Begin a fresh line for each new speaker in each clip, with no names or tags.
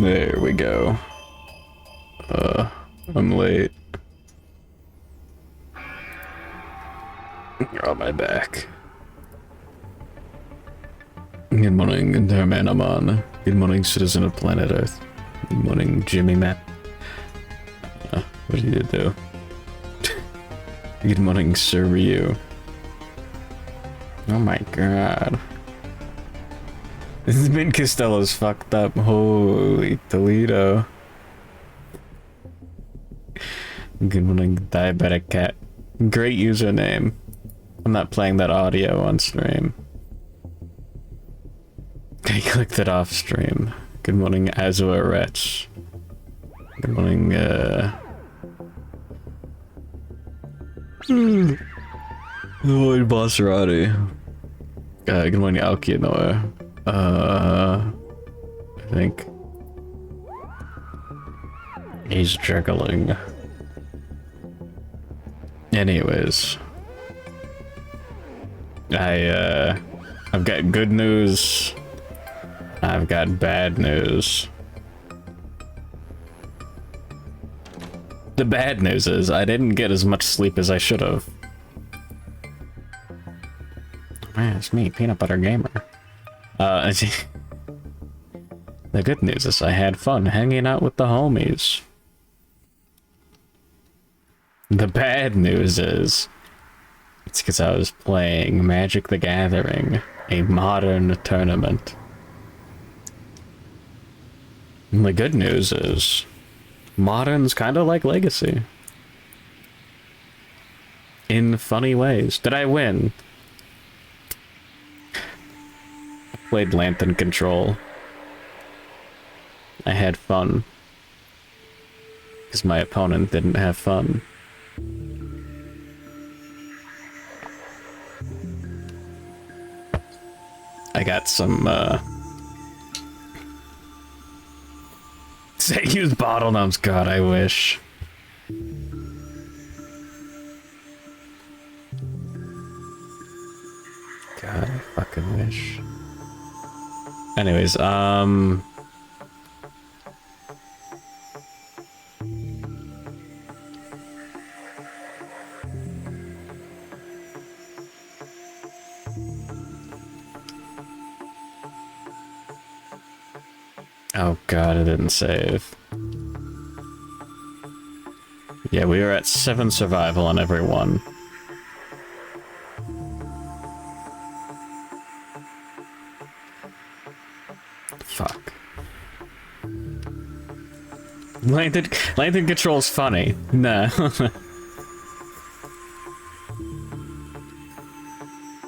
There we go. I'm late. You're on my back. Good morning, Herman Aman. Good morning, citizen of planet Earth. Good morning, Jimmy Map. What did you do? Good morning, Sir Ryu. Oh my god. This has been Costello's fucked up. Holy Toledo. Good morning, Diabetic Cat. Great username. I'm not playing that audio on stream. I clicked it off stream. Good morning, Azure Wretch. Good morning, Lloyd Bosserati. Good morning, Alkinoa. I think he's juggling. Anyways, I've got good news. I've got bad news. The bad news is I didn't get as much sleep as I should have. Man, it's me, Peanut Butter Gamer. The good news is I had fun hanging out with the homies. The bad news is it's because I was playing Magic the Gathering, a modern tournament. And the good news is modern's kind of like Legacy. In funny ways. Did I win? I played Lantern Control. I had fun. Because my opponent didn't have fun. I got some, say use bottle gnomes, god, I wish. God, I fucking wish. Anyways, oh god, I didn't save. Yeah, we were at 7 survival on every one. Fuck. Lantern Control's funny. Nah.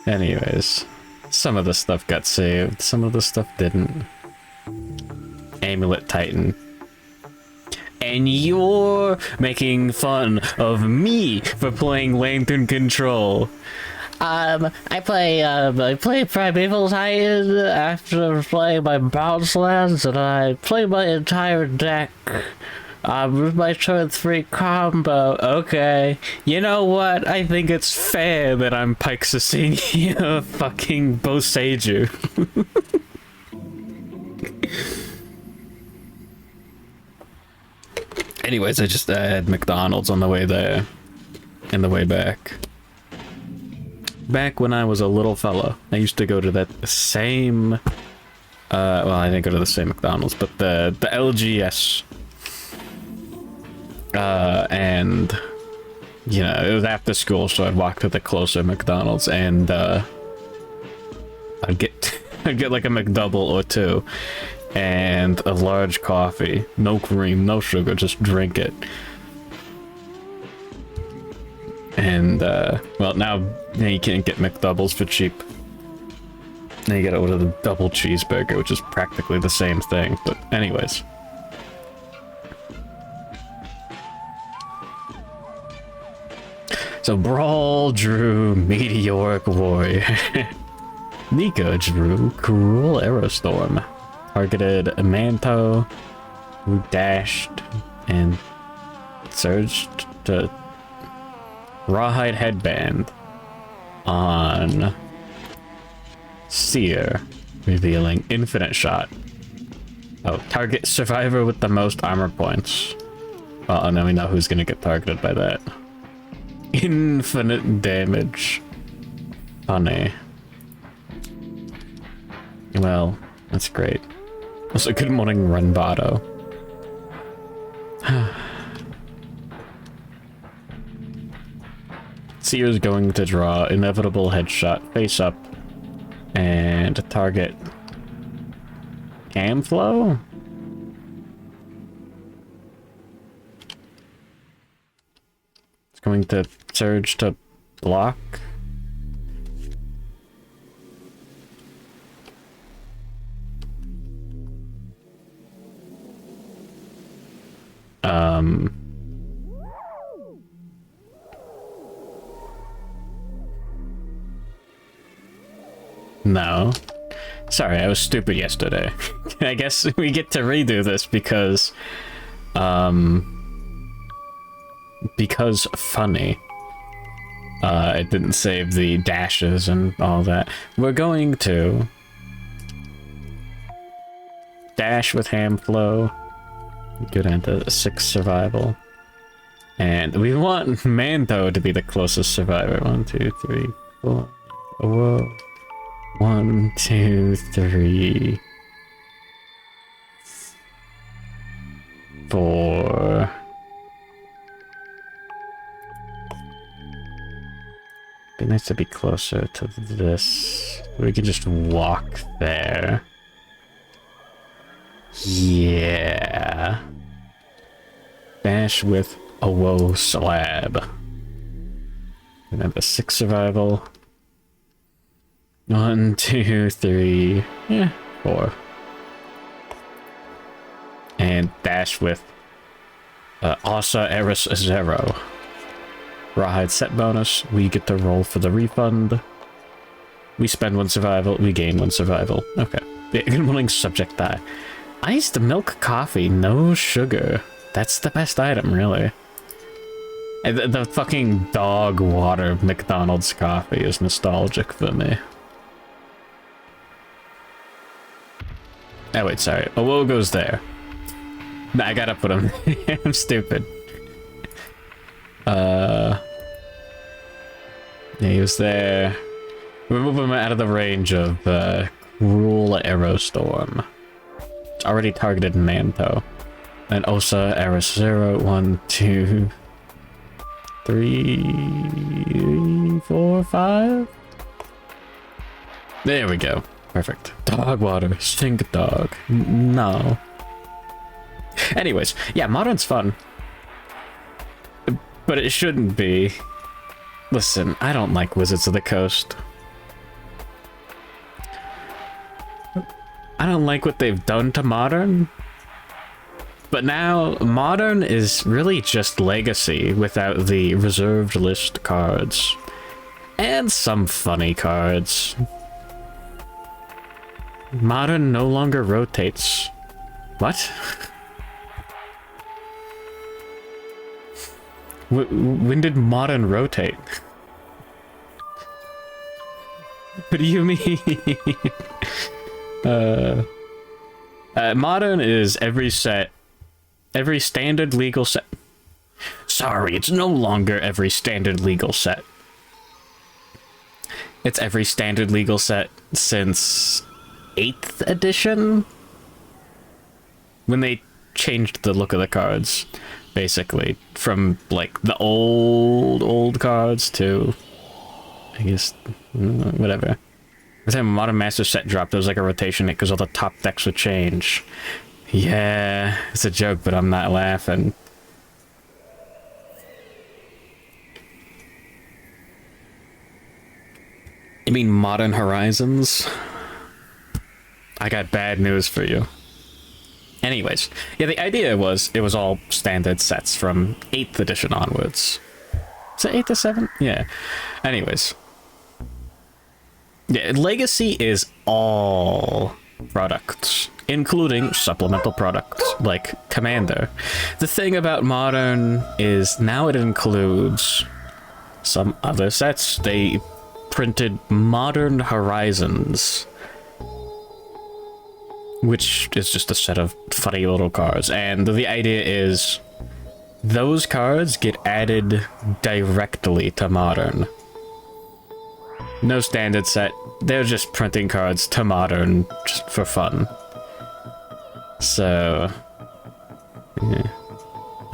Anyways, some of the stuff got saved, some of the stuff didn't. Amulet Titan. And you're making fun of me for playing Lantern Control.
I play Primeval Titan after playing my bounce lands, and I play my entire deck. With my turn 3 combo. Okay. You know what? I think it's fair that I'm Pike Cecilia fucking Boseiju. Anyways, I had McDonald's on the way there and the way back. Back when I was a little fella, I used to go to that same, well, I didn't go to the same McDonald's, but the LGS. And, you know, it was after school, so I'd walk to the closer McDonald's, and, I'd get like a McDouble or two. And a large coffee. No cream, no sugar, just drink it. And, well, now you can't get McDoubles for cheap. Now you gotta order the double cheeseburger, which is practically the same thing, but anyways. So Braal drew Meteoric Warrior. Nico drew Cruel Aerostorm. Targeted Manto, who dashed and surged to Rawhide Headband on Seer, revealing Infinite Shot.
Oh, target survivor with the most armor points. Well, now we know who's gonna get targeted by that. Infinite damage. Funny. Well, that's great. Also, good morning, Runbato. Seer's going to draw inevitable headshot face up and target cam flow. It's going to surge to block. No. Sorry, I was stupid yesterday. I guess we get to redo this because funny. It didn't save the dashes and all that. We're going to dash with ham flow. Good into 6 survival. And we want Mando to be the closest survivor. 1, 2, 3, 4. Whoa. 1, 2, 3. 4. Be nice to be closer to this. We can just walk there. Yeah. Dash with a woe slab. And have a 6 survival. 1, 2, 3. Yeah, 4. And dash with Asa Eris 0. Rawhide set bonus. We get to roll for the refund. We spend 1 survival. We gain 1 survival. Okay. Good morning, subject die. Iced milk coffee, no sugar. That's the best item, really. The fucking dog water McDonald's coffee is nostalgic for me. Oh wait, sorry. Owo goes there. Nah, I gotta put him. I'm stupid. Yeah, he was there. We move him out of the range of Cruel Arrow Storm. It's already targeted Manto. And Osa Eris 0, 1, 2, 3, 4, 5. There we go. Perfect. Dog water. Stink dog. No. Anyways, yeah, Modern's fun. But it shouldn't be. Listen, I don't like Wizards of the Coast. I don't like what they've done to Modern. But now, Modern is really just Legacy without the reserved list cards. And some funny cards. Modern no longer rotates. What? When did Modern rotate? What do you mean? Modern is every standard legal set. Sorry, it's no longer every standard legal set. It's every standard legal set since 8th edition? When they changed the look of the cards, basically. From, like, the old cards to, I guess, whatever. Every time a Modern Master set dropped, there was like a rotation because all the top decks would change. Yeah, it's a joke, but I'm not laughing. You mean Modern Horizons? I got bad news for you. Anyways, yeah, the idea was it was all standard sets from 8th edition onwards. Is it 8th to 7th? Yeah. Anyways. Yeah, Legacy is all products, including supplemental products like Commander. The thing about Modern is now it includes some other sets. They printed Modern Horizons. which is just a set of funny little cards. And the idea is those cards get added directly to Modern. No standard set. They're just printing cards to Modern just for fun. So, yeah.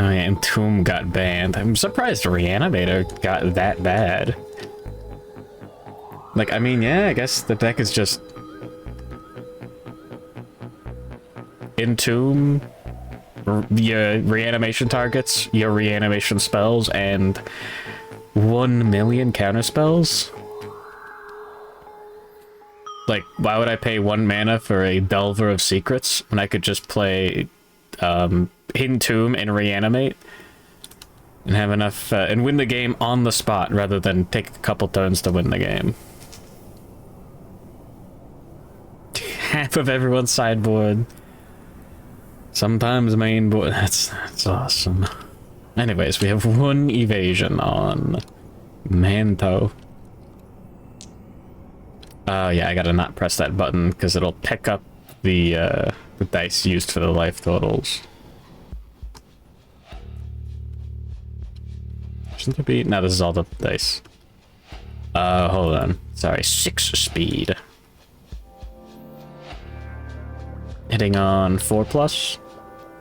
Oh yeah, Entomb got banned. I'm surprised Reanimator got that bad. Like, I mean, yeah, I guess the deck is just Entomb, your reanimation targets, your reanimation spells, and 1 million counter spells. Like, why would I pay 1 mana for a Delver of Secrets when I could just play Entomb and Reanimate and have enough and win the game on the spot rather than take a couple turns to win the game? Half of everyone's sideboard. Sometimes main board. That's awesome. Anyways, we have 1 evasion on Manto. Oh yeah, I gotta not press that button because it'll pick up the dice used for the life totals. Shouldn't there be? No, this is all the dice. Hold on. Sorry, 6 speed. Hitting on 4+.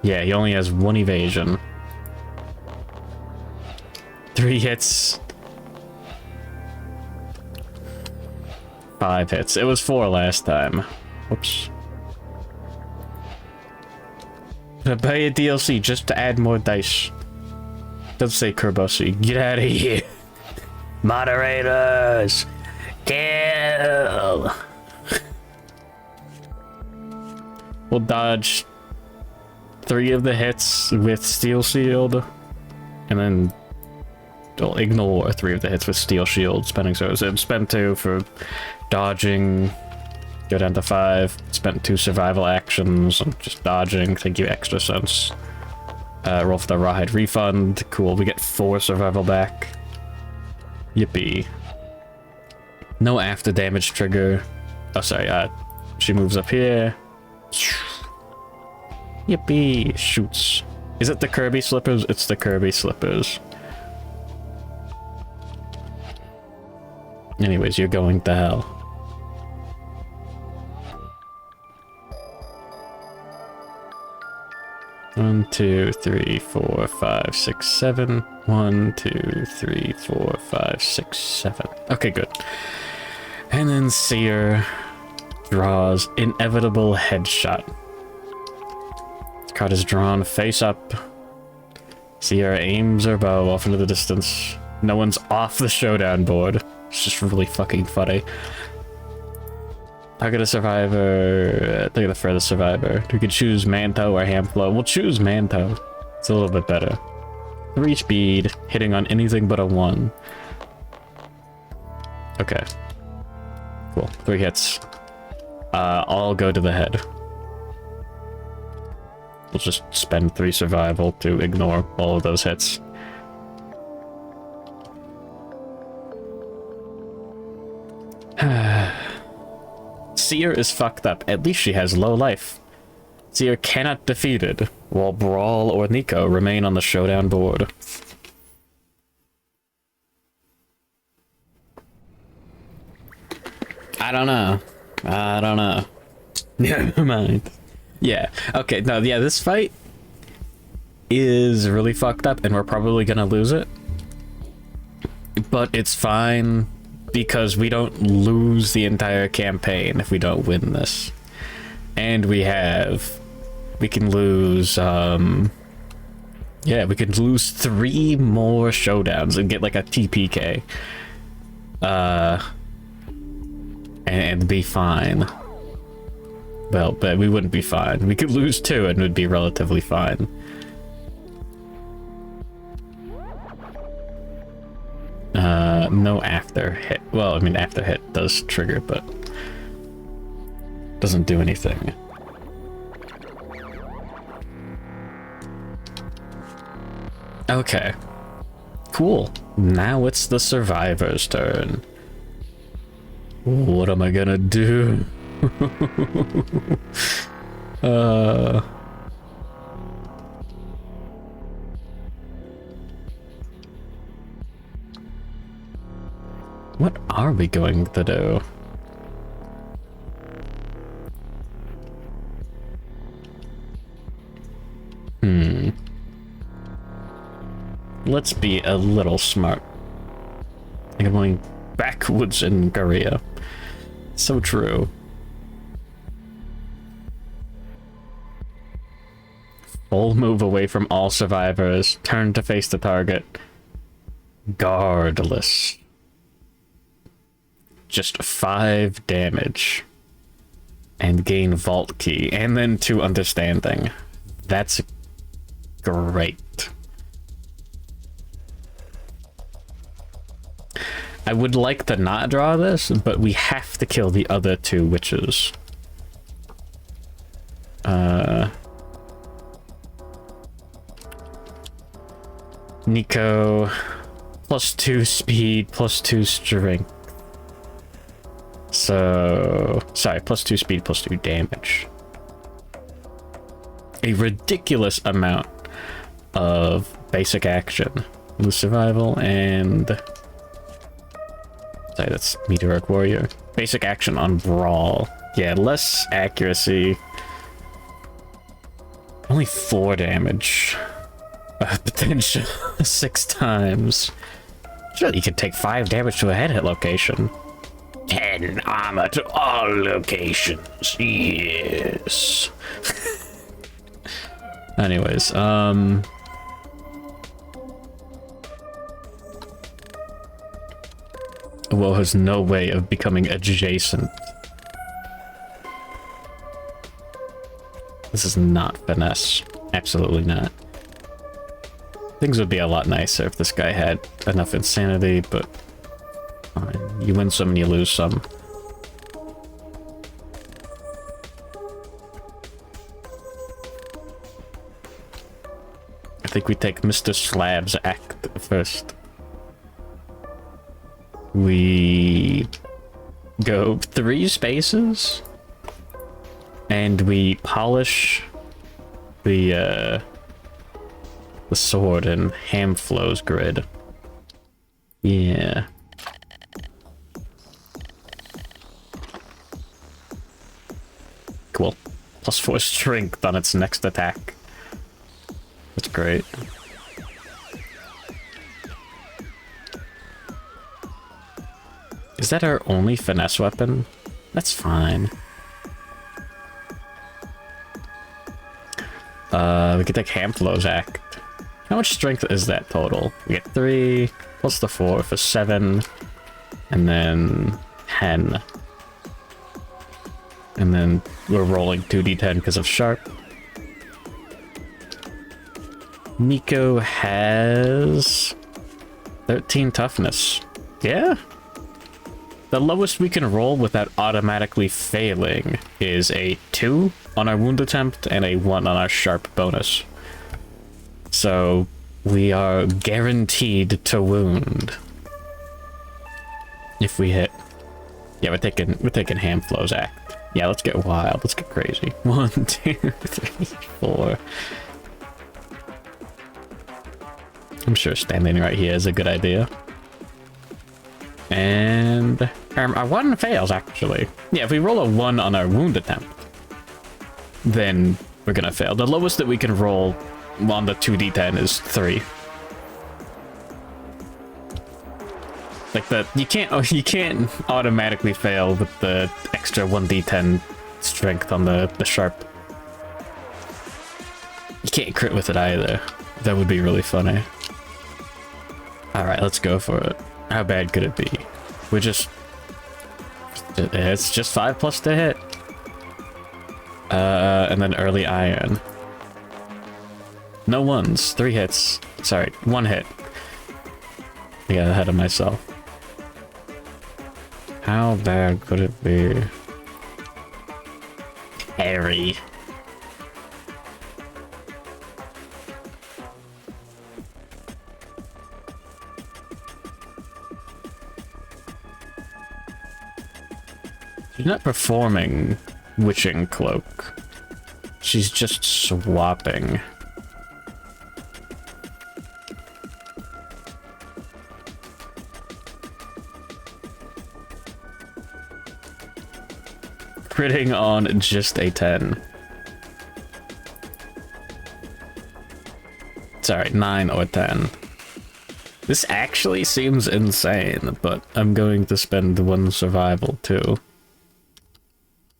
Yeah, he only has 1 evasion. 3 hits. 5 hits. It was 4 last time. Whoops. Gonna buy a DLC just to add more dice. Doesn't say Kerbosi. Get out of here. Moderators. Kill. We'll dodge 3 of the hits with Steel Shield, and then we'll ignore 3 of the hits with Steel Shield, spending so spend 2 for dodging, go down to 5, spent 2 survival actions, just dodging, thank you extra sense. Roll for the Rawhide Refund, cool, we get 4 survival back. Yippee. No after damage trigger. Oh sorry, she moves up here. Yippee! Shoots. Is it the Kirby Slippers? It's the Kirby Slippers. Anyways, you're going to hell. One, 2, 3, 4, 5, 6, 7. 1, 2, 3, 4, 5, 6, 7. Okay, good. And then Seer draws Inevitable Headshot. This card is drawn face up. Seer aims her bow off into the distance. No one's off the Showdown board. It's just really fucking funny. Target a survivor. Look at the furthest survivor. We could choose Manto or Hamflow. We'll choose Manto. It's a little bit better. 3 speed, hitting on anything but a 1. Okay. Cool. 3 hits. All go to the head. We'll just spend 3 survival to ignore all of those hits. Seer is fucked up. At least she has low life. Seer cannot be defeated, while Braal or Nico remain on the Showdown board. I don't know. Never mind. Yeah. Okay, no, yeah, this fight is really fucked up, and we're probably gonna lose it. But it's fine, because we don't lose the entire campaign if we don't win this. And we can lose, yeah, we could lose 3 more Showdowns and get like a TPK. And be fine. Well, but we wouldn't be fine. We could lose 2 and would be relatively fine. No after hit. Well, I mean, after hit does trigger, but doesn't do anything. Okay. Cool. Now it's the survivor's turn. What am I gonna do? What are we going to do? Let's be a little smart. I'm going backwoods in Korea. So true. Full move away from all survivors. Turn to face the target. Guardless. Just 5 damage. And gain vault key. And then 2 understanding. That's great. I would like to not draw this, but we have to kill the other 2 witches. Nico, +2 speed, +2 strength. So, sorry, +2 speed, +2 damage. A ridiculous amount of basic action. Lose survival and... sorry, that's Meteoric Warrior. Basic action on Braal. Yeah, less accuracy. Only 4 damage. Potential 6 times. Sure, you could take 5 damage to a head hit location. 10 armor to all locations. Yes. Anyways, Well, has no way of becoming adjacent. This is not finesse. Absolutely not. Things would be a lot nicer if this guy had enough insanity, but fine. You win some and you lose some. I think we take Mr. Slab's act first. We go 3 spaces and we polish the sword in Hamflow's grid. Yeah. Cool. +4 strength on its next attack. That's great. Is that our only finesse weapon? That's fine. We could take Hamflow's act. How much strength is that total? We get 3 plus the 4 for 7, and then 10. And then we're rolling 2d10 because of sharp. Nico has 13 toughness. Yeah. The lowest we can roll without automatically failing is a 2 on our wound attempt and a 1 on our sharp bonus. So we are guaranteed to wound if we hit. Yeah, we're taking Hamflow's act. Yeah, let's get wild. Let's get crazy. 1, 2, 3, 4. I'm sure standing right here is a good idea. And our 1 fails, actually. Yeah, if we roll a 1 on our wound attempt, then we're gonna fail. The lowest that we can roll on the 2d10 is 3. Like you can't automatically fail with the extra 1d10 strength on the sharp. You can't crit with it either. That would be really funny. Alright, let's go for it. How bad could it be? It's just 5 plus to hit. And then early iron. No 1s, 3 hits. Sorry, 1 hit. I got ahead of myself. How bad could it be? Harry. She's not performing Witching Cloak. She's just swapping. Critting on just a 10. Sorry, 9 or 10. This actually seems insane, but I'm going to spend 1 survival too.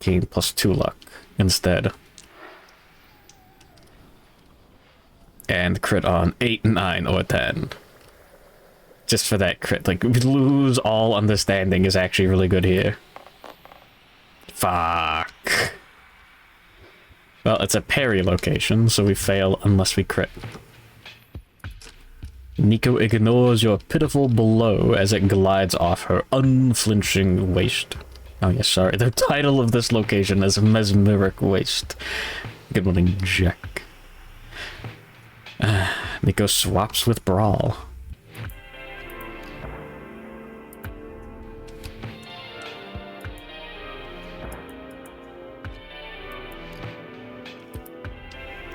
Gain +2 luck instead. And crit on 8, 9, or 10. Just for that crit. Like, lose all understanding is actually really good here. Fuck. Well, it's a parry location, so we fail unless we crit. Nico ignores your pitiful blow as it glides off her unflinching waist. Oh yes, sorry. The title of this location is Mesmeric Waist. Good morning, Jack. Nico swaps with Braal.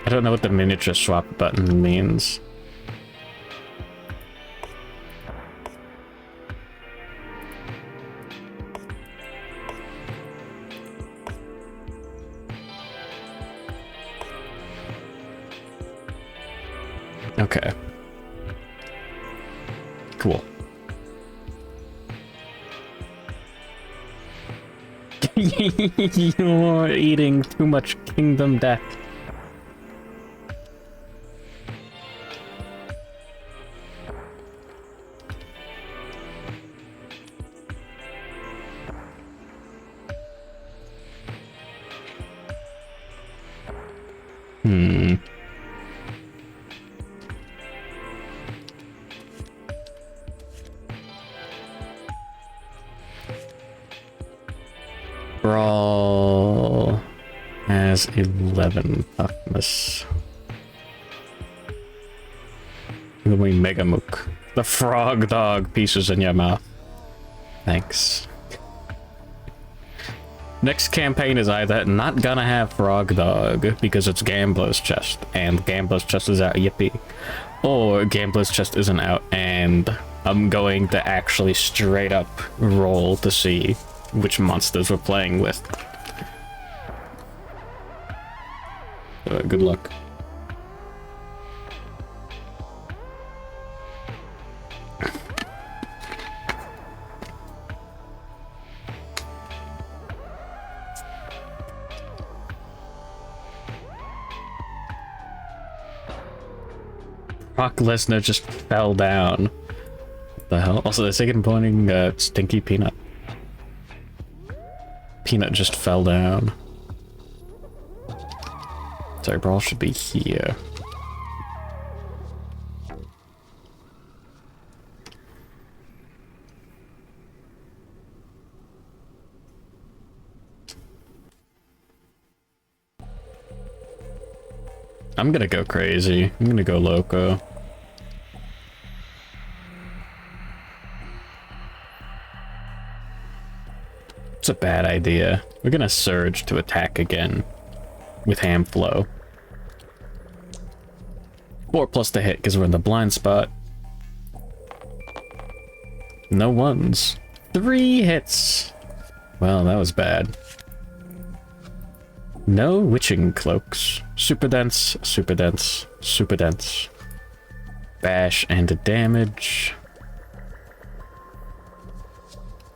I don't know what the miniature swap button means. Okay. Cool. You're eating too much Kingdom Death. Braal has 11 toughness. The wing Mega Mook. The Frogdog pieces in your mouth. Thanks. Next campaign is either not gonna have Frogdog because it's Gambler's Chest and Gambler's Chest is out, yippee, or Gambler's Chest isn't out and I'm going to actually straight up roll to see which monsters we're playing with. Good luck. Brock Lesnar just fell down. What the hell? Also, they're second pointing Stinky Peanut. Peanut just fell down. Sorry, Braal should be here. I'm gonna go crazy. I'm gonna go loco. It's a bad idea. We're gonna surge to attack again with ham flow. 4+ to hit because we're in the blind spot. No ones. 3 hits. Well, that was bad. No witching cloaks. Super dense, super dense, super dense. Bash and damage.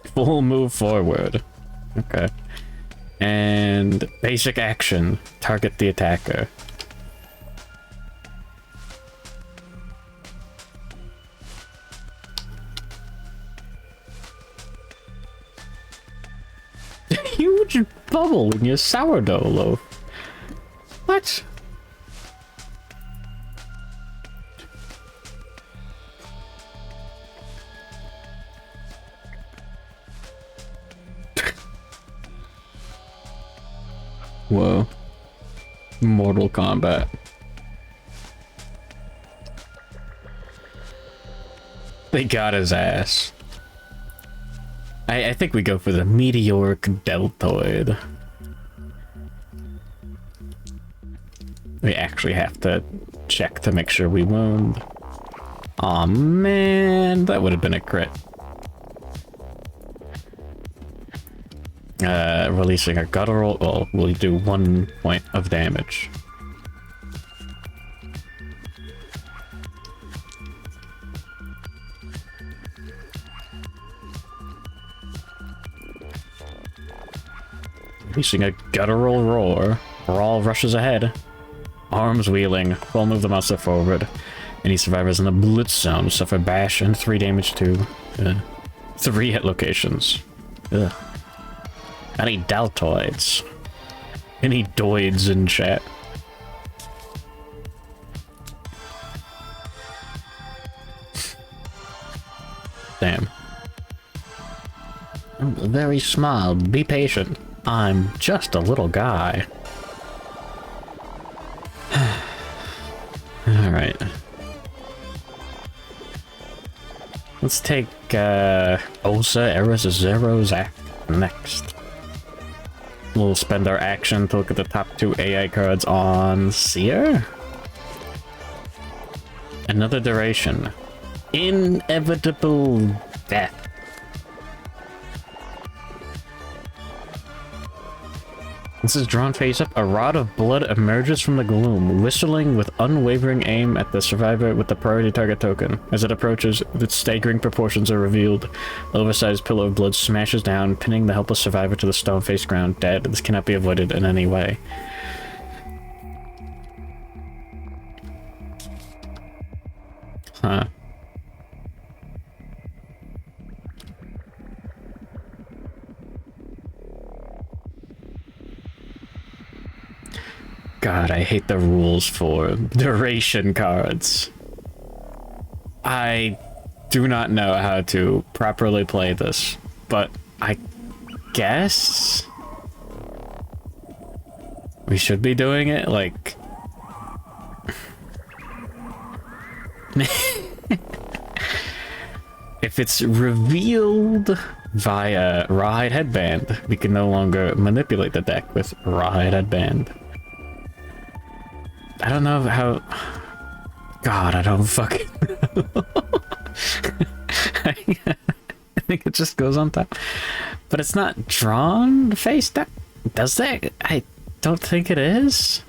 Full move forward. Okay. And basic action. Target the attacker. Huge bubble in your sourdough loaf. What? Whoa. Mortal Kombat. They got his ass. I think we go for the Meteoric Deltoid. We actually have to check to make sure we wound. Aw, man, that would have been a crit. Releasing a guttural, well, we'll do 1 point of damage. Releasing a guttural roar. Braal rushes ahead. Arms wheeling. Full move the monster forward. Any survivors in the blitz zone suffer bash and 3 damage to 3 hit locations. Ugh. Any Daltoids? Any Doids in chat? Damn. I'm very small. Be patient. I'm just a little guy. Alright. Let's take Osa, Eris, Zero, Zac next. We'll spend our action to look at the top 2 AI cards on Seer. Another duration. Inevitable death. This is drawn face up. A rod of blood emerges from the gloom, whistling with unwavering aim at the survivor with the priority target token. As it approaches, its staggering proportions are revealed. An oversized pillow of blood smashes down, pinning the helpless survivor to the stone-faced ground, dead. This cannot be avoided in any way. Huh. God, I hate the rules for duration cards. I do not know how to properly play this, but I guess we should be doing it, like... If it's revealed via Rawhide Headband, we can no longer manipulate the deck with Rawhide Headband. I don't know how... God, I don't fucking know. I think it just goes on top. But it's not drawn face down. Does that? I don't think it is.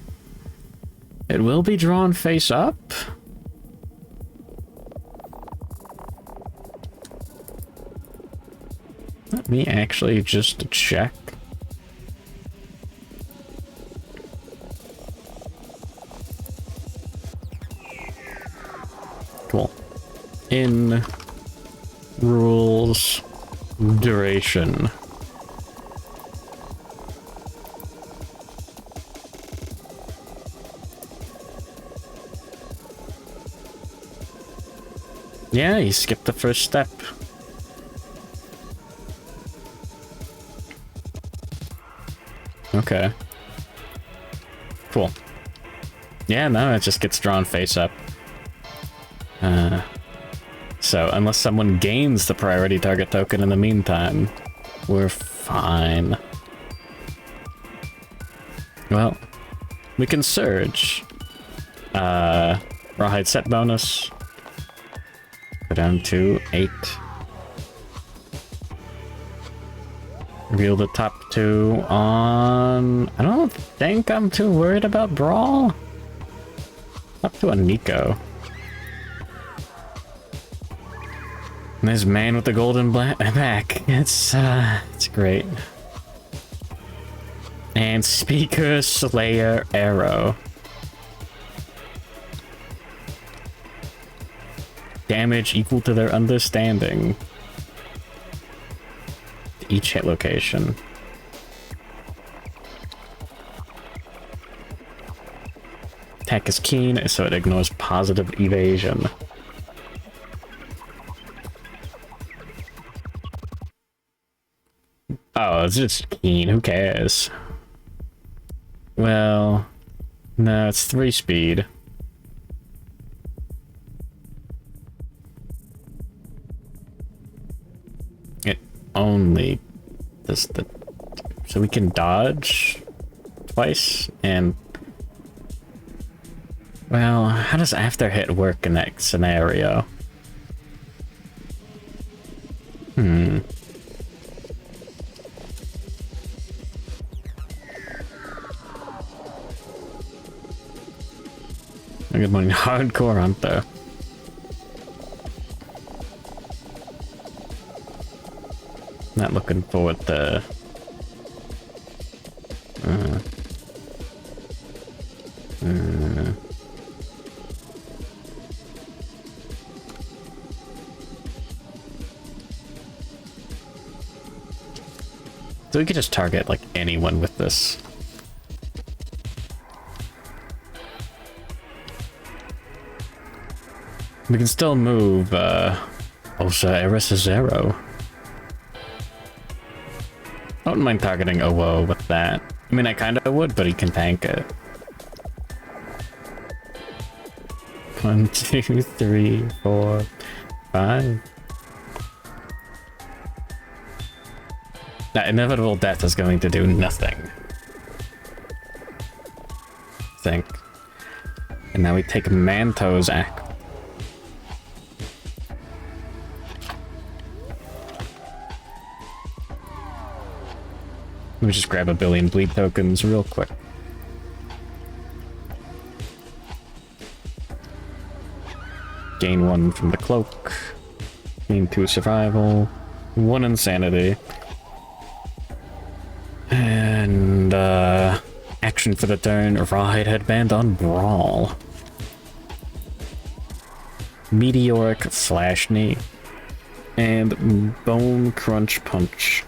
It will be drawn face up. Let me actually just check. Cool. In rules duration. Yeah, you skipped the first step. Okay. Cool. Yeah, no, it just gets drawn face up. So unless someone gains the priority target token in the meantime, we're fine. Well, we can surge. Rawhide set bonus. Go down to 8. Reveal the top 2 on... I don't think I'm too worried about Braal. Top 2 on Nico. And this man with the golden back. It's great. And Speaker Slayer Arrow. Damage equal to their understanding. Each hit location. Attack is keen, so it ignores positive evasion. Oh, it's just keen, who cares? Well, no, it's 3 speed. It only does the... So we can dodge twice, and Well, how does after hit work in that scenario? Good morning, hardcore hunter. Not looking forward to... So we could just target, like, anyone with this. We can still move, Osa Eris Zero. I wouldn't mind targeting Owo with that. I mean, I kinda would, but he can tank it. 1, 2, 3, 4, 5. That inevitable death is going to do nothing. I think. And now we take Manto's act. Let me just grab a billion bleed tokens real quick. Gain 1 from the cloak. Gain 2 survival. 1 insanity. And, action for the turn, Rawhide Headband on Braal. Meteoric Flash Knee. And Bone Crunch Punch.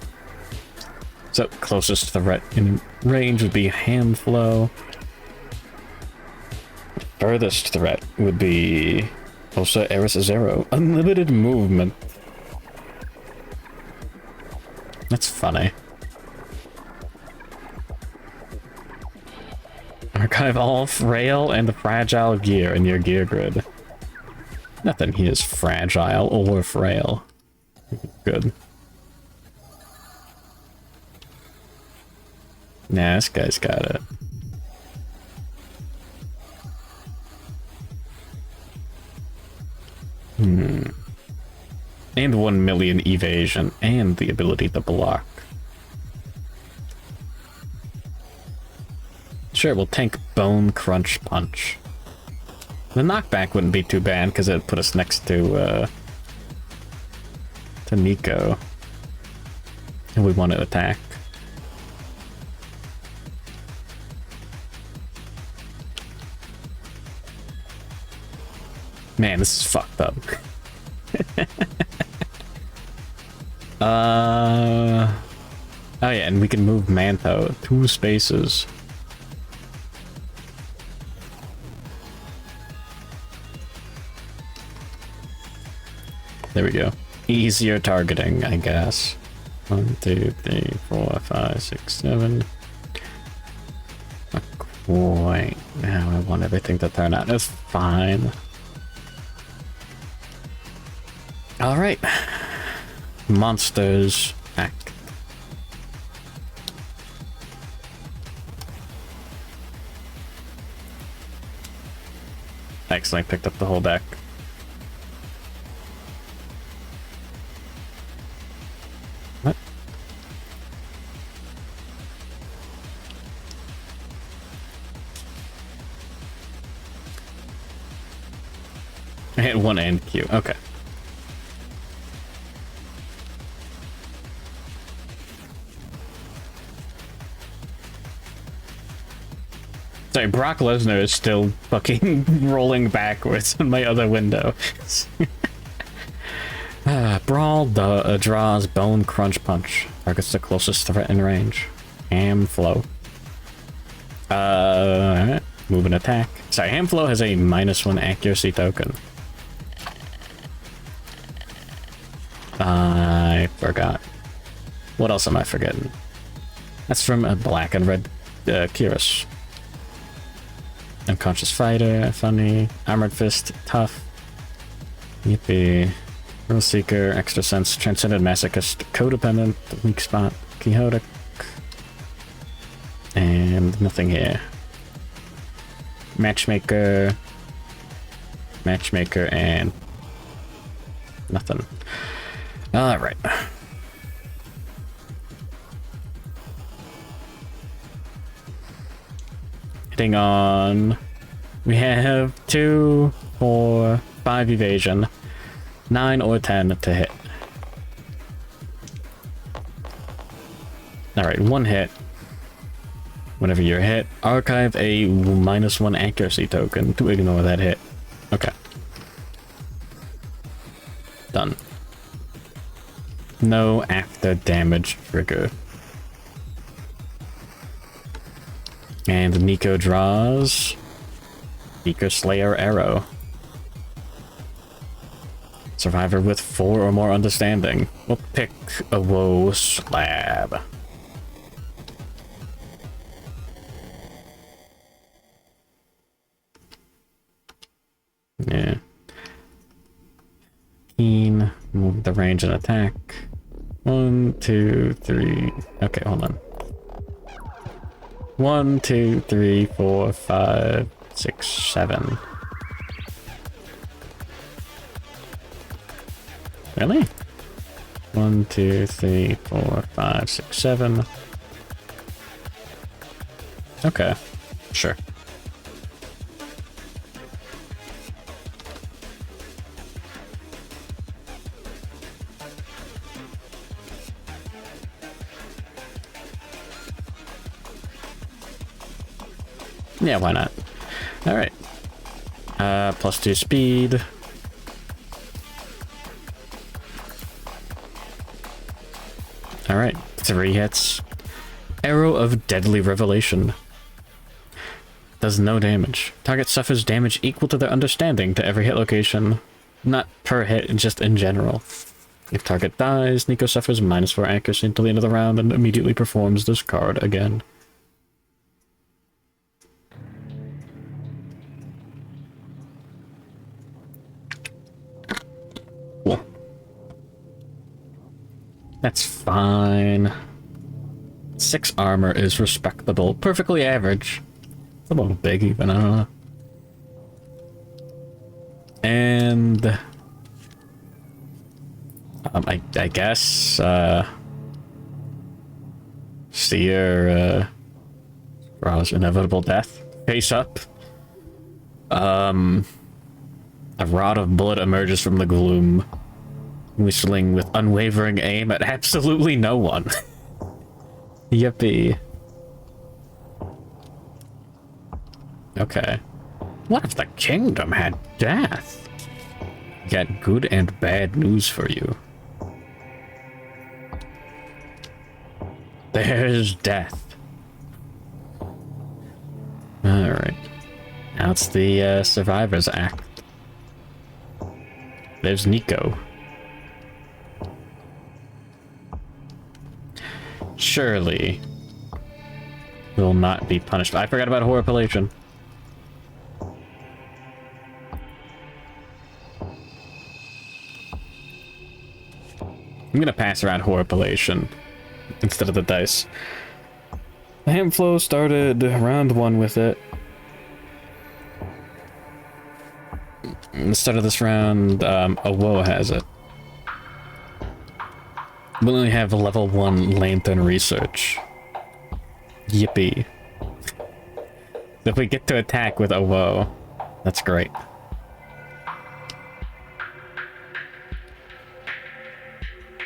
So, closest threat in range would be Hand Flow. Furthest threat would be Osa Eris Zero. Unlimited movement. That's funny. Archive all frail and fragile gear in your gear grid. Nothing here is fragile or frail. Good. Nah, this guy's got it. And 1 million evasion and the ability to block. Sure, we'll tank Bone Crunch Punch. The knockback wouldn't be too bad because it'd put us next to Nico. And we want to attack. Man, this is fucked up. Oh yeah, and we can move Manto 2 spaces. There we go. Easier targeting, I guess. 1, 2, 3, 4, 5, 6, 7. Not quite. Now I want everything to turn out. That's fine. Alright. Monsters act. Excellent, picked up the whole deck. What? I hit 1 and Q, okay. Sorry, Brock Lesnar is still fucking rolling backwards in my other window. Braal draws Bone Crunch Punch. Targets the closest threat in range. Ham Flow. Alright. Move and attack. Sorry, Ham Flow has a -1 accuracy token. I forgot. What else am I forgetting? That's from a black and red Kyrus. Unconscious Fighter, funny. Armored Fist, tough. Yippee. Rule Seeker, Extra Sense, Transcendent Masochist, Codependent, Weak Spot, Quixotic. And nothing here. Matchmaker, Matchmaker and nothing. Alright. Hitting on... We have 2, 4, 5 evasion, 9 or 10 to hit. Alright, 1 hit. Whenever you're hit, archive a -1 accuracy token to ignore that hit. Okay. Done. No after damage trigger. And Nico draws Beaker Slayer Arrow. Survivor with 4 or more understanding. We'll pick a woe slab. Yeah. Keen. Move the range and attack. 1, 2, 3. Okay, hold on. 1, 2, 3, 4, 5, 6, 7. Really? 1, 2, 3, 4, 5, 6, 7. Okay, sure. Yeah, why not? Alright. +2 speed. Alright, 3 hits. Arrow of Deadly Revelation. Does no damage. Target suffers damage equal to their understanding to every hit location. Not per hit, just in general. If target dies, Nico suffers -4 accuracy until the end of the round and immediately performs this card again. Cool. That's fine. 6 armor is respectable. Perfectly average. It's a little big even, I don't know. And... I guess, Seer, Braal's inevitable death. Face up. A rod of blood emerges from the gloom, whistling with unwavering aim at absolutely no one. Yippee. Okay. What if the kingdom had death? Got good and bad news for you. There's death. Alright. Now it's the Survivor's Act. There's Nico. Surely will not be punished. I forgot about Horripilation. I'm gonna pass around Horripilation instead of the dice. The hand flow started round 1 with it. Instead of this round, a woe has it. We only have level 1 Lantern Research. Yippee. If we get to attack with a woe, that's great.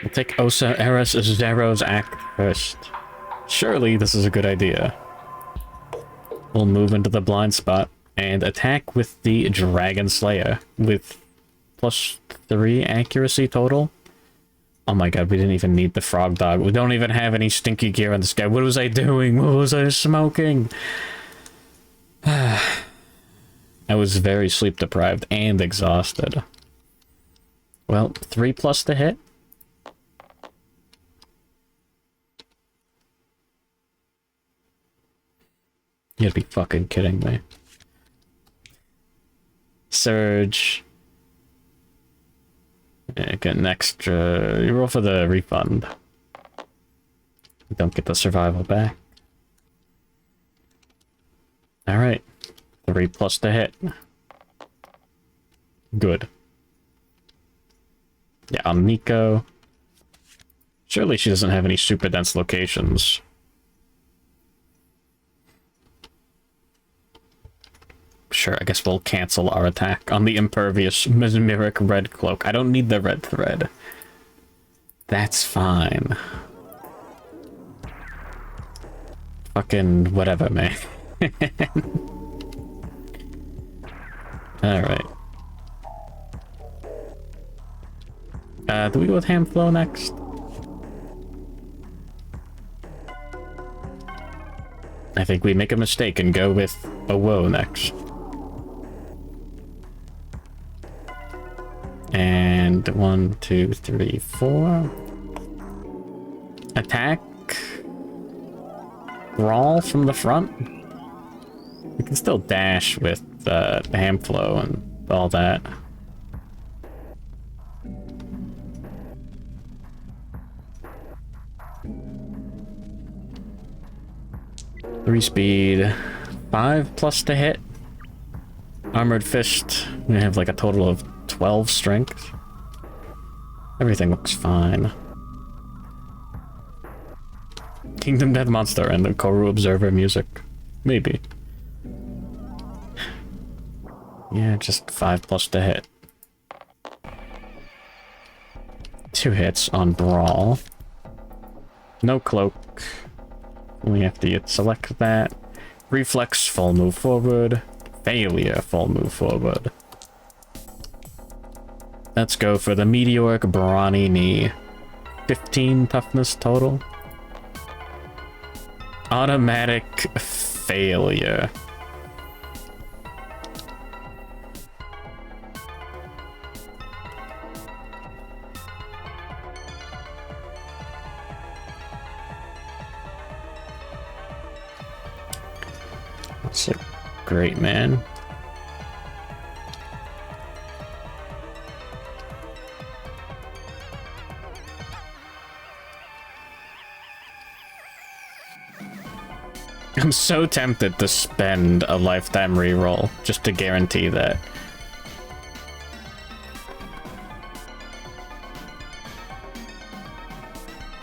We'll take Osa Eris Zero's Act first. Surely this is a good idea. We'll move into the blind spot and attack with the Dragon Slayer with +3 accuracy total. Oh my god, we didn't even need the Frogdog. We don't even have any stinky gear on this guy. What was I doing? What was I smoking? I was very sleep deprived and exhausted. Well, 3+ to hit. You gotta be fucking kidding me. Surge. Yeah, get an extra... You roll for the refund. You don't get the survival back. Alright. 3+ to hit. Good. Yeah, on Nico. Surely she doesn't have any super dense locations. Sure, I guess we'll cancel our attack on the impervious mesmeric red cloak. I don't need the red thread. That's fine. Fucking whatever, man. Alright. Do we go with Hand Flow next? I think we make a mistake and go with a woe next. And 1, 2, 3, 4. Attack. Braal from the front. We can still dash with the Hand Flow and all that. Three speed, 5 plus to hit. Armored Fist, we have like a total of 12 strength. Everything looks fine. Kingdom Death Monster and the Koru Observer music. Maybe. Yeah, just 5 plus to hit. 2 hits on Braal. No cloak. We have to select that. Reflex, full move forward. Failure, full move forward. Let's go for the Meteoric Brawny Knee. 15 toughness total. Automatic failure. That's a great man. I'm so tempted to spend a lifetime reroll just to guarantee that.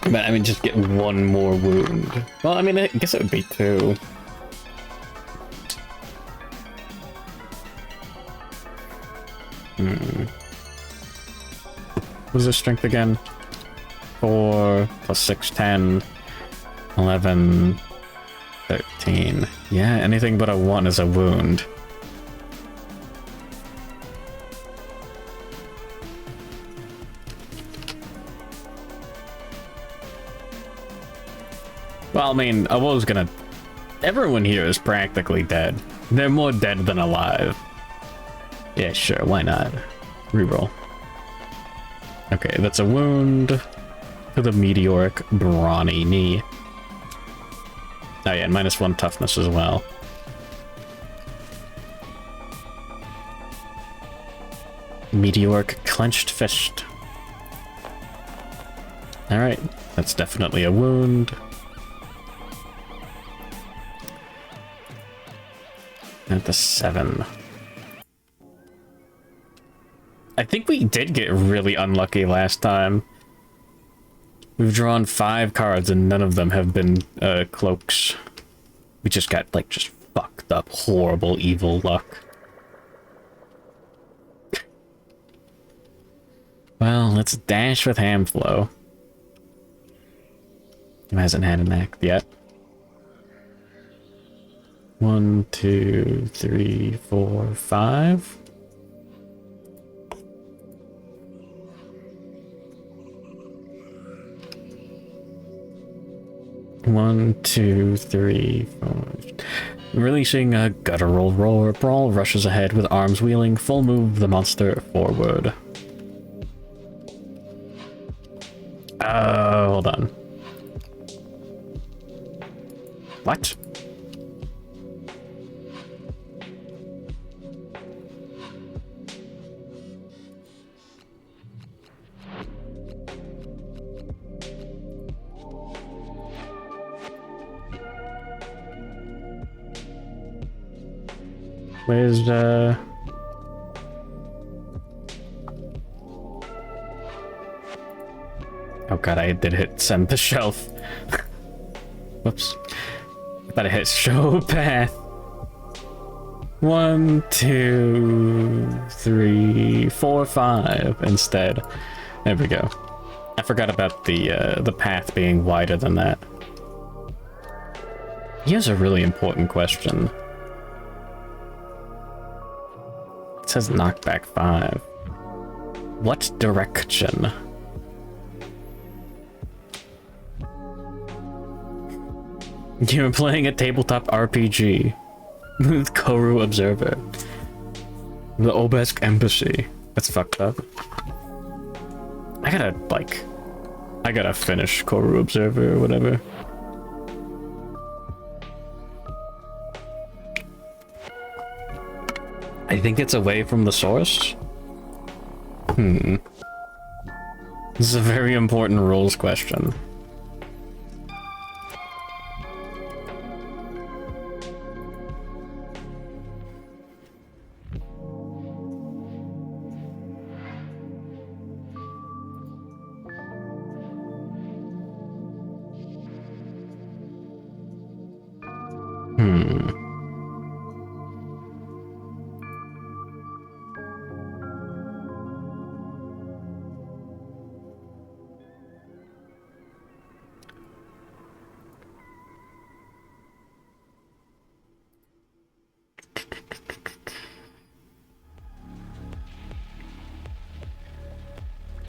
But I mean, just get one more wound. Well, I mean, I guess it would be 2. What is his strength again? 4 plus 6, 10, 11, 13. Yeah, anything but a 1 is a wound. Well, I mean, I was gonna... Everyone here is practically dead. They're more dead than alive. Yeah, sure, why not? Reroll. Okay, that's a wound to the Meteoric Brawny Knee. Oh yeah, and -1 toughness as well. Meteoric Clenched Fist. Alright, that's definitely a wound. At the 7. I think we did get really unlucky last time. We've drawn 5 cards and none of them have been cloaks. We just got like just fucked up, horrible, evil luck. Well, let's dash with Hand Flow. Who hasn't had an act yet? 1, 2, 3, 4, 5. One, two, three, four. Releasing a guttural roar, Braal rushes ahead with arms wheeling, full move the monster forward. Hold on. What? Where's Oh god, I did hit send the shelf. Whoops. I thought I hit show path. 1, 2, 3, 4, 5 instead. There we go. I forgot about the path being wider than that. Here's a really important question. It says knockback 5. What direction? You're playing a tabletop RPG with Koru Observer. The Obesk Embassy. That's fucked up. I gotta finish Koru Observer or whatever. I think it's away from the source. This is a very important rules question.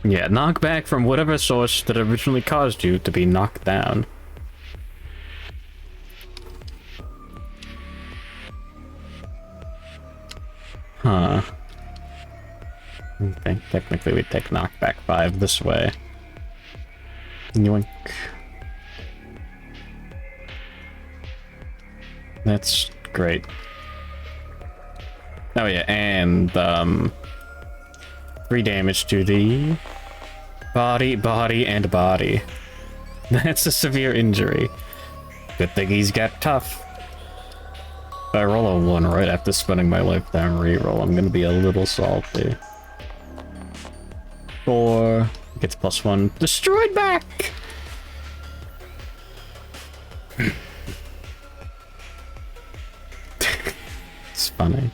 Yeah, knockback from whatever source that originally caused you to be knocked down. Huh. I think technically we take knockback 5 this way. Yoink. That's great. Oh yeah, and 3 damage to the body, and body. That's a severe injury. Good thing he's got tough. If I roll a 1 right after spending my lifetime reroll, I'm gonna be a little salty. 4 gets +1. Destroyed back! It's funny.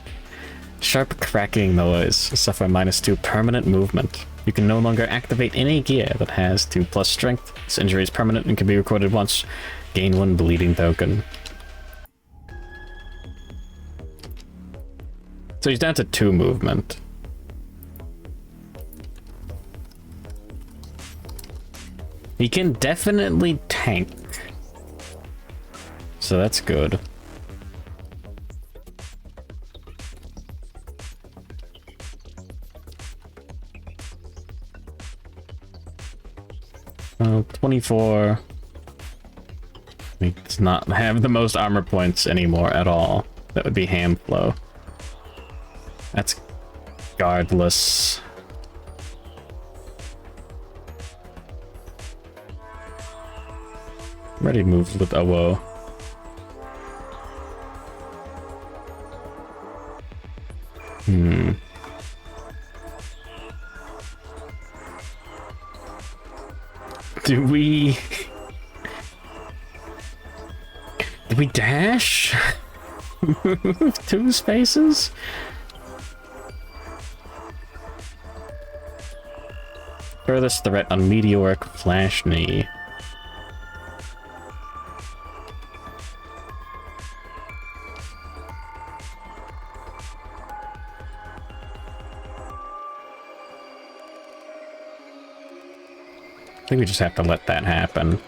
Sharp cracking noise. Suffer -2 permanent movement. You can no longer activate any gear that has 2+ strength. This injury is permanent and can be recorded once. Gain 1 bleeding token. So he's down to 2 movement. He can definitely tank. So that's good. Well, 24. He does not have the most armor points anymore at all. That would be hand flow. That's guardless. Ready to move with Owo. Do we dash? Move 2 spaces? Furthest threat on meteoric flash knee. I think we just have to let that happen.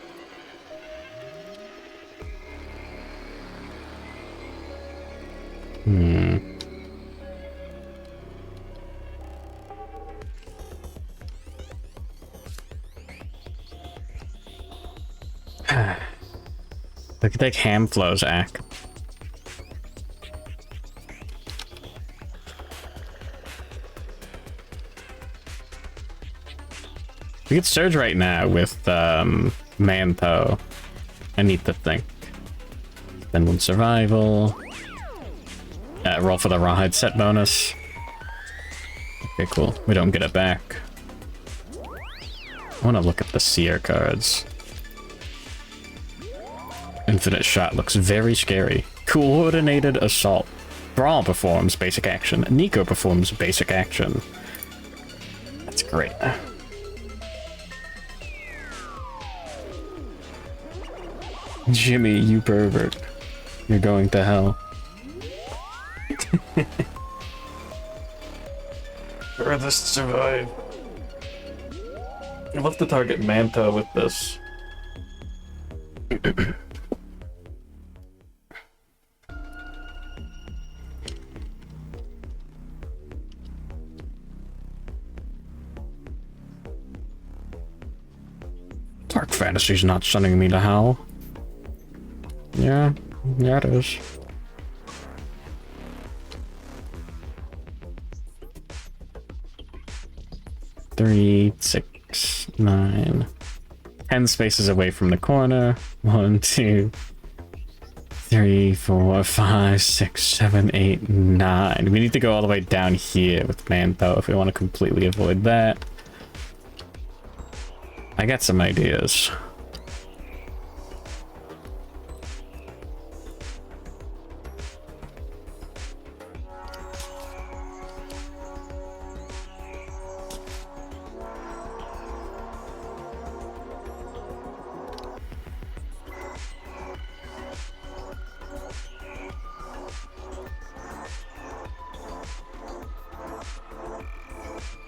Look at that ham flow, Zach. We could surge right now with Manto. I need to think. Then 1 survival. Roll for the rawhide set bonus. Okay, cool. We don't get it back. I want to look at the Seer cards. Infinite Shot looks very scary. Coordinated Assault. Braal performs basic action. Nico performs basic action. That's great. Jimmy, you pervert. You're going to hell. Furthest survive. I'd love to target Manta with this. Dark Fantasy's not sending me to hell. Yeah, it is. Three, 6, 9. 10 spaces away from the corner. 1, 2, 3, 4, 5, 6, 7, 8, 9. We need to go all the way down here with Manto if we want to completely avoid that. I got some ideas.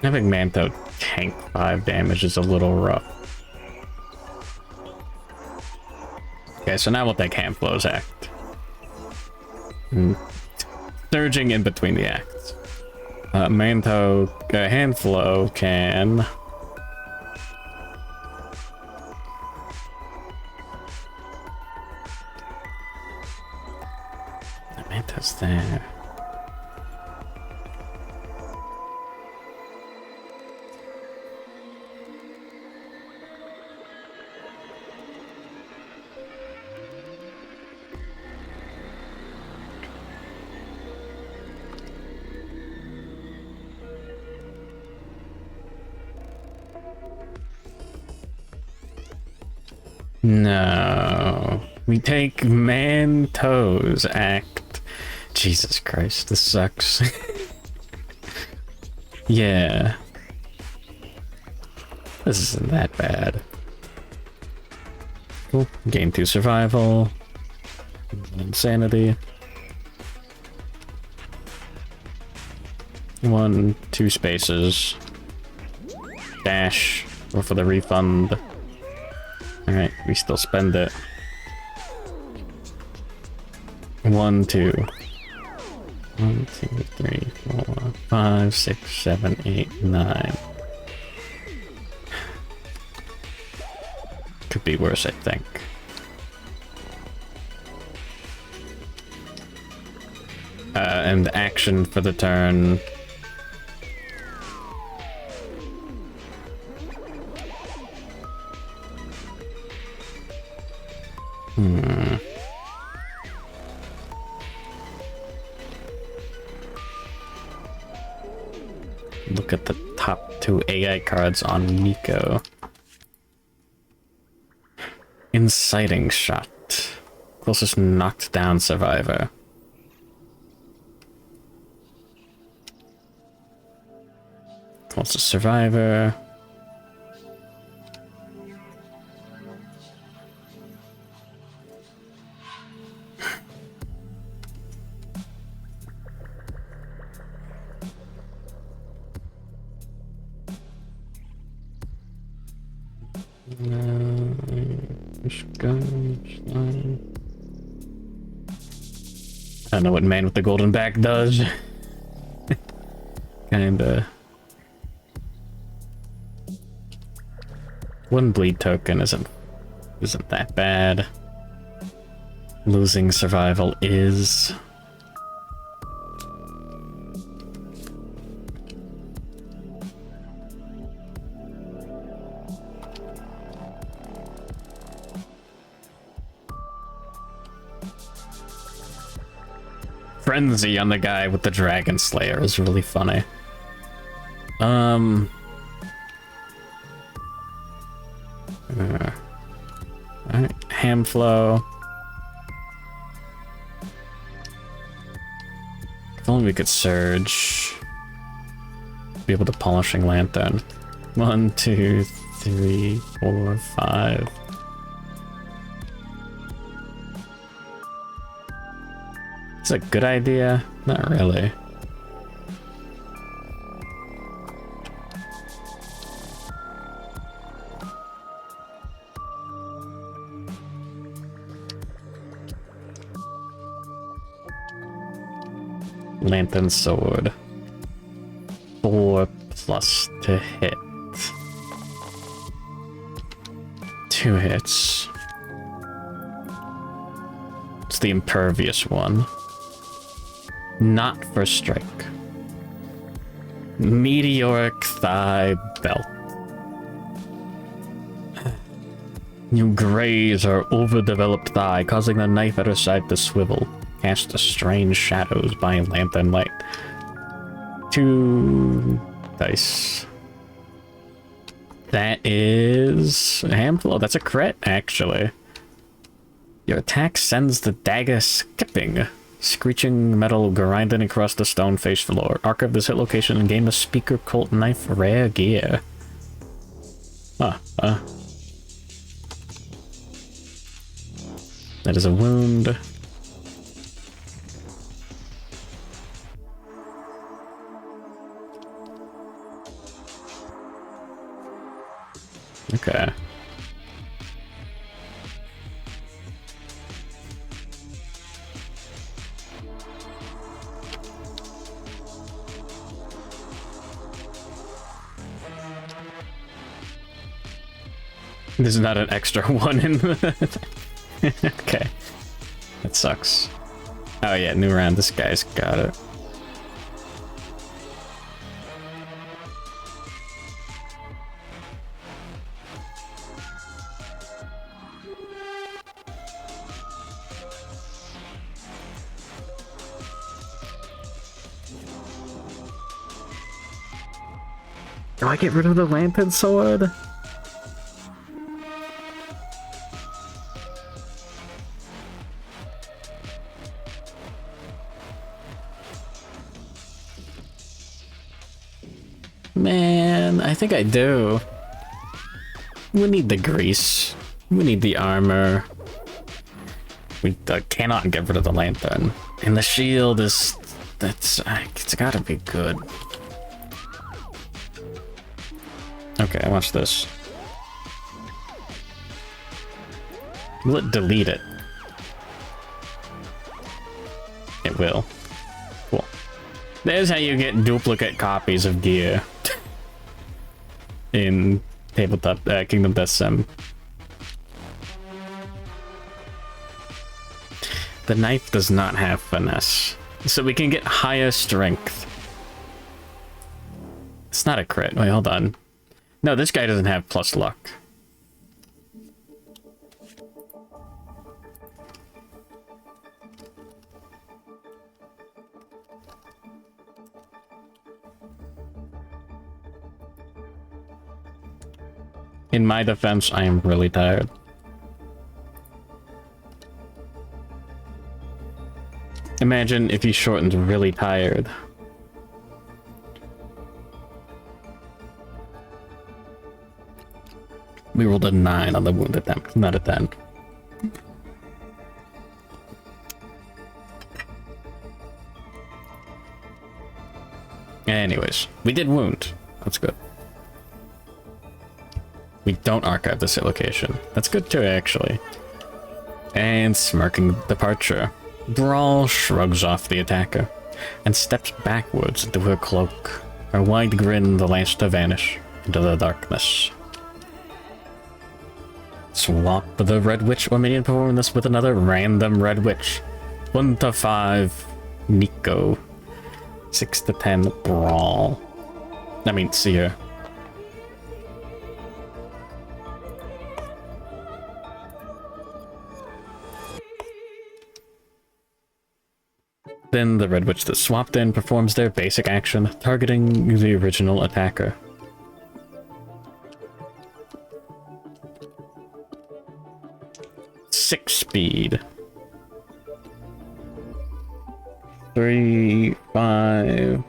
Having Manto tank 5 damage is a little rough. Okay, so now we'll take Handflow's Act. Surging in between the acts. Manto, Handflow can... Manto's there. No. We take Manto's Act. Jesus Christ, this sucks. Yeah. This isn't that bad. Cool. Gain 2 survival. Insanity. 1, 2 spaces. Dash. Go for the refund. Alright, we still spend it. 1, 2. 1, 2, 3, 4, 5, 6, 7, 8, 9. Could be worse, I think. And action for the turn. Look at the top 2 AI cards on Nico. Inciting Shot. Closest knocked down survivor. Closest survivor. I don't know what man with the golden back does. Kinda. One bleed token isn't that bad. Losing survival is. Frenzy on the guy with the Dragon Slayer is really funny. ham flow. If only we could surge. Be able to polishing lantern. 1, 2, 3, 4, 5. It's a good idea? Not really. Lantern sword. 4 plus to hit. 2 hits. It's the impervious one. Not for strike. Meteoric thigh belt. You graze her overdeveloped thigh, causing the knife at her side to swivel. Cast strange shadows by lantern light. 2 dice. That is a handful. That's a crit, actually. Your attack sends the dagger skipping, screeching metal grinding across the stone face floor. Archive this hit location and gain the speaker cult knife rare gear. That is a wound. Okay. There's not an extra one in the... Okay. That sucks. Oh yeah, new round. This guy's got it. Do I get rid of the lantern sword? Man, I think I do. We need the grease. We need the armor. We cannot get rid of the lantern. And the shield is... it's gotta be good. Okay, watch this. Will it delete it? It will. Cool. There's how you get duplicate copies of gear. In tabletop Kingdom Death Sim. The knife does not have finesse, so we can get higher strength. It's not a crit. Wait, hold on. No, this guy doesn't have plus luck. In my defense, I am really tired. Imagine if he shortened really tired. We rolled a 9 on the wound attempt, not a 10. Anyways, we did wound. That's good. We don't archive this hit location. That's good too, actually. And smirking departure. Braal shrugs off the attacker and steps backwards into her cloak. Her wide grin the last to vanish into the darkness. Swap the Red Witch or minion performing this with another random Red Witch. 1 to 5, Nico. 6 to 10, Braal. I mean, Seer. Then the Red Witch that swapped in performs their basic action, targeting the original attacker. speed. 3, 5,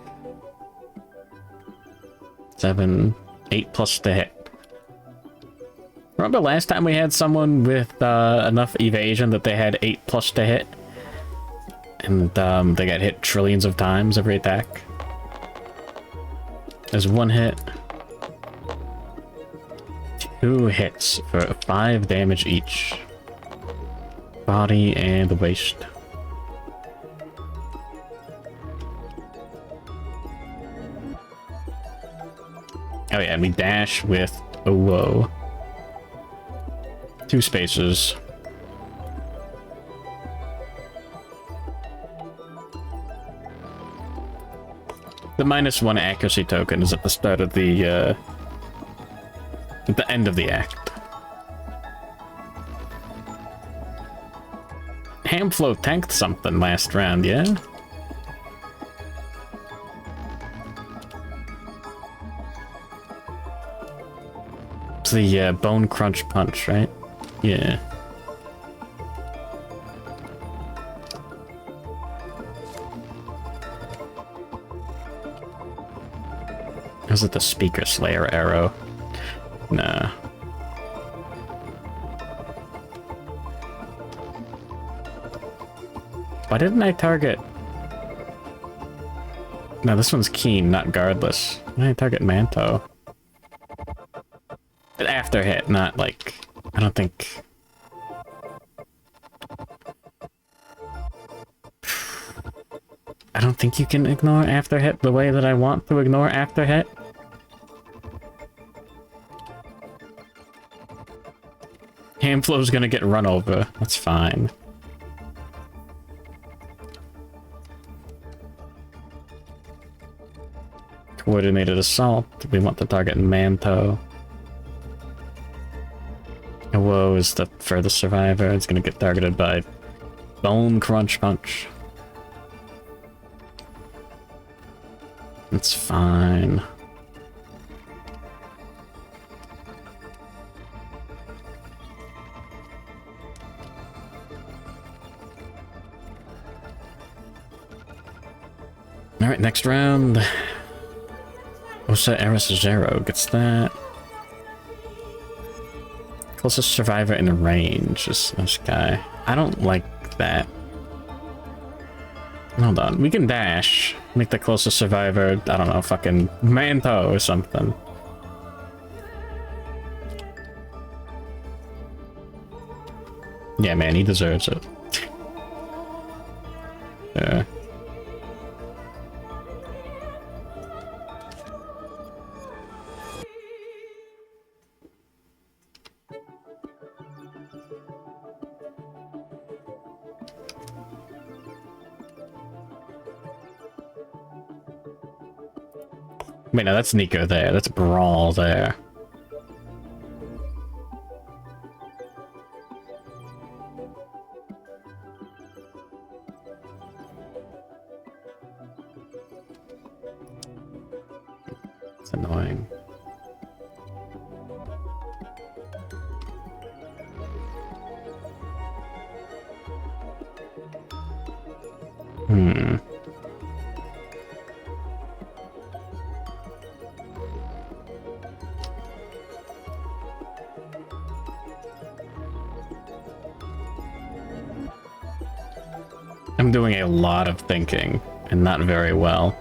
7, 8 plus to hit. Remember last time we had someone with enough evasion that they had 8 plus to hit? And they got hit trillions of times every attack. There's 1 hit. 2 hits for 5 damage each. Body and the waist. Oh yeah, and we dash with a whoa. 2 spaces. The -1 accuracy token is at the start of the at the end of the act. Hamflow tanked something last round, yeah? It's the Bone Crunch Punch, right? Yeah. Was it the Speaker Slayer arrow? Nah. Why didn't I target? No, this one's keen, not guardless. Why did I target Manto? After hit, not like... I don't think... I don't think you can ignore after hit the way that I want to ignore after hit. Hamflow's gonna get run over. That's fine. Coordinated assault. We want to target Manto. Whoa is the furthest survivor. It's gonna get targeted by Bone Crunch Punch. It's fine. Alright, next round. Osa Eris Zero gets that. Closest survivor in range is this guy. I don't like that. Hold on, we can dash. Make the closest survivor, I don't know, fucking Manto or something. Yeah, man, he deserves it. Yeah. Wait, no, that's Nico there. That's Braal there. It's annoying. I'm doing a lot of thinking, and not very well.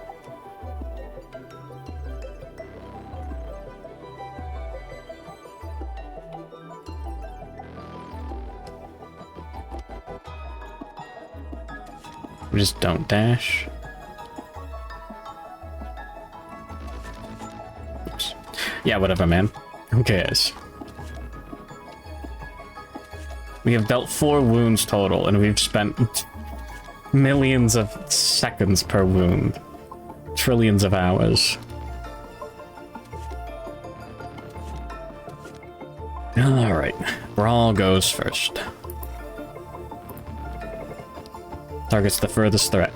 We just don't dash. Oops. Yeah, whatever, man. Who cares? We have dealt 4 wounds total, and we've spent millions of seconds per wound. Trillions of hours. Alright. Braal goes first. Targets the furthest threat.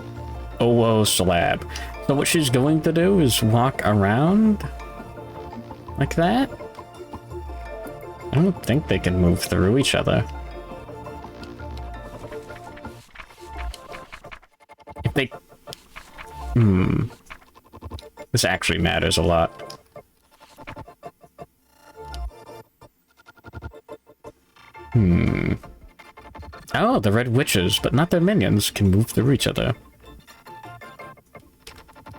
Owo Slab. So what she's going to do is walk around like that? I don't think they can move through each other. They... This actually matters a lot. Oh, the red witches, but not their minions, can move through each other.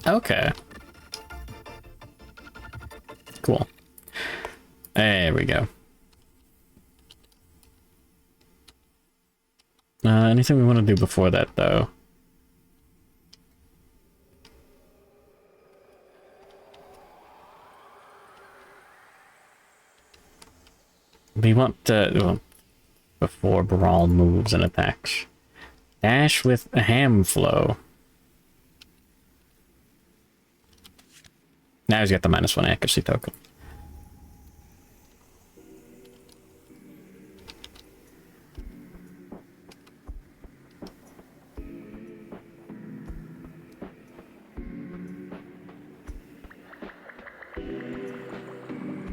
Okay. Cool. There we go. Anything we want to do before that, though? We want to... Well, before Braal moves and attacks. Dash with a ham flow. Now he's got the -1 accuracy token.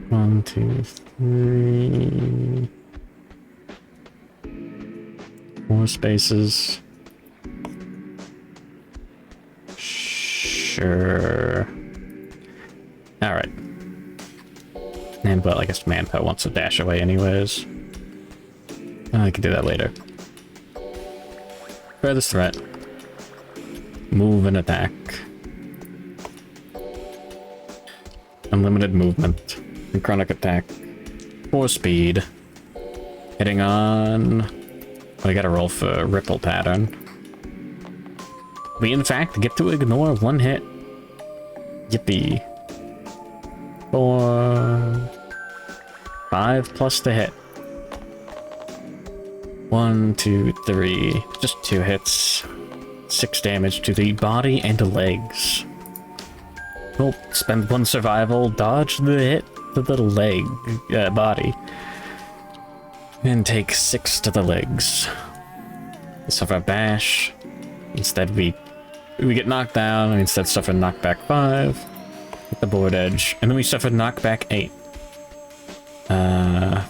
One, two, three... 4 spaces. Sure. Alright. And, but I guess Manpo wants to dash away anyways. I can do that later. Furthest threat. Move and attack. Unlimited movement. Synchronic attack. 4 speed. Hitting on... We gotta roll for Ripple Pattern. We, in fact, get to ignore 1 hit. Yippee. 4... 5 plus the hit. 1, 2, 3. Just 2 hits. 6 damage to the body and the legs. We'll spend 1 survival, dodge the hit to the leg, body. And take 6 to the legs. Suffer bash. Instead we get knocked down, and instead suffer knockback 5. Hit the board edge. And then we suffer knockback 8.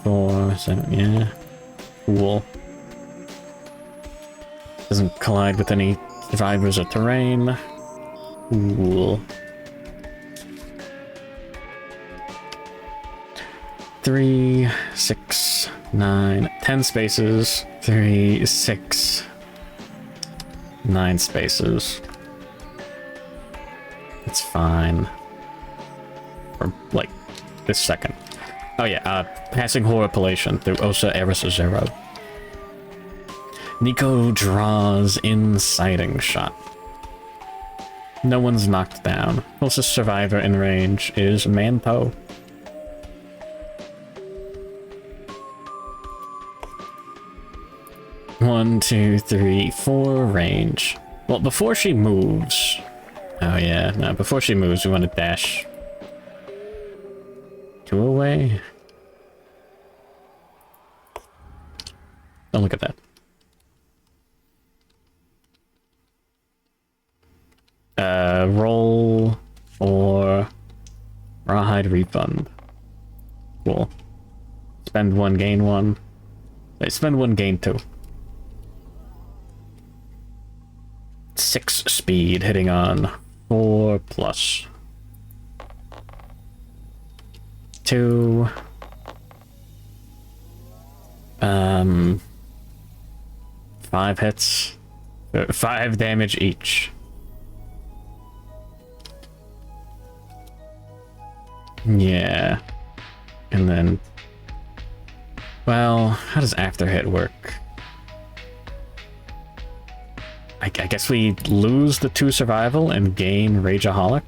4, 7, yeah. Cool. Doesn't collide with any survivors or terrain. Cool. 3, 6, 9, 10 spaces. 3, 6, 9 spaces. It's fine. For, like, this second. Oh yeah, passing Horripilation through Osa Eris Zero. Nico draws Inciting Shot. No one's knocked down. Closest survivor in range is Manpo. One, 2, 3, 4 range. Well, before she moves... Oh yeah, no, before she moves we want to dash 2 away. Don't look at that. Roll for Rawhide Refund. Cool. Spend 1, gain 1. Spend 1, gain 2. 6 speed, hitting on 4 plus 2. 5 hits. 5 damage each. Yeah. And then... Well, how does after hit work? I guess we lose the 2 survival and gain Rageaholic.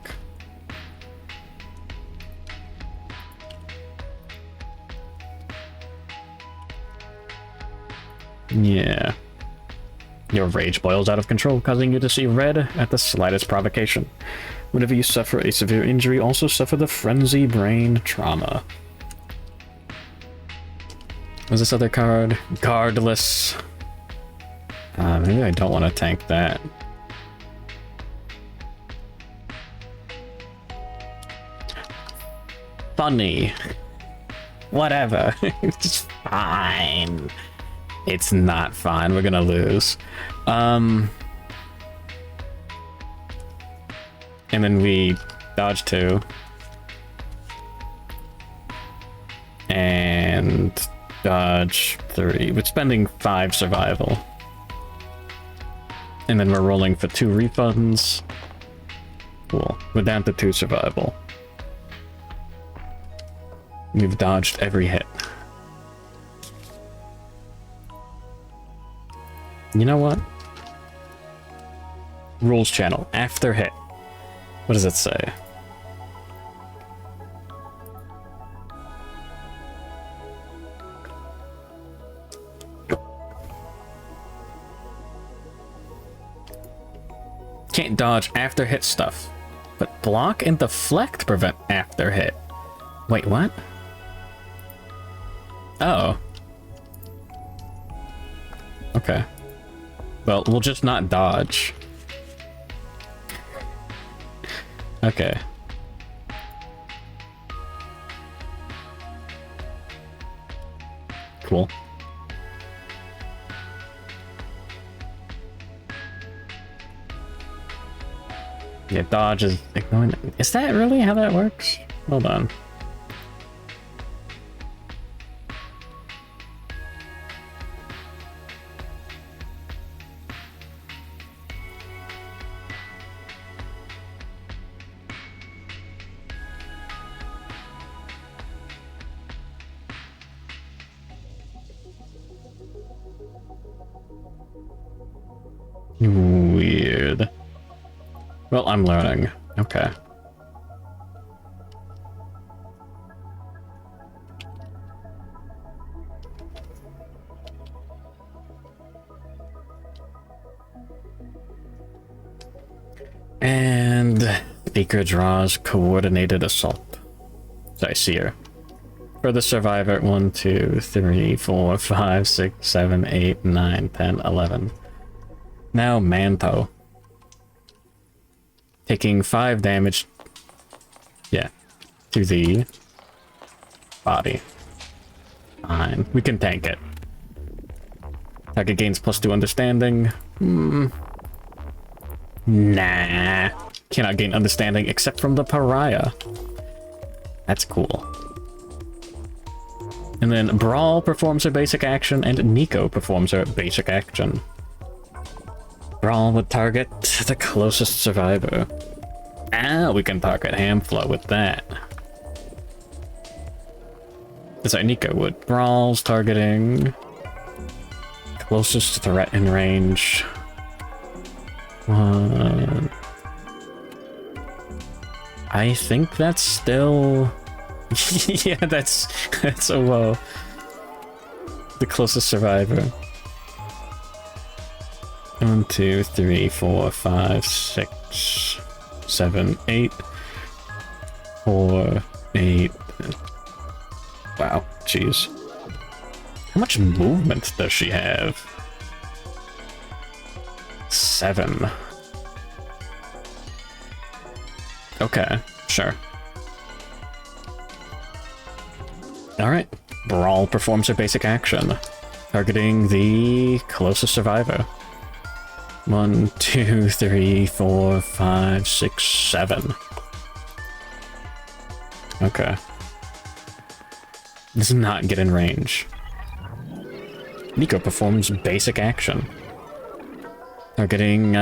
Yeah. Your rage boils out of control, causing you to see red at the slightest provocation. Whenever you suffer a severe injury, also suffer the Frenzy Brain Trauma. What's this other card? Guardless. Maybe I don't want to tank that. Funny. Whatever. It's fine. It's not fine. We're gonna lose. And then we dodge 2. And dodge 3. We're spending 5 survival. And then we're rolling for 2 refunds. Cool. We're down to 2 survival. We've dodged every hit. You know what? Rules channel. After hit. What does it say? Can't dodge after hit stuff, but block and deflect prevent after hit. Wait, what? Oh. Okay. Well, we'll just not dodge. Okay. Cool. Yeah, dodge is ignoring it. Is that really how that works? Hold on. Weird. Well, I'm learning. Okay. And Speaker draws Coordinated Assault. Sorry, Seer. For the survivor, 1, 2, 3, 4, 5, 6, 7, 8, 9, 10, 11. Now Manto. Taking 5 damage, yeah, to the body. Fine, we can tank it. Target gains +2 understanding. Nah. Cannot gain understanding except from the pariah. That's cool. And then Braal performs her basic action, and Nico performs her basic action. Braal would target the closest survivor. Ah, we can target Hamflow with that. Sorry, Nico would. Braal's targeting closest threat in range. 1. I think that's still... yeah, that's a low. The closest survivor. 1, 2, 3, 4, 5, 6, 7, 8. 4, 8. Wow, jeez. How much movement does she have? 7. Okay, sure. Alright. Braal performs her basic action, targeting the closest survivor. 1, 2, 3, 4, 5, 6, 7. Okay. Does not get in range. Nico performs basic action, targeting,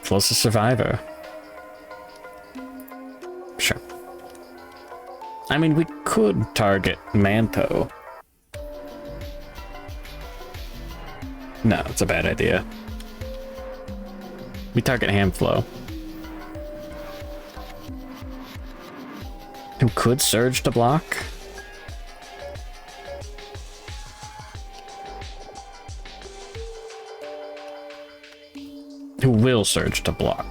closest survivor. Sure. I mean, we could target Manto. No, it's a bad idea. We target Hamflow. Who could surge to block? Who will surge to block?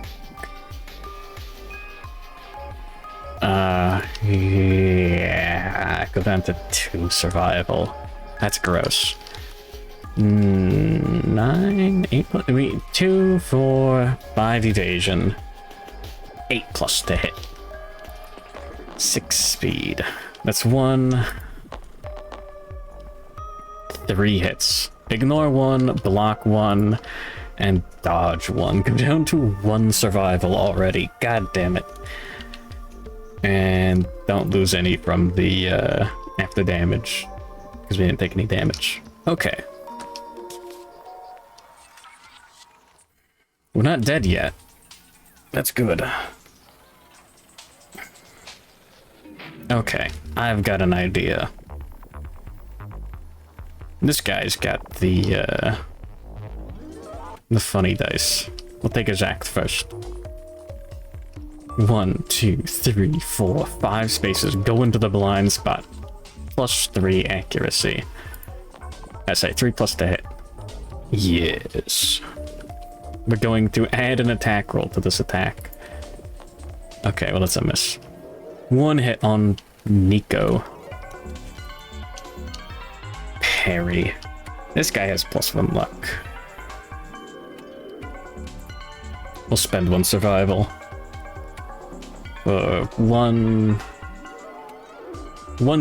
Yeah, go down to 2 survival. That's gross. 9, 8, 2, 4, 5 evasion. 8 plus to hit. 6 speed. That's 1. 3 hits. Ignore 1, block 1, And dodge 1. Go down to 1 survival already. God damn it. And don't lose any from the after damage, because we didn't take any damage. Okay. We're not dead yet. That's good. Okay, I've got an idea. This guy's got the funny dice. We'll take his act first. 1, 2, 3, 4, 5 spaces. Go into the blind spot. +3 accuracy. I say 3 plus to hit. Yes. We're going to add an attack roll to this attack. Okay, well, that's a miss. 1 hit on Nico. Parry. This guy has +1 luck. We'll spend 1 survival. 1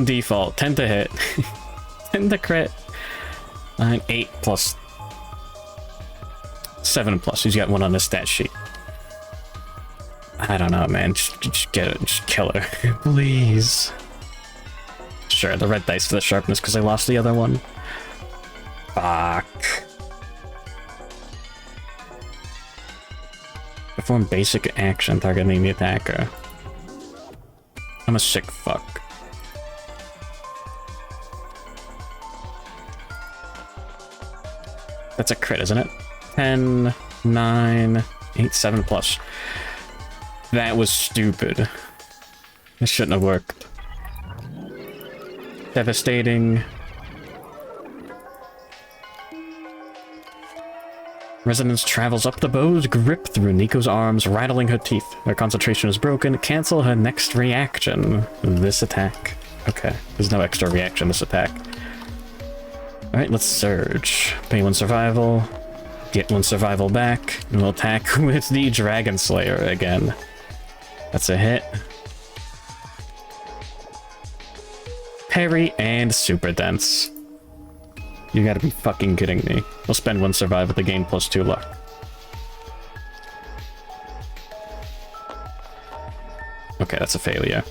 default, 10 to hit. 10 to crit. 8 plus 7 plus. He's got 1 on his stat sheet. I don't know, man. Just get it. Just kill her. Please. Sure, the red dice for the sharpness because I lost the other one. Fuck. Perform basic action targeting the attacker. I'm a sick fuck. That's a crit, isn't it? 10, 9, 8, 7 plus. That was stupid. This shouldn't have worked. Devastating. Resonance travels up the bow's grip through Nico's arms, rattling her teeth. Her concentration is broken. Cancel her next reaction. This attack. Okay, there's no extra reaction this attack. Alright, let's surge. Pay 1 survival. Get 1 survival back. And we'll attack with the Dragon Slayer again. That's a hit. Parry and super dense. You gotta be fucking kidding me. We'll spend 1 survival to gain +2 luck. Okay, that's a failure.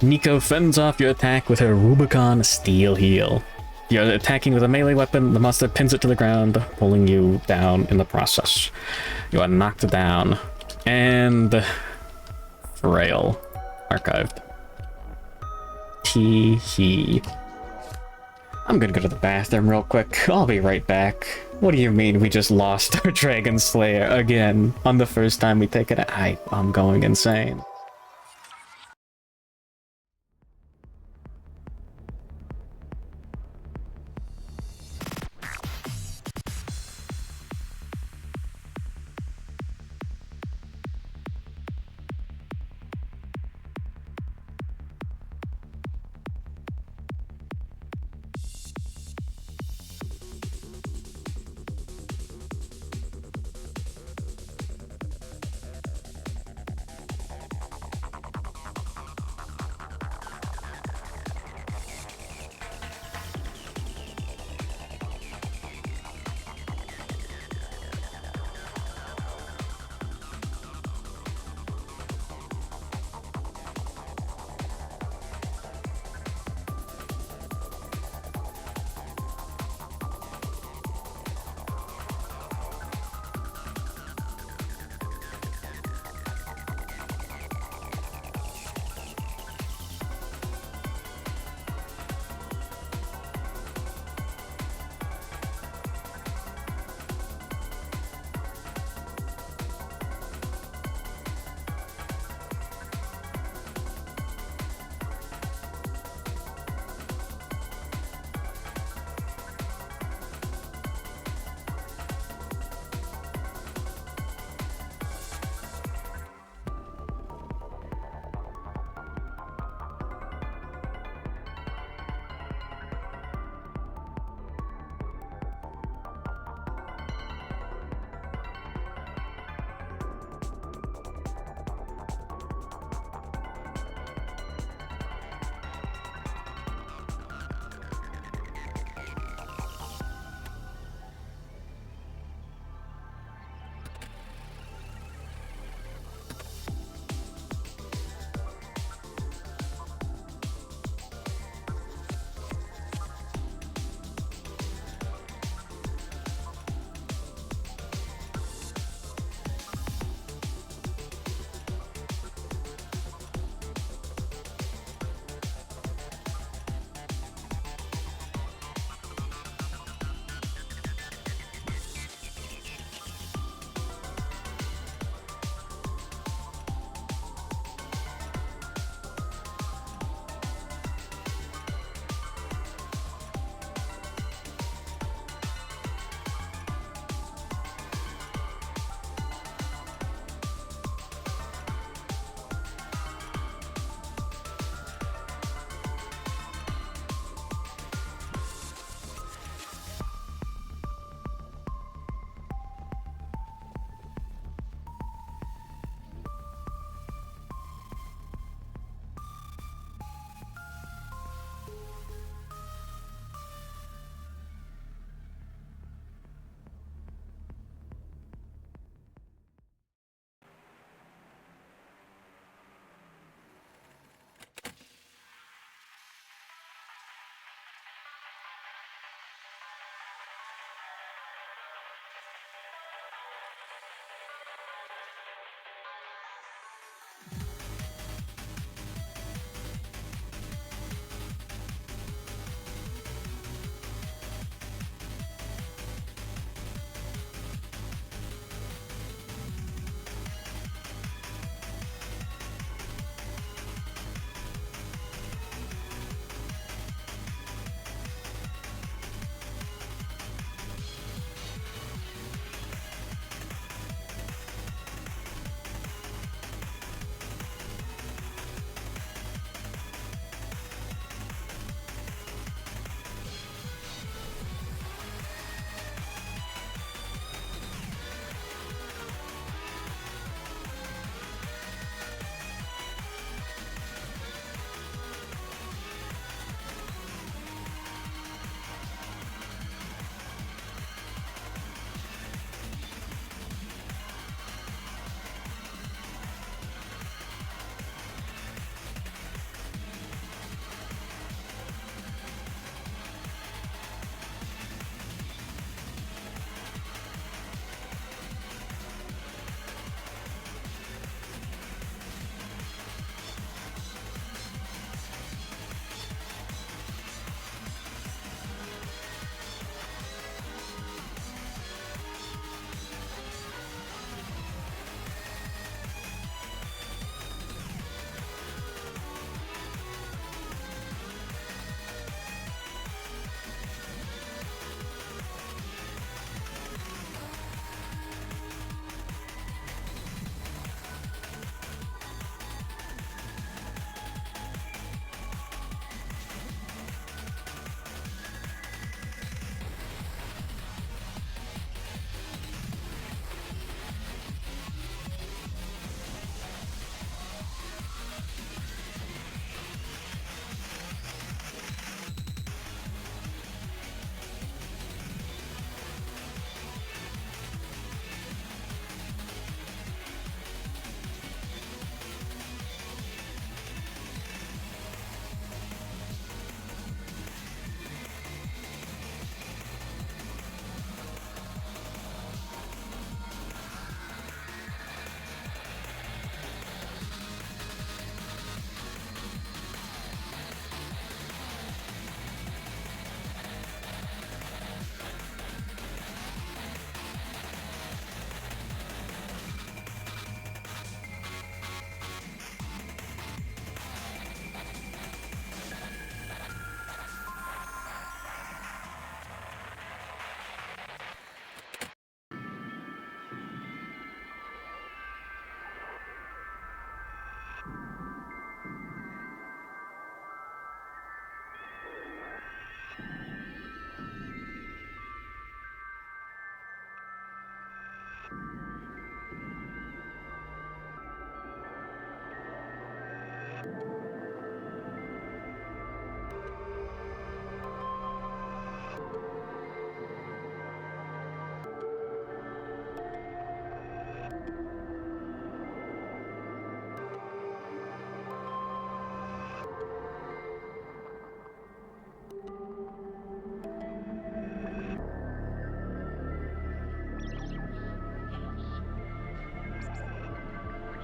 Nico fends off your attack with her Rubicon Steel Heel. You're attacking with a melee weapon, the monster pins it to the ground, pulling you down in the process. You are knocked down. And... Frail. Archived. Tee-hee. I'm gonna go to the bathroom real quick. I'll be right back. What do you mean we just lost our Dragon Slayer again on the first time we take it? I'm going insane.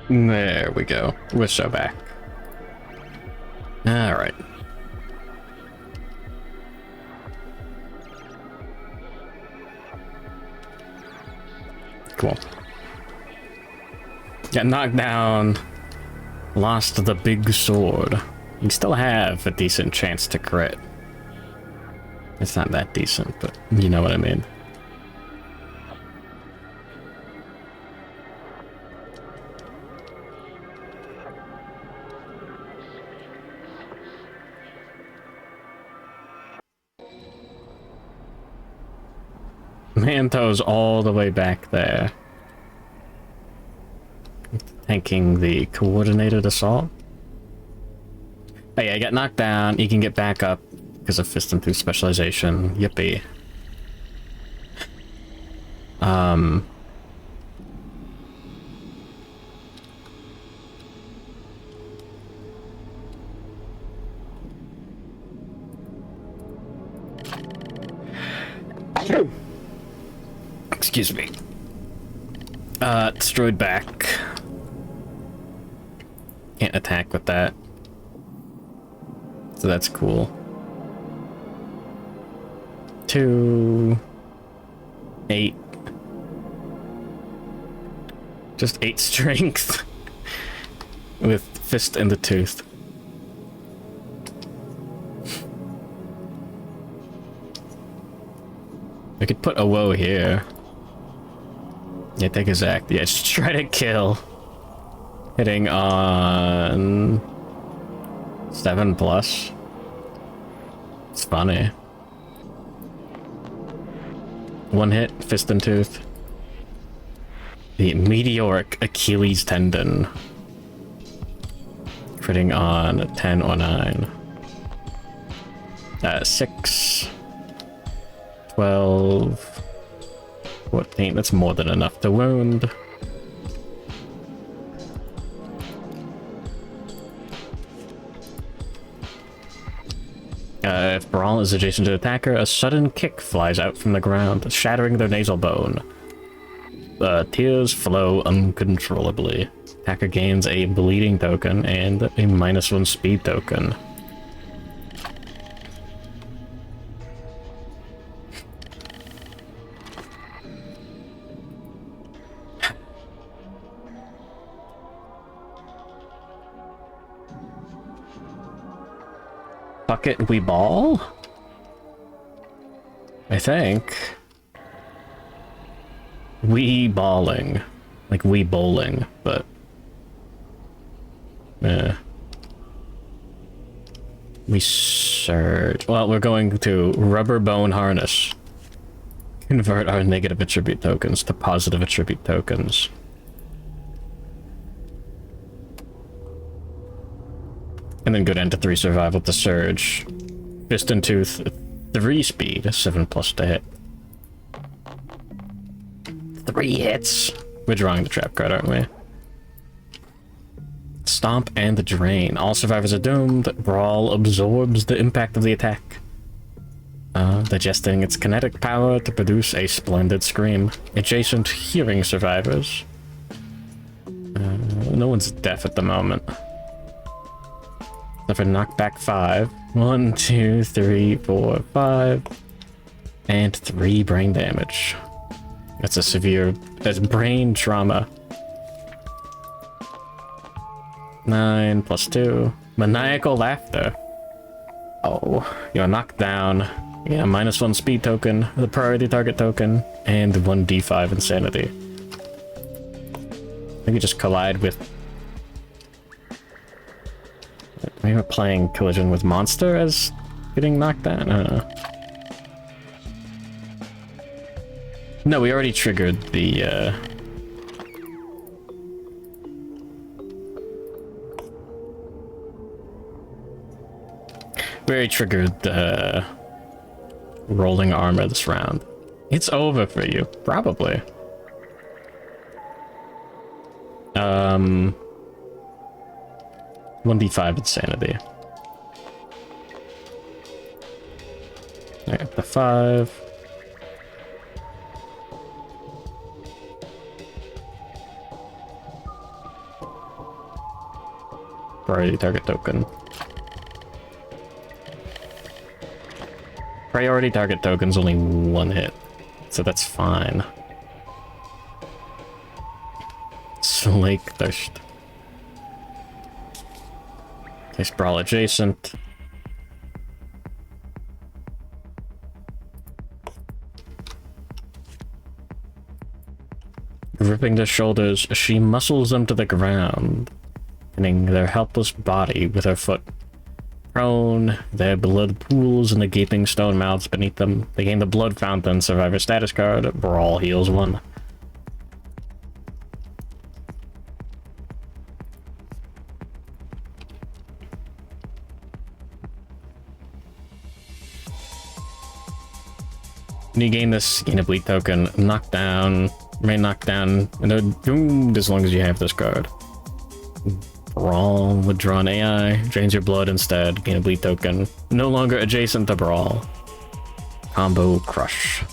There we go. We're so back. Alright. Cool. Got knocked down. Lost the big sword. You still have a decent chance to crit. It's not that decent, but you know what I mean. Manto's all the way back there. Tanking the coordinated assault. Oh yeah, I got knocked down. You can get back up because of Fist and Tooth specialization. Yippee. Excuse me. Destroyed back. Can't attack with that. So that's cool. 2... 8. Just 8 strength. With Fist and the Tooth. I could put a woe here. Yeah, take his act. Yeah, just try to kill. Hitting on 7+. It's funny. 1 hit, Fist and Tooth. The meteoric Achilles tendon. Critting on 10 or 9. 6. 12. 14. That's more than enough to wound. If Braal is adjacent to the attacker, a sudden kick flies out from the ground, shattering their nasal bone. Tears flow uncontrollably. Attacker gains a bleeding token and a -1 speed token. Fuck it, we ball? I think. We balling. Like we bowling, but... We surge. Well, we're going to rubber bone harness. Convert our negative attribute tokens to positive attribute tokens. And then go down to 3 survival to surge. Fist and Tooth, 3 speed, 7+ to hit. 3 hits. We're drawing the trap card, aren't we? Stomp and the Drain. All survivors are doomed. Braal absorbs the impact of the attack, digesting its kinetic power to produce a splendid scream. Adjacent hearing survivors. No one's deaf at the moment. Suffer knockback 5. 1, 2, 3, 4, 5. And 3 brain damage. That's a severe... That's brain trauma. 9 + 2. Maniacal laughter. Oh, you're knocked down. Yeah, -1 speed token, the priority target token, and 1 D5 insanity. I think you just collide with... We were playing collision with monster as getting knocked down? I don't know. No, we already triggered the, We already triggered the rolling armor this round. It's over for you, probably. 1d5 insanity. I got the 5. priority target token. Priority target token's only 1 hit, so that's fine. Slake Thirst. Place Braal adjacent. Ripping their shoulders, she muscles them to the ground, pinning their helpless body with her foot. Prone, their blood pools in the gaping stone mouths beneath them. They gain the Blood Fountain Survivor status card. Braal heals 1. When you gain this, gain a bleed token. Knockdown, remain knocked down, and they're doomed as long as you have this card. Braal, withdrawn AI, drains your blood instead, gain a bleed token. No longer adjacent to Braal. Combo Crush.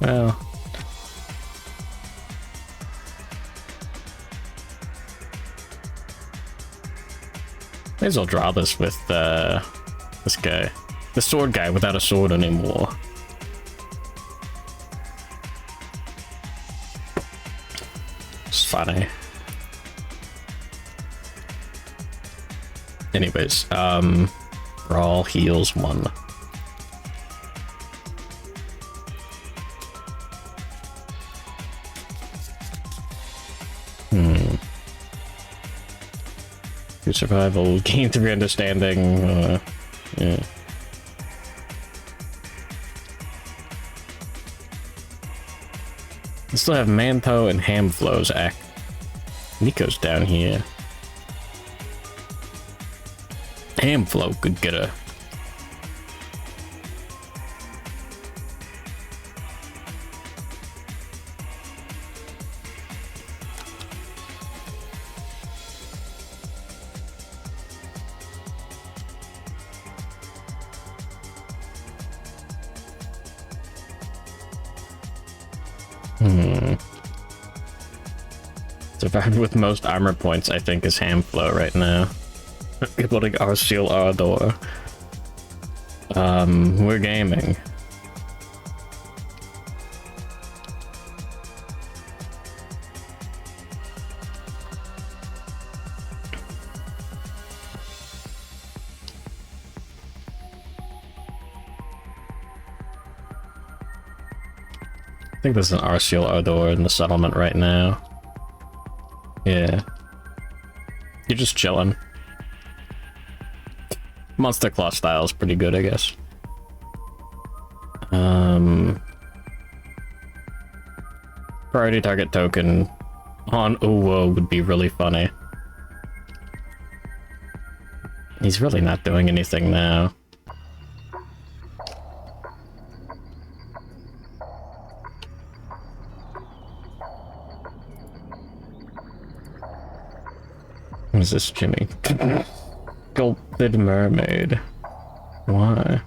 Well. May as well draw this with this guy. The sword guy without a sword anymore. It's funny. Anyways, Braal heals 1. Survival, gain 3 understanding, yeah. We still have Manpo and Hamflow's act. Nico's down here. Hamflow could get a... Survivor with most armor points, I think, is Hamflow right now. Building our Seal Ardor. We're gaming. I think there's an Arceal Ardor in the settlement right now. Yeah. You're just chilling. Monster Claw style is pretty good, I guess. Priority target token on Uwo would be really funny. He's really not doing anything now. What is this, Jimmy? Sculpted mermaid. Why?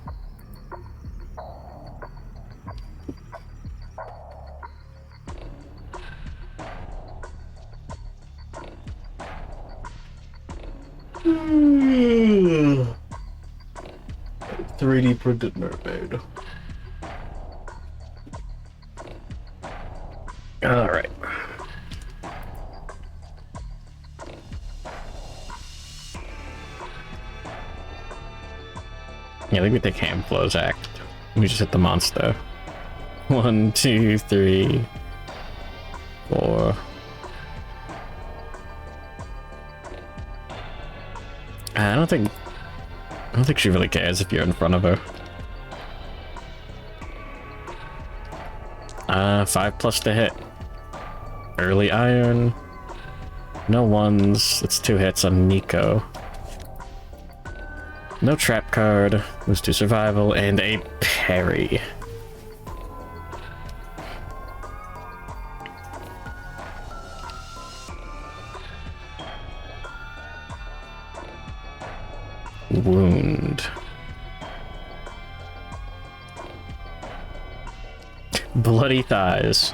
Mm. 3D printed mermaid.
All right. Yeah, I think we take Hamflow's act. We just hit the monster. 1, 2, 3, 4. I don't think she really cares if you're in front of her. 5+ to hit. Early iron. No ones. It's 2 hits on Nico. No trap card. Lose to survival and a parry. Wound. Bloody thighs.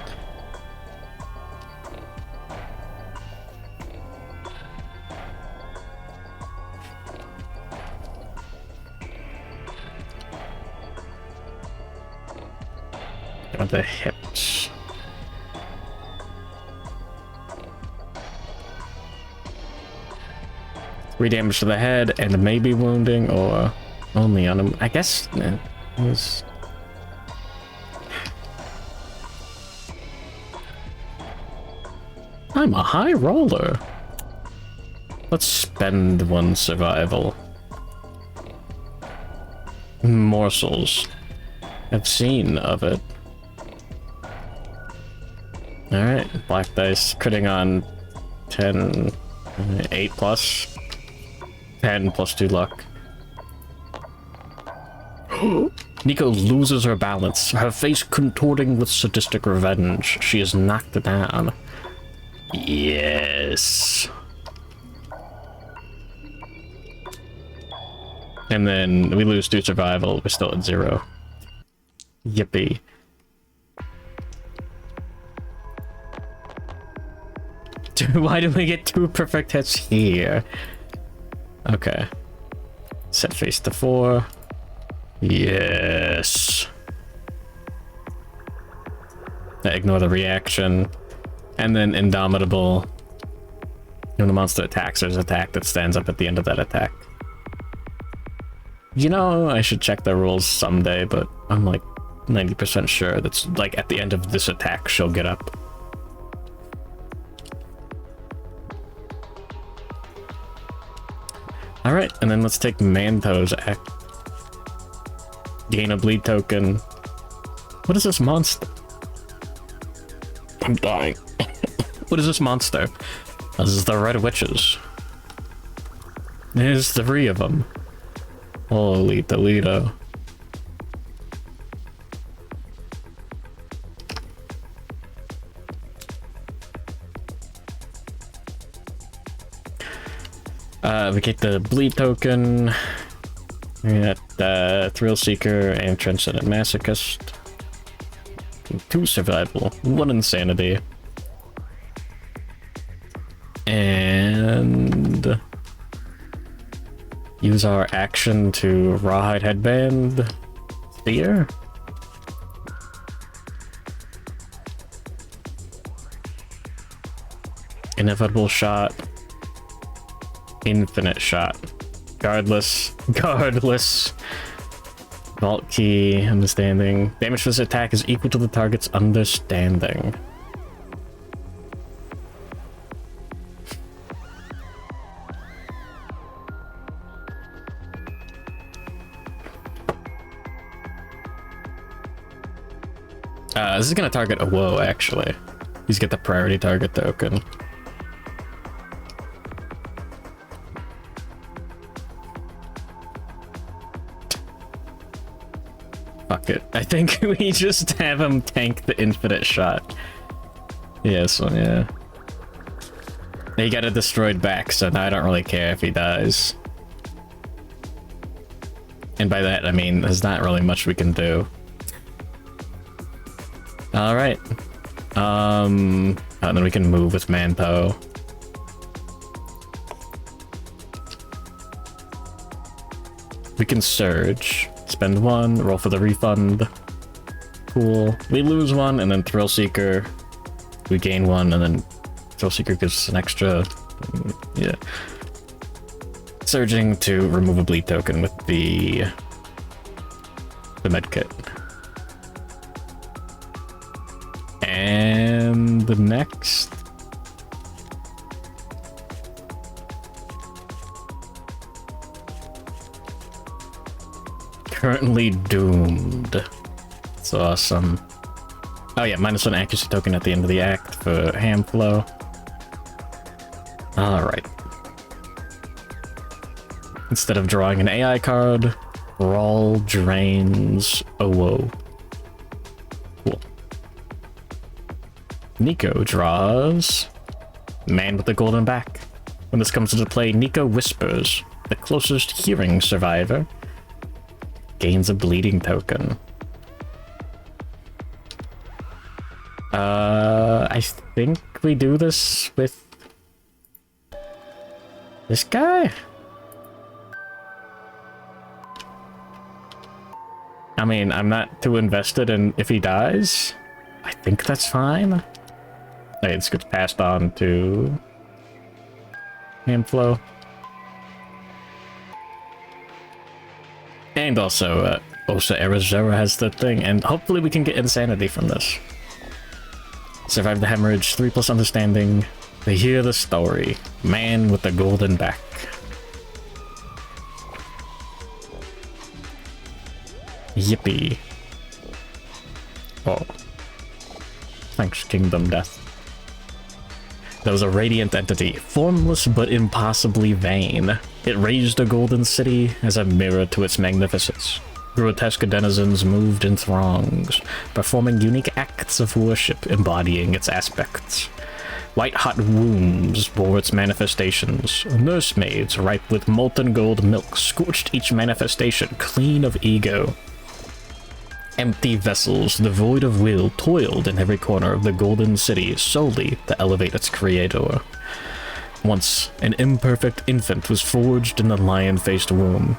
Or the hips. 3 damage to the head and maybe wounding, or only on him. I guess it was. I'm a high roller. Let's spend 1 survival. Morsels. I've seen of it. Alright, black dice, critting on 10, 8 plus. 10 plus 2 luck. Nico loses her balance, her face contorting with sadistic revenge. She is knocked down. Yes. And then we lose 2 survival, we're still at 0. Yippee. Why do we get 2 perfect hits here? Okay. Set face to 4. Yes. Ignore the reaction. And then Indomitable. When the monster attacks, there's an attack that stands up at the end of that attack. You know, I should check the rules someday, but I'm like 90% sure that's like at the end of this attack, she'll get up. Alright, and then let's take Manto's act. Gain a bleed token. What is this monster? I'm dying. What is this monster? This is the Red Witches. There's 3 of them. Holy Toledo. We get the bleed token. We got Thrill Seeker and Transcendent Masochist. 2 survival, 1 insanity. And use our action to Rawhide Headband Seer. Inevitable Shot. Infinite Shot. Guardless. Vault Key. Understanding. Damage for this attack is equal to the target's understanding. This is gonna target a Woe, actually. He's got the priority target token. Fuck it. I think we just have him tank the infinite shot. Yeah, so yeah. He got a destroyed back, so now I don't really care if he dies. And by that, I mean, there's not really much we can do. Alright. And then we can move with Manpo. We can Surge. Spend 1, roll for the refund. Cool. We lose 1, and then Thrill Seeker. We gain 1, and then Thrill Seeker gives us an extra. Yeah. Surging to remove a bleed token with the medkit. And the next. Currently doomed. It's awesome. Oh yeah, -1 accuracy token at the end of the act for hand flow. Alright. Instead of drawing an AI card, Braal drains a Woe. Cool. Nico draws Man with the Golden Back. When this comes into play, Nico whispers. The closest hearing survivor gains a bleeding token. I think we do this with this guy? I mean, I'm not too invested in if he dies. I think that's fine. Okay, this gets passed on to Handflow. And also, Osa Arizora has the thing, and hopefully we can get insanity from this. Survive the hemorrhage, 3+ understanding. They hear the story. Man with the golden back. Yippee. Oh. Thanks, Kingdom Death. There was a radiant entity, formless but impossibly vain. It raised a golden city as a mirror to its magnificence. Grotesque denizens moved in throngs, performing unique acts of worship embodying its aspects. White-hot wombs bore its manifestations. Nursemaids ripe with molten gold milk scorched each manifestation clean of ego. Empty vessels, devoid of will, toiled in every corner of the golden city solely to elevate its creator. Once, an imperfect infant was forged in the lion-faced womb.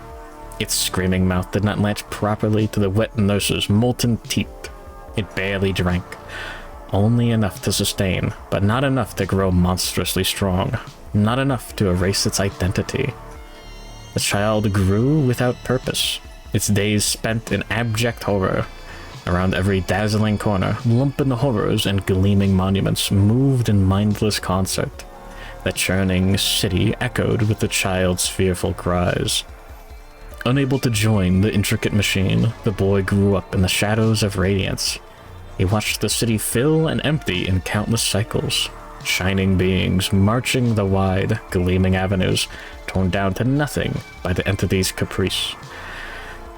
Its screaming mouth did not latch properly to the wet nurse's molten teeth. It barely drank. Only enough to sustain, but not enough to grow monstrously strong. Not enough to erase its identity. The child grew without purpose. Its days spent in abject horror. Around every dazzling corner, lumpen horrors and gleaming monuments moved in mindless concert. The churning city echoed with the child's fearful cries. Unable to join the intricate machine, the boy grew up in the shadows of radiance. He watched the city fill and empty in countless cycles. Shining beings marching the wide, gleaming avenues, torn down to nothing by the entity's caprice.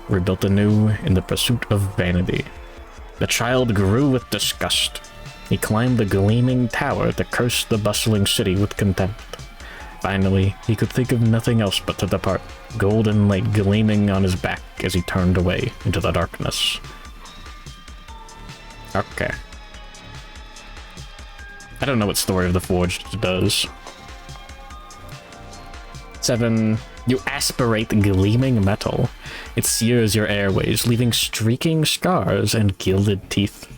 Rebuilt anew in the pursuit of vanity. The child grew with disgust. He climbed the gleaming tower to curse the bustling city with contempt. Finally, he could think of nothing else but to depart, golden light gleaming on his back as he turned away into the darkness. Okay. I don't know what Story of the Forged does. 7. You aspirate gleaming metal. It sears your airways, leaving streaking scars and gilded teeth.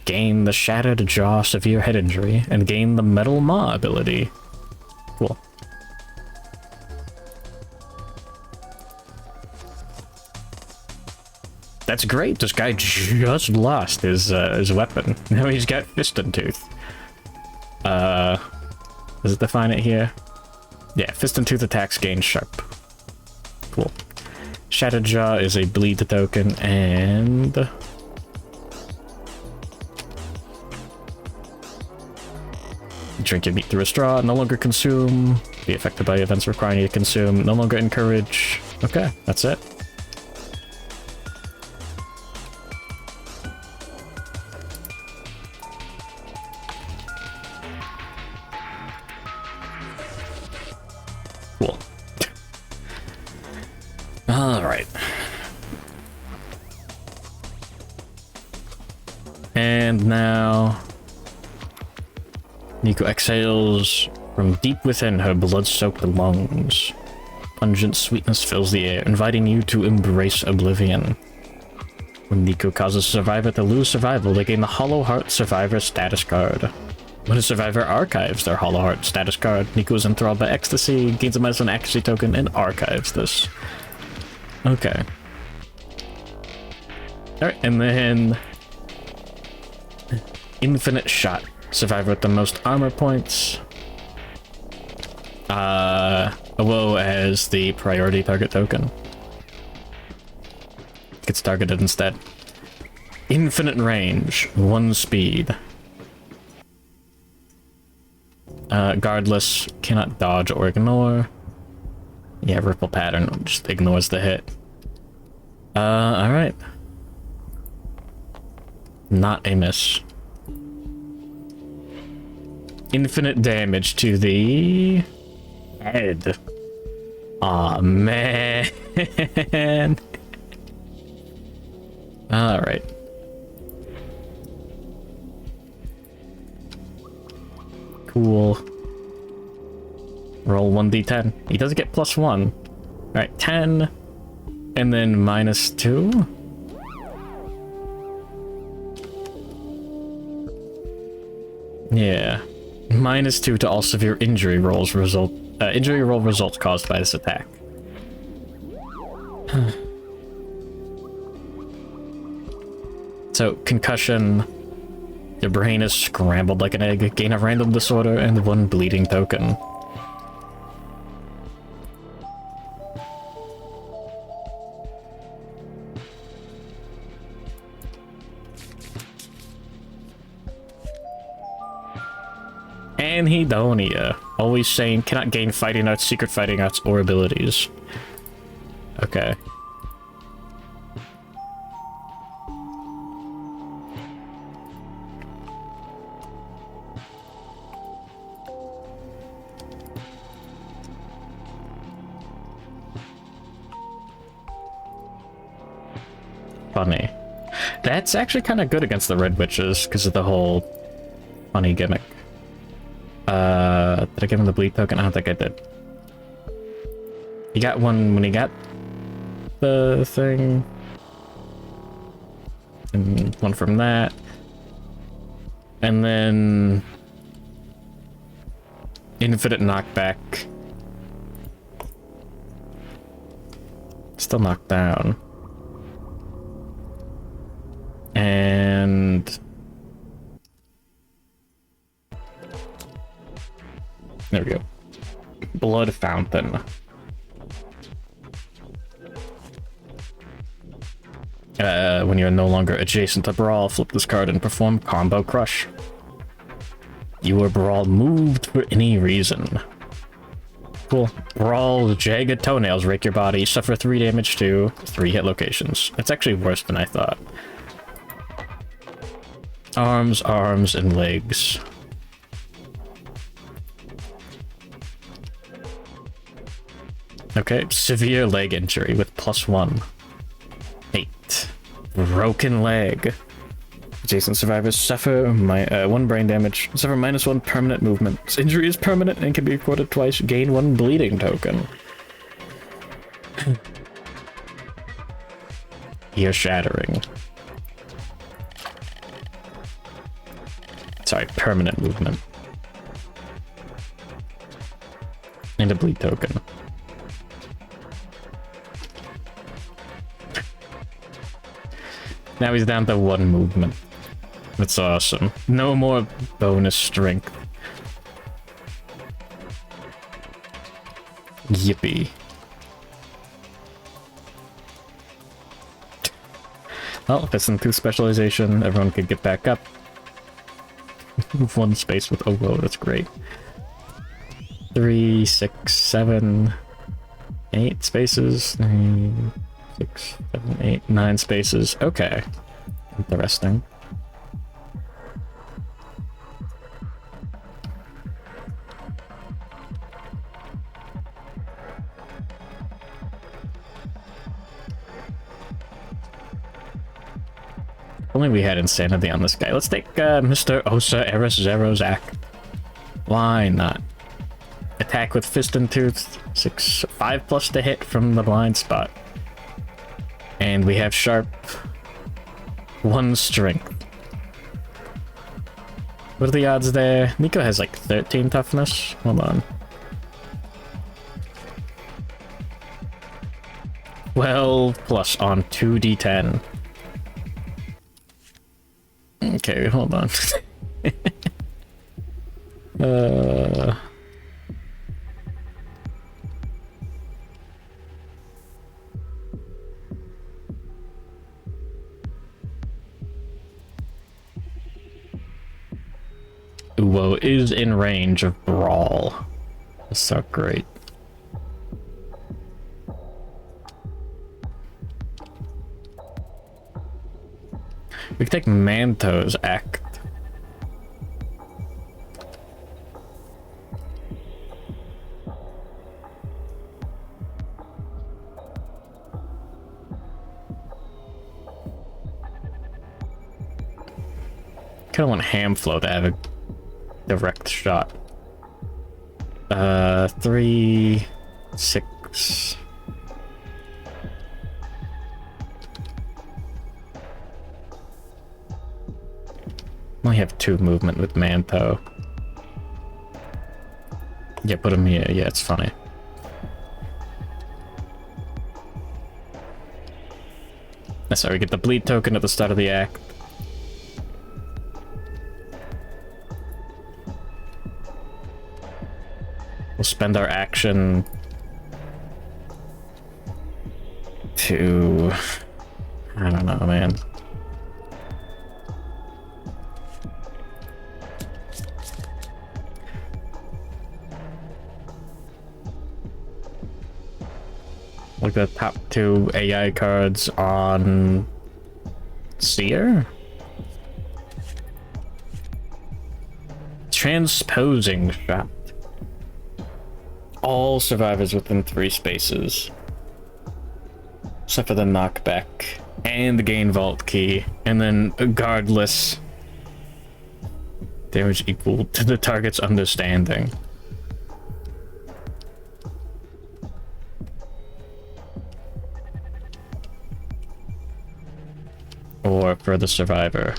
Gain the shattered jaw severe head injury, and gain the metal maw ability. Cool. That's great. This guy just lost his weapon. Now he's got Fist and Tooth. Does it define it here? Yeah, Fist and Tooth attacks gain sharp. Cool. Shattered Jaw is a bleed token, and drink your meat through a straw. No longer consume. Be affected by events requiring you to consume. No longer encourage. Okay, that's it. Cool. Alright. And now Nico exhales from deep within her blood-soaked lungs. Pungent sweetness fills the air, inviting you to embrace oblivion. When Nico causes a survivor to lose survival, they gain the Hollow Heart Survivor status card. When a survivor archives their Hollow Heart status card, Nico is enthralled by ecstasy, gains a medicine accuracy token, and archives this. Okay. Alright, and then Infinite Shot. Survivor with the most armor points. Well, as the priority target token. Gets targeted instead. Infinite range, 1 speed. Guardless, cannot dodge or ignore. Yeah, ripple pattern just ignores the hit. Alright. Not a miss. Infinite damage to the head. Aw, man. Alright. Cool. Roll 1d10. He does get +1. Alright, 10. And then -2. Yeah. -2 to all severe injury rolls injury roll results caused by this attack. So, concussion. Your brain is scrambled like an egg. Gain a random disorder and 1 bleeding token. Anhedonia. Always saying cannot gain fighting arts, secret fighting arts, or abilities. Okay. Funny. That's actually kind of good against the Red Witches because of the whole funny gimmick. Did I give him the bleed token? I don't think I did. He got one when he got the thing. And one from that. And then infinite knockback. Still knocked down. And there we go. Blood Fountain. When you're no longer adjacent to Braal, flip this card and perform Combo Crush. You or Braal moved for any reason. Cool. Braal's jagged toenails rake your body, suffer 3 damage to 3 hit locations. It's actually worse than I thought. Arms, and legs. Okay, severe leg injury with +1. 8. Broken leg. Adjacent survivors suffer 1 brain damage, suffer -1 permanent movement. This injury is permanent and can be recorded twice. Gain 1 bleeding token. Ear shattering. Sorry, permanent movement. And a bleed token. Now he's down to 1 movement. That's awesome. No more bonus strength. Yippee. Well, if it's into specialization, everyone could get back up. 1 space with, oh whoa, that's great. 3, 6, 7, 8 spaces. 3, 6, 7, 8, 9 spaces. Okay. Interesting. Only we had insanity on this guy. Let's take Mr. Osa Eris Zero's act. Why not? Attack with Fist and Tooth. 5+ to hit from the blind spot. And we have sharp 1 strength. What are the odds there? Nico has like 13 toughness. Hold on. 12+ on 2d10. Okay, hold on. Uwo is in range of Braal. That's so great. We can take Manto's act. Kinda want Ham Flow to have a direct shot. 3, 6. Only have 2 movement with Manto. Yeah, put him here. Yeah, it's funny. That's how we get the bleed token at the start of the act. We'll spend our action to... I don't know, man. Like the top 2 AI cards on Seer? Transposing shot. All survivors within 3 spaces. Except for the knockback. And the gain vault key. And then regardless. Damage equal to the target's understanding. Or for the survivor.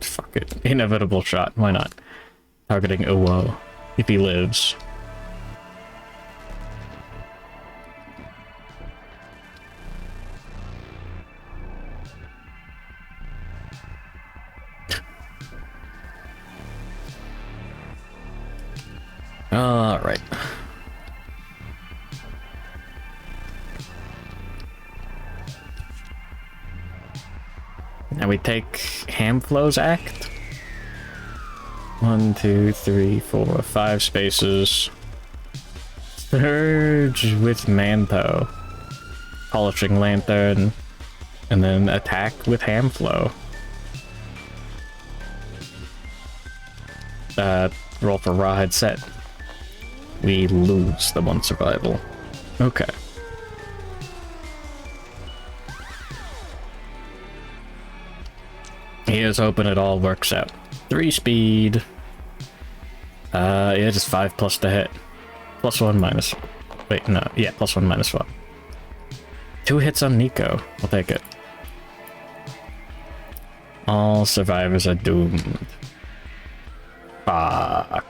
Fuck it. Inevitable shot. Why not? Targeting Uwo. If he lives. Alright. Now we take Hamflow's act. 1, 2, 3, 4, 5 spaces. Surge with Manto. Polishing Lantern. And then attack with Hamflow. Roll for Rawhide set. We lose the 1 survival. Okay. Here's hoping it all works out. 3 speed. Yeah, just 5 plus to hit. +1 minus. Wait, no. Yeah, +1 minus 1. 2 hits on Nico. I'll take it. All survivors are doomed. Fuck.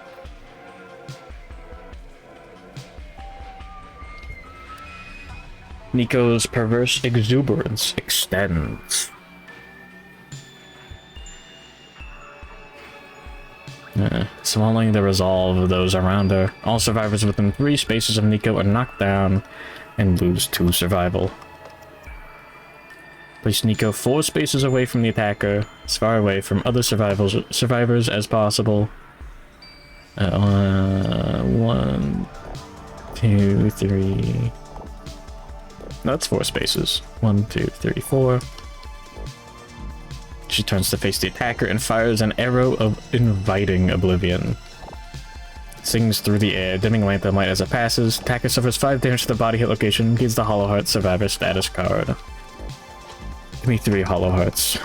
Nico's perverse exuberance extends. Swallowing the resolve of those around her. All survivors within 3 spaces of Nico are knocked down and lose 2 survival. Place Nico 4 spaces away from the attacker, as far away from other survivors as possible. 1, 2, 3. That's 4 spaces. 1, 2, 3, 4. She turns to face the attacker and fires an arrow of inviting oblivion. Sings through the air, dimming lantern light as it passes. Attacker suffers 5 damage to the body hit location, gains the Hollow Heart survivor status card. Give me 3 Hollow Hearts.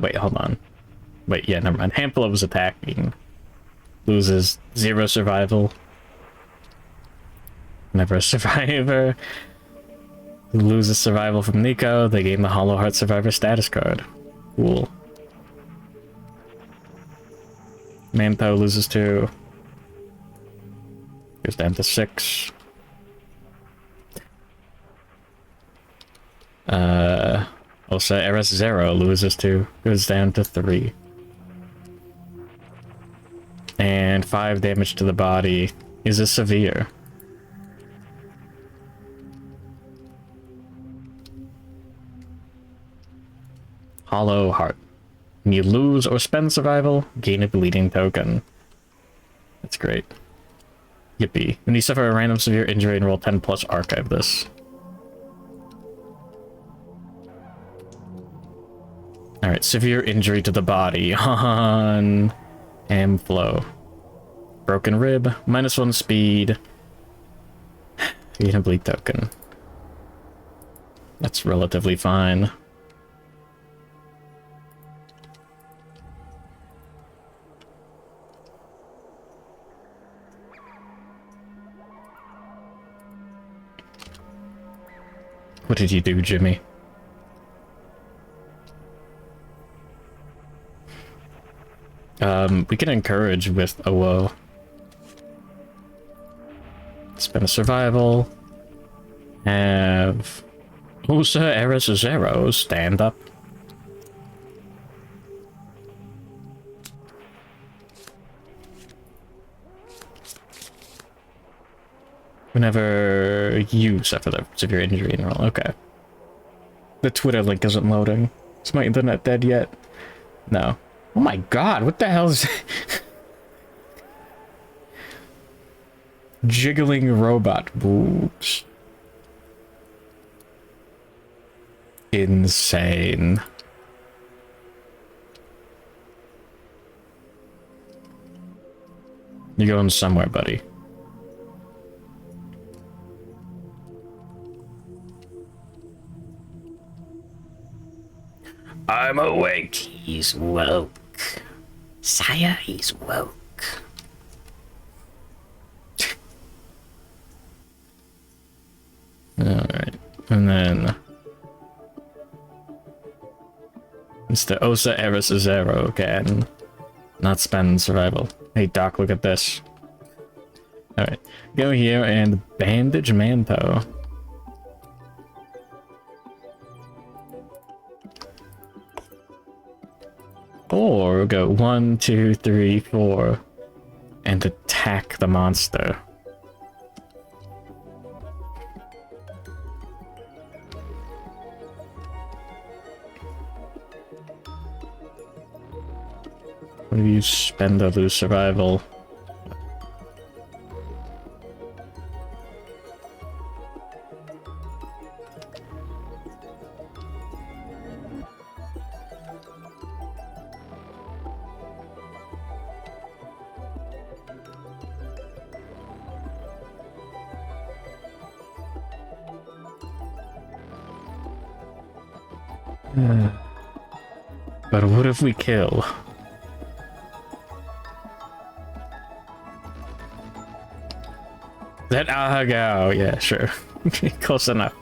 Wait, hold on. Wait, yeah, never mind. Handful was attacking. Loses 0 survival. Never a survivor. Loses survival from Nico. They gain the Hollow Heart survivor status card. Cool. Manto loses 2. Goes down to 6. Also, RS0 loses 2, goes down to 3. And 5 damage to the body is a severe. Hollow Heart. When you lose or spend survival, gain a bleeding token. That's great. Yippee. When you suffer a random severe injury and roll 10 plus, archive this. Alright, severe injury to the body on Amflow. Broken rib, -1 speed. Gain a bleed token. That's relatively fine. What did you do, Jimmy? We can encourage with a woe. Spend a survival. Have... Oh, sir, Eris 0. Stand up. Whenever you suffer the severe injury and roll. Okay. The Twitter link isn't loading. Is my internet dead yet? No. Oh my god, what the hell is... Jiggling robot boobs. Insane. You're going somewhere, buddy. I'm awake.
He's woke. Sire, he's woke.
Alright. And then... Mr. Osa Eris 0 again. Not spend survival. Hey, Doc, look at this. Alright. Go here and bandage Manto. Or go 1, 2, 3, 4 and attack the monster. What do you spend to lose survival? But what if we kill? That go, yeah, sure. Close enough.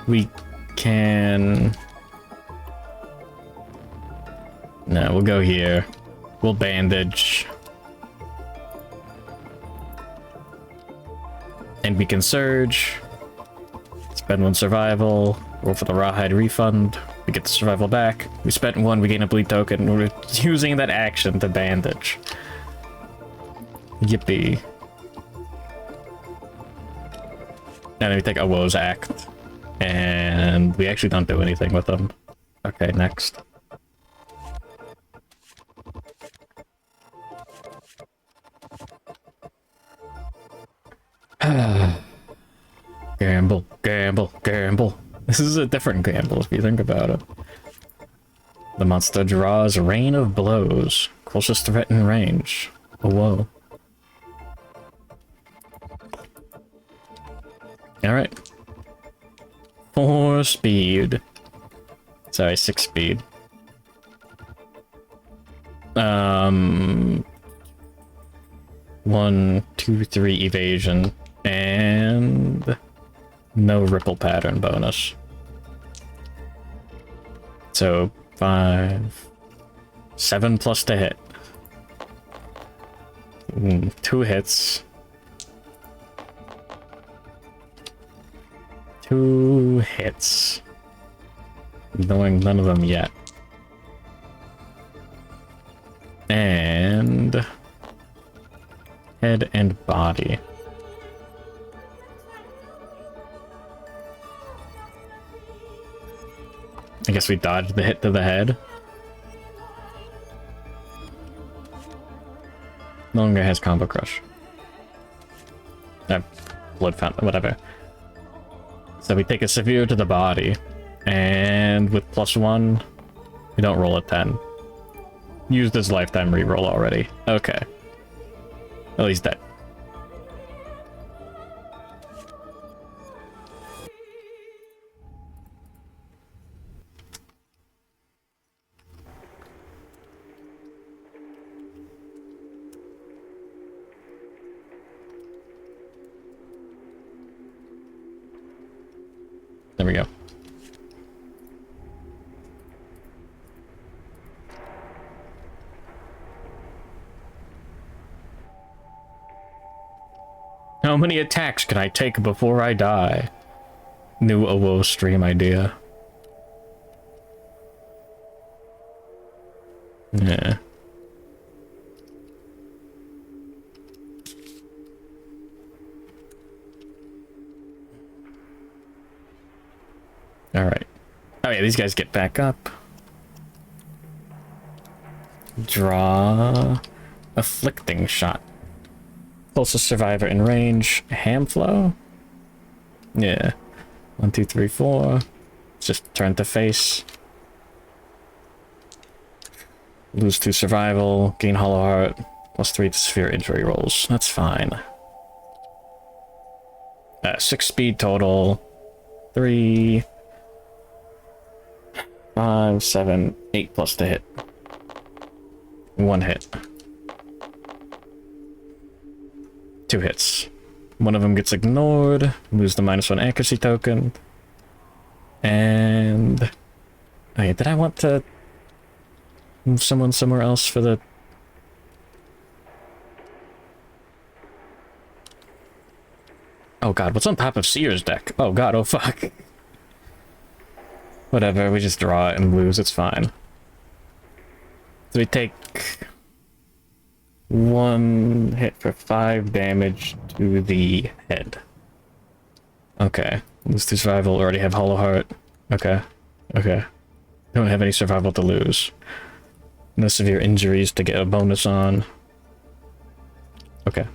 We can... No, we'll go here. We'll bandage. And we can surge. Spend 1 survival. Roll for the rawhide refund. We get the survival back. We spent 1, we gain a bleed token. We're using that action to bandage. Yippee. And then we take a woes act. And we actually don't do anything with them. Okay, next. Gamble, gamble, gamble. This is a different gamble if you think about it. The monster draws Rain of Blows. Closest threat in range. Oh, whoa. Alright. 4 speed. Sorry, 6 speed. 1, 2, 3 evasion. And... no ripple pattern bonus. So, 5... 7 plus to hit. 2 hits. 2 hits. Knowing none of them yet. And... head and body. I guess we dodged the hit to the head. No longer has Combo Crush. Blood Fountain, whatever. So we take a Severe to the body. And with +1, we don't roll a 10. Used his lifetime reroll already. Okay. Well, he's dead. There we go. How many attacks can I take before I die? New AWO stream idea. Yeah. Alright. Oh yeah, these guys get back up. Draw Afflicting Shot. Closest survivor in range. Hamflow? Yeah. 1, 2, 3, 4. Just turn to face. Lose 2 survival. Gain Hollow Heart. +3 to severe injury rolls. That's fine. 6 speed total. 3, 5, 7, 8 plus to hit. 1 hit. 2 hits. One of them gets ignored. Lose the -1 accuracy token. And... oh yeah, did I want to move someone somewhere else for the... oh god, what's on top of Seer's deck? Oh god, oh fuck. Whatever, we just draw it and lose, it's fine. So we take 1 hit for 5 damage to the head. Okay. Lose 2 survival, already have Hollow Heart. Okay. Okay. Don't have any survival to lose. No severe injuries to get a bonus on. Okay.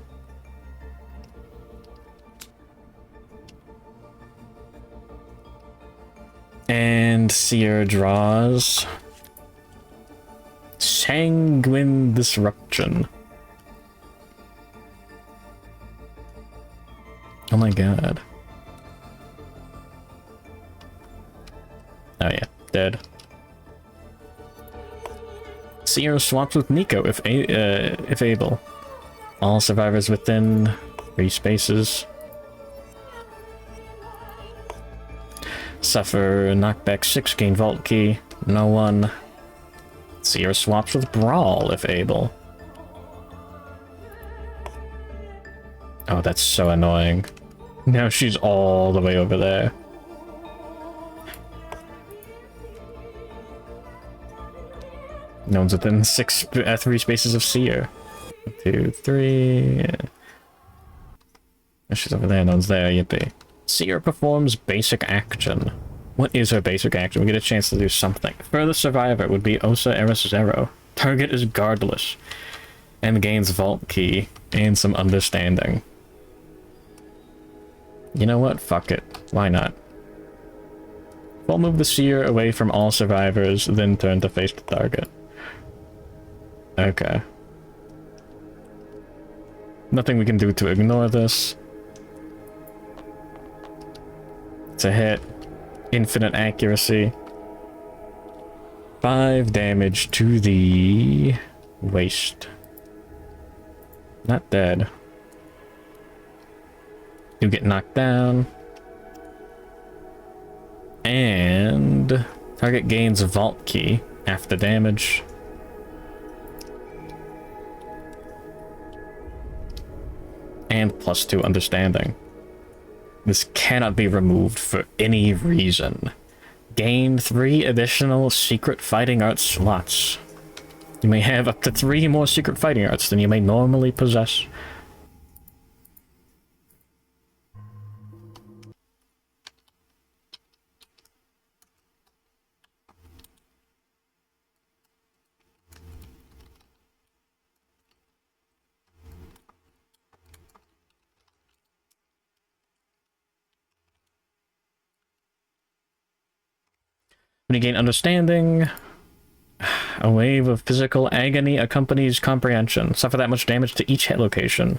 And Seer draws Sanguine Disruption. Oh my god. Oh yeah, dead. Seer swaps with Nico if able. All survivors within 3 spaces suffer knockback 6, gain vault key. No one. Seer swaps with Braal if able. Oh, that's so annoying. Now she's all the way over there. No one's within 3 spaces of Seer. 1, 2, 3. Oh, she's over there. No one's there. Yippee. Seer performs basic action. What is her basic action? We get a chance to do something. Further survivor would be Osa Eris Zero. Target is guardless. And gains vault key and some understanding. You know what? Fuck it. Why not? We'll move the Seer away from all survivors, then turn to face the target. Okay. Nothing we can do to ignore this. It's a hit. Infinite accuracy. 5 damage to the waist. Not dead. You get knocked down. And target gains a vault key after damage. And +2 understanding. This cannot be removed for any reason. Gain 3 additional secret fighting arts slots. You may have up to 3 more secret fighting arts than you may normally possess. When you gain understanding, a wave of physical agony accompanies comprehension. Suffer that much damage to each hit location.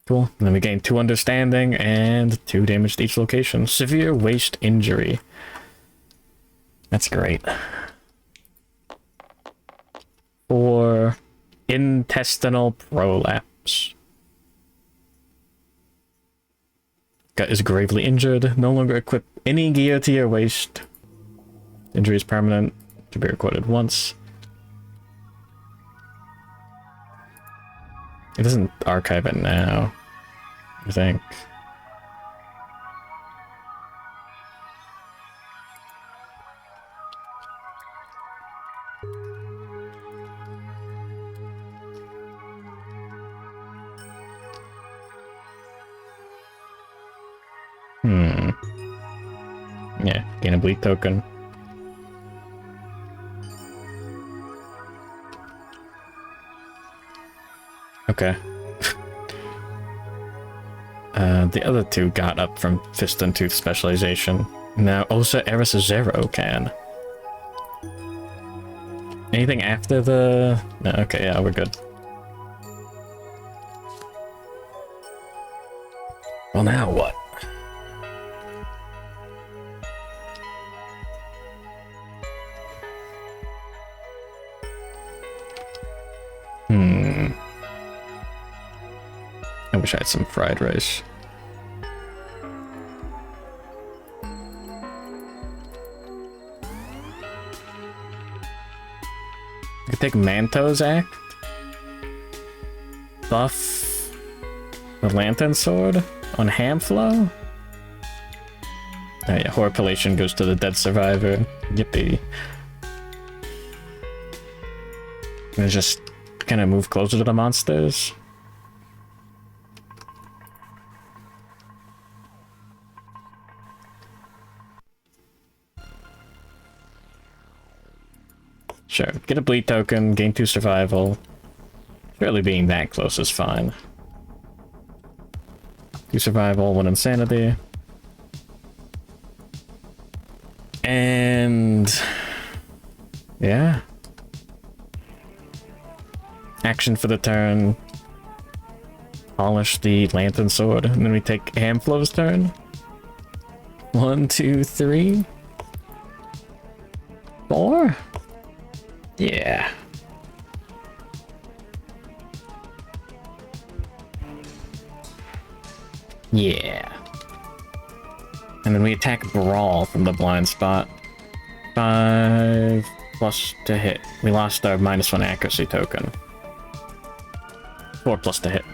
Cool. And then we gain 2 understanding and 2 damage to each location. Severe waist injury. That's great. 4 intestinal prolapse. Gut is gravely injured. No longer equip any gear to your waist. Injury is permanent. To be recorded once. It doesn't archive it now, I think. Yeah, gain a bleed token. Okay. The other 2 got up from Fist and Tooth specialization. Now Osa Eris Zero can. Anything after the... No, okay, yeah, we're good. Well, now what? I wish I had some fried rice. I could take Manto's Act. Buff the Lantern Sword on Hamflow. Oh yeah, Horripilation goes to the dead survivor. Yippee. And just kind of move closer to the monsters. Sure, get a bleed token, gain 2 survival. Surely being that close is fine. 2 survival, 1 insanity. And... yeah. Action for the turn. Polish the Lantern Sword, and then we take Hamflow's turn. 1, 2, 3... 4? Yeah. Yeah. And then we attack Braal from the blind spot. 5 plus to hit. We lost our -1 accuracy token. 4 plus to hit.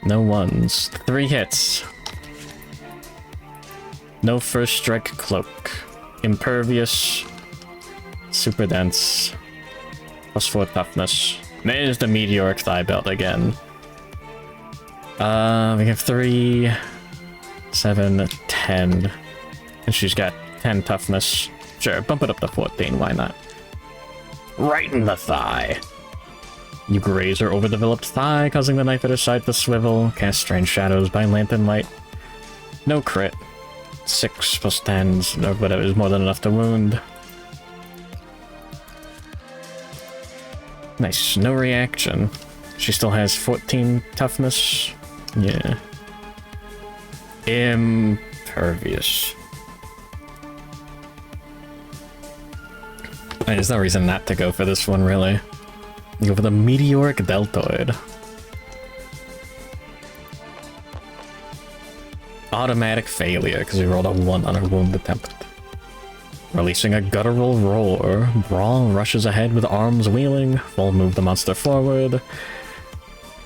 No ones. 3 hits. No first strike cloak. Impervious. Super dense. +4 toughness. There's the meteoric thigh belt again. We have 3, 7, 10. And she's got 10 toughness. Sure, bump it up to 14, why not? Right in the thigh. You graze her overdeveloped thigh, causing the knife at her side to swivel. Cast strange shadows by lantern light. No crit. 6 plus 10, but it was more than enough to wound. Nice, no reaction. She still has 14 toughness. Yeah. Impervious. There's no reason not to go for this one, really. You go for the Meteoric Deltoid. Automatic failure, because we rolled a 1 on our wound attempt. Releasing a guttural roar, Braal rushes ahead with arms wheeling, full move the monster forward.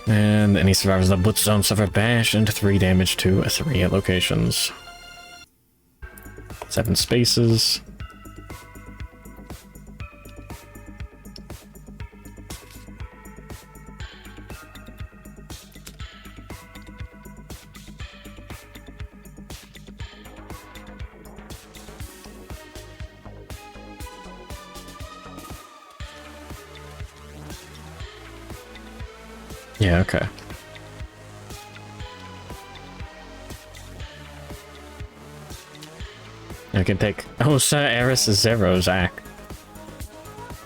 And any survivors in the blitz zone suffer bash and 3 damage to 3 locations. 7 spaces. Yeah, okay. I can take... Oh, Sir Eris Zero, Zach.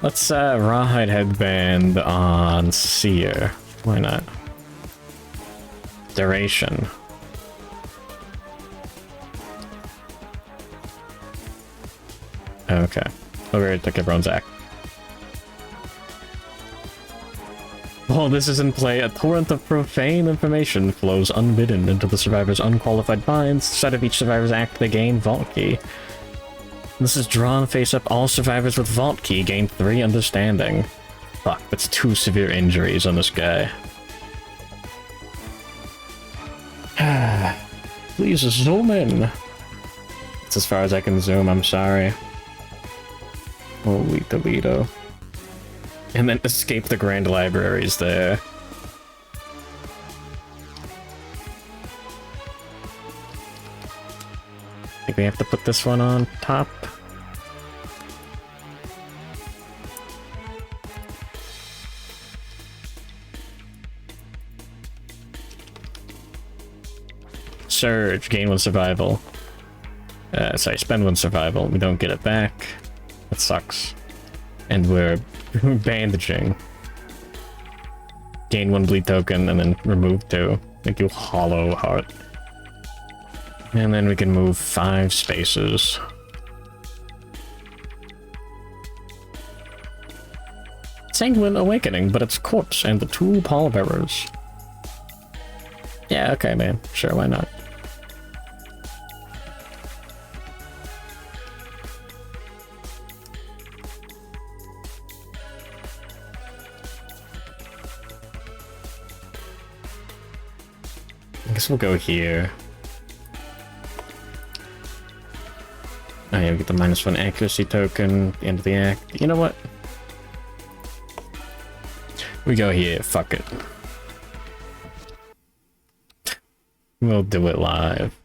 Let's, Rawhide Headband on Seer. Why not? Duration. Okay. We're gonna take everyone's act. While this is in play, a torrent of profane information flows unbidden into the survivor's unqualified minds. Instead of each survivor's act, they gain Vault Key. This is drawn face up. All survivors with Vault Key gain 3 understanding. Fuck, that's 2 severe injuries on this guy. Please zoom in. That's as far as I can zoom, I'm sorry. Holy Toledo. And then escape the Grand Libraries there. I think we have to put this one on top. Surge, gain 1 survival. Sorry, spend 1 survival. We don't get it back. That sucks. And we're bandaging. Gain 1 bleed token and then remove 2. Make you hollow heart. And then we can move 5 spaces. Sanguine Awakening, but it's corpse and the 2 pallbearers. Yeah, okay, man. Sure, why not? I guess we'll go here. Oh yeah, we get the -1 accuracy token at the end of the act. You know what? We go here, fuck it. We'll do it live.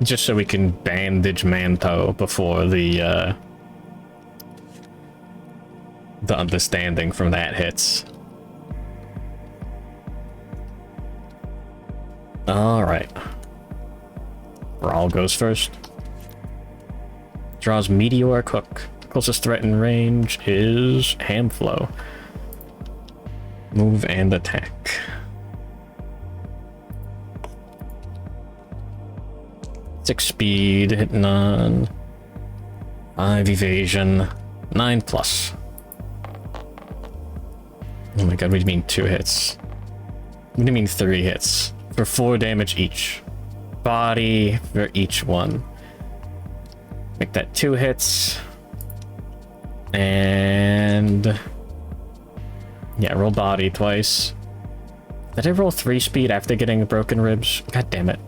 Just so we can bandage Manto before the understanding from that hits. Alright. Braal goes first. Draws Meteoric Hook. Closest threat in range is Hamflow. Move and attack. Six speed, hitting on 5 evasion, 9+. Oh my god, what do you mean 2 hits? What do you mean 3 hits? For 4 damage each. Body for each one. Make that 2 hits. And... yeah, roll body twice. Did I roll 3 speed after getting broken ribs? God damn it.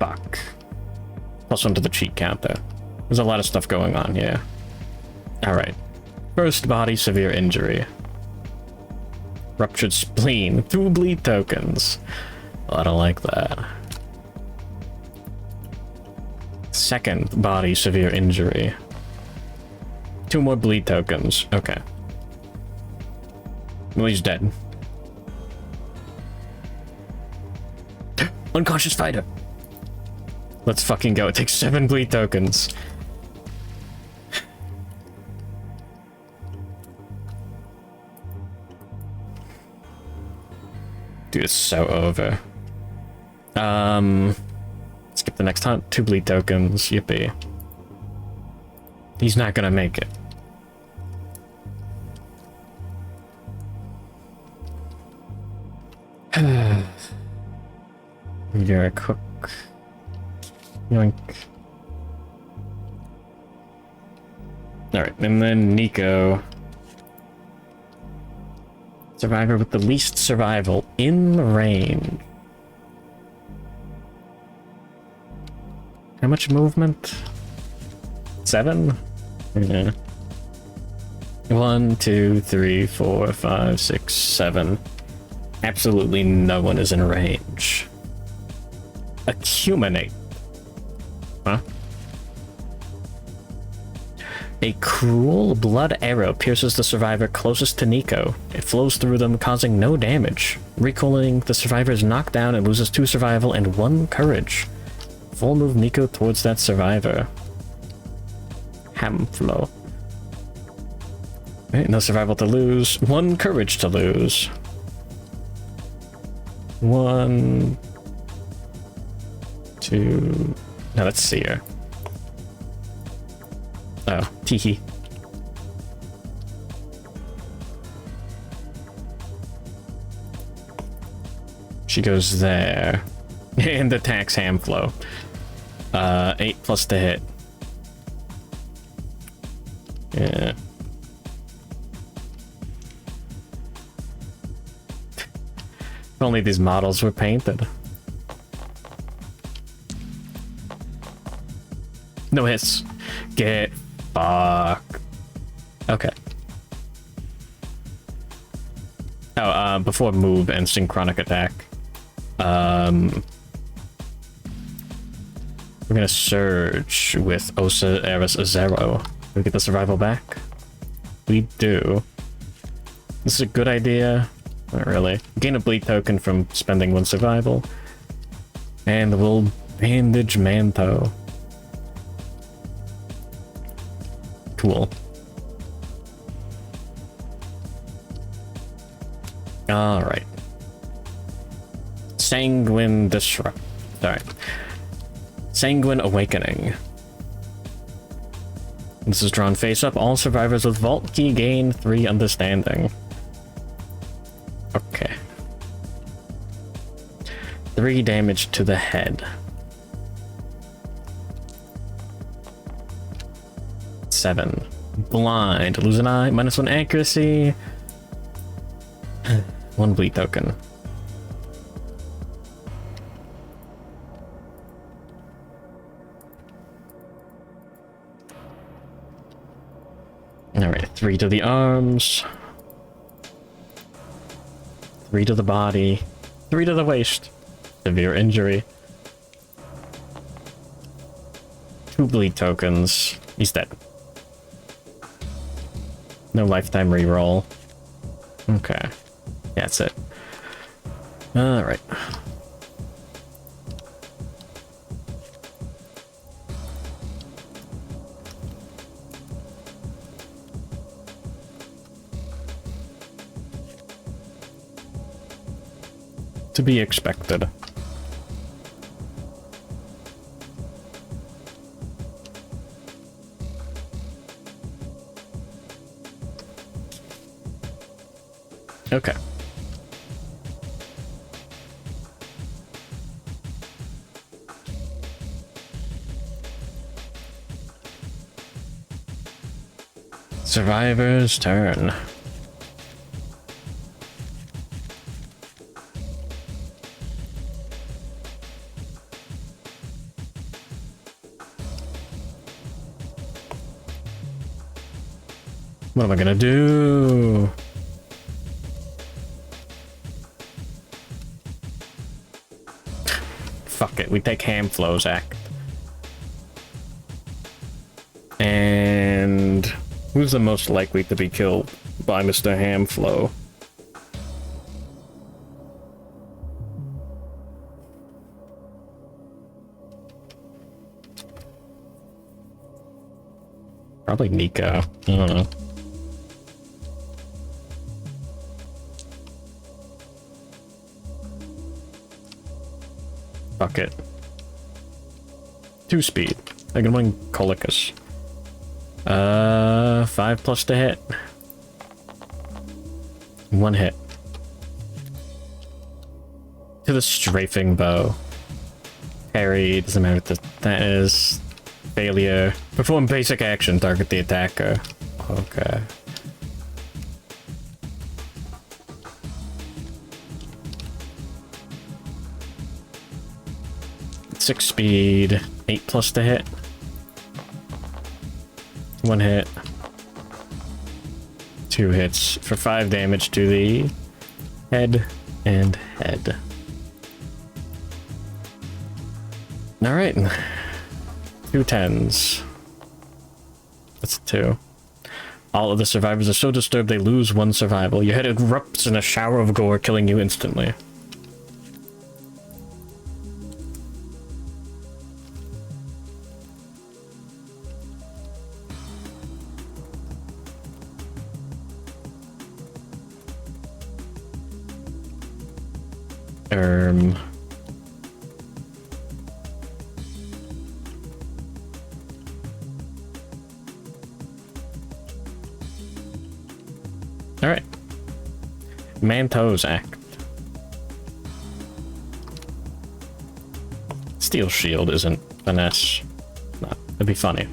Fuck. +1 to the cheat counter. There's a lot of stuff going on here. Alright. First body severe injury. Ruptured spleen. 2 bleed tokens. Well, I don't like that. Second body severe injury. 2 more bleed tokens. Okay. Well, he's dead. Unconscious fighter. Let's fucking go. It takes 7 bleed tokens. Dude, it's so over. Skip the next hunt. 2 bleed tokens. Yippee. He's not gonna make it. You're a cook. Yoink. Alright, and then Nico. Survivor with the least survival in range. How much movement? 7? Yeah. 1, 2, 3, 4, 5, 6, 7. Absolutely no one is in range. Acuminate. Huh? A cruel blood arrow pierces the survivor closest to Nico. It flows through them, causing no damage. Recoiling, the survivor is knocked down and loses 2 survival and 1 courage. Full move Nico towards that survivor. Hamflow. Right, no survival to lose. 1 courage to lose. 1... 2... No, that's Seer. Oh, teehee. She goes there. And attacks Hamflow. 8 plus to hit. Yeah. If only these models were painted. No hits. Get fucked. Okay. Oh, before move and synchronic attack. We're gonna surge with Osa Eris Zero. We get the survival back? We do. This is a good idea. Not really. Gain a bleed token from spending 1 survival. And we'll bandage Manto. Cool. Alright. Sanguine Disrupt. Sorry. Sanguine Awakening. This is drawn face up. All survivors with Vault Key gain 3 understanding. Okay. 3 damage to the head. 7. Blind. Lose an eye. -1 accuracy. 1 bleed token. Alright, 3 to the arms. 3 to the body. 3 to the waist. Severe injury. 2 bleed tokens. He's dead. No lifetime reroll. Okay. Yeah, that's it. Alright. To be expected. Okay. Survivor's turn. What am I gonna do? Fuck it, we take Hamflow's act. And who's the most likely to be killed by Mr. Hamflow? Probably Nico. I don't know. Fuck it. 2 speed. I can win Colicus. 5 plus to hit. 1 hit. To the strafing bow. Parry, doesn't matter what that is. Failure. Perform basic action, target the attacker. Okay. Six speed, 8 plus to hit. 1 hit. 2 hits for 5 damage to the head and head. Alright. 2 10s. That's a 2. All of the survivors are so disturbed they lose 1 survival. Your head erupts in a shower of gore, killing you instantly. Alright. Manto's Act. Steel Shield isn't finesse. No, it'd be funny.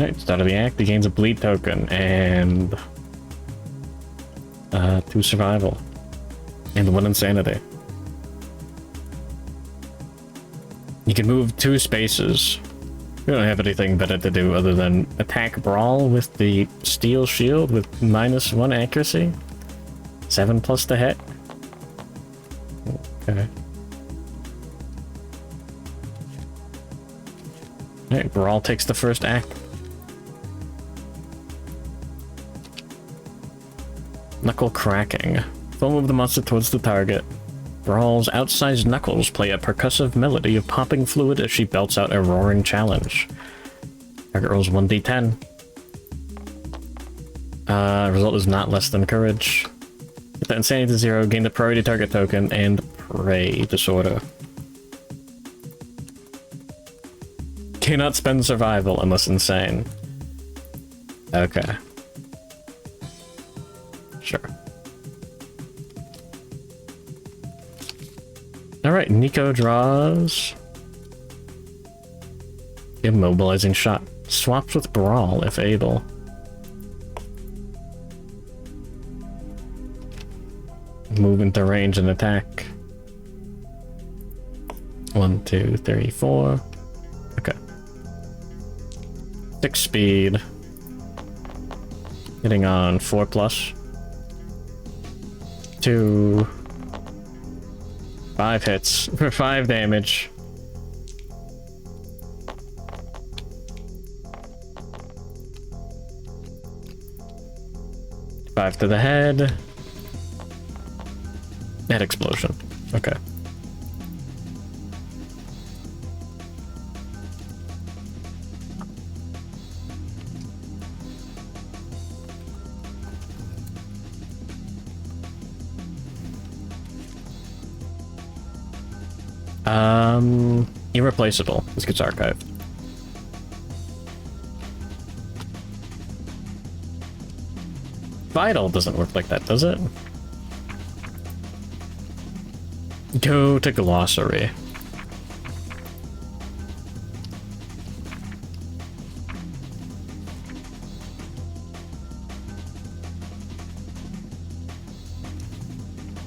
Alright, start of the act, he gains a bleed token and 2 survival and 1 insanity. You can move 2 spaces. We don't have anything better to do other than attack Braal with the steel shield with -1 accuracy. 7+ to hit. Okay. Alright, Braal takes the first act. Knuckle cracking. Full move the monster towards the target. Braal's outsized knuckles play a percussive melody of popping fluid as she belts out a roaring challenge. Target rolls 1d10. Result is not less than courage. Get that insanity to 0, gain the priority target token, and prey disorder. Cannot spend survival unless insane. Okay. Sure. Alright, Nico draws Immobilizing Shot. Swaps with Braal if able. Move into range and attack. 1, 2, 3, 4. Okay. 6 speed. Hitting on 4+. 2. 5 hits for 5 damage. Five to the head. Head explosion. Okay. Irreplaceable. This gets archived. Vital doesn't work like that, does it? Go to glossary.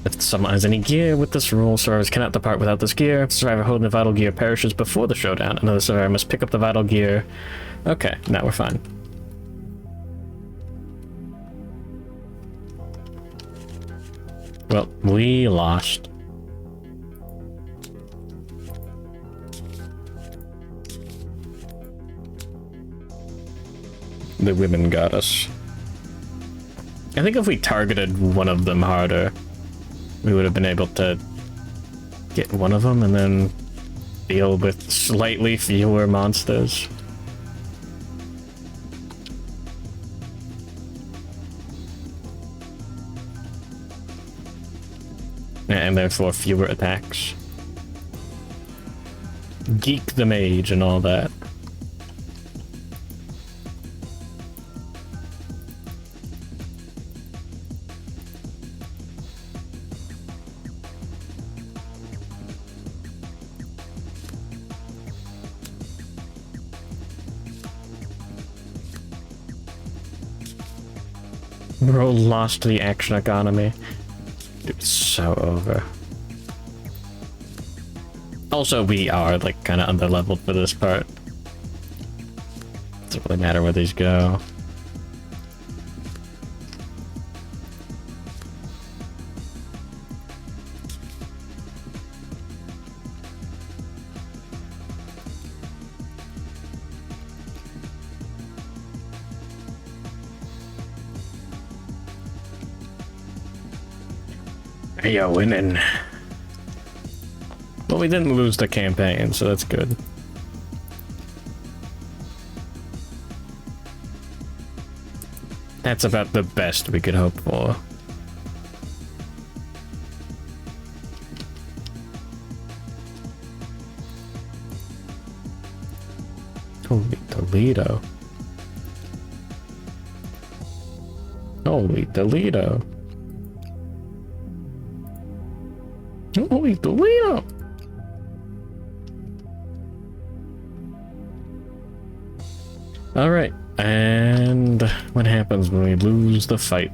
If someone has any gear with this rule, survivors cannot depart without this gear. If the survivor holding the vital gear perishes before the showdown, another survivor must pick up the vital gear. Okay, now we're fine. Well, we lost. The women got us. I think if we targeted one of them harder, we would have been able to get one of them and then deal with slightly fewer monsters. And therefore fewer attacks. Geek the mage and all that. Bro lost the action economy. Dude, it's so over. Also, we are, like, kind of underleveled for this part. Doesn't really matter where these go. You're winning. Well, we didn't lose the campaign, so that's good. That's about the best we could hope for. Holy Toledo. Holy Toledo. Holy Toledo. All right, and what happens when we lose the fight?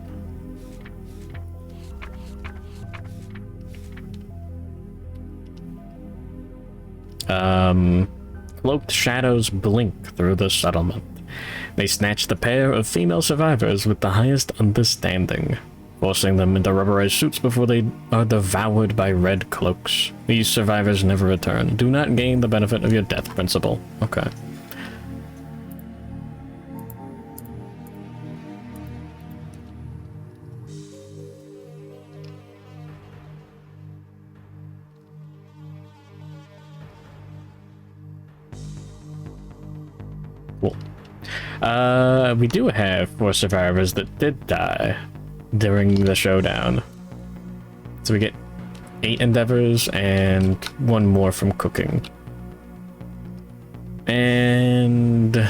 Cloaked shadows blink through the settlement. They snatch the pair of female survivors with the highest understanding, forcing them into rubberized suits before they are devoured by red cloaks. These survivors never return. Do not gain the benefit of your death principle. Okay. Cool. We do have 4 survivors that did die during the showdown. So we get 8 endeavors and 1 more from cooking. And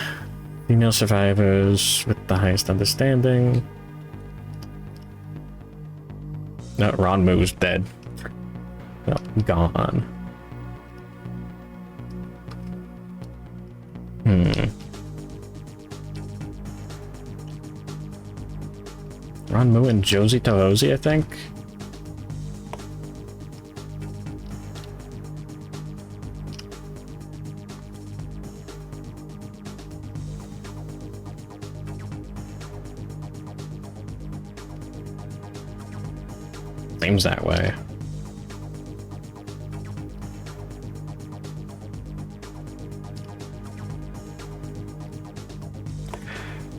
female survivors with the highest understanding. No, Ronmu's dead. No, gone. Ronmu and Josie Tohosi, I think. Seems that way.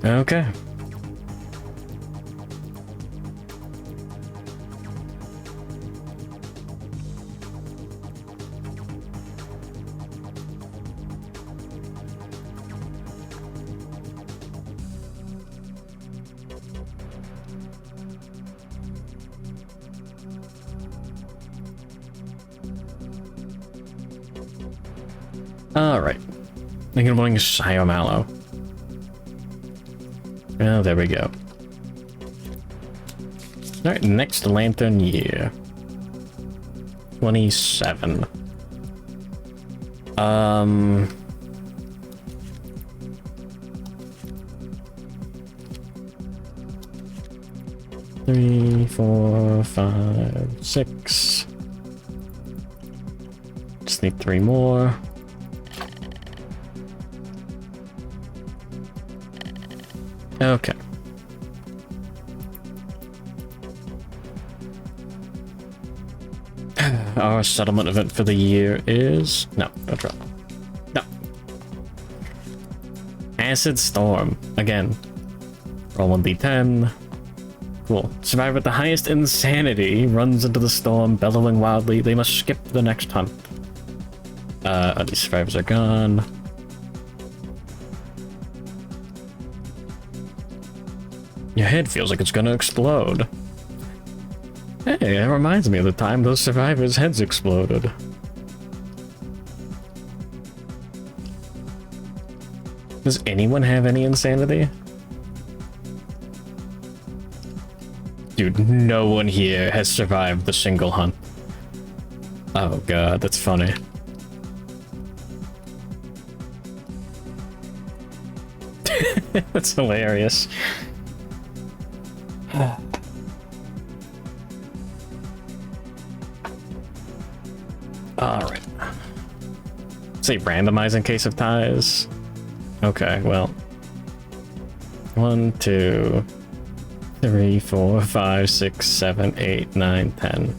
Okay. Alright. Good morning, Shio Mallow. Oh, there we go. Alright, next lantern year. 27. Three, 4, 5, 6. Just need 3 more. Okay. Our settlement event for the year is... No, don't drop. No. Acid Storm. Again. Roll 1d10. Cool. Survivor with the highest insanity runs into the storm, bellowing wildly. They must skip the next hunt. These survivors are gone. Your head feels like it's gonna explode. Hey, that reminds me of the time those survivors' heads exploded. Does anyone have any insanity? Dude, no one here has survived the single hunt. Oh god, that's funny. That's hilarious. Alright. Say randomize in case of ties. Okay, well. 1, 2, 3, 4, 5, 6, 7, 8, 9, 10.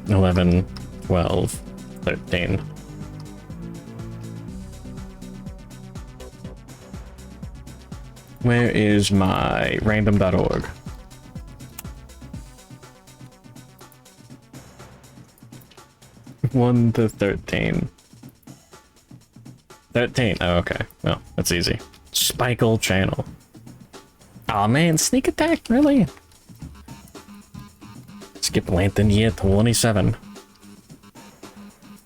11, 12, 13. Where is my random.org? One to 13. 13. Oh, okay. Well, that's easy. Spikle channel. Aw, man, sneak attack, really? Skip Lantern year 27.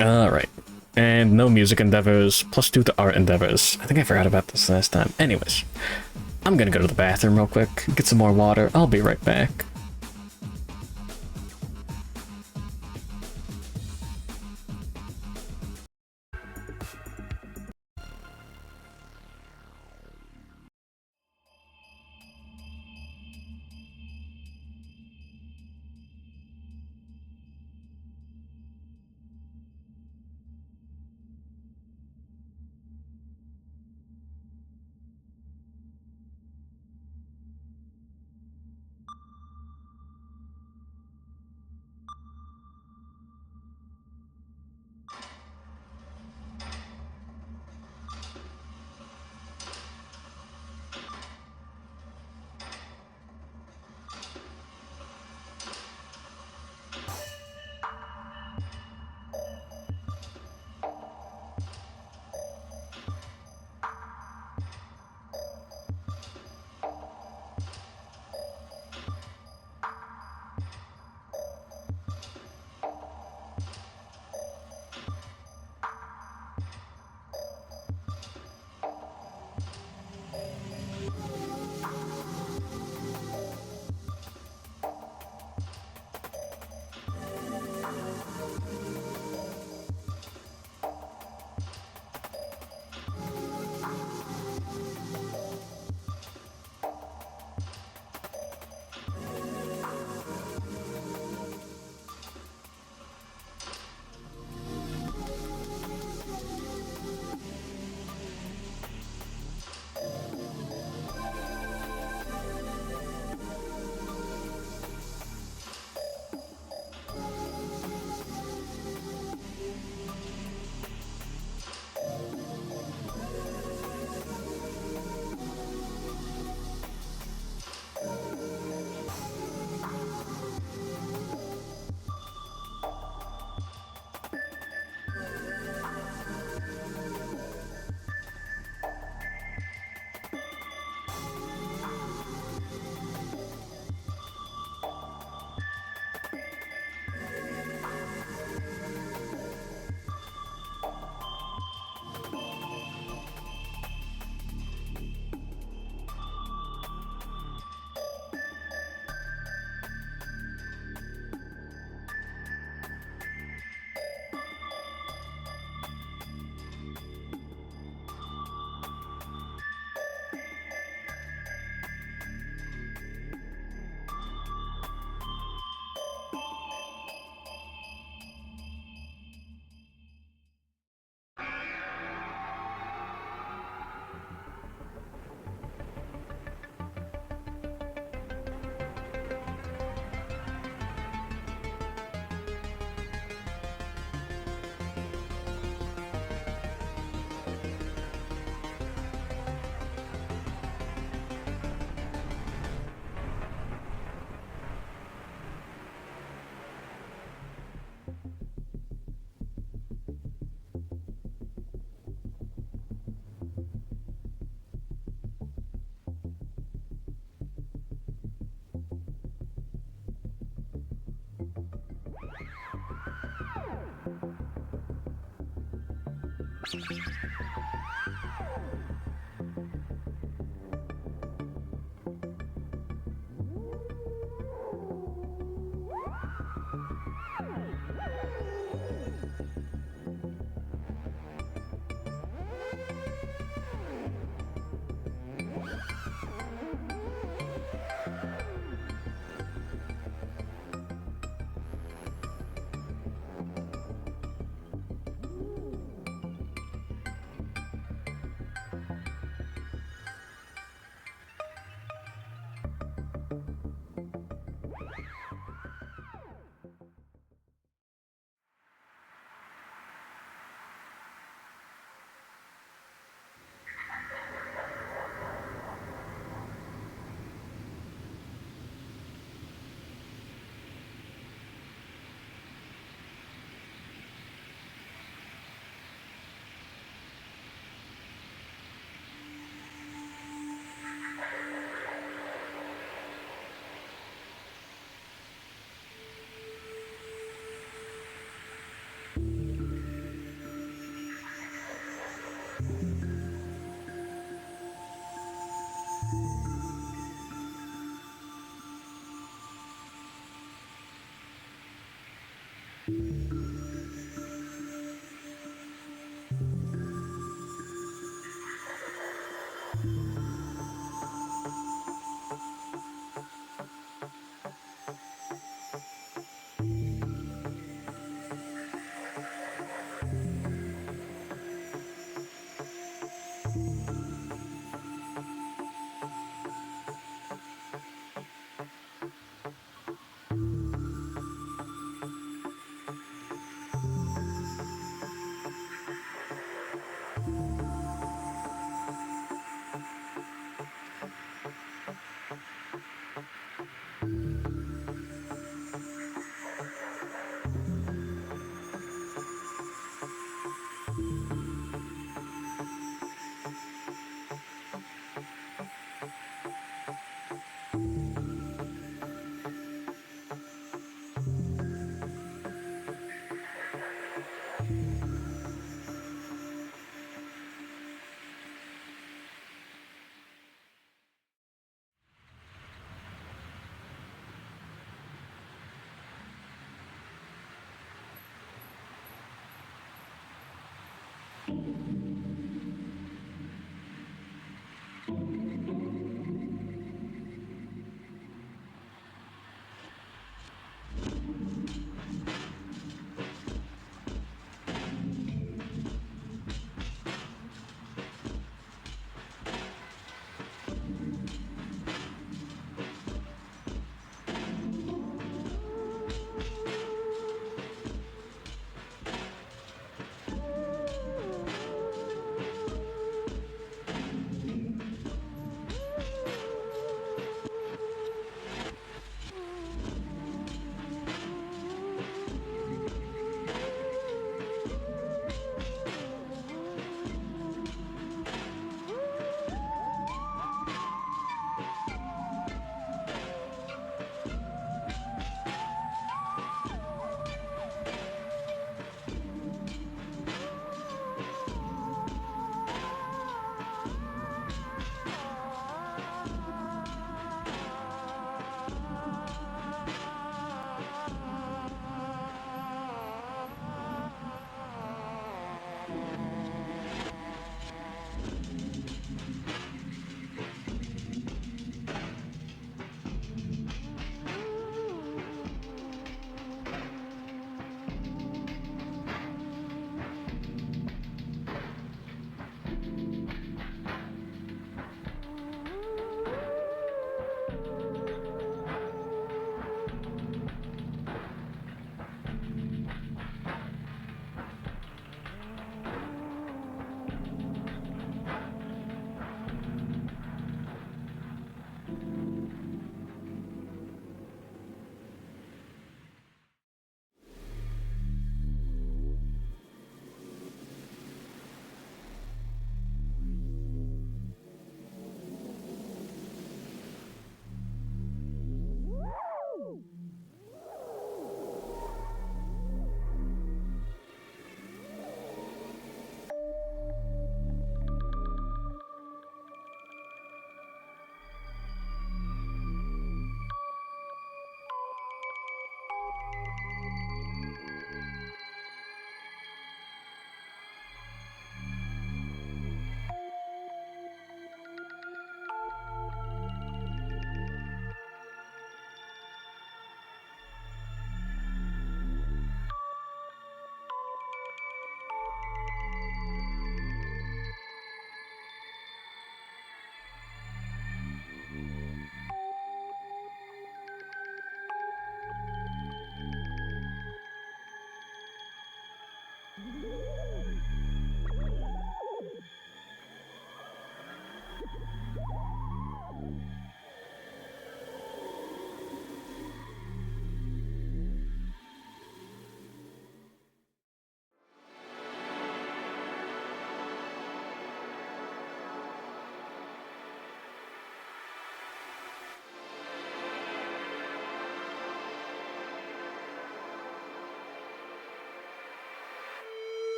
Alright. And no music endeavors, +2 to art endeavors. I think I forgot about this last time. Anyways, I'm gonna go to the bathroom real quick, get some more water. I'll be right back.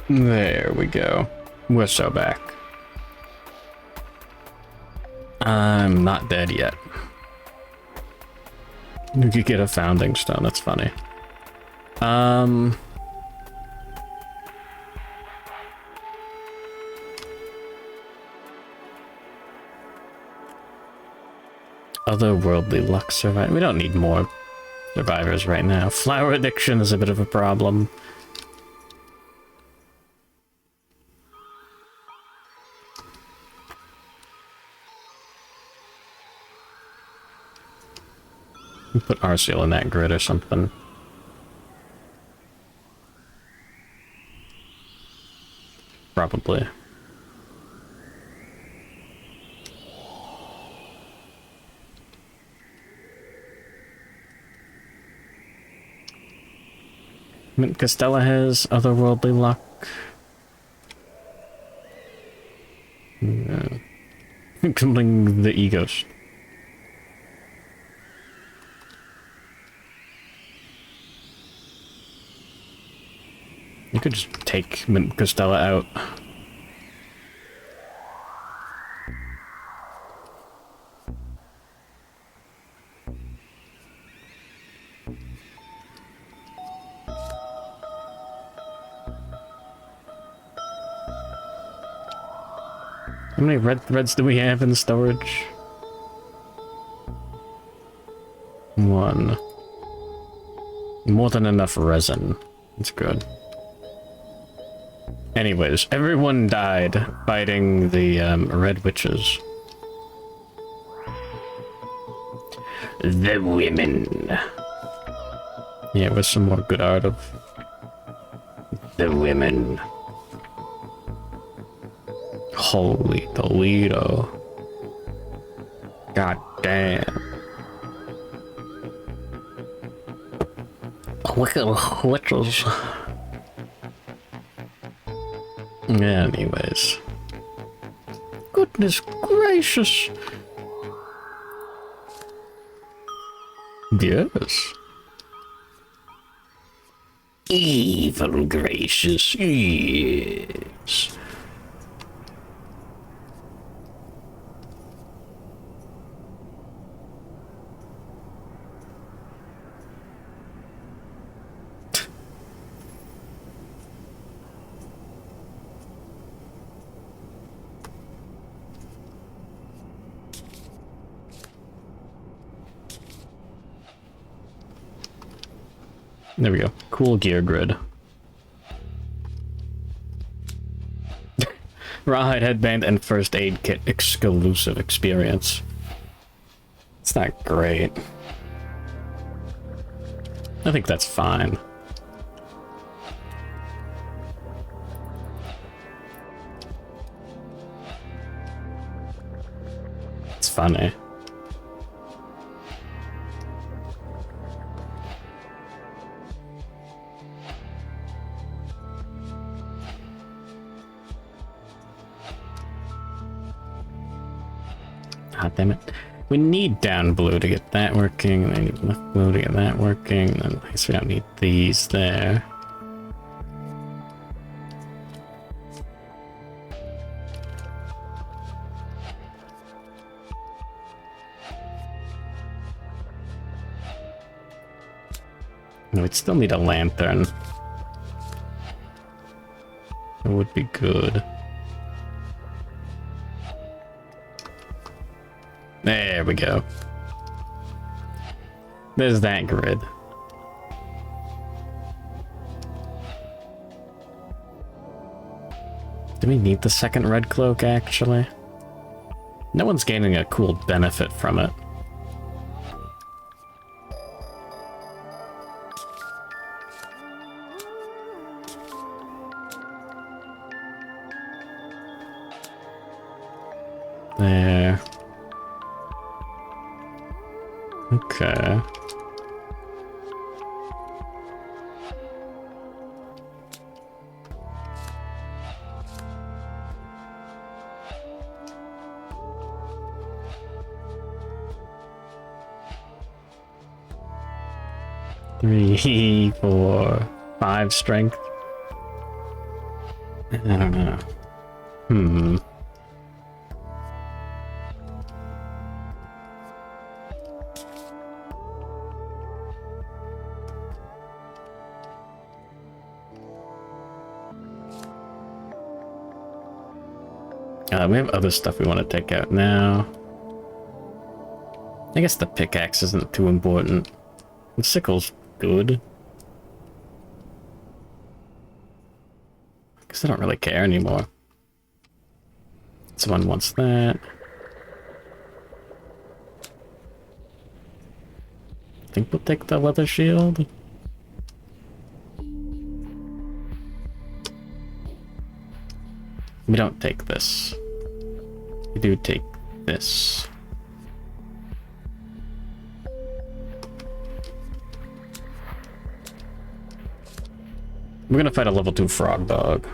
There we go. We're so back. I'm not dead yet. You could get a founding stone, that's funny. Otherworldly luck survive. We don't need more survivors right now. Flower addiction is a bit of a problem. Put Arceal in that grid or something. Probably. Mint Costella has otherworldly luck. Yeah. Killing the egos. You could just take Mint Costella out. How many red threads do we have in storage? 1. More than enough resin. That's good. Anyways, everyone died fighting the red witches. The women. Yeah, with some more good art of the women. Holy Toledo. God damn.
Wicked witches.
Anyways. Goodness gracious. Yes.
Evil gracious. Yes.
There we go. Cool gear grid. Rawhide headband and first aid kit exclusive experience. It's not great. I think that's fine. It's funny. God damn it. We need down blue to get that working, and I need left blue to get that working, and I guess we don't need these there. No, we'd still need a lantern. It would be good. There we go. There's that grid. Do we need the second red cloak, actually? No one's gaining a cool benefit from it. There. Okay. Three, 4, 5 strength. I don't know. Hmm. We have other stuff we want to take out now. I guess the pickaxe isn't too important. The sickle's good. Because I don't really care anymore. Someone wants that. I think we'll take the leather shield. We don't take this. We do take this. We're gonna fight a level 2 Frogdog.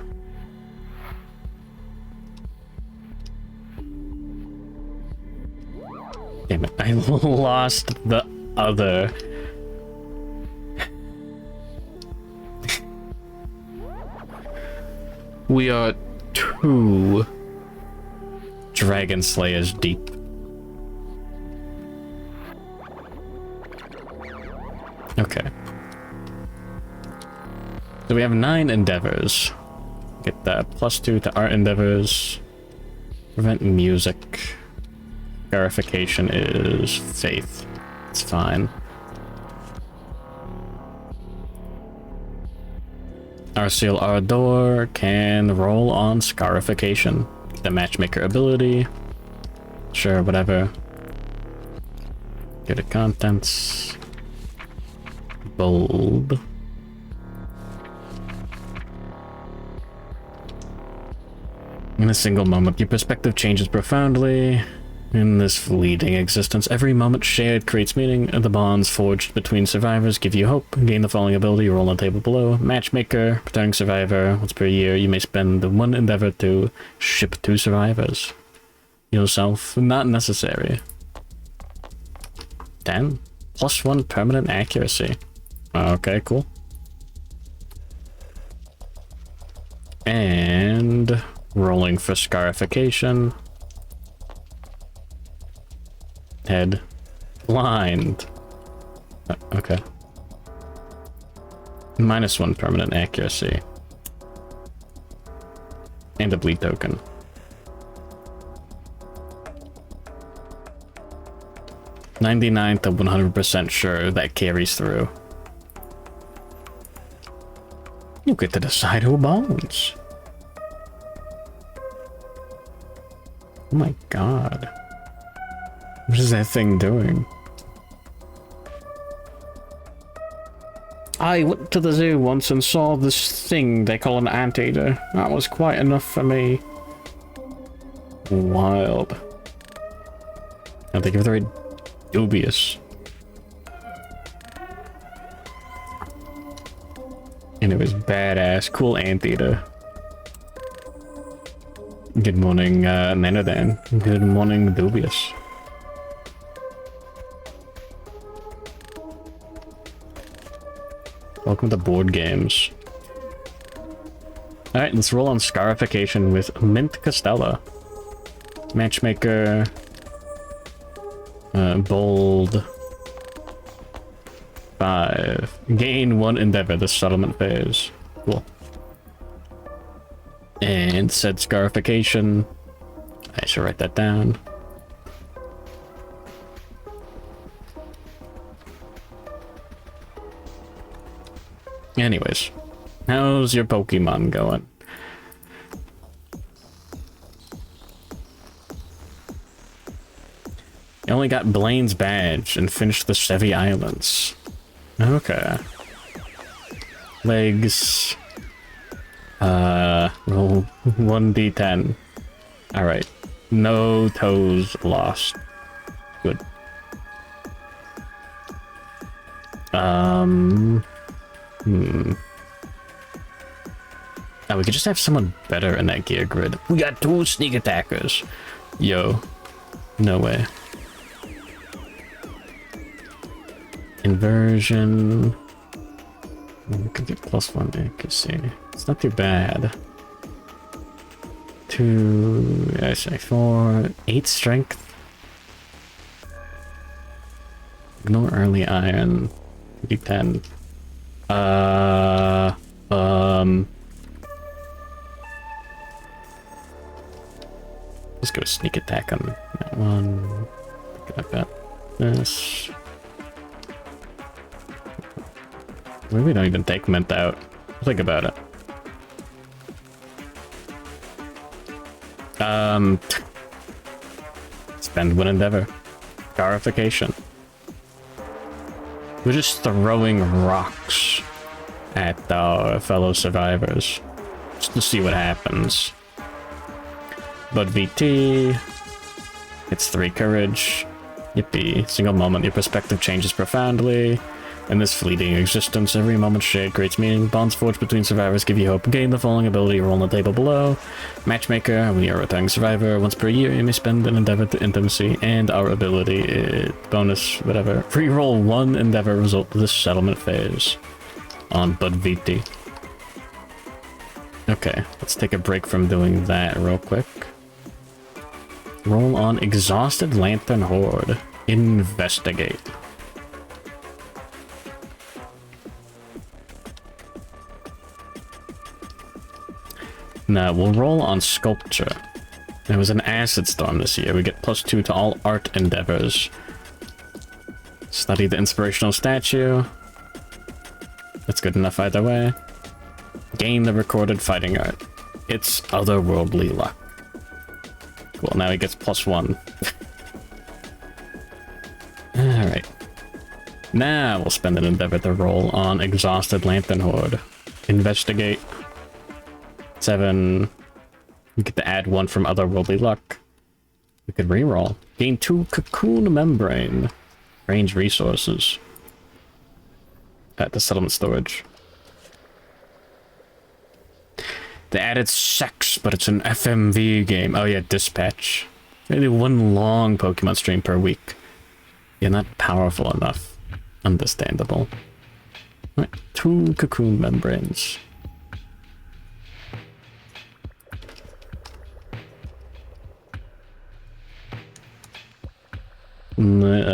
Damn it, I lost the other. We are 2 Dragon Slayers deep. Okay. So we have 9 endeavors. Get that +2 to art endeavors. Prevent music. Verification is faith. It's fine. Our seal Ardor can roll on scarification. The matchmaker ability. Sure, whatever. Go to contents. Bold. In a single moment, your perspective changes profoundly. In this fleeting existence, every moment shared creates meaning. The bonds forged between survivors give you hope. Gain the following ability, roll on the table below. Matchmaker, returning survivor. Once per year, you may spend 1 endeavor to ship 2 survivors. Yourself, not necessary. 10. +1 permanent accuracy. Okay, cool. And rolling for scarification. Head. Blind. Okay. -1 permanent accuracy. And a bleed token. 99 to 100% sure that carries through. You get to decide who bones. Oh my god. What is that thing doing? I went to the zoo once and saw this thing they call an anteater. That was quite enough for me. Wild. I think it's very dubious. And it was badass. Cool anteater. Good morning, Nanadan. Good morning, dubious. Welcome to board games. Alright, let's roll on scarification with Mint Costella. Matchmaker. Bold. 5. Gain 1 endeavor this settlement phase. Cool. And said scarification. I should write that down. Anyways, how's your Pokemon going? You only got Blaine's badge and finished the Chevy Islands. Okay. Legs. Roll 1d10. Alright. No toes lost. Good. Oh, we could just have someone better in that gear grid. We got 2 sneak attackers. Yo. No way. Inversion. We could get +1 accuracy. It's not too bad. 2, I say 4, 8 strength. Ignore early iron. D10. Let's go sneak attack on that one. I've got this. Maybe we don't even take mint out. Think about it. Spend one endeavor. Scarification. We're just throwing rocks at our fellow survivors just to see what happens. But VT, it's 3 courage. Yippee. Single moment, your perspective changes profoundly. In this fleeting existence, every moment shared creates meaning. Bonds forged between survivors give you hope. Gain the following ability, roll on the table below. Matchmaker, when you're a returning survivor, once per year you may spend an endeavor to intimacy, and our ability, bonus, whatever. Reroll 1 endeavor result to this settlement phase on Bud VT. Okay, let's take a break from doing that real quick. Roll on Exhausted Lantern Horde. Investigate. Now, we'll roll on Sculpture. There was an Acid Storm this year. We get +2 to all art endeavors. Study the inspirational statue. That's good enough either way. Gain the recorded fighting art. It's otherworldly luck. Cool, now he gets +1. Alright. Now we'll spend an endeavor to roll on Exhausted Lantern Horde. Investigate. 7. We get to add 1 from otherworldly luck. We could reroll. Gain 2 cocoon membrane. Range resources. At the settlement storage. They added sex, but it's an FMV game. Oh yeah, dispatch. Maybe 1 long Pokemon stream per week. You're not powerful enough. Understandable. All right, 2 cocoon membranes.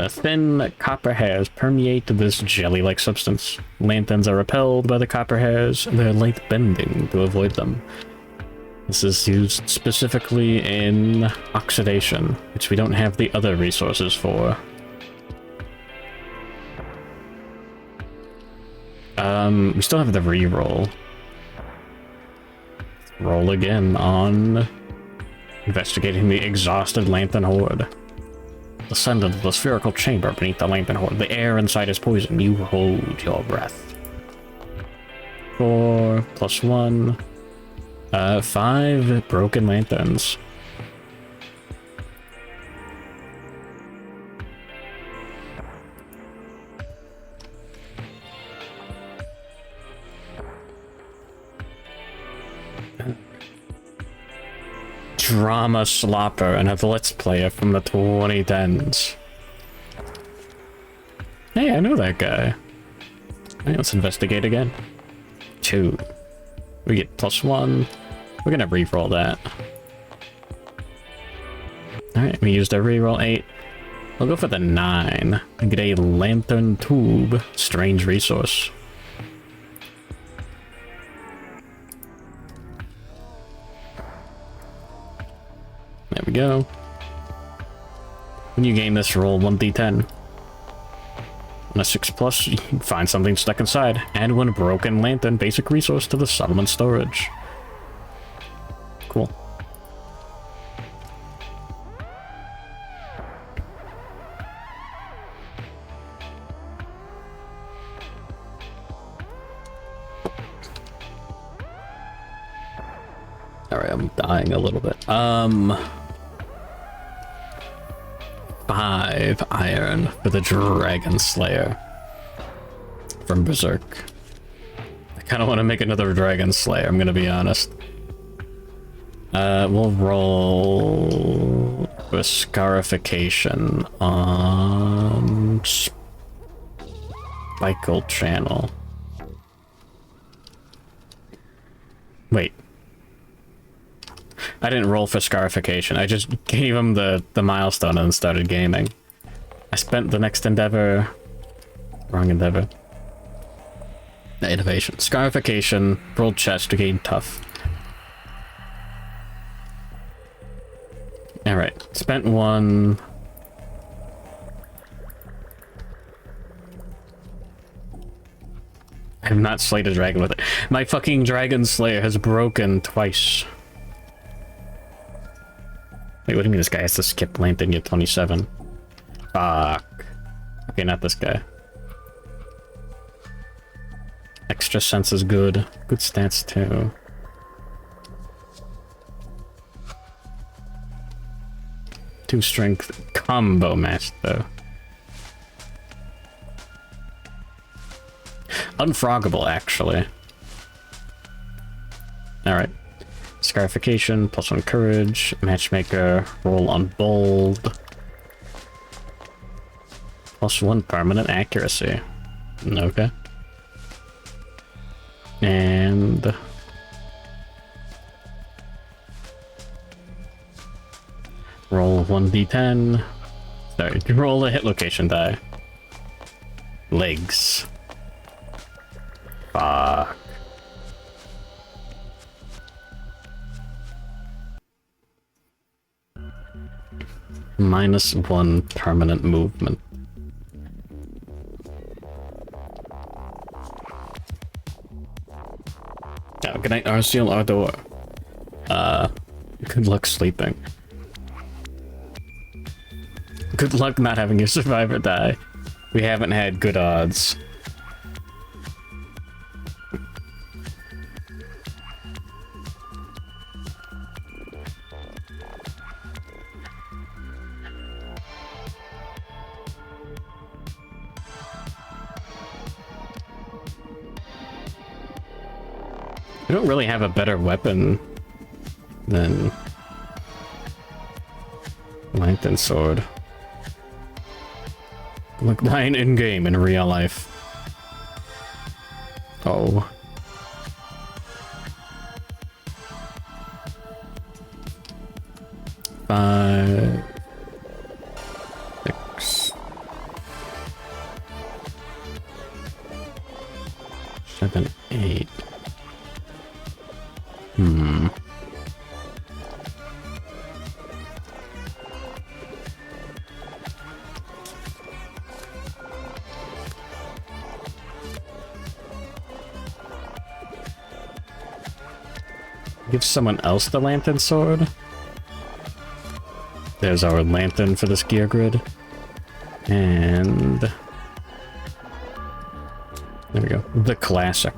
Thin copper hairs permeate this jelly-like substance. Lanterns are repelled by the copper hairs, and they're light bending to avoid them. This is used specifically in oxidation, which we don't have the other resources for. We still have the reroll. Roll again on investigating the Exhausted Lantern Horde. Descend into the spherical chamber beneath the Lantern Horde. The air inside is poison. You hold your breath. 4 +1. 5 broken lanterns. Drama Slopper, another Let's Player from the 2010s. Hey, I know that guy. Hey, let's investigate again. 2. We get +1. We're gonna reroll that. Alright, we used a reroll 8. We'll go for the 9 and get a Lantern Tube strange resource. There we go. When you gain this, roll 1d10. On a 6+, you can find something stuck inside. Add 1 broken lantern basic resource to the settlement storage. Cool. Alright, I'm dying a little bit. 5 iron for the Dragon Slayer from Berserk. I kind of want to make another Dragon Slayer, I'm gonna be honest. We'll roll for Scarification on Spikle Channel. Wait. I didn't roll for scarification. I just gave him the milestone and started gaming. I spent the next endeavor... Wrong endeavor. The innovation. Scarification, rolled chest to gain tough. Alright, spent one... I have not slayed a dragon with it. My fucking dragon slayer has broken twice. Wait, what do you mean this guy has to skip Lantern at 27? Fuck. Okay, not this guy. Extra sense is good. Good stats too. Two strength combo match though. Unfroggable, actually. Alright. Scarification, +1 courage, matchmaker, roll on bold. +1 permanent accuracy. Okay. And... roll 1d10. Sorry, roll a hit location die. Legs. Fuck. -1 permanent movement. Oh, good night, Arceal Ardor. Good luck sleeping. Good luck not having your survivor die. We haven't had good odds. I don't really have a better weapon than Lantern Sword. Look, mine in-game in real life. Oh. Five... 6... 7, 8... Give someone else the Lantern Sword. There's our lantern for this gear grid. And... there we go. The classic.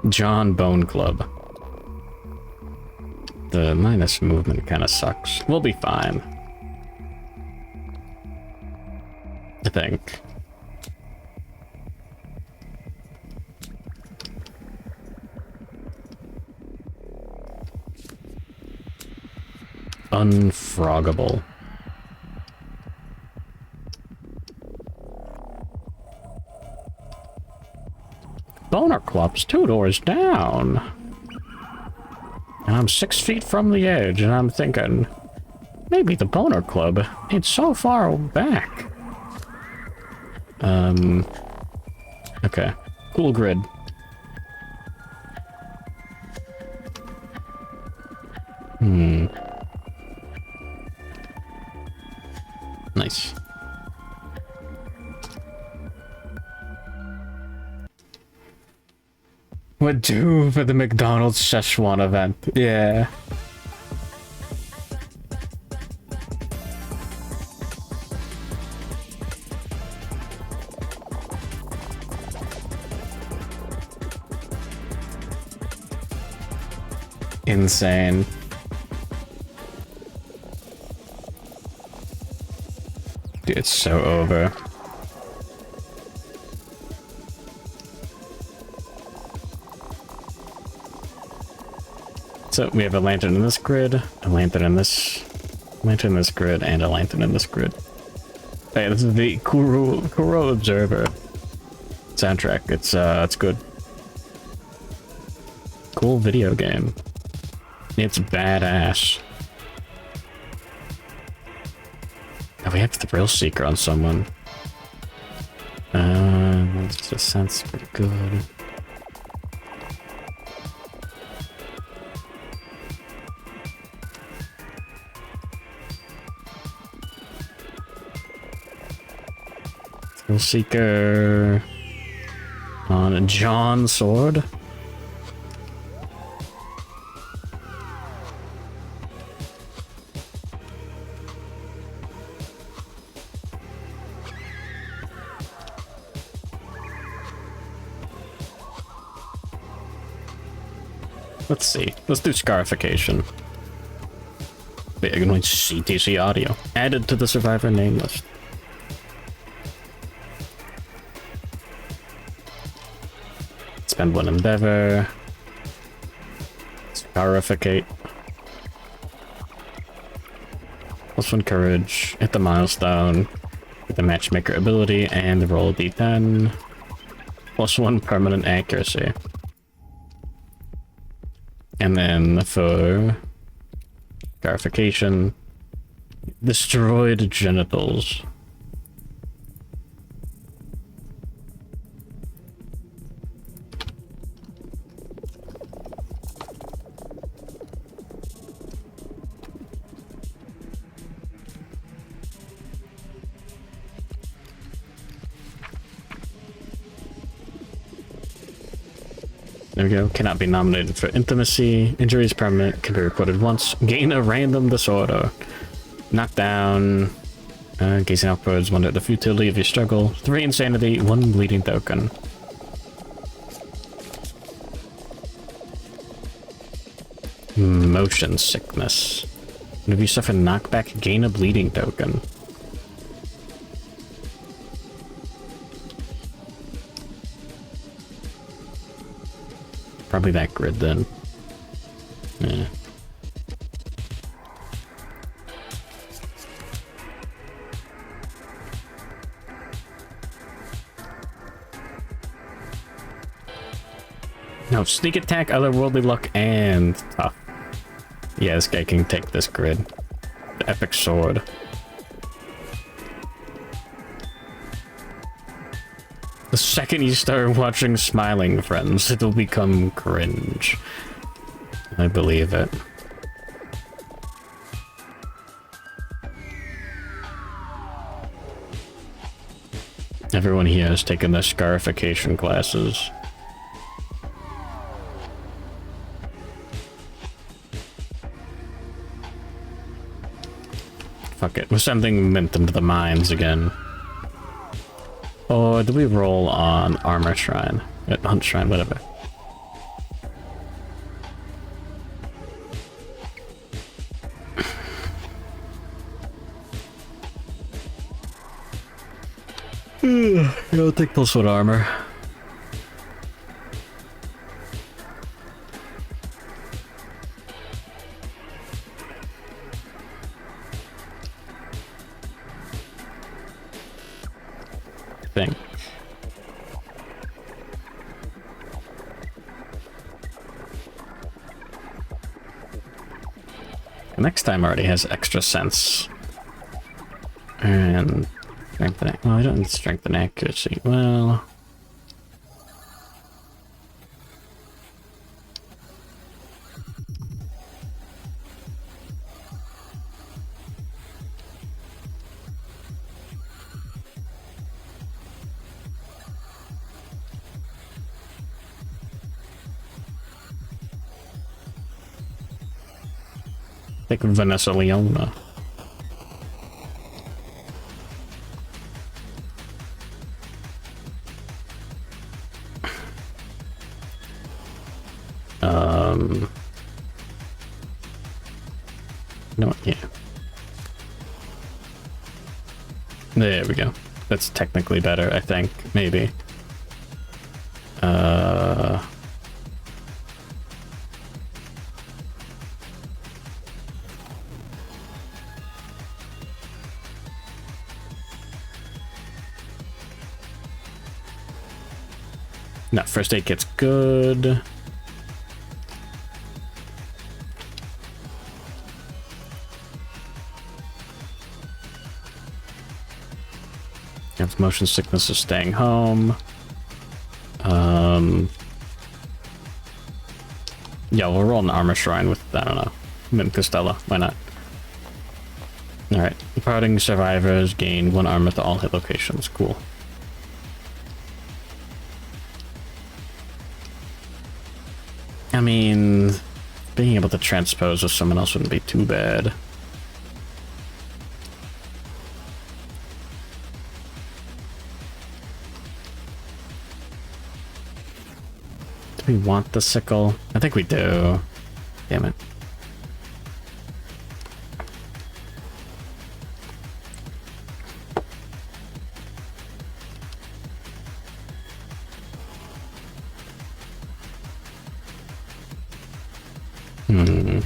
John Bone Club. The minus movement kind of sucks. We'll be fine. I think. Unfroggable. Boner Club's 2 doors down. And I'm 6 feet from the edge, and I'm thinking, maybe the Boner Club ain't so far back. Okay. Cool grid. Nice. What do for the McDonald's Szechuan event? Yeah. Insane. Dude, it's so over. So we have a lantern in this grid, a lantern in this grid, and a lantern in this grid. Hey, this is the Kuro Observer soundtrack. It's good. cool video game. It's badass. Oh, we have Thrill Seeker on someone. That just sounds pretty good. Thrill Seeker on a John sword. Let's see. Let's do Scarification. Wait, I can only CTC audio. Added to the survivor name list. Spend one endeavor. Scarificate. Plus one courage. Hit the milestone. With the matchmaker ability and roll a d10. Plus one permanent accuracy. And then for Scarification, destroyed genitals. There we go. Cannot be nominated for intimacy. Injury is permanent. Can be reported once. Gain a random disorder. Knockdown. Gazing upwards. Wonder at the futility of your struggle. 3 insanity. 1 bleeding token. Motion sickness. If you suffer knockback, gain a bleeding token. Probably that grid then. Yeah. No, sneak attack, otherworldly luck, and tough. Yeah, this guy can take this grid. The epic sword. The second you start watching Smiling Friends, it'll become cringe. I believe it. Everyone here has taken the Scarification classes. Fuck it, we're sending Mint into the mines again. Or do we roll on Armor Shrine? Hunt Shrine, whatever. I'll take Pulse with Armor. Thing. The next time already has extra sense. And strength and well, I don't need strength and accuracy. Well, take Vanessa Leona. No, yeah. There we go. That's technically better, I think. Maybe. No, first aid kit's good. If motion sickness is staying home. Yeah, we'll roll an armor shrine with, I don't know, Mim Costella. Why not? Alright. Departing survivors gain 1 armor to all hit locations. Cool. I mean, being able to transpose with someone else wouldn't be too bad. Do we want the sickle? I think we do. Damn it. Hmm.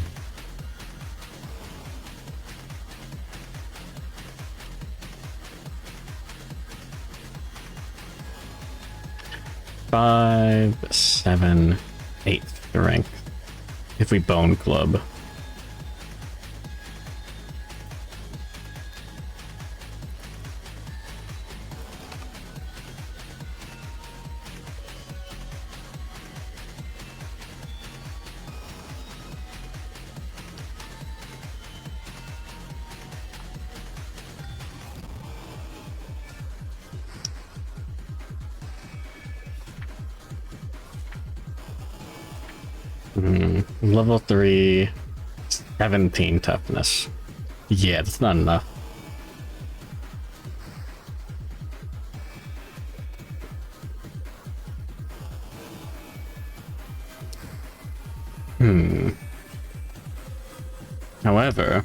Five, 7, 8 strength. If we bone club. Level 3, 17 toughness. Yeah, that's not enough. However,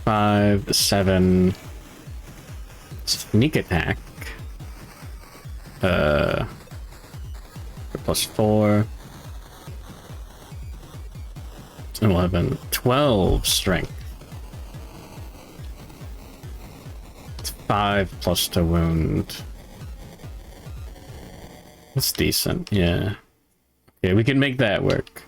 five, 7 sneak attack. +4, 11, 12 strength. It's 5 plus to wound. That's decent, yeah. Okay, we can make that work.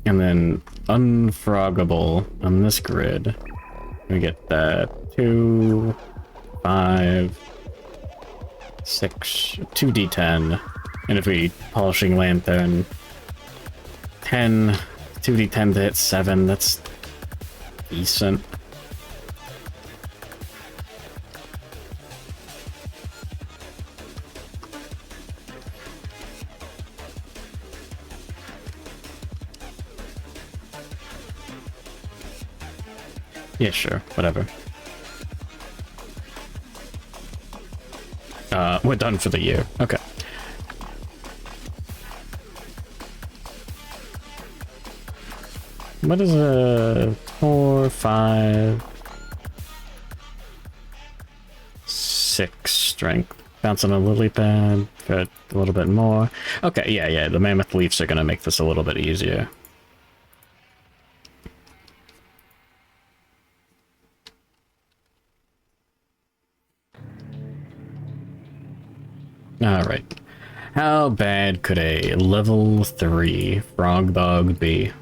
And then unfroggable on this grid. We get that 2, 5, 6, 2d10. And if we polishing lantern, 10, 2d10 to hit 7, that's decent. Yeah, sure, whatever. We're done for the year. Okay. What is a 4, 5, 6 strength? Bouncing a lily pad for a little bit more. Okay, yeah, the mammoth leaves are gonna make this a little bit easier. Alright. How bad could a level 3 Frogdog be?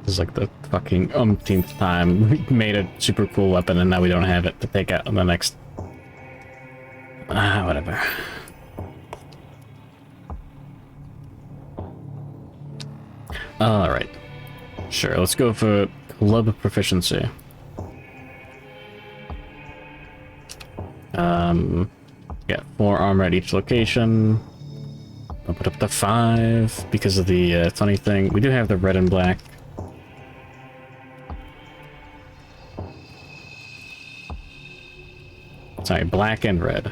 This is like the fucking umpteenth time we made a super cool weapon and now we don't have it to take out on the next... whatever. Alright. Sure, let's go for club proficiency. Get 4 armor at each location. I'll put up to 5 because of the funny thing. We do have the red and black. Sorry, black and red.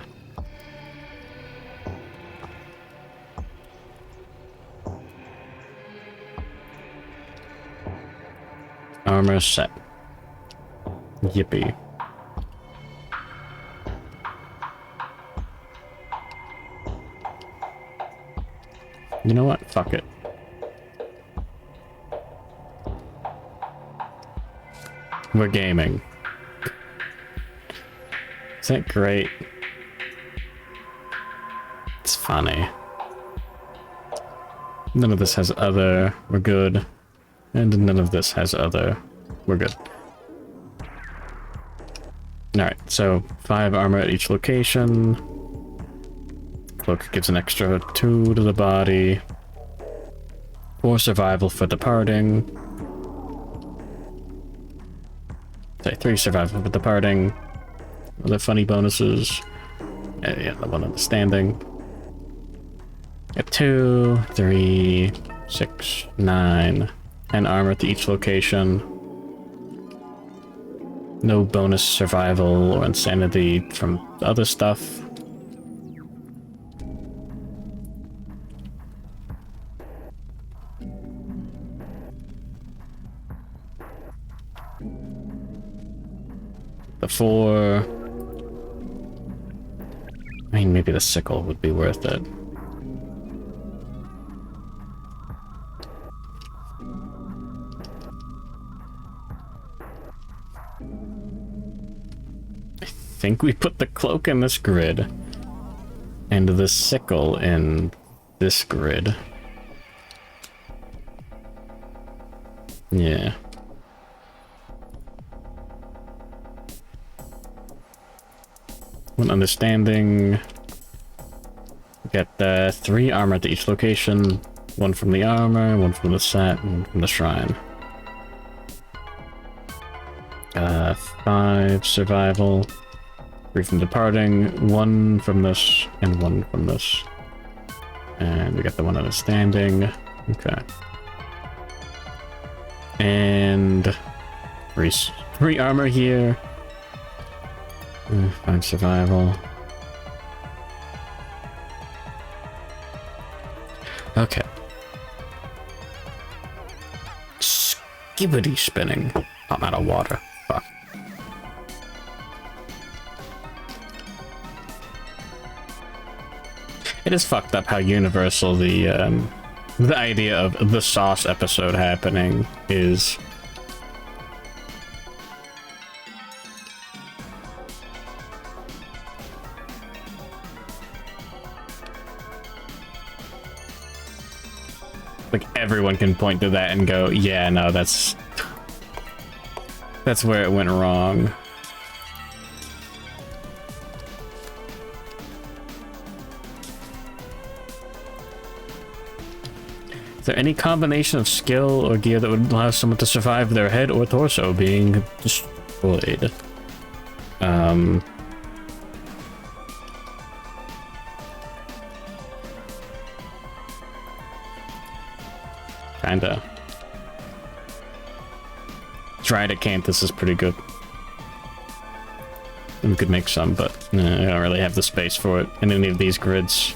armor set. Yippee. You know what? Fuck it. We're gaming. Is that great? It's funny. None of this has other. We're good. And none of this has other. We're good. Alright, so 5 armor at each location. Cloak gives an extra 2 to the body. 4 survival for departing. Say 3 survival for departing. Other funny bonuses. Yeah, the one understanding. At 2, 3, 6, 9. 10 armor to each location. No bonus survival or insanity from other stuff. The 4... I mean, maybe the sickle would be worth it. I think we put the cloak in this grid. And the sickle in this grid. Yeah. One understanding. We got 3 armor to each location. 1 from the armor, 1 from the set, and 1 from the shrine. 5 survival. 3 from departing, 1 from this, and 1 from this. And we got the 1 understanding. Okay. And 3 armor here. 5 survival. Okay. Skibbity spinning. I'm out of water. Fuck. It is fucked up how universal the idea of the sauce episode happening is. Like, everyone can point to that and go, yeah, no, that's where it went wrong. Is there any combination of skill or gear that would allow someone to survive their head or torso being destroyed? Kinda. Tried Acanthus is pretty good. We could make some, but I don't really have the space for it in any of these grids.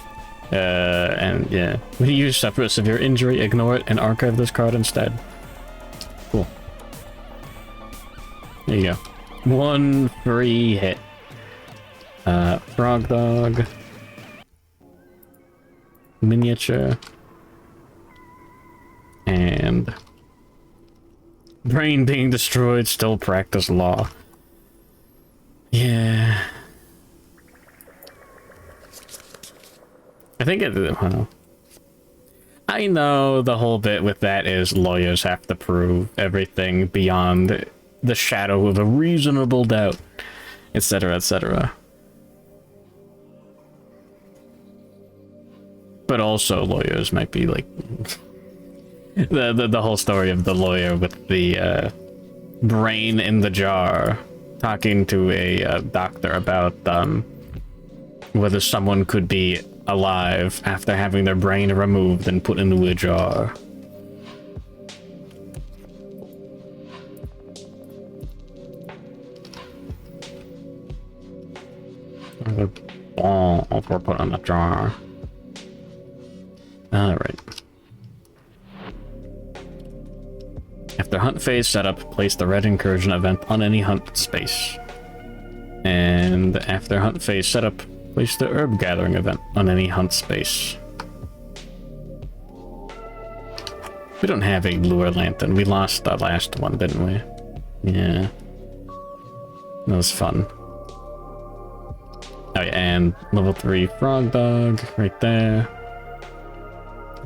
And yeah. When you suffer a severe injury, ignore it and archive this card instead. Cool. There you go. 1 free hit. Frogdog. Miniature. And brain being destroyed, still practice law. Yeah. I think it, well, I know the whole bit with that is lawyers have to prove everything beyond the shadow of a reasonable doubt, etc., etc. But also lawyers might be like the whole story of the lawyer with the brain in the jar talking to a doctor about whether someone could be alive after having their brain removed and put into a jar. The ball were put on the jar. Alright. Have After hunt phase setup, place the red incursion event on any hunt space. And after hunt phase setup, place the herb gathering event on any hunt space. We don't have a lure lantern. We lost the last one, didn't we? Yeah. That was fun. Oh yeah, and level 3 Frogdog right there.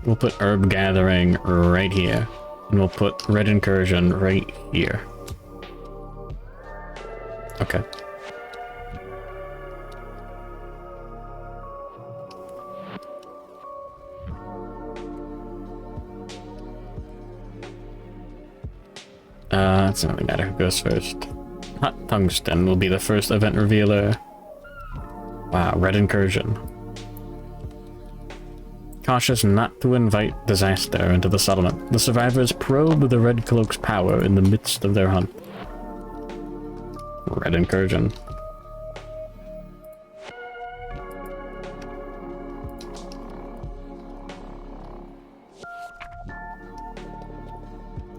We'll put herb gathering right here. And we'll put red incursion right here. Okay. It doesn't really matter who goes first. Hot Tungsten will be the first event revealer. Wow, red incursion. Cautious not to invite disaster into the settlement, the survivors probe the Red Cloak's power in the midst of their hunt. Red incursion.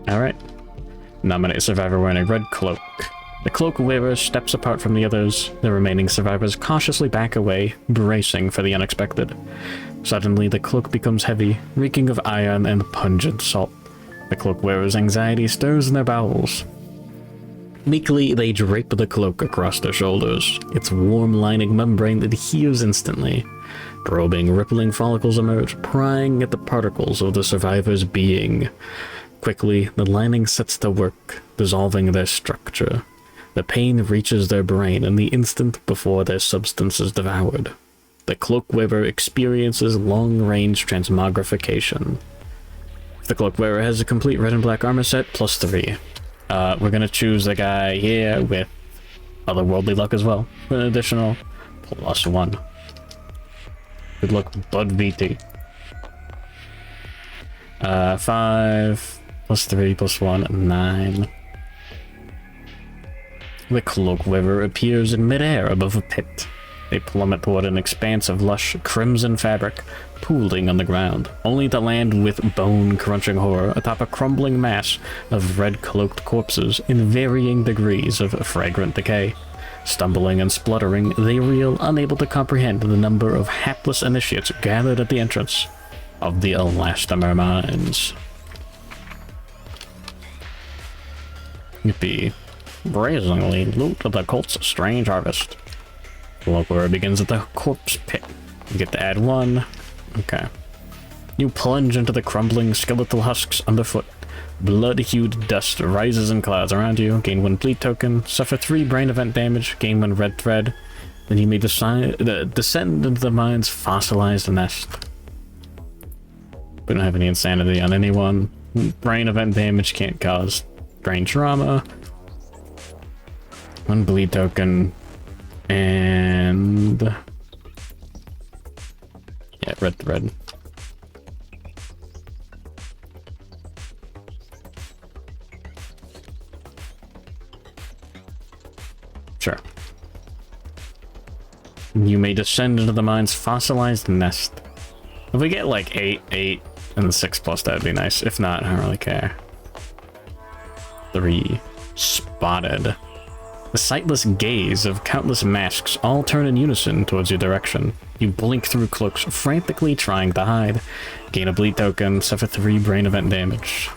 Alright. Nominate a survivor wearing a red cloak. The cloak wearer steps apart from the others. The remaining survivors cautiously back away, bracing for the unexpected. Suddenly, the cloak becomes heavy, reeking of iron and pungent salt. The cloak wearer's anxiety stirs in their bowels. Meekly, they drape the cloak across their shoulders, its warm lining membrane adheres instantly. Probing, rippling follicles emerge, prying at the particles of the survivor's being. Quickly, the lining sets to work, dissolving their structure. The pain reaches their brain in the instant before their substance is devoured. The cloak wearer experiences long-range transmogrification. If the cloak wearer has a complete red and black armor set, +3. We're gonna choose the guy here with otherworldly luck as well, for an additional +1. Good luck, Bud VT. 5 +3 +1 9. The cloak wearer appears in midair above a pit. They plummet toward an expanse of lush crimson fabric, pooling on the ground, only to land with bone-crunching horror atop a crumbling mass of red-cloaked corpses in varying degrees of fragrant decay. Stumbling and spluttering, they reel, unable to comprehend the number of hapless initiates gathered at the entrance of the Elastomer Mines. Yippee. Brazenly loot of the cult's strange harvest. The cloak wearer begins at the corpse pit. You get to add 1. Okay. You plunge into the crumbling skeletal husks underfoot. Blood-hued dust rises in clouds around you. Gain 1 bleed token. Suffer 3 brain event damage. Gain 1 red thread. Then you may descend into the mine's fossilized nest. We don't have any insanity on anyone. Brain event damage can't cause brain trauma. 1 bleed token. And yeah, red thread. Sure. You may descend into the mine's fossilized nest. If we get like 8, 8, and 6+, that'd be nice. If not, I don't really care. 3. Spotted. The sightless gaze of countless masks all turn in unison towards your direction. You blink through cloaks, frantically trying to hide. Gain a bleed token, suffer 3 brain event damage.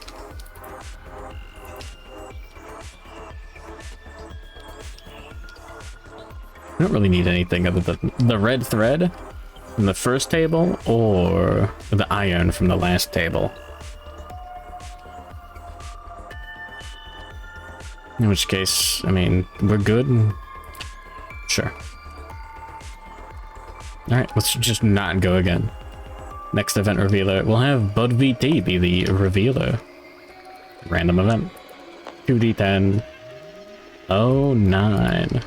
I don't really need anything other than the red thread from the first table or the iron from the last table. In which case, I mean, we're good. Sure. Alright, let's just not go again. Next event revealer. We'll have Bud VT be the revealer. Random event. 2d10. Oh, 9.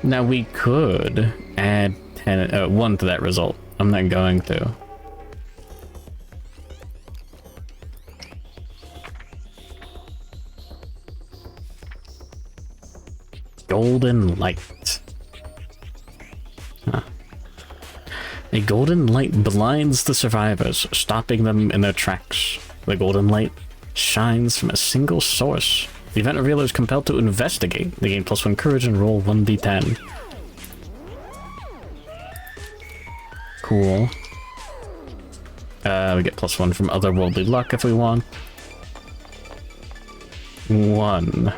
Now we could add 1 to that result. I'm not going to. Golden light. Huh. A golden light blinds the survivors, stopping them in their tracks. The golden light shines from a single source. The event revealer is compelled to investigate. They gain +1 courage and roll 1d10. Cool. We get +1 from otherworldly luck if we want. 1.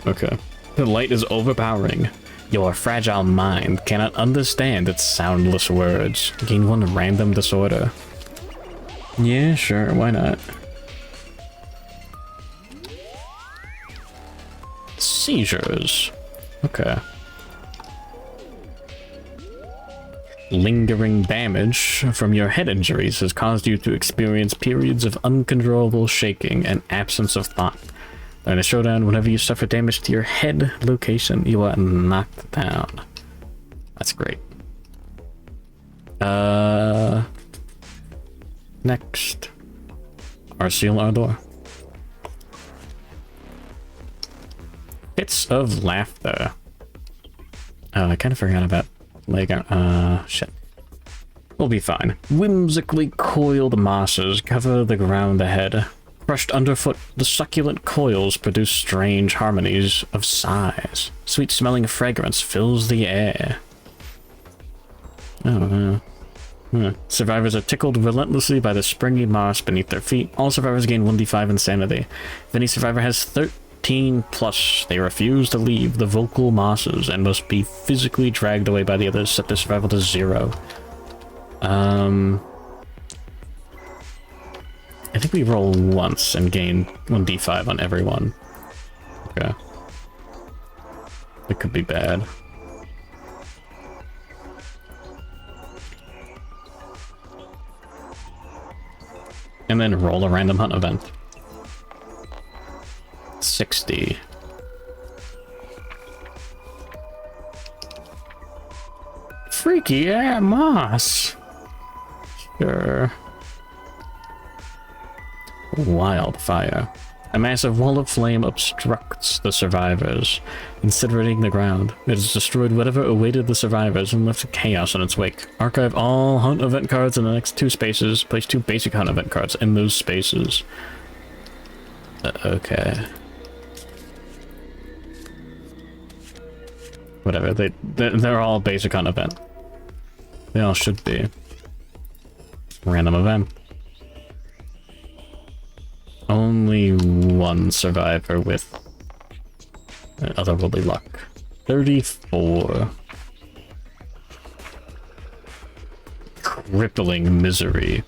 Okay. The light is overpowering. Your fragile mind cannot understand its soundless words. Gain 1 random disorder. Yeah, sure, why not? Seizures. Okay. Lingering damage from your head injuries has caused you to experience periods of uncontrollable shaking and absence of thought. In a showdown, whenever you suffer damage to your head location, you are knocked down. That's great. Next. Arceal Ardor. Fits of laughter. Oh, I kind of forgot about shit. We'll be fine. Whimsically coiled mosses cover the ground ahead. Crushed underfoot, the succulent coils produce strange harmonies of sighs. Sweet-smelling fragrance fills the air. Oh, Survivors are tickled relentlessly by the springy moss beneath their feet. All survivors gain 1d5 insanity. If any survivor has 13+, they refuse to leave the vocal mosses and must be physically dragged away by the others, set their survival to 0. I think we roll once and gain 1d5 on everyone. Okay. It could be bad. And then roll a random hunt event. 60. Freaky moss. Sure. Wildfire. A massive wall of flame obstructs the survivors, incinerating the ground. It has destroyed whatever awaited the survivors and left chaos in its wake. Archive all hunt event cards in the next 2 spaces. Place 2 basic hunt event cards in those spaces. Okay. Whatever, they're all basic hunt event. They all should be. Random event. Only 1 survivor with otherworldly luck. 34. Crippling misery.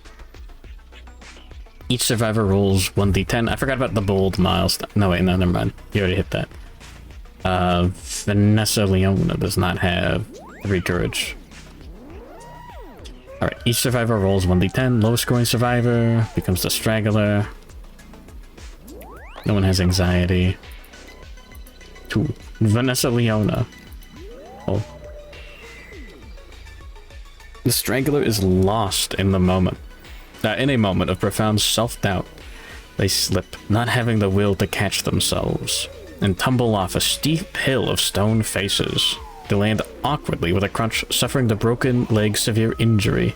Each survivor rolls 1d10. I forgot about the bold milestone. No, wait, no, never mind. You already hit that. Vanessa Leona does not have 3 courage. Alright, each survivor rolls 1d10. Lowest scoring survivor becomes the straggler. No one has anxiety. 2. Vanessa Leona. Oh. The strangler is lost in the moment. In a moment of profound self-doubt, they slip, not having the will to catch themselves, and tumble off a steep hill of stone faces. They land awkwardly with a crunch, suffering the broken leg severe injury.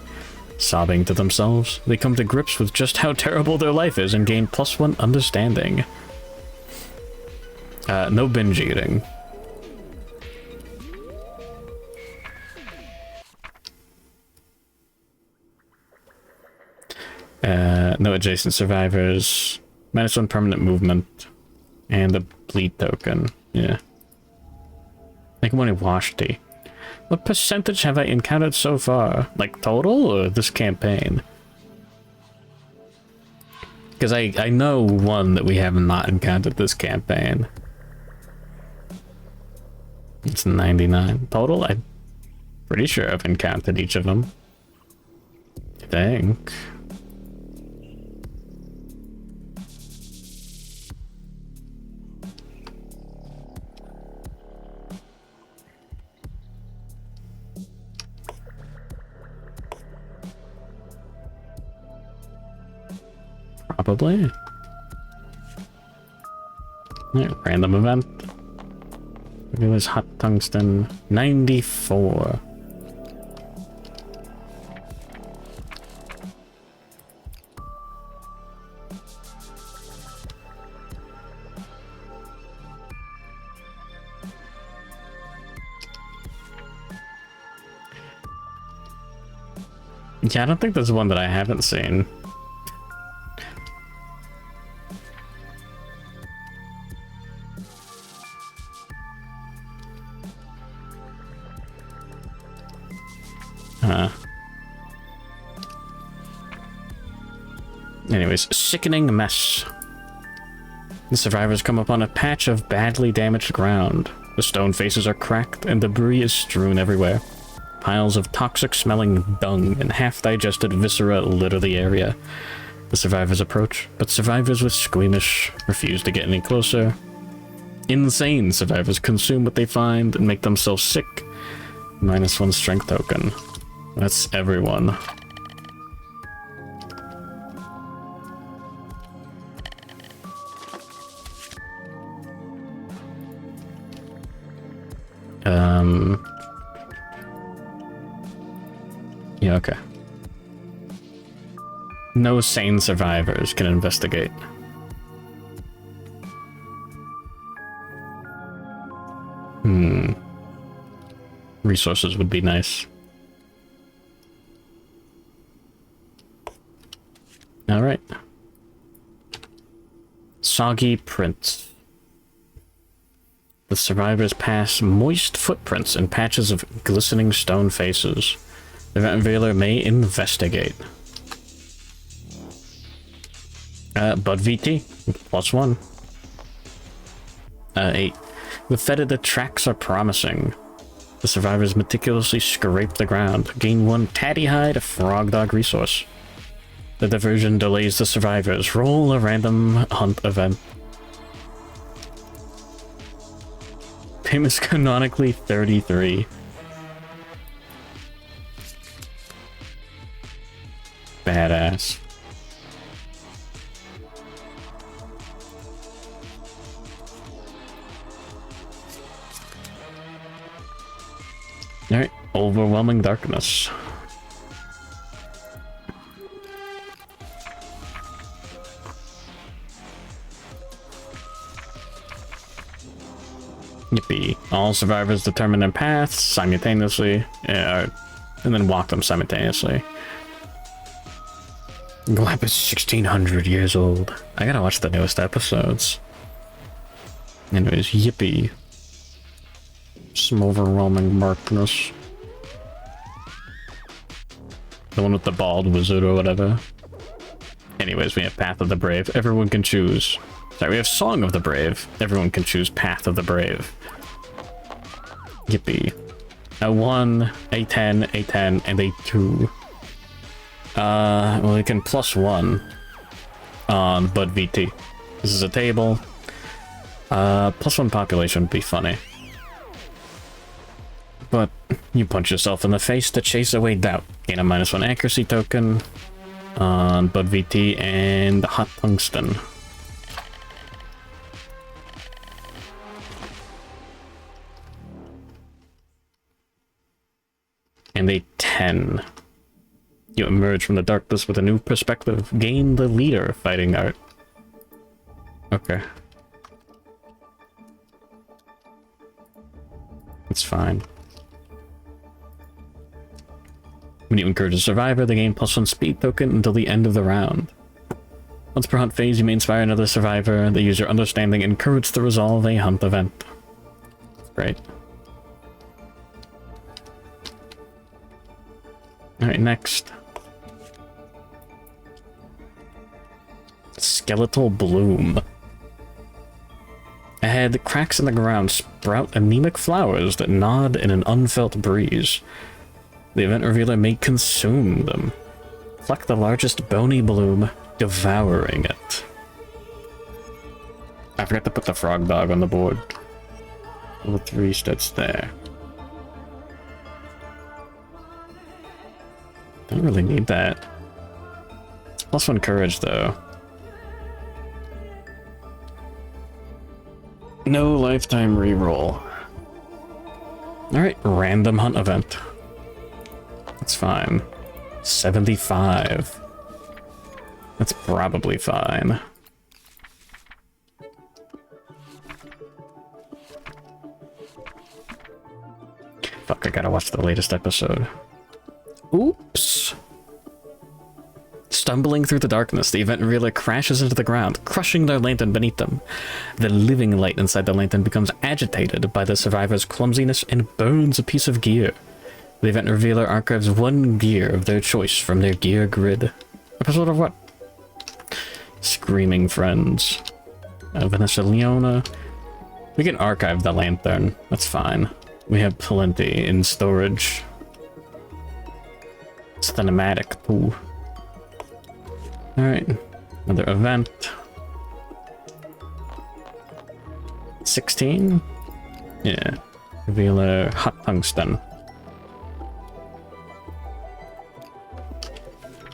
Sobbing to themselves, they come to grips with just how terrible their life is and gain +1 understanding. No binge eating. No adjacent survivors. -1 permanent movement. And a bleed token. Yeah. I can only wash tea. What percentage have I encountered so far? Like total or this campaign? Because I know one that we have not encountered this campaign. It's 99. Total? I'm pretty sure I've encountered each of them. I think. Probably. Yeah, random event. Look at this hot tungsten. 94. Yeah, I don't think there's one that I haven't seen. Anyways, sickening mess. The survivors come upon a patch of badly damaged ground. The stone faces are cracked and debris is strewn everywhere. Piles of toxic-smelling dung and half-digested viscera litter the area. The survivors approach, but survivors with squeamish refuse to get any closer. Insane survivors consume what they find and make themselves sick. -1 strength token. That's everyone. Yeah, okay. No sane survivors can investigate. Resources would be nice. Alright. Soggy prints. The survivors pass moist footprints in patches of glistening stone faces. The event revealer may investigate. Bud VT, +1. 8. The fetid tracks are promising. The survivors meticulously scrape the ground. Gain 1 tatty hide Frogdog resource. The diversion delays the survivors. Roll a random hunt event. Famous canonically 33. Badass. Alright, overwhelming darkness. Yippee. All survivors determine their paths simultaneously, and then walk them simultaneously. Glap is 1600 years old. I gotta watch the newest episodes. Anyways, yippee. Some overwhelming darkness. The one with the bald wizard or whatever. Anyways, we have Path of the Brave. Everyone can choose. Sorry, we have Song of the Brave. Everyone can choose Path of the Brave. Yippee. A 1, a 10, a 10, and a 2. Well, we can +1 on Bud VT. This is a table. +1 population would be funny. But you punch yourself in the face to chase away doubt. Gain a -1 accuracy token on Bud VT and Hot Tungsten. And a 10. You emerge from the darkness with a new perspective. Gain the leader fighting art. Okay. It's fine. When you encourage a survivor, they gain +1 speed token until the end of the round. Once per hunt phase, you may inspire another survivor. The user understanding encouraged to resolve a hunt event. Great. Alright, next. Skeletal Bloom. Ahead, cracks in the ground sprout anemic flowers that nod in an unfelt breeze. The event revealer may consume them. Pluck the largest bony bloom, devouring it. I forgot to put the Frogdog on the board. Level 3 stats there. Don't really need that. It's +1 courage, though. No lifetime reroll. Alright, random hunt event. That's fine. 75. That's probably fine. Fuck, I gotta watch the latest episode. Oops. Stumbling through the darkness, the event revealer crashes into the ground, crushing their lantern beneath them. The living light inside the lantern becomes agitated by the survivor's clumsiness and burns a piece of gear. The event revealer archives one gear of their choice from their gear grid. Episode of what? Screaming Friends. Vanessa Leona. We can archive the lantern. That's fine. We have plenty in storage. Cinematic too. Alright. Another event. 16? Yeah. Revealer Hot Tungsten.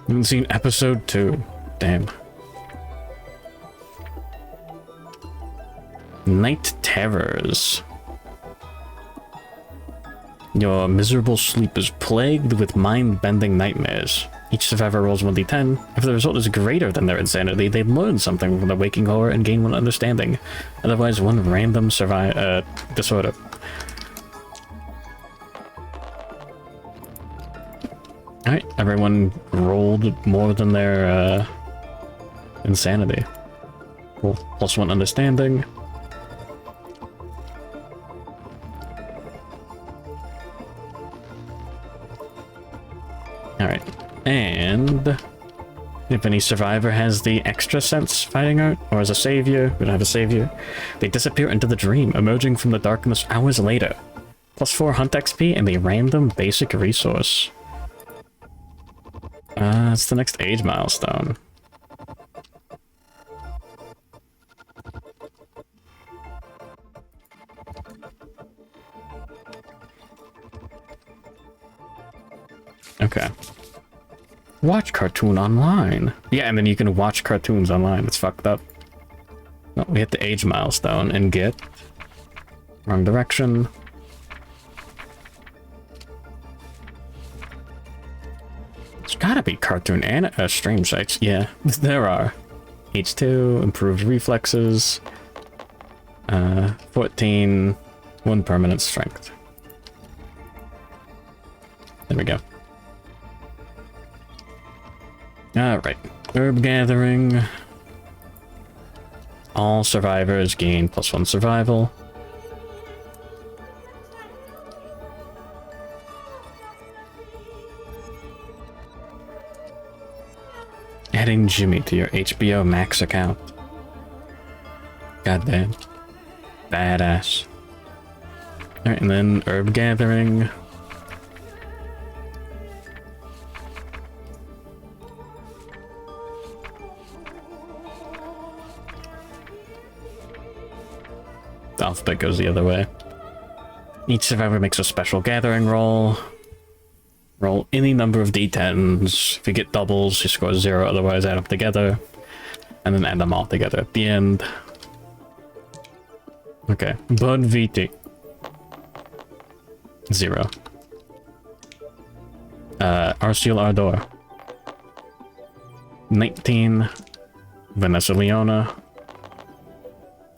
Haven't seen episode 2. Damn. Night Terrors. Your miserable sleep is plagued with mind-bending nightmares. Each survivor rolls 1d10. If the result is greater than their insanity, they learn something from the waking horror and gain one understanding. Otherwise, one random disorder. Alright, everyone rolled more than their insanity. Cool. Plus 1 understanding. Alright. And if any survivor has the extra sense fighting art, or as a savior, we don't have a savior, they disappear into the dream, emerging from the darkness hours later. Plus 4 hunt XP and a random basic resource. It's the next age milestone. Okay. Watch cartoon online. Yeah, and then you can watch cartoons online. It's fucked up. No, we hit the age milestone and get... Wrong direction. There's gotta be cartoon and stream sites. Yeah, there are. H2, improved reflexes. 14, 1 permanent strength. There we go. Alright, herb gathering. All survivors gain plus 1 survival. Adding Jimmy to your HBO Max account. Goddamn. Badass. Alright, and then herb gathering. The alphabet goes the other way. Each survivor makes a special gathering roll. Roll any number of d10s. If you get doubles, you score 0, otherwise add them together. And then add them all together at the end. Okay, Bud VT. 0. Arciel Ardor. 19. Vanessa Leona.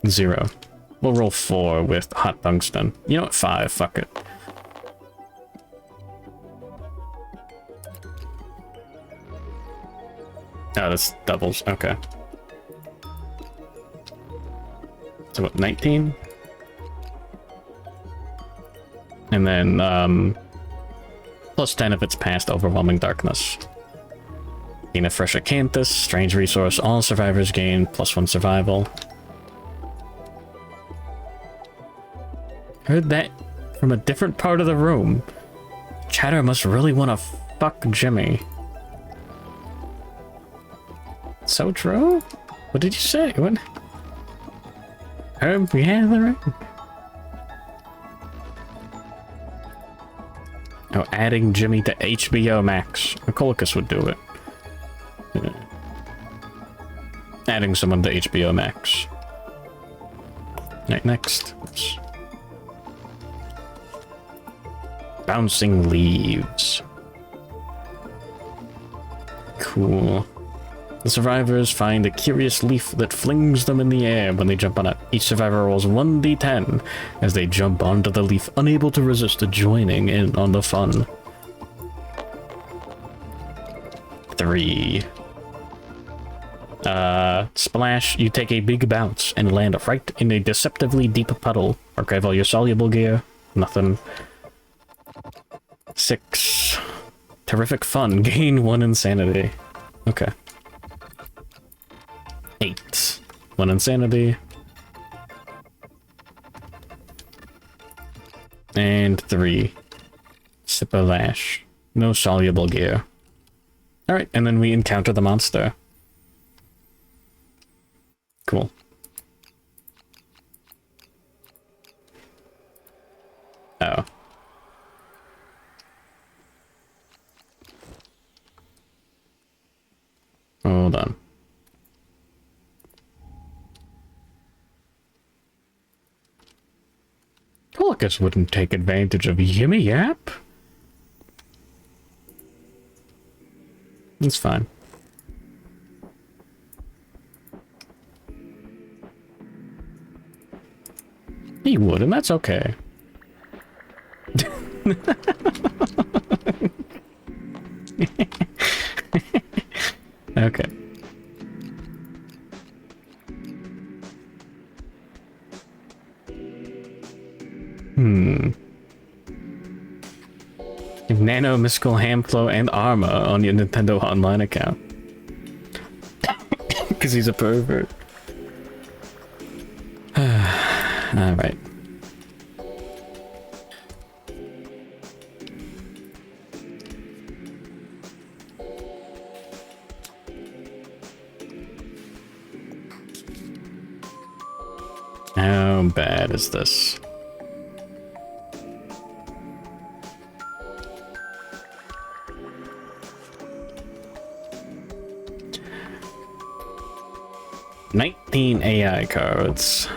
0. We'll roll 4 with Hot Tungsten. You know what? 5. Fuck it. Oh, that's doubles. Okay. So what? 19? And then, plus 10 if it's past Overwhelming Darkness. Gain a fresh Acanthus, strange resource. All survivors gain plus 1 survival. Heard that from a different part of the room. Chatter must really want to fuck Jimmy. So true? What did you say? What? Herb gathering? Oh, adding Jimmy to HBO Max. Acolicus would do it. Yeah. Adding someone to HBO Max. Right, next. Oops. Bouncing leaves. Cool. The survivors find a curious leaf that flings them in the air when they jump on it. Each survivor rolls 1d10 as they jump onto the leaf, unable to resist joining in on the fun. 3. Splash, you take a big bounce and land right in a deceptively deep puddle. Archive all your soluble gear. Nothing. 6. Terrific fun. Gain 1 insanity. Okay. 8. 1 insanity. And 3. Splash. No soluble gear. Alright, and then we encounter the monster. Cool. Oh. Hold on. Holocaust wouldn't take advantage of Yimmy Yap. It's fine. He would, and that's okay. Okay. Nano, Mystical, Hamflow, and Arma on your Nintendo Online account. Because he's a pervert. Alright. How bad is this? $19 AI cards.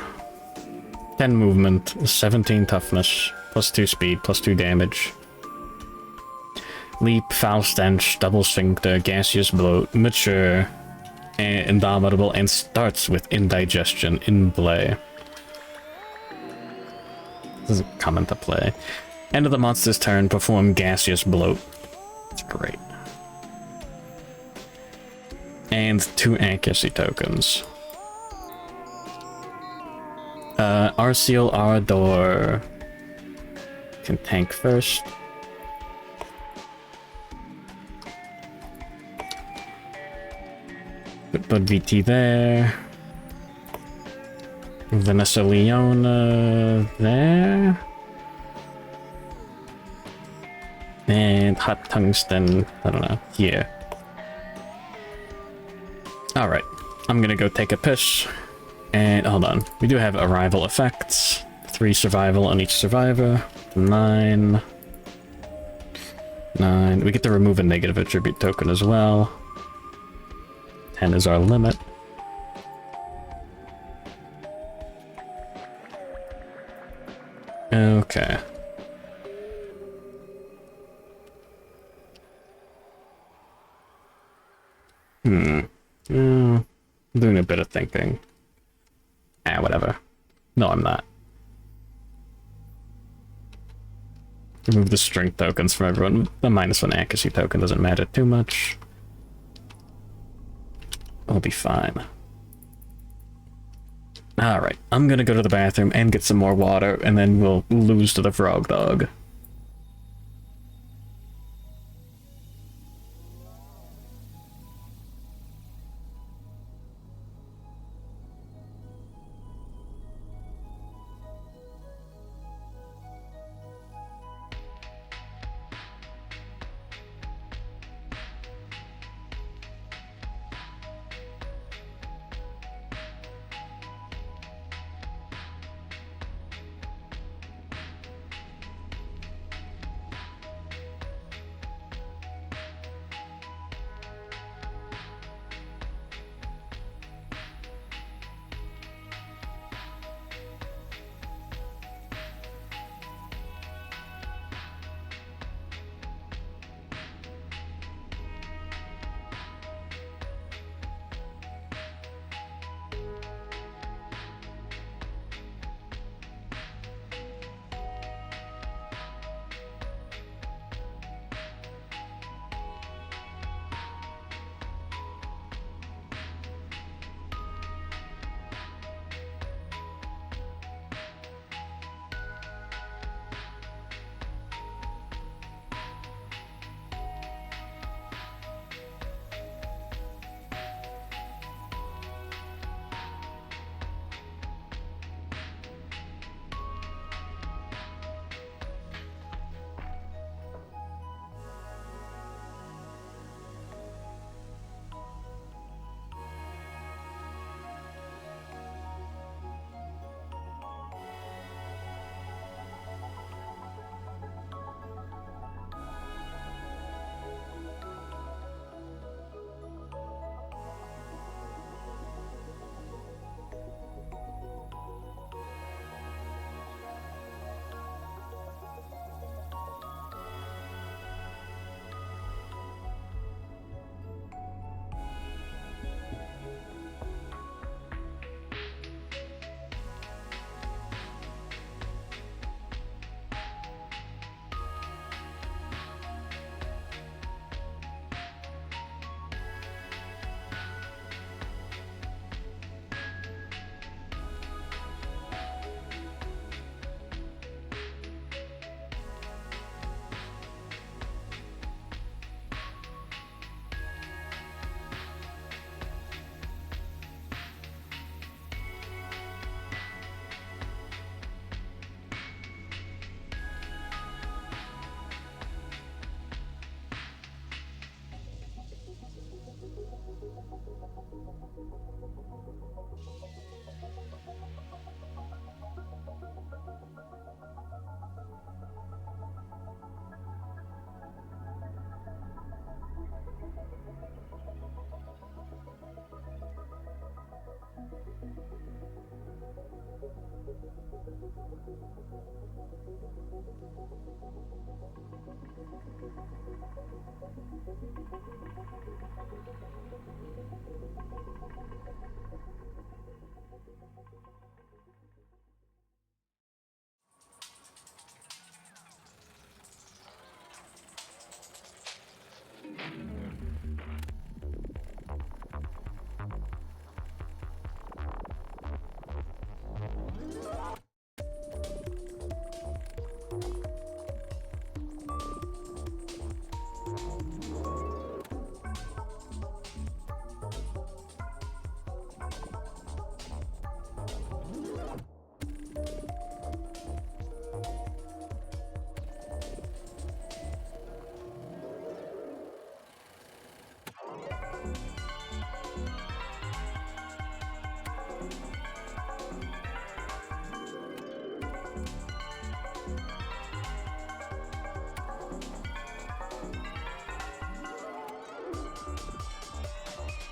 10 movement, 17 toughness, +2 speed, +2 damage. Leap, foul stench, double sphincter, gaseous bloat, mature, and indomitable, and starts with indigestion in play. This doesn't come into play. End of the monster's turn, perform gaseous bloat. That's great. And 2 accuracy tokens. Arceal Ardor can tank first. Put VT there. Vanessa Leona there. And Hot Tungsten, I don't know, here. Alright, I'm gonna go take a piss. And hold on, we do have arrival effects. 3 survival on each survivor. 9. 9. We get to remove a negative attribute token as well. 10 is our limit. Okay. I'm doing a bit of thinking. Whatever. No, I'm not. Remove the strength tokens from everyone. The -1 accuracy token doesn't matter too much. We'll be fine. Alright, I'm gonna go to the bathroom and get some more water, and then we'll lose to the Frogdog.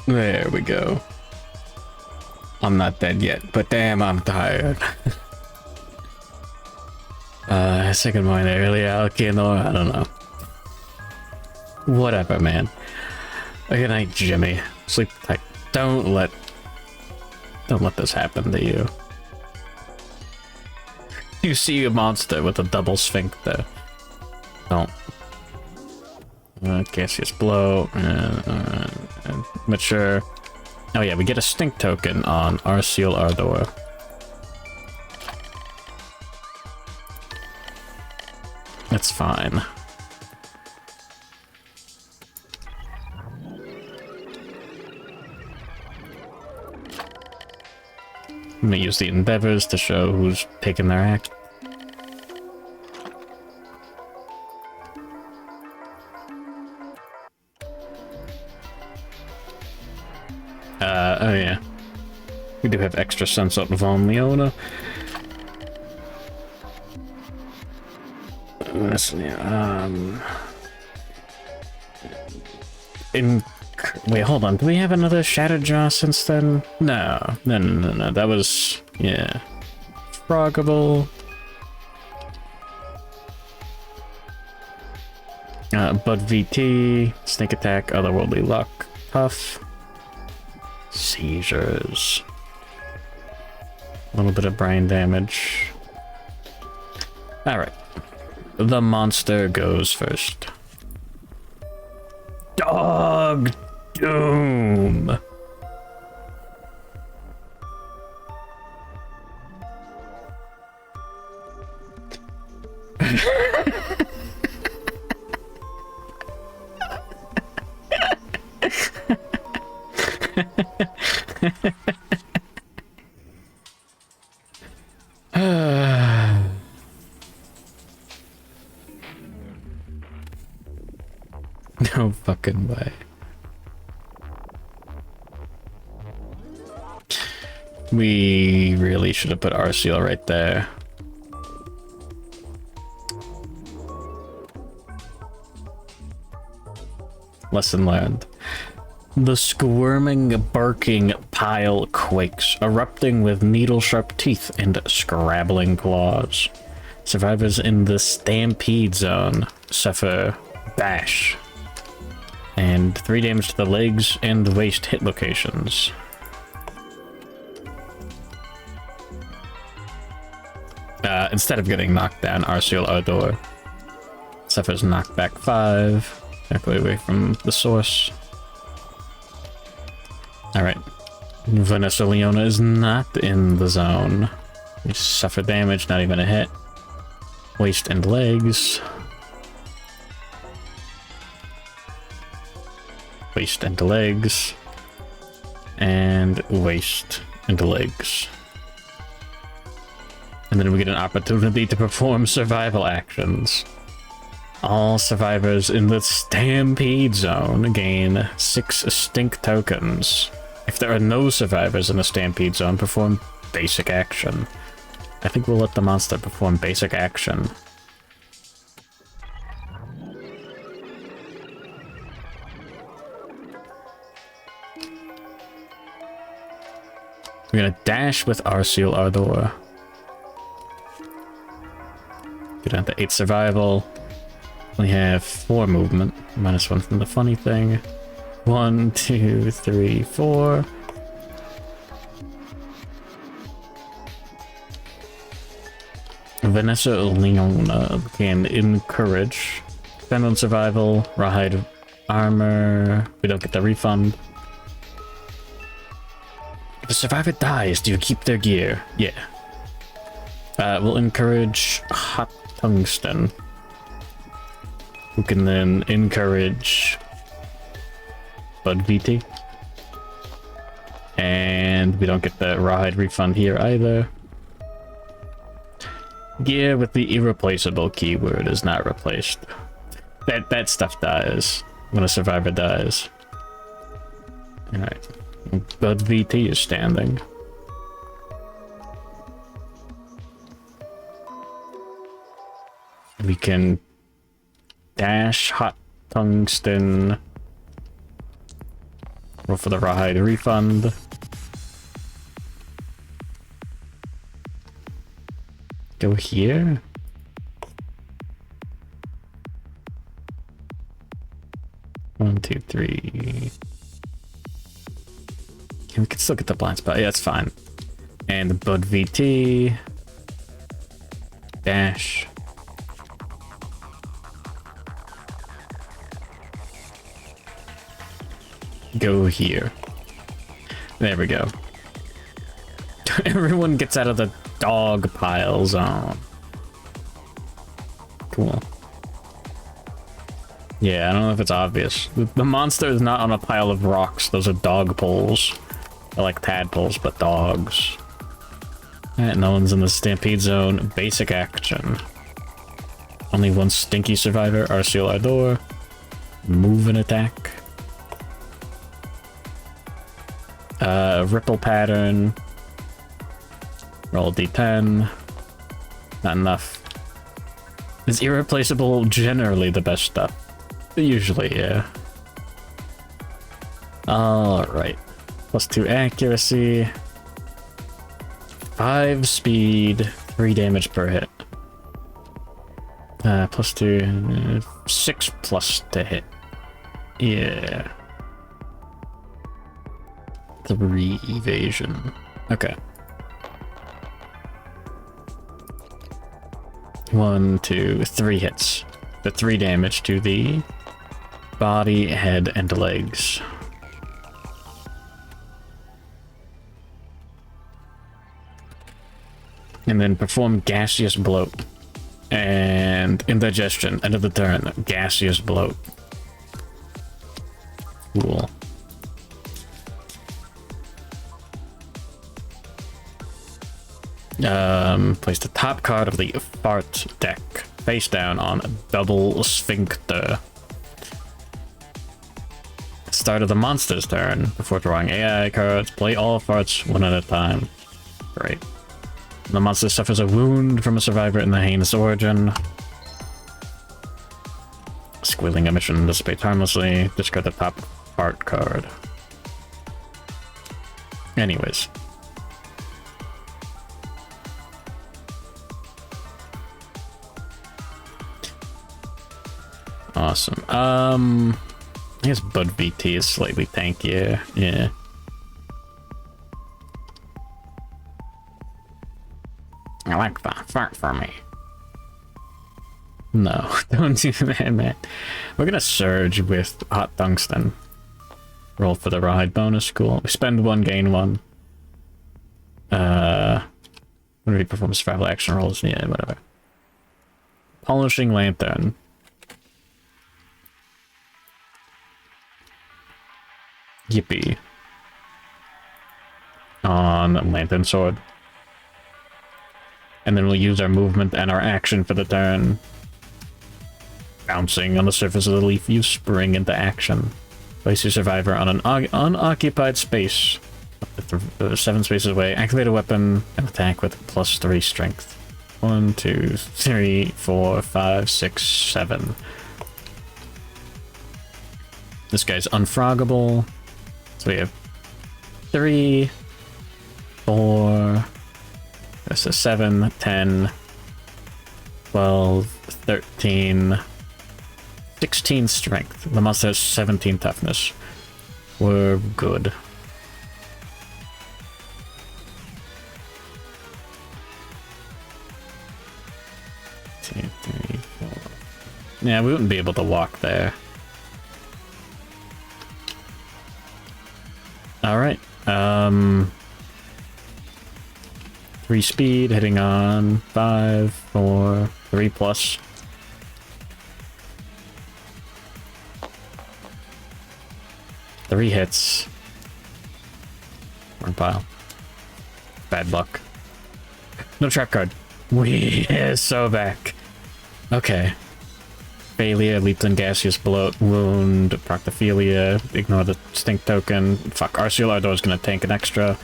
There we go. I'm not dead yet, but damn, I'm tired. Second morning early Alkino, I don't know. Whatever, man. Good night, Jimmy. Sleep tight. Don't let this happen to you. You see a monster with a double sphincter. Don't. Gaseous blow. Mature. Oh yeah, we get a stink token on Arceal Ardor. That's fine. I'm gonna use the endeavors to show who's taking their act. Oh yeah. We do have extra sense out of Von Leona. Wait, hold on. Do we have another Shattered Jaw since then? No. No. That was... yeah. Frogable. Bud VT. Snake Attack. Otherworldly Luck. Tough. Seizures. A little bit of brain damage. Alright. The monster goes first. Dog Doom! No fucking way. We really should have put Arceal right there. Lesson learned. The squirming, barking pile quakes, erupting with needle-sharp teeth and scrabbling claws. Survivors in the Stampede Zone suffer bash and 3 damage to the legs and waist hit locations. Instead of getting knocked down, Arceal Ardor suffers knockback 5, directly away from the source. Alright. Vanessa Leona is not in the zone. We suffer damage, not even a hit. Waist and legs. Waist and legs. And waist and legs. And then we get an opportunity to perform survival actions. All survivors in the Stampede Zone gain 6 stink tokens. If there are no survivors in the Stampede Zone, perform basic action. I think we'll let the monster perform basic action. We're gonna dash with Arceal Ardor. Go down to 8 survival. We have 4 movement. -1 from the funny thing. 1, 2, 3, 4. Vanessa Leona can encourage. Spend on survival. Rawhide armor. We don't get the refund. If a survivor dies, do you keep their gear? Yeah. We'll encourage Hot Tungsten, who can then encourage Bud VT. And we don't get the Rawhide refund here either. Gear with the irreplaceable keyword is not replaced. That stuff dies when a survivor dies. Alright. Bud VT is standing. We can dash Hot Tungsten. Roll for the Rawhide refund. Go here. One, two, three. We can still get the blind spot. Yeah, that's fine. And the Bud VT. Dash. Go here. There we go. Everyone gets out of the dog pile zone. Cool. Yeah, I don't know if it's obvious. The monster is not on a pile of rocks. Those are dog poles. They're like tadpoles, but dogs. Alright, no one's in the stampede zone. Basic action. Only one stinky survivor, Arceal Ardor. Move and attack. Ripple pattern. Roll D10. Not enough. Is irreplaceable generally the best stuff? Usually, yeah. Alright. +2 accuracy. 5 speed. 3 damage per hit. +2. 6 plus to hit. Yeah. 3 evasion. Okay. 1, 2, 3 hits. The 3 damage to the body, head, and legs. And then perform gaseous bloat. And indigestion. End of the turn. Gaseous bloat. Cool. Place the top card of the fart deck face down on double sphincter. Start of the monster's turn. Before drawing AI cards, play all farts one at a time. Great. The monster suffers a wound from a survivor in the heinous origin. Squealing emission dissipates harmlessly. Discard the top fart card. Anyways. Awesome. I guess Bud VT is slightly tankier. Yeah. I like that. Fart for me. No, don't do that, man. We're gonna surge with Hot Tungsten. Roll for the Rawhide bonus. Cool. We spend 1, gain 1. When we perform survival action rolls, yeah, whatever. Polishing Lantern. Yippee. On Lantern Sword. And then we'll use our movement and our action for the turn. Bouncing on the surface of the leaf, use spring into action. Place your survivor on an unoccupied space. Up to 7 spaces away. Activate a weapon and attack with +3 strength. 1, 2, 3, 4, 5, 6, 7. This guy's unfroggable. So we have 3, 4, this is 7, 10, 12, 13, 16 strength. The monster has 17 toughness. We're good. Two, three, four. Yeah, we wouldn't be able to walk there. Alright. 3 speed, hitting on 5, 4, 3 plus. Three hits. Wrong pile. Bad luck. No trap card. We are so back. Okay. Failure, leaped and gaseous bloat, wound, proctophilia, ignore the stink token. Fuck, Arceal Ardor is gonna tank an extra.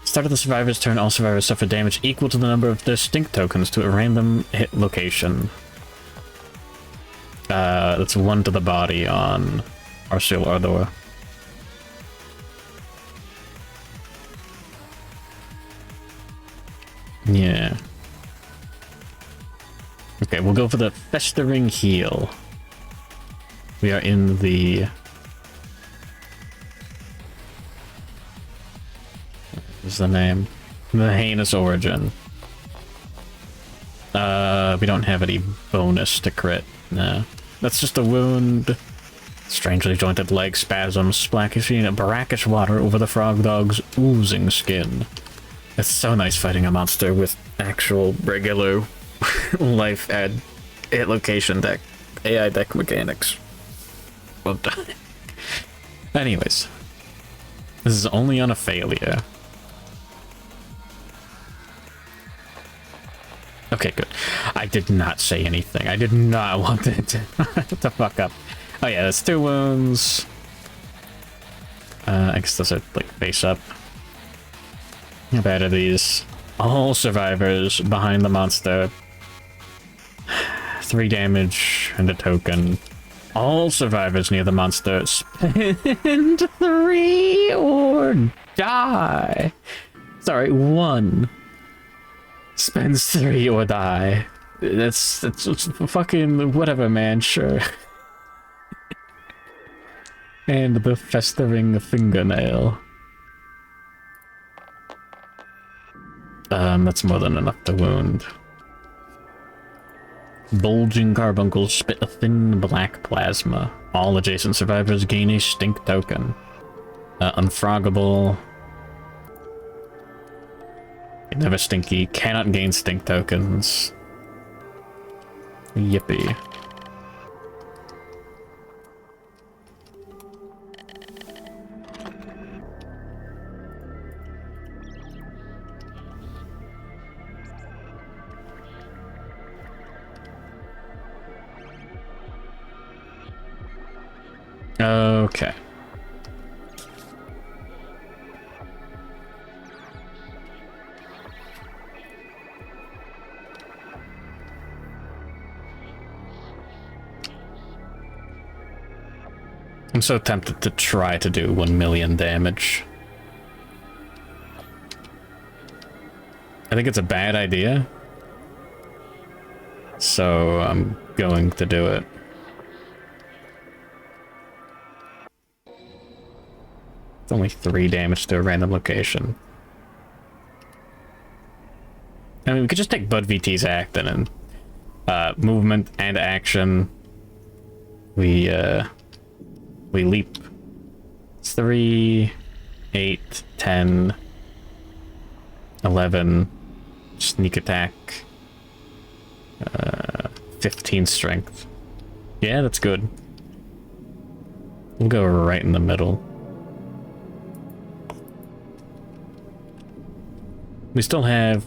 Start of the survivor's turn, all survivors suffer damage equal to the number of their stink tokens to a random hit location. That's 1 to the body on Arceal Ardor. Yeah. Okay, we'll go for the Festering Heal. We are in the... What is the name? The Heinous Origin. We don't have any bonus to crit. No. That's just a wound. Strangely jointed leg spasms, splashing a brackish water over the Frogdog's oozing skin. It's so nice fighting a monster with actual regular life add hit location deck, AI deck mechanics. Well done. Anyways, this is only on a failure. Okay, good. I did not say anything. I did not want it to, to fuck up. Oh yeah, that's 2 wounds. I guess those are like face up. How bad are these? All survivors behind the monster. 3 damage and a token. All survivors near the monster spend 3 or die. Sorry, 1 spends 3 or die. That's fucking whatever, man. Sure. And the festering fingernail. That's more than enough to wound. Bulging carbuncles spit a thin black plasma. All adjacent survivors gain a stink token. Unfroggable. Never stinky. Cannot gain stink tokens. Yippee. Okay. I'm so tempted to try to do 1 million damage. I think it's a bad idea. So I'm going to do it. It's only 3 damage to a random location. I mean, we could just take Bud VT's Acton and movement and action. We leap. It's 3, 8, 10, 11, sneak attack, 15 strength. Yeah, that's good. We'll go right in the middle. We still have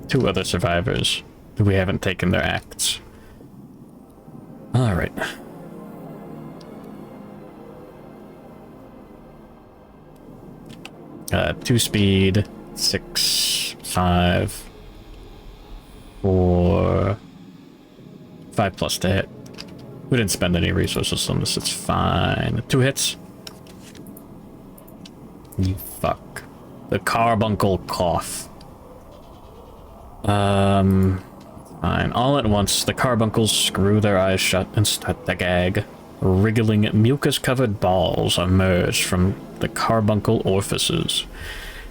2 other survivors who we haven't taken their acts. Alright. Two speed, 6, 5, 4, 5 plus to hit. We didn't spend any resources on this, it's fine. 2 hits. You fuck. The carbuncle cough. Fine. All at once, the carbuncles screw their eyes shut and start to gag. Wriggling, mucus-covered balls emerge from the carbuncle orifices.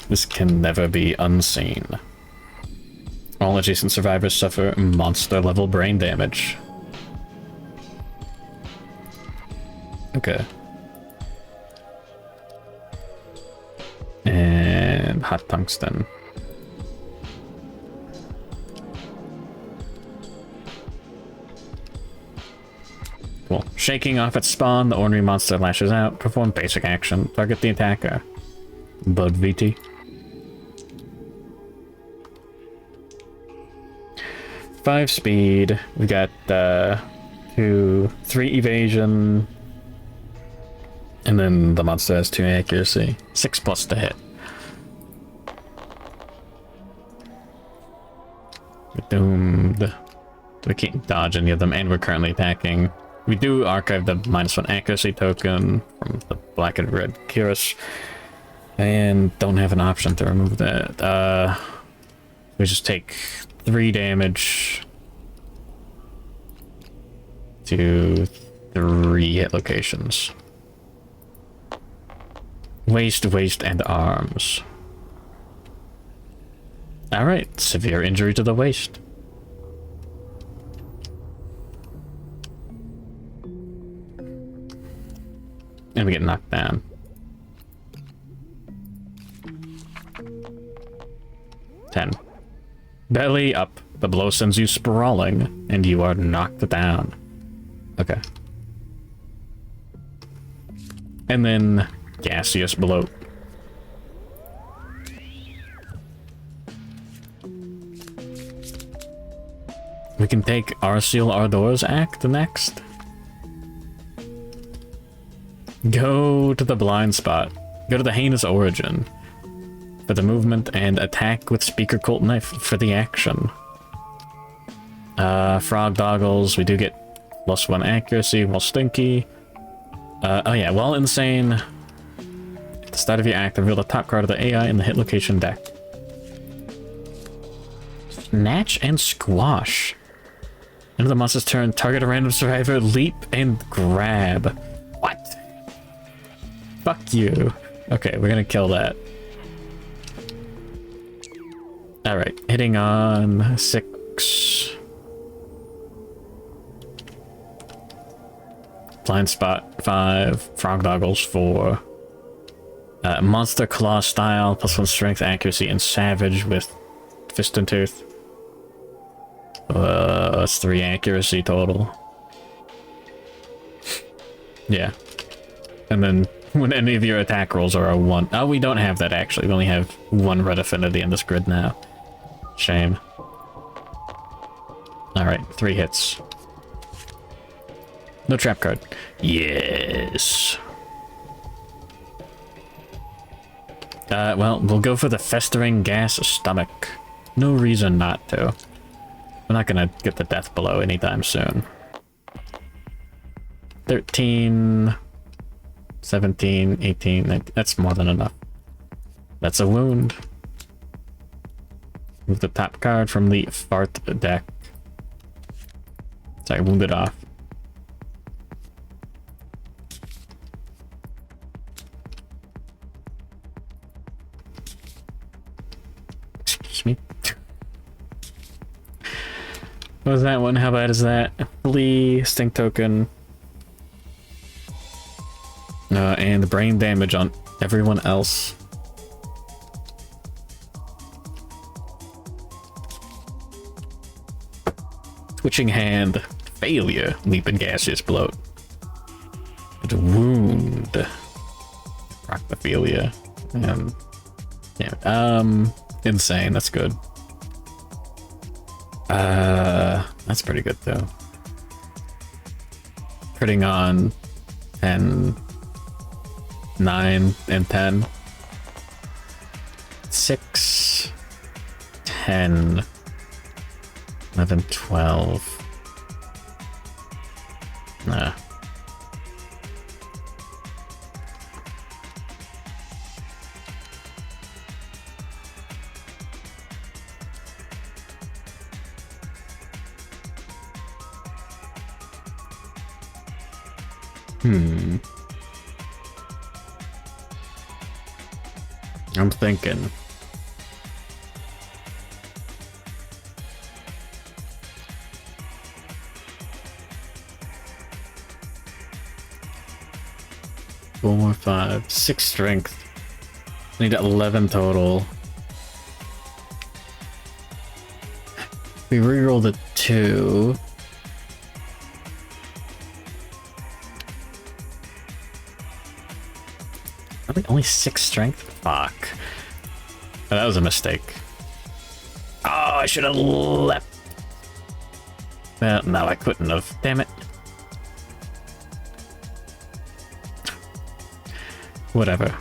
This can never be unseen. All adjacent survivors suffer monster-level brain damage. Okay. And hot tungsten. Cool. Shaking off its spawn, the ornery monster lashes out. Perform basic action. Target the attacker. Bud VT. Five speed. We got 3 evasion. And then the monster has 2 accuracy. 6+ to hit. We're doomed. We can't dodge any of them, and we're currently attacking. We do archive the -1 accuracy token from the black and red Kyrus, and don't have an option to remove that. We just take 3 damage to 3 hit locations. Waist, and arms. Alright, severe injury to the waist. And we get knocked down. 10. Belly up. The blow sends you sprawling, and you are knocked down. Okay. And then gaseous bloat. We can take Arceal Ardor's act next. Go to the blind spot. Go to the heinous origin for the movement, and attack with Speaker Cult Knife for the action. Frogdoggles, we do get +1 accuracy while stinky. Oh yeah, while insane, at the start of your act, reveal the top card of the AI in the hit location deck. Snatch and Squash. End of the monster's turn, target a random survivor, leap and grab. What? Fuck you. Okay, we're gonna kill that. Alright, hitting on 6. Blind Spot 5. Frogdoggles 4. Monster Claw style, +1 strength, accuracy, and savage with Fist and Tooth. That's 3 accuracy total. Yeah. And then when any of your attack rolls are a 1. Oh, we don't have that actually. We only have 1 red affinity in this grid now. Shame. Alright, 3 hits. No trap card. Yes. Well, we'll go for the festering gas stomach. No reason not to. We're not gonna get the death blow anytime soon. 13, 17, 18, 19, that's more than enough. That's a wound. Move the top card from the fart deck. Sorry, wounded off. Excuse me. What was that one? How bad is that? Flee, stink token. And brain damage on everyone else. Twitching hand, failure, leap and gaseous bloat. But wound, Proctophilia, and yeah, insane. That's good. That's pretty good though. Critting on 10, 9, and 10. 6, 10, 11, 12. Nah. I'm thinking. Four more, 5, 6 strength. I need 11 total. We reroll the 2. Only 6 strength? Fuck. Oh, that was a mistake. Oh, I should have left. Well, no, I couldn't have. Damn it. Whatever.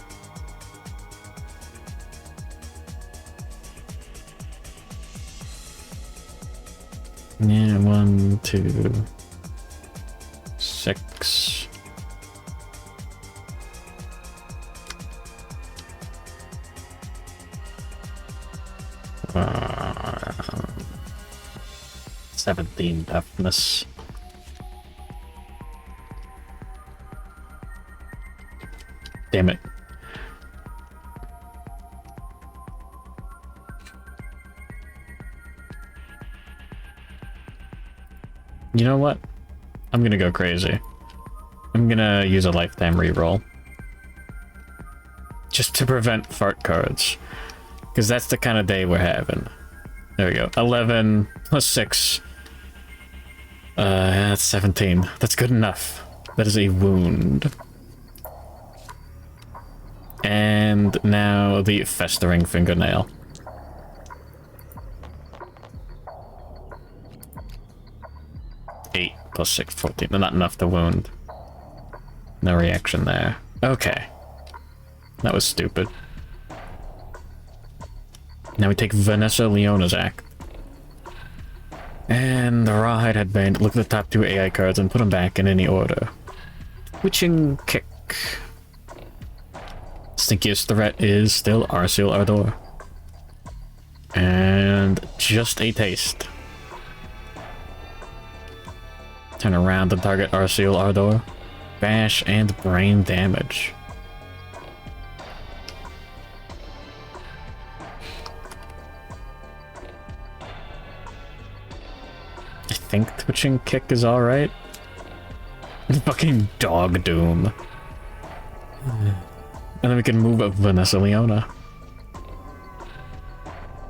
Yeah, 1, 2, 6. Uh, 17 toughness. Damn it. You know what? I'm gonna go crazy. I'm gonna use a lifetime reroll. Just to prevent fart cards. Because that's the kind of day we're having. There we go. 11 plus 6. That's 17. That's good enough. That is a wound. And now the festering fingernail. Plus 6, 14. Not enough to wound. No reaction there. Okay. That was stupid. Now we take Vanessa Leona's act. And the Rawhide Headband. Look at the top 2 AI cards and put them back in any order. Twitching Kick. Stinkiest threat is still Arceal Ardor. And just a taste. Turn around to target Arceal Ardor. Bash and brain damage. I think Twitching Kick is alright. Fucking Dog Doom. And then we can move up Vanessa Leona.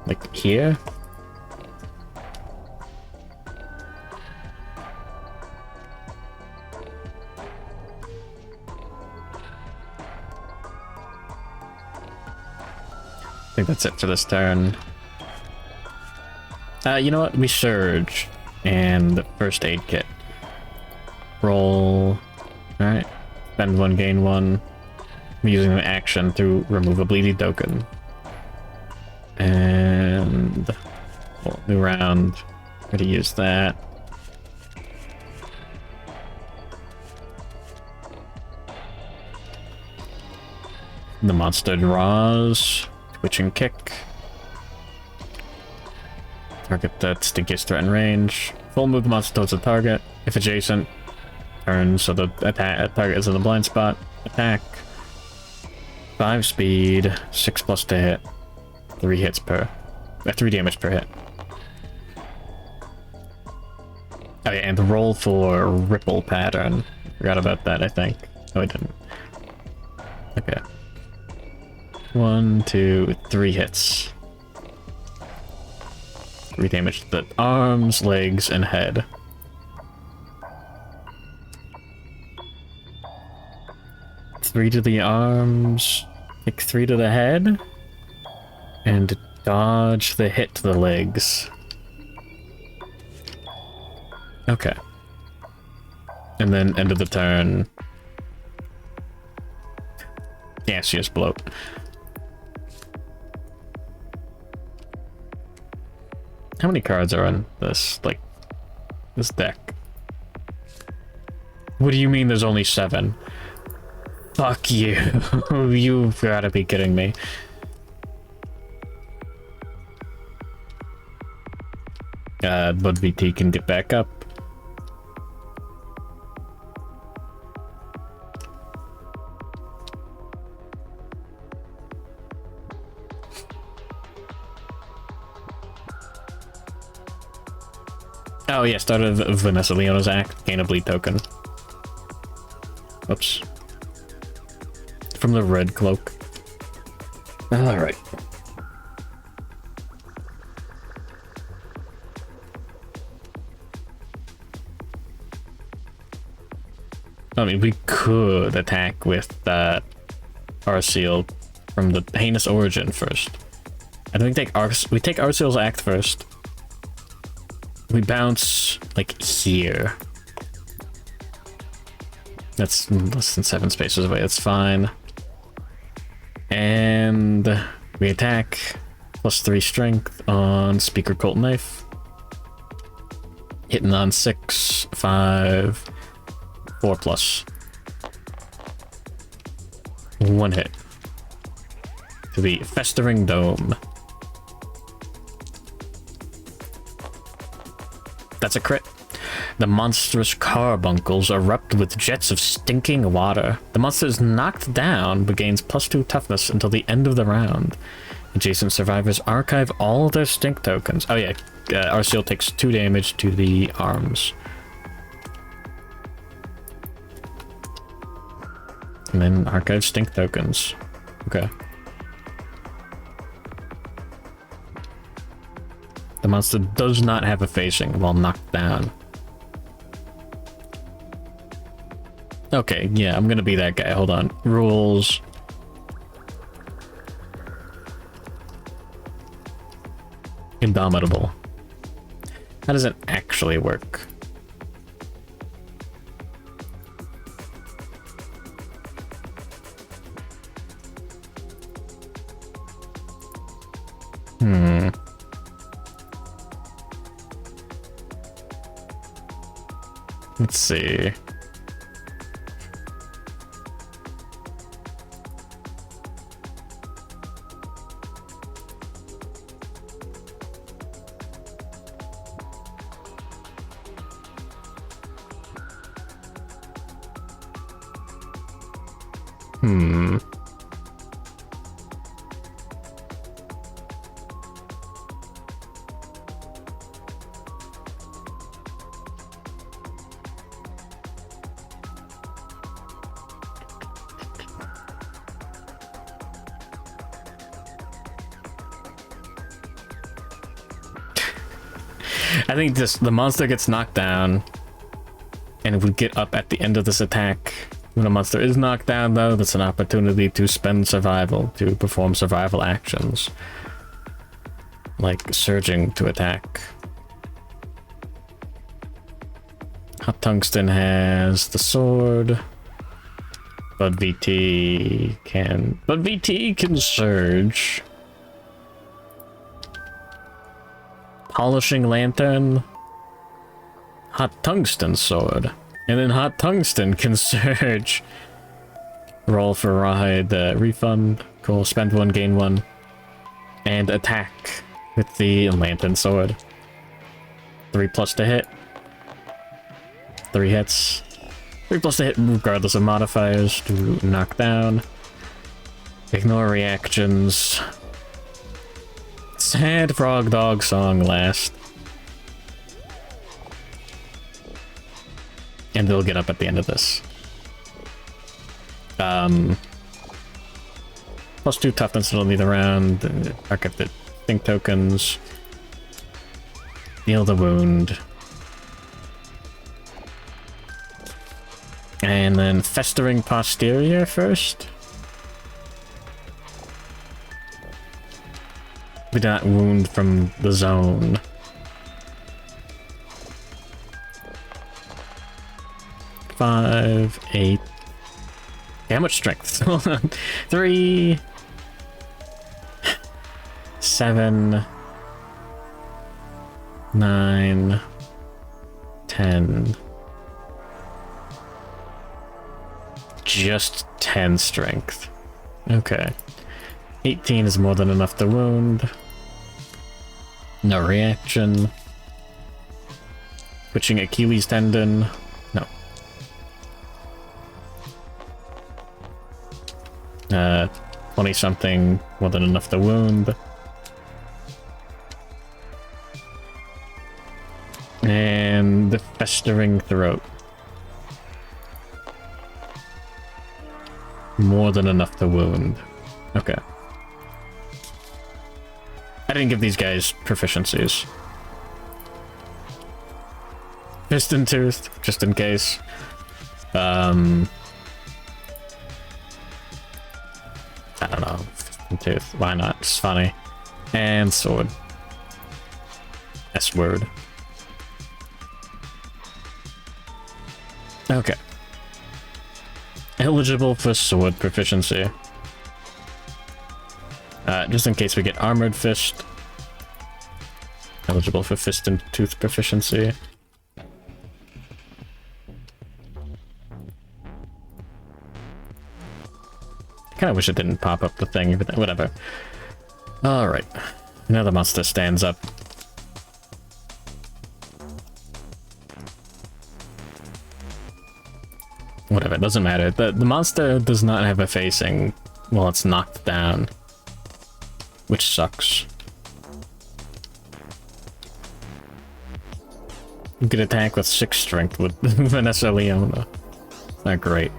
Like here? I think that's it for this turn. You know what? We Surge and the first aid kit. Roll. Alright. Spend 1, gain 1. I'm using an action to remove a bleedy token. And well, new round. Gonna use that. The monster draws. Twitching Kick. Target that's the Stinkiest threat in range. Full move the monster towards the target. If adjacent, turn so the target is in the blind spot. Attack. 5 speed, 6 plus to hit. 3 hits per. 3 damage per hit. Oh yeah, and roll for Ripple Pattern. Forgot about that, I think. No, I didn't. Okay. 1, 2, 3 hits. 3 damage to the arms, legs, and head. Three to the arms, take 3 to the head, and dodge the hit to the legs. Okay. And then end of the turn. Gaseous Bloat. How many cards are in this, like, this deck? What do you mean there's only 7? Fuck you. You've gotta be kidding me. But VT can get back up. Oh yeah, started Vanessa Leona's act, gain a bleed token. Oops. From the red cloak. Alright. I mean, we could attack with Arseal from the Heinous Origin first. I think we take Arseal's act first. We bounce, like, here. That's less than 7 spaces away, that's fine. And we attack, +3 strength on Speaker Cult Knife. Hitting on 6, 5, 4+. 1 hit. To the Festering Dome. That's a crit. The monstrous carbuncles erupt with jets of stinking water. The monster is knocked down, but gains +2 toughness until the end of the round. Adjacent survivors archive all their stink tokens. Oh yeah, Arseal takes 2 damage to the arms. And then archive stink tokens. Okay. The monster does not have a facing while knocked down. Okay, yeah, I'm gonna be that guy. Hold on. Rules. Indomitable. How does it actually work? Let's see. I think the monster gets knocked down, and if we get up at the end of this attack, when a monster is knocked down, though, that's an opportunity to spend survival to perform survival actions, like surging to attack. Hot Tungsten has the sword, but VT can surge. Polishing Lantern, Hot Tungsten sword, and then Hot Tungsten can surge. Roll for Rawhide, refund, cool, spend 1, gain 1, and attack with the Lantern sword. 3+ to hit. 3 hits. 3+ to hit regardless of modifiers to knock down. Ignore reactions. Sad Frogdog song last. And they'll get up at the end of this. +2 toughness until the round. Archive the stink tokens. Heal the wound. And then Festering Posterior first. We did not wound from the zone. Five, 8. How much strength? 3, 7, 9, 10. Just 10 strength. Okay. 18 is more than enough to wound. No reaction. Twitching Achilles tendon. No. 20 something, more than enough to wound. And Festering throat. More than enough to wound. Okay. I didn't give these guys proficiencies. Fist and Tooth, just in case. I don't know. Fist and Tooth. Why not? It's funny. And Sword. S-word. Okay. Eligible for Sword proficiency. Just in case we get Armored Fist. Eligible for Fist and Tooth proficiency. Kinda wish it didn't pop up the thing, but whatever. Alright. Now the monster stands up. Whatever, it doesn't matter. The monster does not have a facing while it's knocked down. Which sucks. You could attack with 6 strength with Vanessa Leona. Not great.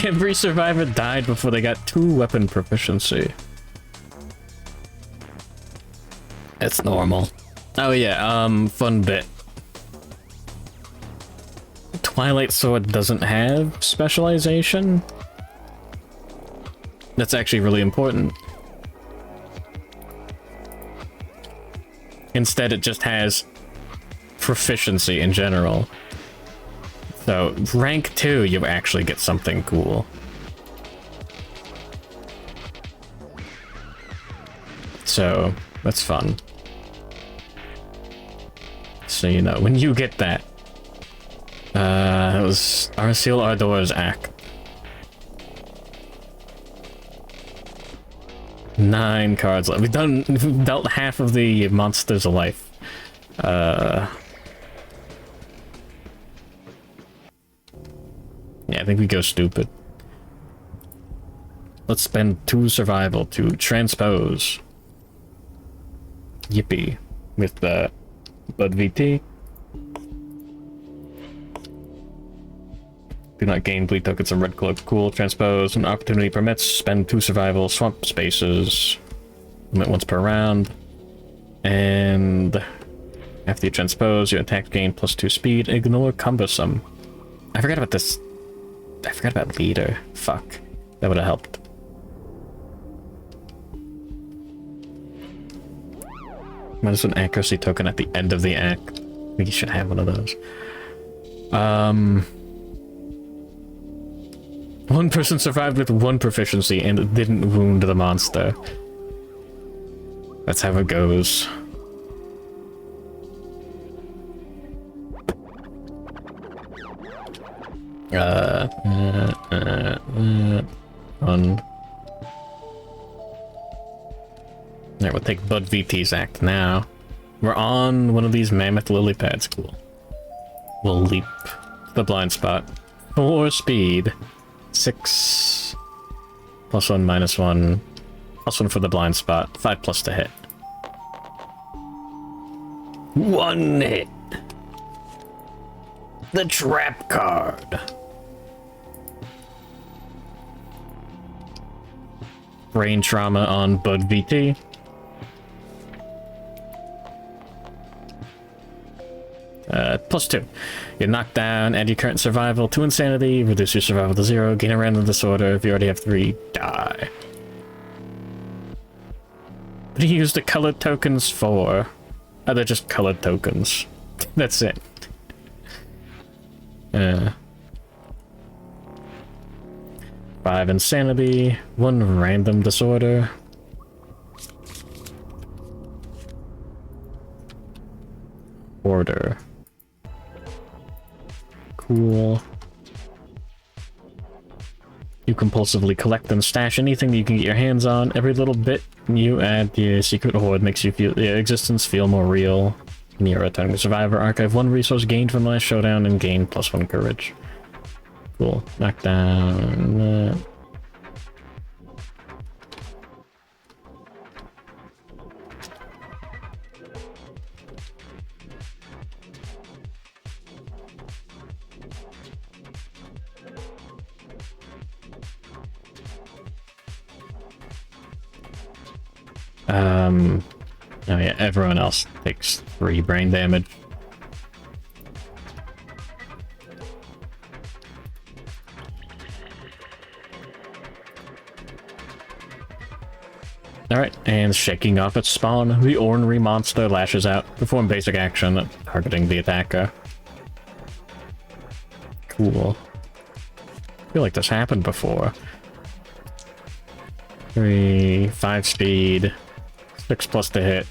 Every survivor died before they got 2 weapon proficiency. It's normal. Oh yeah, fun bit. Twilight Sword doesn't have specialization. That's actually really important. Instead, it just has proficiency in general. So, rank 2, you actually get something cool. So, that's fun. So, you know, when you get that, it was Arceel Ardor's act. 9 cards left. We've dealt half of the monsters of life. Yeah, I think we go stupid. Let's spend 2 survival to transpose. Yippee. With the Bud VT. Do not gain bleed tokens and red cloak. Cool. Transpose. When opportunity permits, spend 2 survival. Swamp spaces. Limit once per round. And after you transpose, your attack gain +2 speed. Ignore cumbersome. I forgot about this. I forgot about leader. Fuck. That would have helped. Minus 1 accuracy token at the end of the act. I think you should have one of those. One person survived with 1 proficiency and didn't wound the monster. That's how it goes. Alright, we'll take Bud VT's act now. We're on one of these mammoth lily pads. Cool. We'll leap to the blind spot. 4 speed. 6 +1 -1. +1 for the blind spot. 5+ to hit. 1 hit. The trap card. Brain trauma on Bud VT. +2. You're knocked down, add your current survival to insanity, reduce your survival to 0, gain a random disorder. If you already have 3, die. What do you use the colored tokens for? Oh, they're just colored tokens. That's it. 5 insanity, 1 random disorder. Order. Cool. You compulsively collect and stash anything you can get your hands on. Every little bit you add to your secret hoard makes your existence feel more real. Near returning to Survivor Archive. 1 resource gained from last showdown and gained +1 courage. Cool. Knock down. Oh yeah, everyone else takes 3 brain damage. Alright, and shaking off its spawn, the ornery monster lashes out. Perform basic action, targeting the attacker. Cool. I feel like this happened before. 3, 5 speed, 6+ to hit.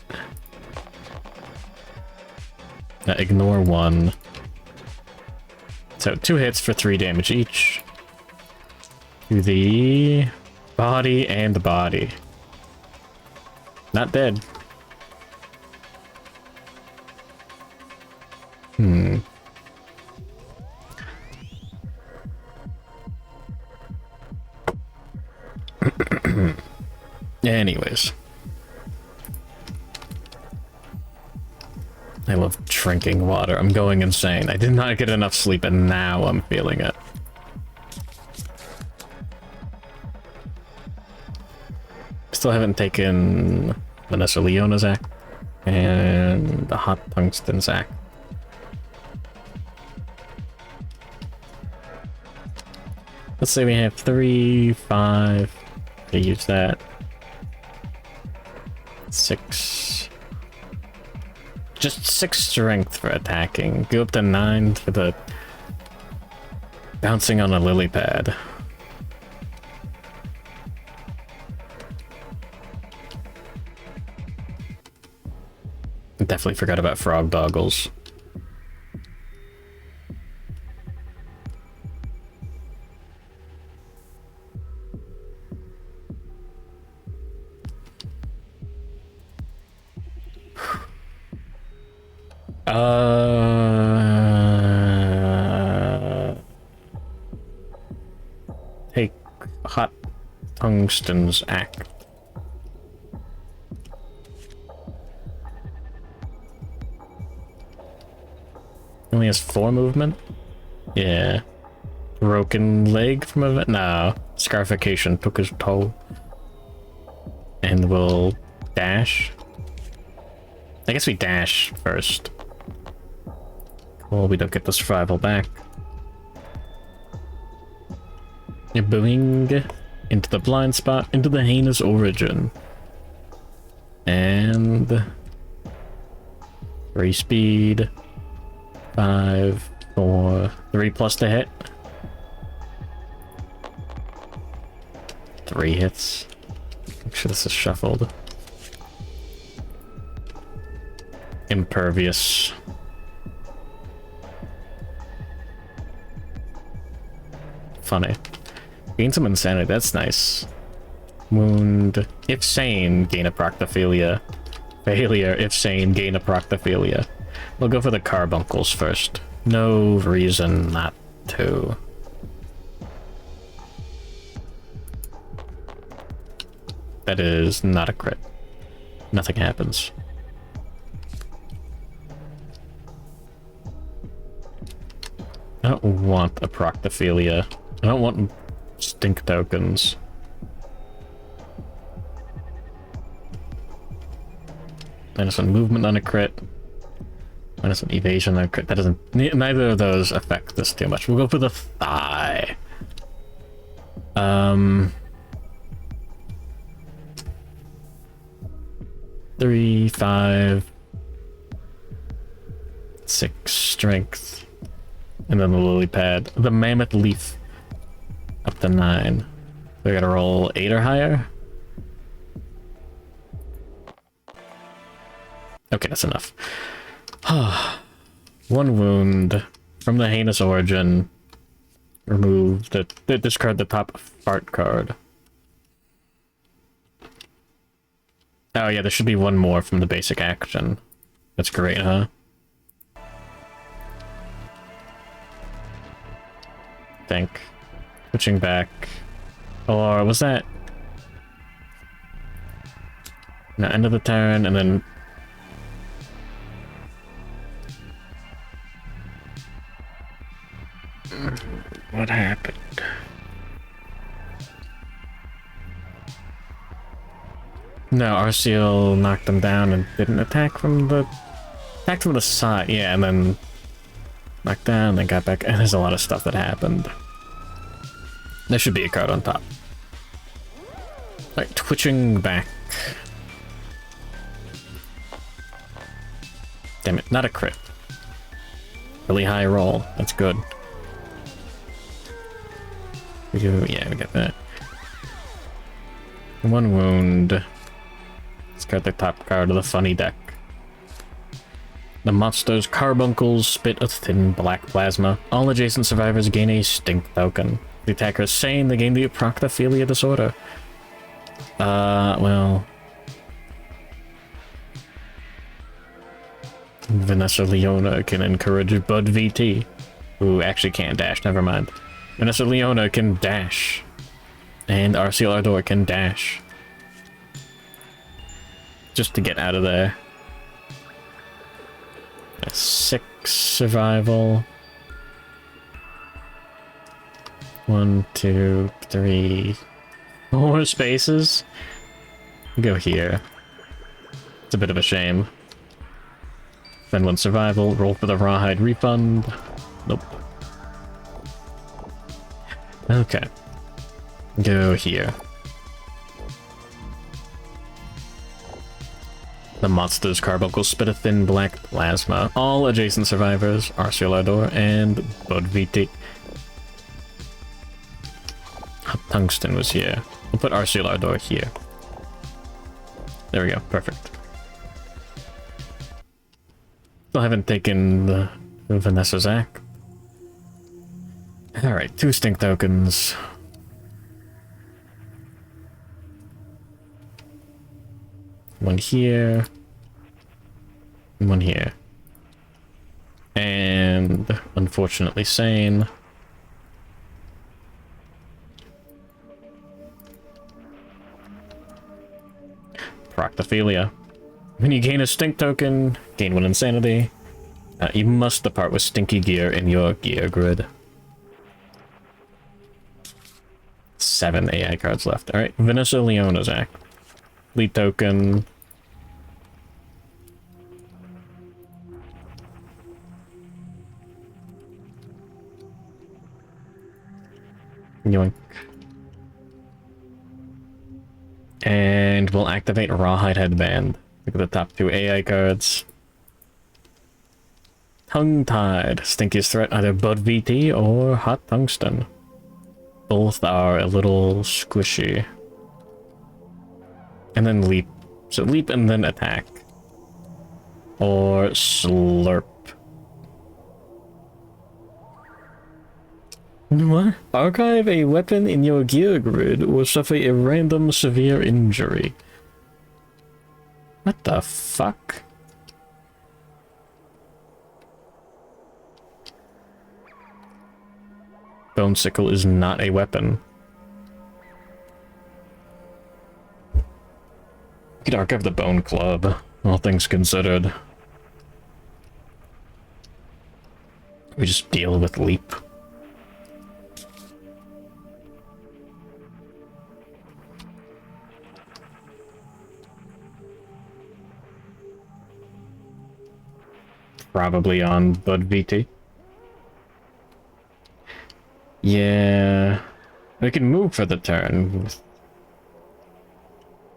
Ignore 1. So 2 hits for 3 damage each. To the body and the body. Not dead. Anyways. I love drinking water. I'm going insane. I did not get enough sleep and now I'm feeling it. Still haven't taken Vanessa Leona's act and the Hot Tungsten's act. Let's say we have 3, 5. I use that. 6. Just 6 strength for attacking. Go up to 9 for the bouncing on a lily pad. Definitely forgot about Frogdoggles. Take Hot Tungsten's act. Only has 4 movement? Yeah. Broken leg from event? No. Scarification took his toll. And we'll dash. I guess we dash first. Cool, we don't get the survival back. Boing. Into the blind spot, into the heinous origin. And 3 speed. 5, 4, 3+ to hit. 3 hits. Make sure this is shuffled. Impervious. Funny. Gain some insanity, that's nice. Wound. If sane, gain a proctophilia. Failure. If sane, gain a proctophilia. We'll go for the carbuncles first. No reason not to. That is not a crit. Nothing happens. I don't want a proctophilia. I don't want stink tokens. -1 movement on a crit. -1 evasion on a crit. That doesn't... Neither of those affect this too much. We'll go for the thigh. 3, 5, 6 strength. And then the lily pad. The mammoth leaf. Up to 9. We gotta roll 8 or higher. Okay, that's enough. 1 wound from the heinous origin. Remove the discard the top fart card. Oh yeah, there should be 1 more from the basic action. That's great, huh? Think. Switching back. Or was that... No, end of the turn, and then... What happened? No, Arceal knocked them down and didn't attack from the... Attacked from the side, yeah, and then... Knocked down, then got back, and there's a lot of stuff that happened. There should be a card on top. Alright, twitching back. Damn it, not a crit. Really high roll, that's good. Yeah, we got that. One wound. Discard the top card of the funny deck. The monster's carbuncles spit a thin black plasma. All adjacent survivors gain a stink token. The attacker is sane, they gain the proctophilia disorder. Well... Vanessa Leona can encourage Bud VT, who actually can't dash, never mind. Vanessa Leona can dash. And Arceal Ardor can dash. Just to get out of there. A 6 survival. 1, 2, 3, 4 spaces. Go here. It's a bit of a shame. Then 1 survival, roll for the rawhide refund. Nope. Okay. Go here. The monster's carbuncle spit a thin black plasma. All adjacent survivors, Arceal Ardor and Bud VT. Tungsten was here. We'll put Arceal Ardor here. There we go, perfect. Still haven't taken the Vanessa's Act. Alright, 2 stink tokens. One here. One here. And unfortunately sane. Proctophilia. When you gain a stink token, gain 1 insanity. You must depart with stinky gear in your gear grid. 7 AI cards left. Alright, Vanessa Leona's Act. Lead token. Yoink. And we'll activate Rawhide Headband. Look at the top 2 AI cards. Tongue-tied. Stinkiest threat, either Bud VT or Hot Tungsten. Both are a little squishy. And then leap. So leap and then attack. Or slurp. What? Archive a weapon in your gear grid or suffer a random severe injury. What the fuck? Bone Sickle is not a weapon. You could archive the Bone Club, all things considered. We just deal with leap. Probably on Bud VT. Yeah, we can move for the turn.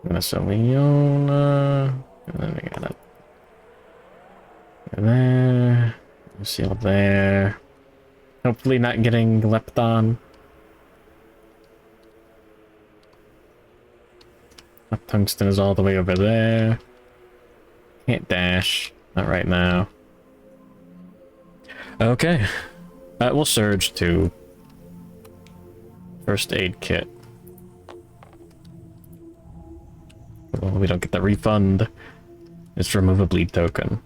Vanessa Leona, and then we got it there. Seal there. Hopefully not getting leapt on. Tungsten is all the way over there. Can't dash. Not right now. Okay. We'll surge to first aid kit. Well, we don't get the refund. Just remove a bleed token.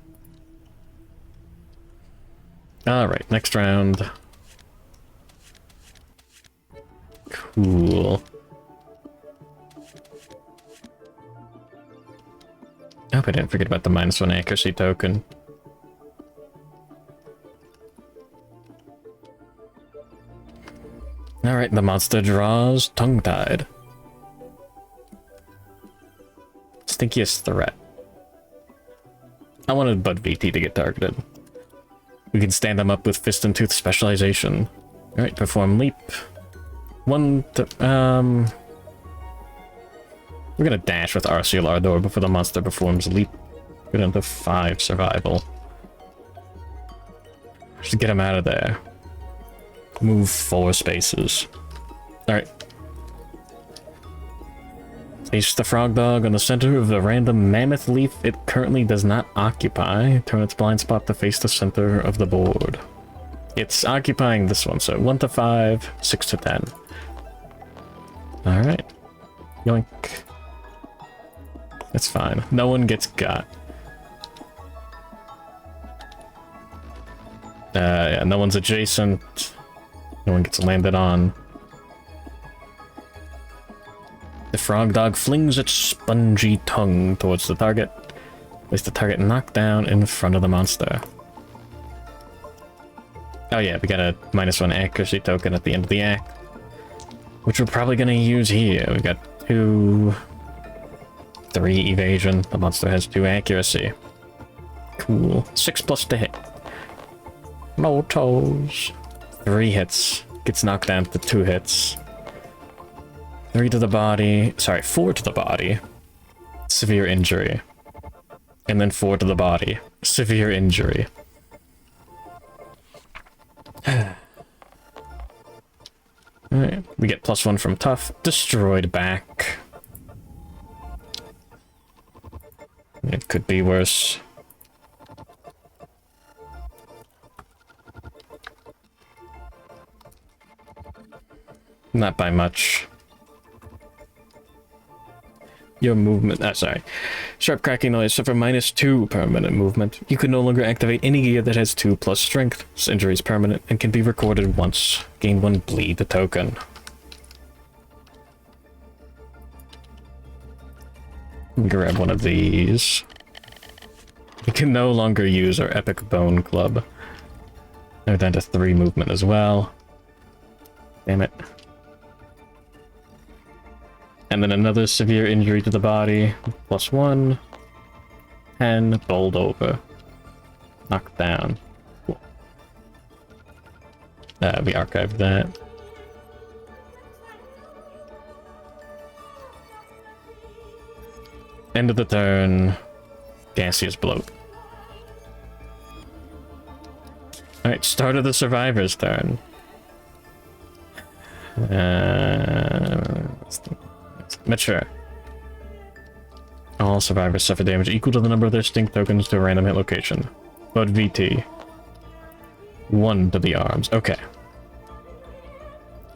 Alright, next round. Cool. I hope I didn't forget about the -1 accuracy token. Alright, the monster draws Tongue-Tied. Stinkiest threat. I wanted Bud VT to get targeted. We can stand them up with Fist and Tooth specialization. Alright, perform leap. We're gonna dash with Arceal Ardor before the monster performs leap. Go down to 5 survival. Just get him out of there. Move 4 spaces. Alright. Place the Frogdog on the center of the random mammoth leaf it currently does not occupy. Turn its blind spot to face the center of the board. It's occupying this one, so 1 to 5, 6 to 10. Alright. Yoink. That's fine. No one gets got. Yeah, no one's adjacent. No one gets landed on. The Frogdog flings its spongy tongue towards the target. Place the target knocked down in front of the monster. Oh yeah, we got a -1 accuracy token at the end of the act, which we're probably gonna use here. We got 2, 3 evasion. The monster has 2 accuracy. Cool. 6+ to hit. No toes. 3 hits. Gets knocked down to 2 hits. 3 to the body. Sorry, 4 to the body. Severe injury. And then 4 to the body. Severe injury. Alright, we get +1 from tough. Destroyed back. It could be worse. Not by much. Your movement, sorry. Sharp cracking noise suffer -2 permanent movement. You can no longer activate any gear that has 2+ strength. This injury is permanent and can be recorded once. Gain 1 bleed the token. Grab one of these. We can no longer use our epic bone club. They're down to 3 movement as well. Damn it. And then another severe injury to the body. +1. 10. Bowled over. Knocked down. Cool. We archived that. End of the turn. Gaseous bloat. Alright, start of the survivor's turn. Mature. All survivors suffer damage equal to the number of their stink tokens to a random hit location. Bud VT. 1 to the arms. Okay.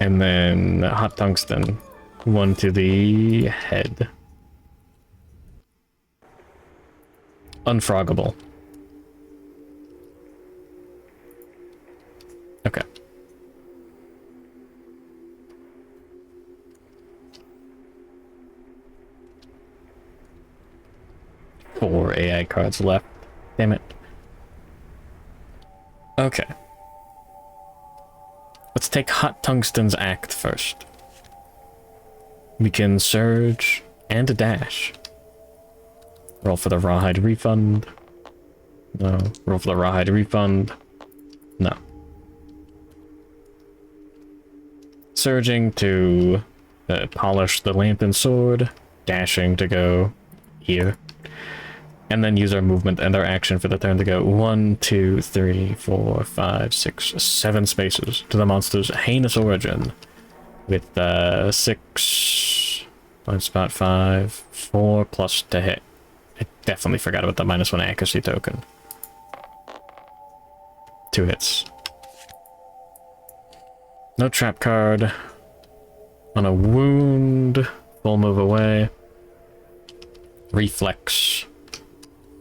And then hot tungsten. 1 to the head. Unfroggable. Okay. Four AI cards left. Damn it. Okay. Let's take Hot Tungsten's act first. We can surge and dash. Roll for the Rawhide refund. No. Roll for the Rawhide refund. No. Surging to polish the Lantern Sword. Dashing to go here. And then use our movement and our action for the turn to go 1, 2, 3, 4, 5, 6, 7 spaces to the monster's heinous origin. With 6, blind spot 5, 4+ to hit. I definitely forgot about the -1 accuracy token. 2 hits. No trap card. On a wound. Full move away. Reflex.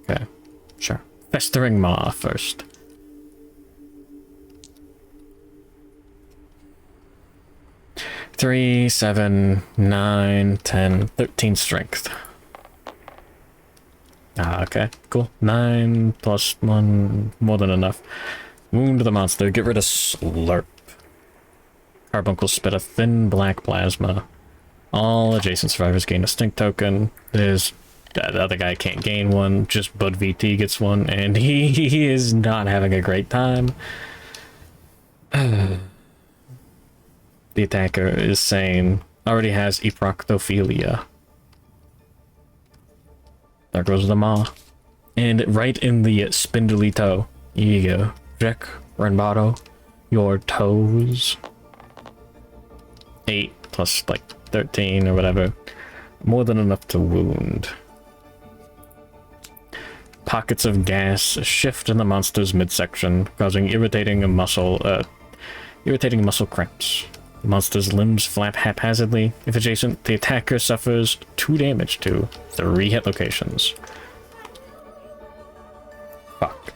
Okay, sure. Festering Maw first. 3, 7, 9, 10, 13 strength. Ah, okay, cool. 9 plus 1, more than enough. Wound the monster, get rid of Slurp. Carbuncle spit a thin black plasma. All adjacent survivors gain a stink token. The other guy can't gain one, just Bud VT gets one, and he is not having a great time. The attacker is saying, already has eproctophilia. There goes the maw. And right in the spindly toe. Here you go. Check, Renbato, your toes. 8 plus like 13 or whatever. More than enough to wound. Pockets of gas shift in the monster's midsection, causing irritating muscle cramps. The monster's limbs flap haphazardly. If adjacent, the attacker suffers 2 damage to 3 hit locations. Fuck.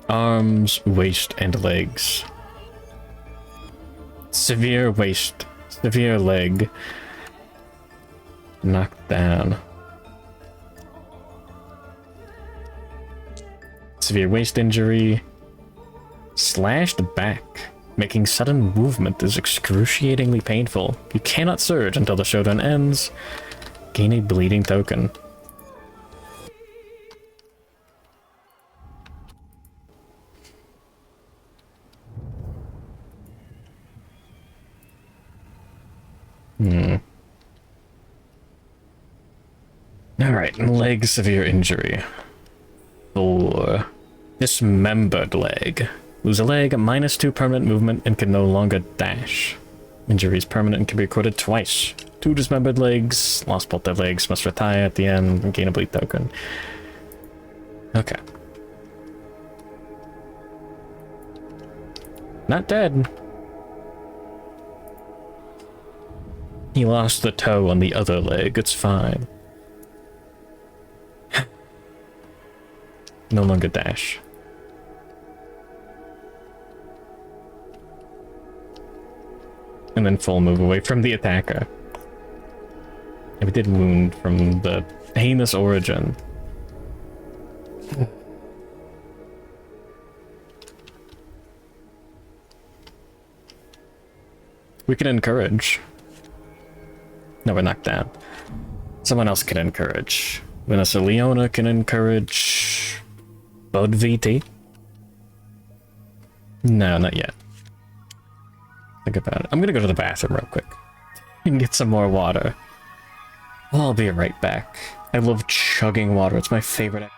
Arms, waist, and legs. Severe waist, severe leg. Knocked down. Severe waist injury. Slashed back. Making sudden movement is excruciatingly painful. You cannot surge until the showdown ends. Gain a bleeding token. Alright, leg severe injury. 4. Dismembered leg. Lose a leg, -2 permanent movement, and can no longer dash. Injury is permanent and can be recorded twice. 2 dismembered legs, lost both their legs, must retire at the end and gain a bleed token. Okay. Not dead. He lost the toe on the other leg, it's fine. No longer dash. And then full move away from the attacker. And we did wound from the heinous origin. We can encourage. No, we're knocked down. Someone else can encourage. Vanessa Leona can encourage. Bud VT? No, not yet. Think about it. I'm gonna go to the bathroom real quick and get some more water. I'll be right back. I love chugging water. It's my favorite.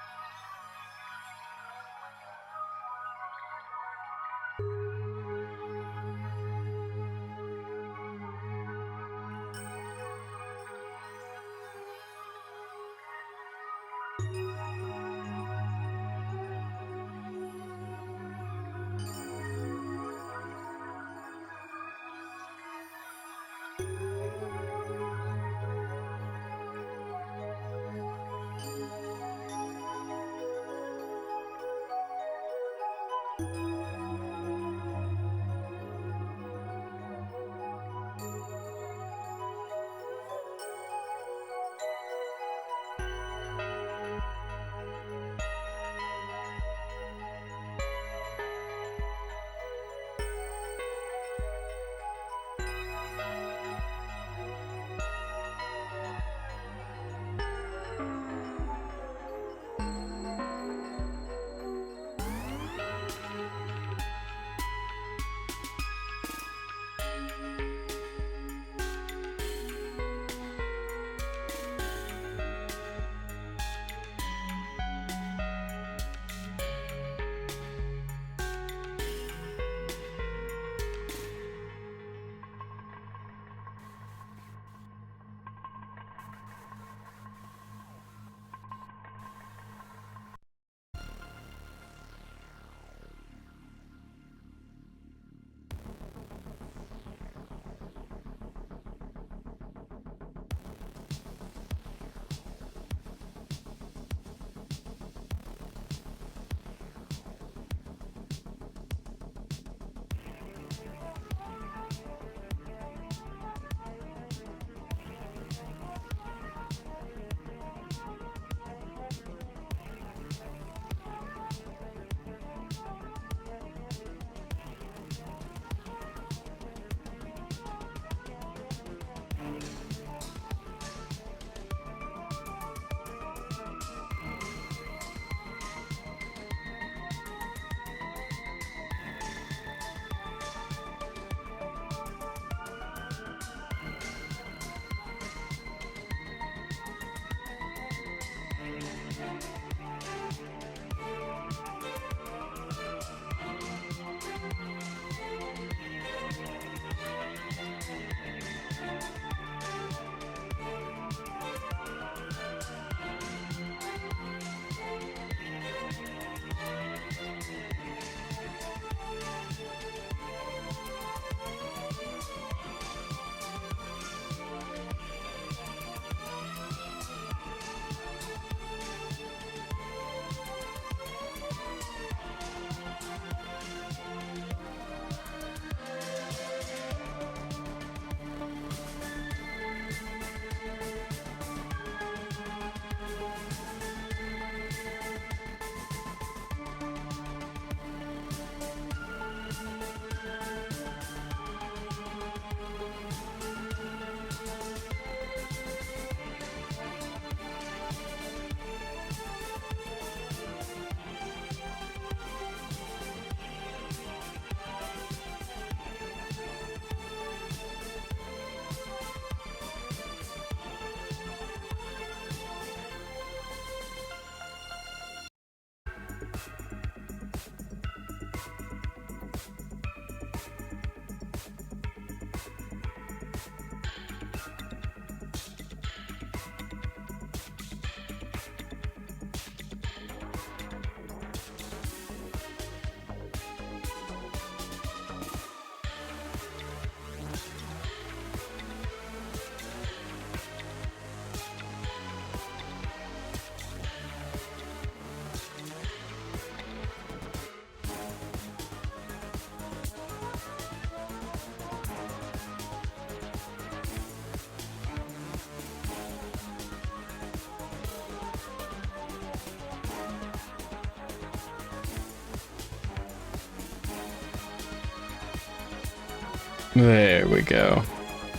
There we go.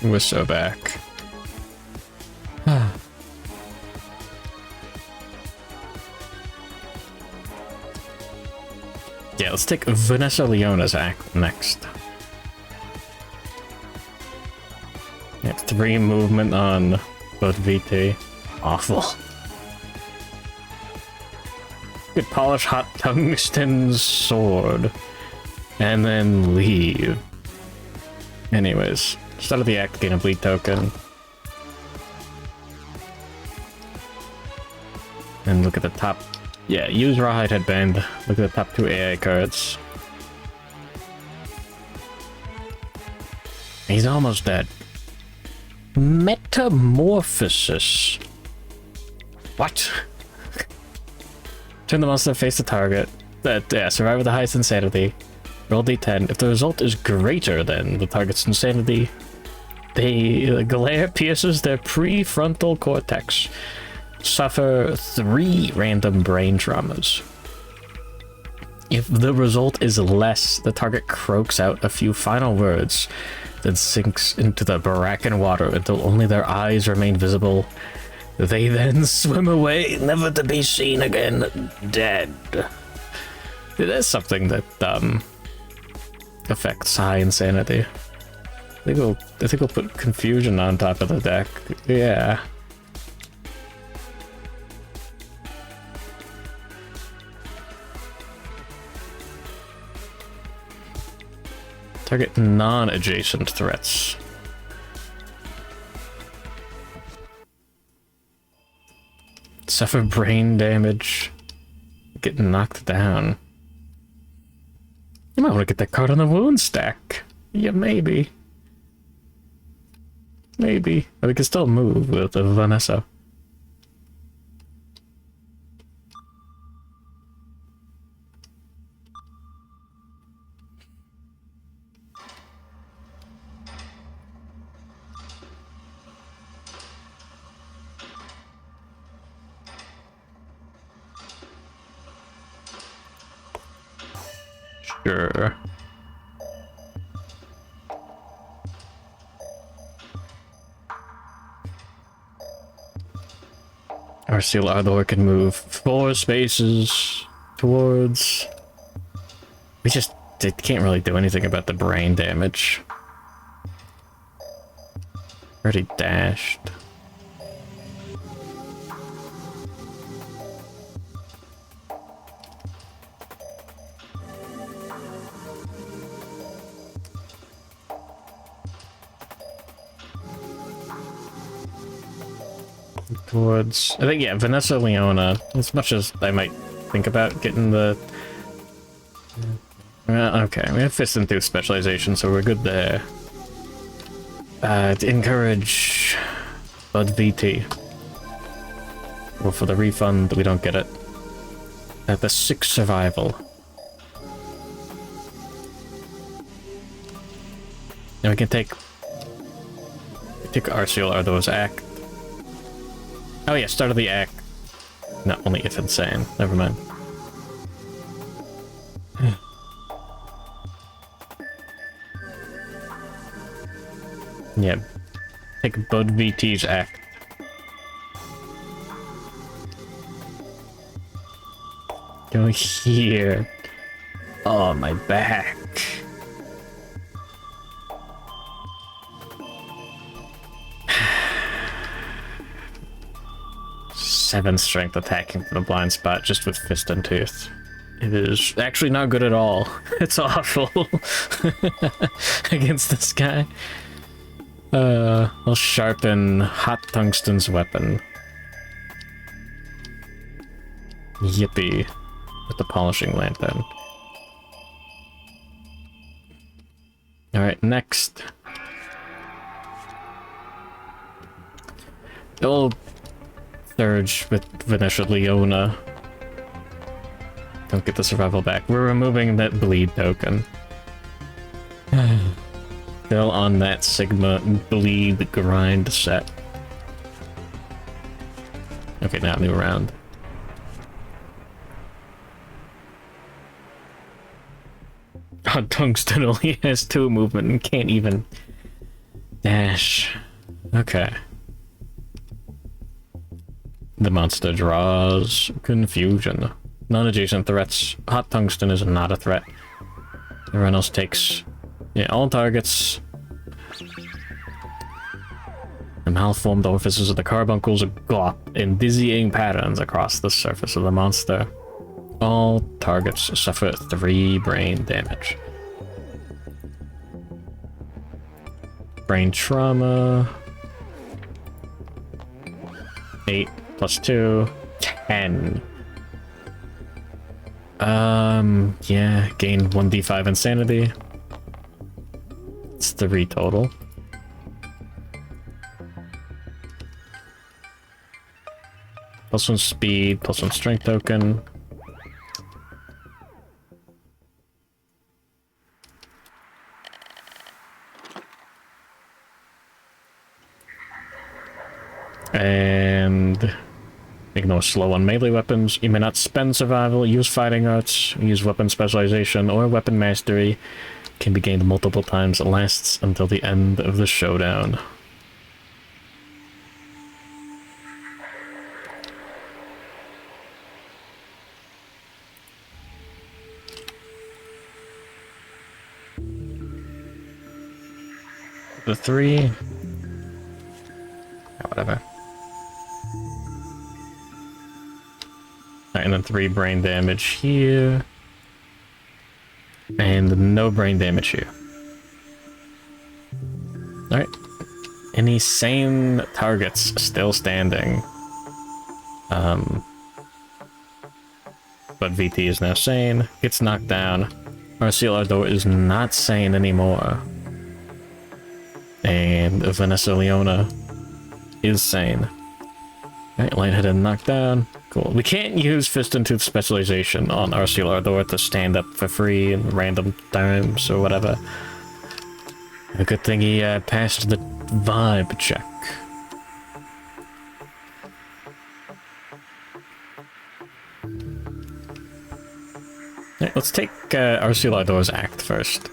We're so back. Yeah, let's take Vanessa Leona's act next. Yeah, 3 movement on both VT. Awful. Could polish hot tungsten sword. And then leave. Anyways, start of the act, gain a bleed token. And look at the top. Yeah, use Rawhide Headband. Look at the top 2 AI cards. He's almost dead. Metamorphosis. What? Turn the monster face the target. Survive with the highest insanity. Roll d10. If the result is greater than the target's insanity, the glare pierces their prefrontal cortex. Suffer 3 random brain traumas. If the result is less, the target croaks out a few final words, then sinks into the bracken water until only their eyes remain visible. They then swim away, never to be seen again, dead. That's something that affects high insanity. I think we'll put confusion on top of the deck. Yeah. Target non-adjacent threats. Suffer brain damage. Get knocked down. You might want to get that card on the wound stack. Yeah, maybe. Maybe. But we can still move with the Vanessa. Sure. Arceal Ardor can move 4 spaces towards... We just can't really do anything about the brain damage. Already dashed. Towards, I think, yeah, Vanessa Leona. As much as I might think about getting the... okay, we have Fist and Tooth specialization, so we're good there. To encourage Bud VT. Well, for the refund, we don't get it. At the 6 survival. And we can take Arceal Ardor's act. Oh yeah, start of the act. Not only if insane. Never mind. Yeah. Take Bud VT's act. Go here. Oh, my back. Seven strength attacking from the blind spot just with Fist and Tooth. It is actually not good at all. It's awful against this guy. I'll sharpen Hot Tungsten's weapon. Yippee. With the polishing lantern. Alright, next. It'll surge with Vanessa Leona. Don't get the survival back. We're removing that bleed token. Still on that Sigma bleed grind set. Okay, now new round. Tungsten only has 2 movement and can't even dash. Okay. The monster draws confusion. Non-adjacent threats. Hot Tungsten is not a threat. Everyone else takes... Yeah, all targets. The malformed orifices of the carbuncles glop in dizzying patterns across the surface of the monster. All targets suffer 3 brain damage. Brain trauma. 8 plus 2. 10. Yeah, gain 1d5 insanity. It's 3 total. +1 speed, +1 strength token. And ignore slow on melee weapons. You may not spend survival, use fighting arts, use weapon specialization, or weapon mastery. Can be gained multiple times. It lasts until the end of the showdown. The 3. Yeah, whatever. Alright, and then 3 brain damage here. And no brain damage here. Alright. Any sane targets still standing. But VT is now sane. Gets knocked down. Marcial Ardor is not sane anymore. And Vanessa Leona is sane. Alright, lightheaded and knocked down. Cool. We can't use Fist and Tooth specialization on Arceal Ardor to stand up for free in random times or whatever. A good thing he passed the vibe check. Alright, let's take Arceal Ardor's act first.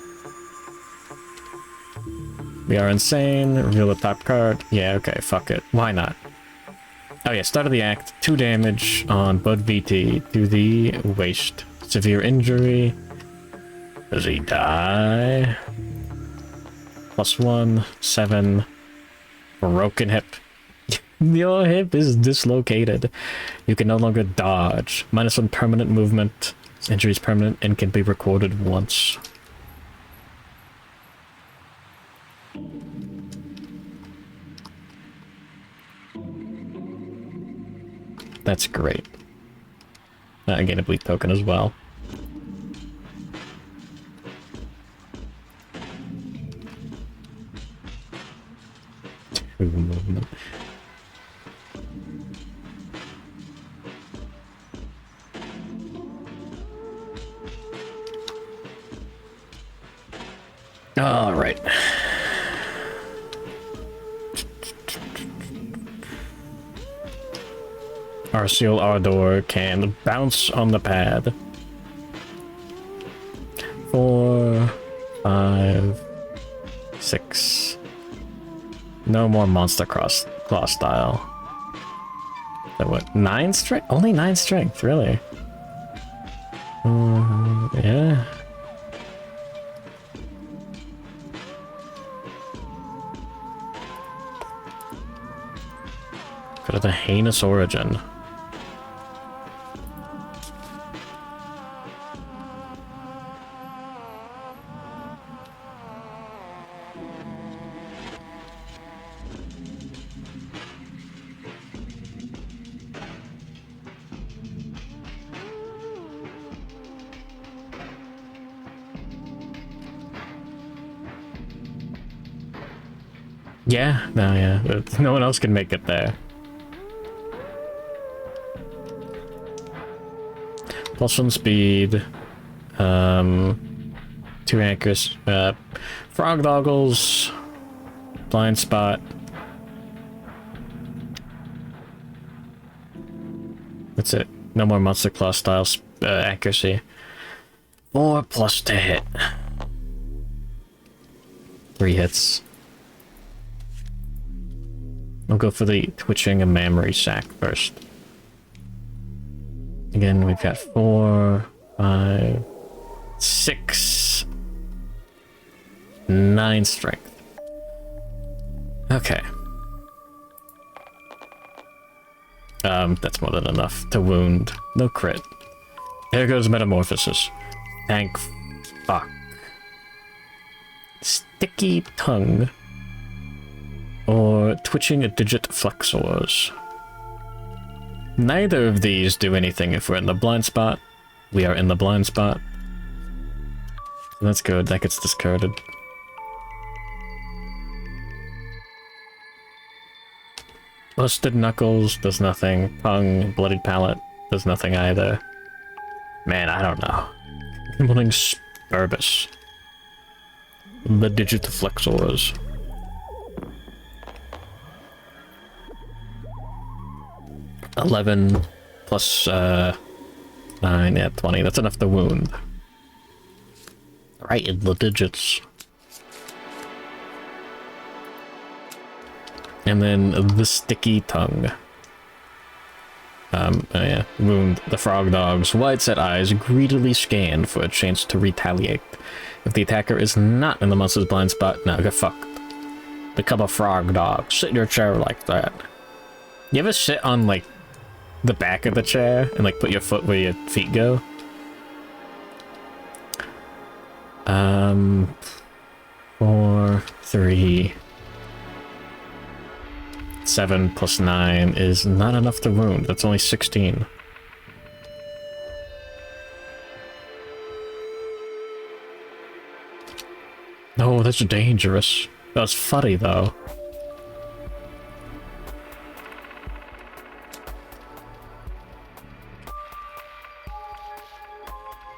We are insane. Reveal the top card. Yeah, okay, fuck it. Why not? Oh yeah, start of the act. 2 damage on Bud VT to the waist. Severe injury. Does he die? +1, 7. Broken hip. Your hip is dislocated. You can no longer dodge. -1 permanent movement. This injury is permanent and can be recorded once. That's great. I gain a bleed token as well. Two movement. All right. Arceal Ardor can bounce on the pad. 4, 5, 6. No more monster claw style. So what? 9 strength? Only 9 strength, really? Yeah. Could have a heinous origin. Yeah, no, yeah. No one else can make it there. +1 speed. 2 accuracy. Frog goggles. Blind spot. That's it. No more monster claw style accuracy. 4+ to hit. 3 hits. I'll go for the twitching and memory sack first. Again, we've got 4, 5, 6, 9 strength. Okay. That's more than enough to wound. No crit. There goes Metamorphosis. Thank fuck. Sticky Tongue. Or Twitching Digit Flexors. Neither of these do anything if we're in the blind spot. We are in the blind spot. That's good, that gets discarded. Busted Knuckles does nothing. Tongue, Bloodied Palate does nothing either. Man, I don't know. Implementing Spurbus. The Digit Flexors. $11 plus 9, yeah, 20. That's enough to wound. Right in the digits. And then the Sticky Tongue. Oh yeah, wound the Frogdog's wide-set eyes greedily scan for a chance to retaliate. If the attacker is not in the monster's blind spot, now get fucked. Become a Frogdog. Sit in your chair like that. You ever sit on, like, the back of the chair and, like, put your foot where your feet go? 4, 3... 7 plus 9 is not enough to wound. That's only 16. No, that's dangerous. That was funny, though.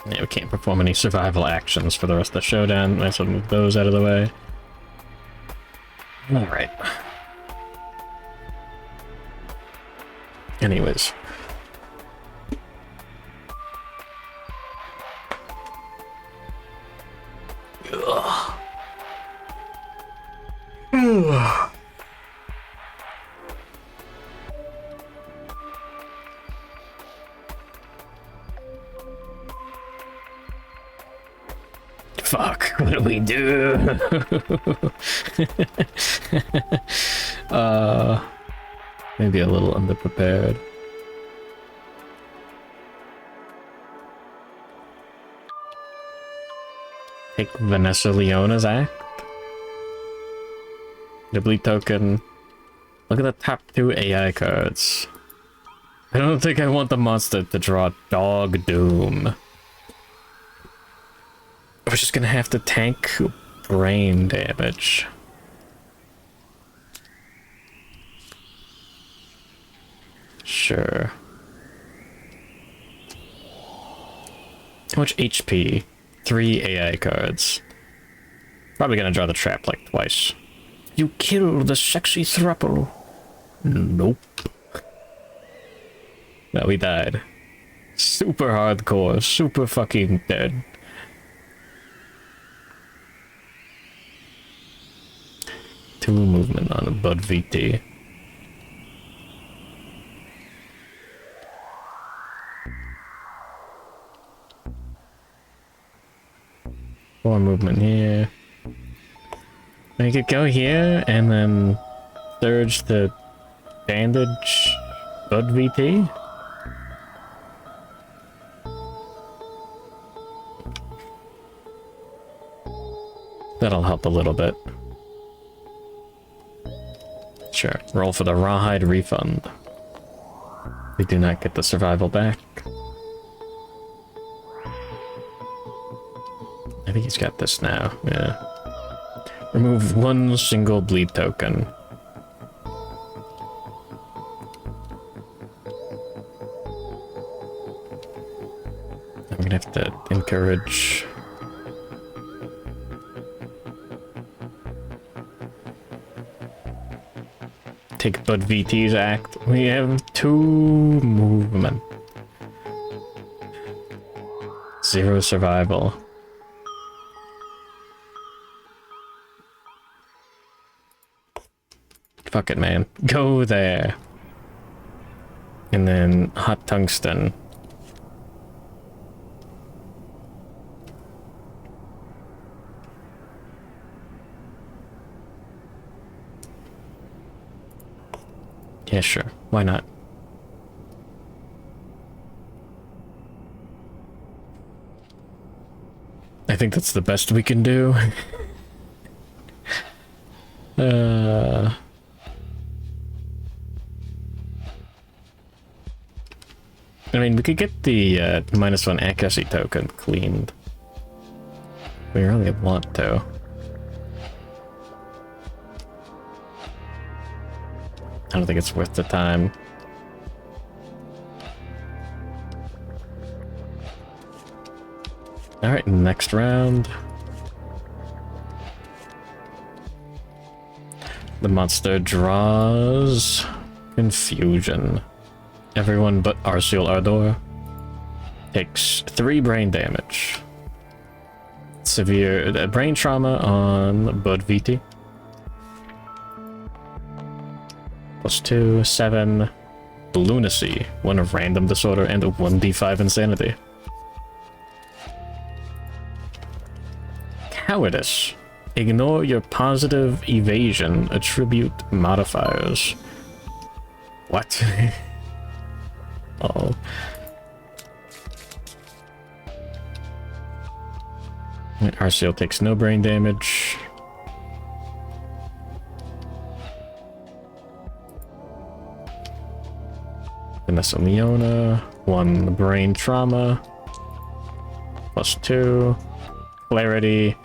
Yeah, we can't perform any survival actions for the rest of the showdown. Might as well move those out of the way. Alright. Anyways. Ugh. Fuck, what do we do? Maybe a little underprepared. Take Vanessa Leona's act. Nibbly token. Look at the top 2 AI cards. I don't think I want the monster to draw Dog Doom. We're just gonna have to tank brain damage. Sure. How much HP? 3 AI cards. Probably gonna draw the trap like twice. You killed the sexy thruple. Nope. No, we died. Super hardcore, super fucking dead. Two movement on a Bud VT. Four movement here. We could go here and then surge the bandage Bud VT. That'll help a little bit. Sure. Roll for the Rawhide refund. We do not get the survival back. I think he's got this now, yeah. Remove 1 single bleed token. I'm gonna have to encourage... Take Bud VT's act. We have 2 movement. 0 survival. Fuck it, man. Go there. And then hot tungsten. Yeah, sure. Why not? I think that's the best we can do. I mean, we could get the -1 accuracy token cleaned. We really want to. I don't think it's worth the time. Alright, next round. The monster draws confusion. Everyone but Arceal Ardor takes 3 brain damage. Severe brain trauma on Bud VT. +2, 7. Lunacy, 1 of random disorder, and a 1d5 insanity. Cowardice. Ignore your positive evasion attribute modifiers. What? Oh. Arceal takes no brain damage. Vanessa Leona, 1 brain trauma. +2. Clarity.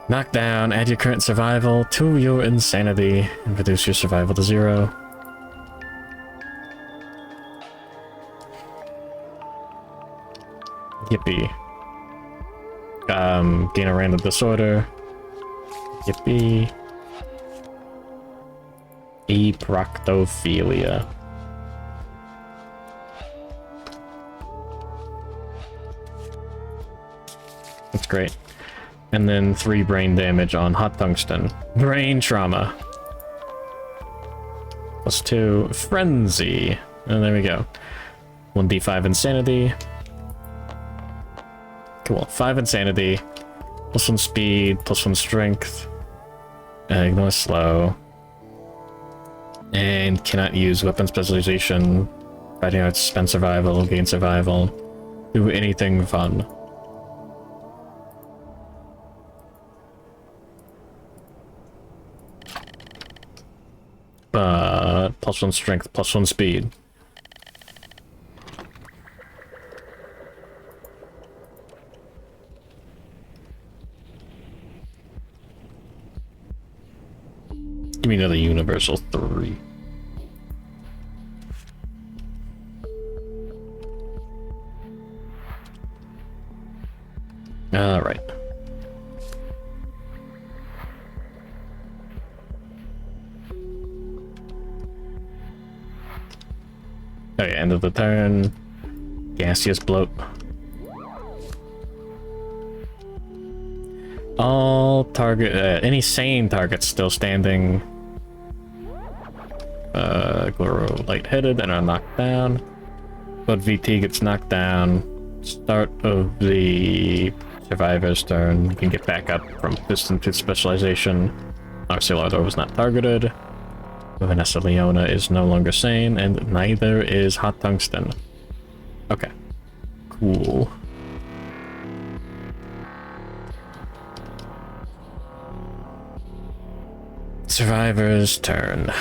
Knockdown, add your current survival to your insanity and reduce your survival to 0. Yippee. Gain a random disorder. Yippee. Eproctophilia. That's great. And then 3 brain damage on hot tungsten. Brain trauma. +2 frenzy. And there we go. 1d5 insanity. Cool. 5 insanity. +1 speed. +1 strength. Ignore slow. And cannot use weapon specialization. Fighting arts, spend survival, gain survival. Do anything fun. But +1 strength, +1 speed. Give me another universal 3. All right. Okay, end of the turn. Gaseous bloat. All target, any sane targets still standing. Goro lightheaded and are knocked down. But VT gets knocked down. Start of the survivor's turn. You can get back up from Piston Tooth specialization. Arceal Ardor was not targeted. Vanessa Leona is no longer sane, and neither is Hot Tungsten. Okay. Cool. Survivor's turn.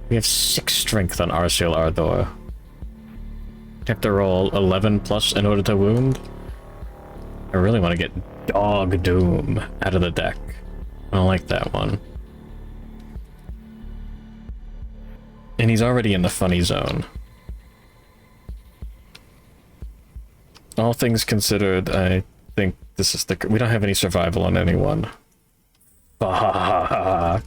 We have 6 strength on Arceal Ardor. Have to roll 11 plus in order to wound. I really want to get Dog Doom out of the deck. I don't like that one. And he's already in the funny zone. All things considered, I think this is the... We don't have any survival on anyone. Fuck.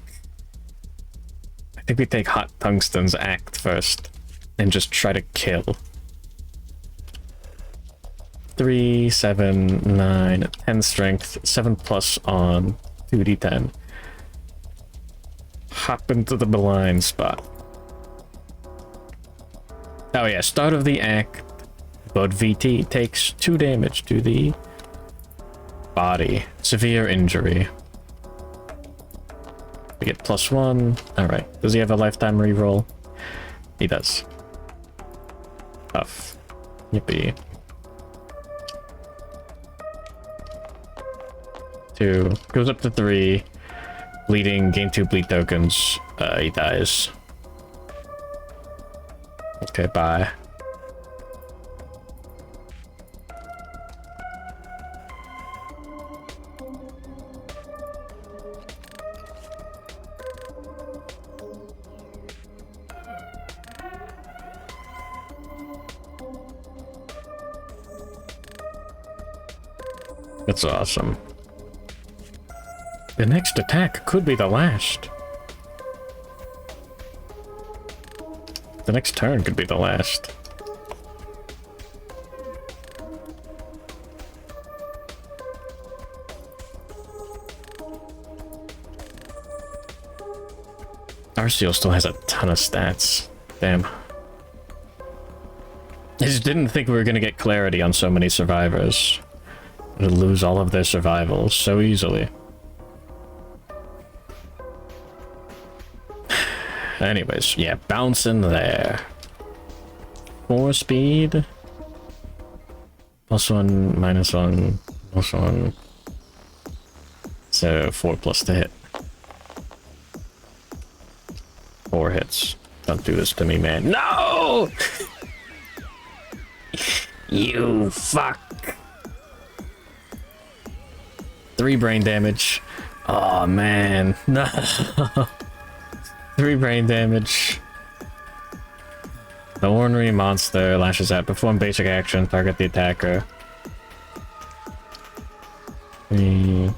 I think we take Hot Tungsten's act first and just try to kill. 3, 7, 9, 10 strength, 7 plus on 2d10. Hop into the blind spot. Oh yeah, start of the act, Bud VT takes 2 damage to the body. Severe injury. We get +1. Alright. Does he have a lifetime reroll? He does. Tough. Yippee. 2. Goes up to 3. Bleeding. Gain 2 bleed tokens. He dies. Okay, bye. That's awesome. The next attack could be the last. The next turn could be the last. Arceal still has a ton of stats. Damn. I just didn't think we were gonna get clarity on so many survivors. We'd lose all of their survivals so easily. Anyways, yeah, bouncing there. 4 speed. +1, -1, +1. So 4 plus to hit. 4 hits. Don't do this to me, man. No! You fuck. 3 brain damage. Oh man. No. 3 brain damage. The ornery monster lashes out. Perform basic action. Target the attacker. 3,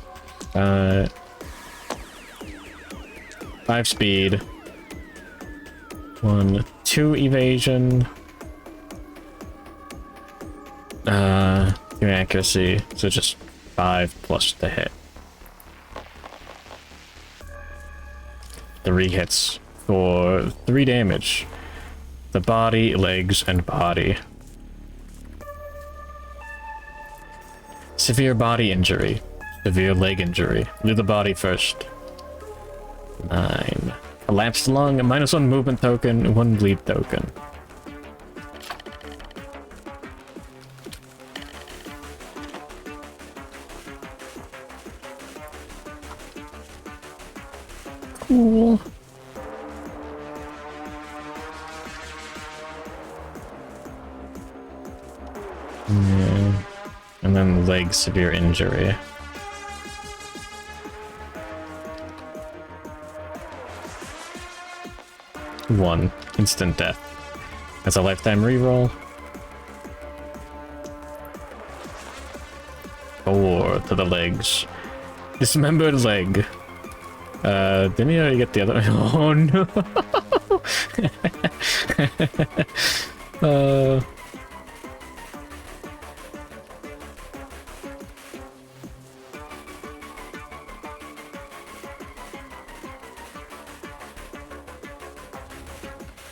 5 speed. 1, 2 evasion. 2 accuracy. So just 5 plus to hit. 3 hits for 3 damage. The body, legs, and body. Severe body injury. Severe leg injury. Do the body first. 9. Collapsed lung, -1 movement token, 1 bleed token. Cool. Yeah. And then leg severe injury. One instant death. That's a lifetime reroll. 4 to the legs. Dismembered leg. Didn't he already get the other? Oh no!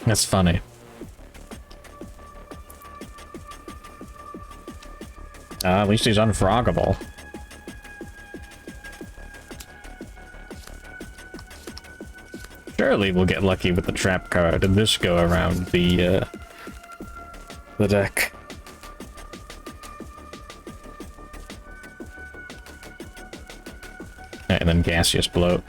That's funny. At least he's unfroggable. Surely we'll get lucky with the trap card and this go around the deck. And then gaseous bloat.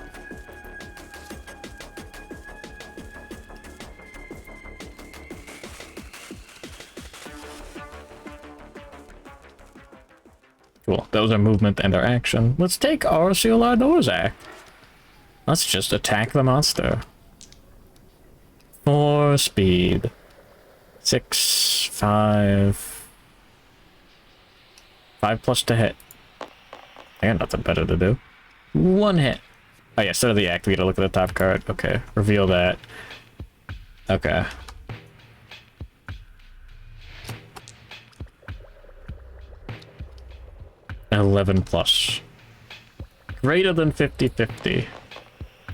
Cool. Those are movement and our action. Let's take Arceal Ardorzac. Let's just attack the monster. 4 speed. 6, 5. 5 plus to hit. I got nothing better to do. 1 hit. Oh yeah, start of the act, we gotta look at the top card. Okay, reveal that. Okay. 11 plus. Greater than 50-50.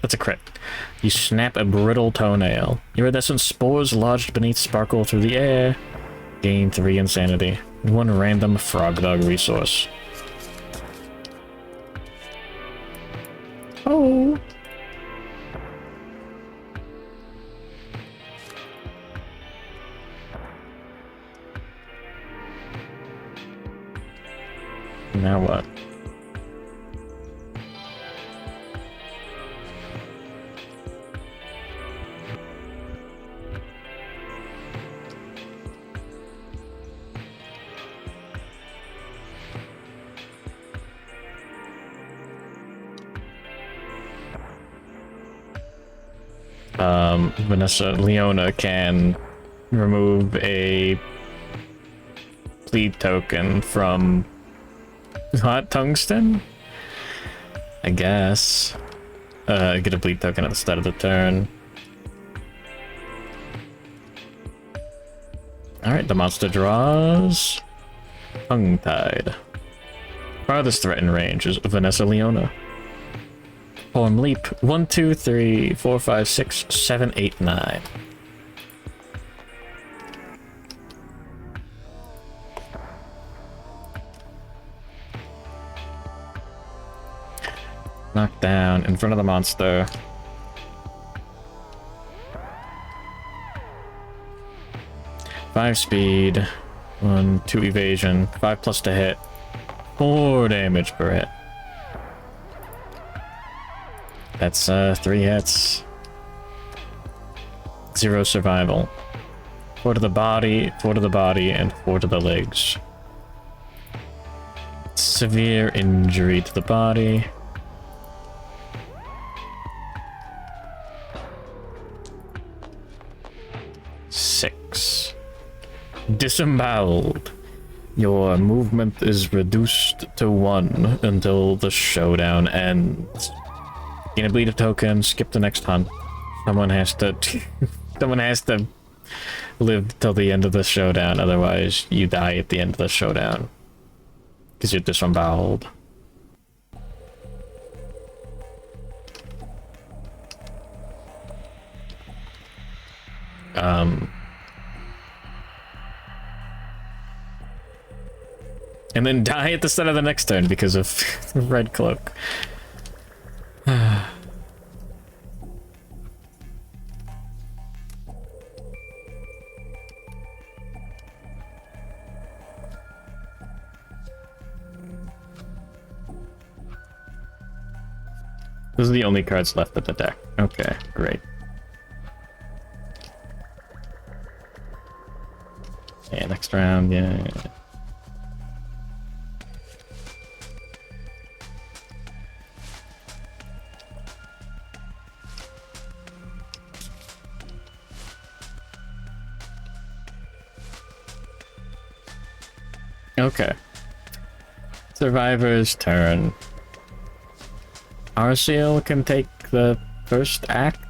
That's a crit. You snap a brittle toenail. Iridescent spores lodged beneath sparkle through the air. Gain 3 insanity. 1 random Frogdog resource. Oh. Now what? Leona can remove a bleed token from hot tungsten? I guess. Get a bleed token at the start of the turn. Alright, the monster draws Tongue-Tied. Farthest threat in range is Vanessa Leona. Form leap 1, 2, 3, 4, 5, 6, 7, 8, 9. Knock down in front of the monster. Five speed, 1, 2 evasion, 5 plus to hit, 4 damage per hit. That's 3 hits. 0 survival. 4 to the body, 4 to the body, and 4 to the legs. Severe injury to the body. Six. Disemboweled. Your movement is reduced to 1 until the showdown ends. Gain a bleed token, skip the next hunt. Someone has to someone has to live till the end of the showdown, otherwise you die at the end of the showdown. Because you're disemboweled. And then die at the start of the next turn because of red cloak. Those are the only cards left in the deck. Okay, great. Yeah, next round, yeah. Okay. Survivor's turn. Arceal can take the first act.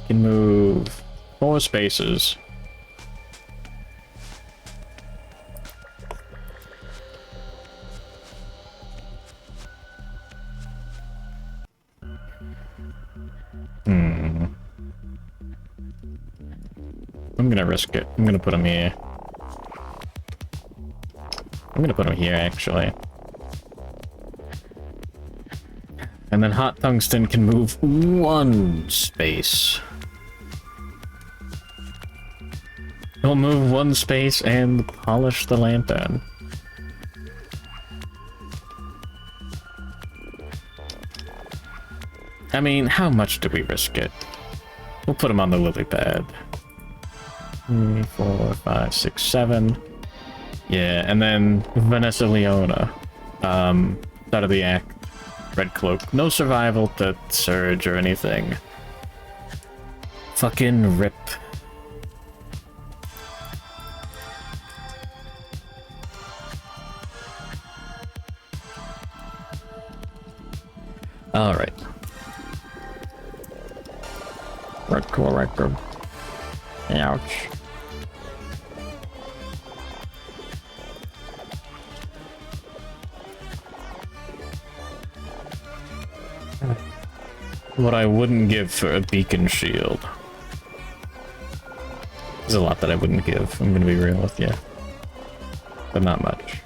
Can move 4 spaces. I'm gonna risk it. I'm gonna put him here. I'm gonna put him here, actually. And then Hot Tungsten can move 1 space. He'll move 1 space and polish the lantern. I mean, how much do we risk it? We'll put him on the lily pad. 3, 4, 5, 6, 7. Yeah, and then Vanessa Leona. Out of the act. Red cloak. No survival to surge or anything. Fucking rip. Alright. We're
corrected. Ouch.
What I wouldn't give for a beacon shield. There's a lot that I wouldn't give, I'm gonna be real with you. But not much.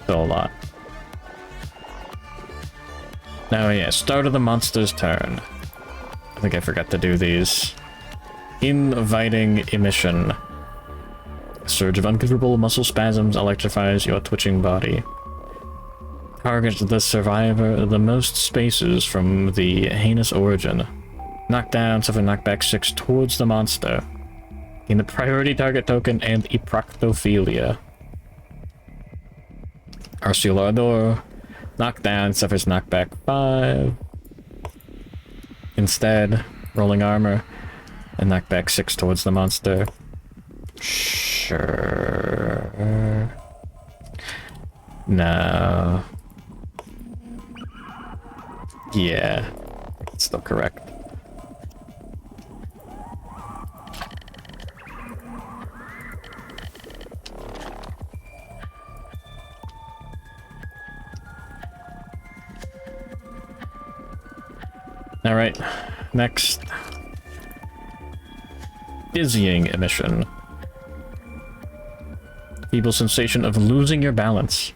Still a lot. Now yeah, start of the monster's turn. I think I forgot to do these. Inviting emission. A surge of uncomfortable muscle spasms electrifies your twitching body. Target the survivor the most spaces from the heinous origin. Knockdown, suffer knockback 6 towards the monster. Gain the priority target token and Eproctophilia. Arcealador. Knockdown, suffers knockback 5. Instead, rolling armor and knockback 6 towards the monster. Sure. No. Yeah, it's still correct. All right, next. Dizzying emission. Feeble sensation of losing your balance.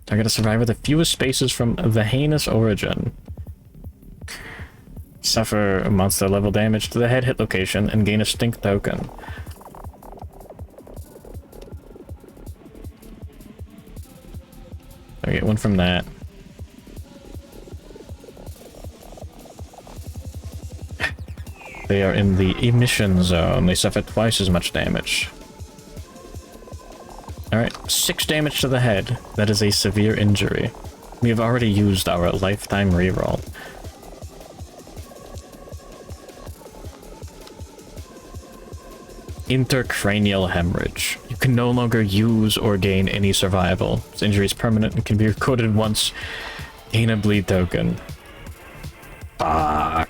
Target a survivor the fewest spaces from the heinous origin. Suffer monster level damage to the head hit location and gain a stink token. I get one from that. They are in the emission zone. They suffer twice as much damage. Alright, 6 damage to the head. That is a severe injury. We have already used our lifetime reroll. Intercranial hemorrhage. You can no longer use or gain any survival. This injury is permanent and can be recorded once. Gain a bleed token. Fuck.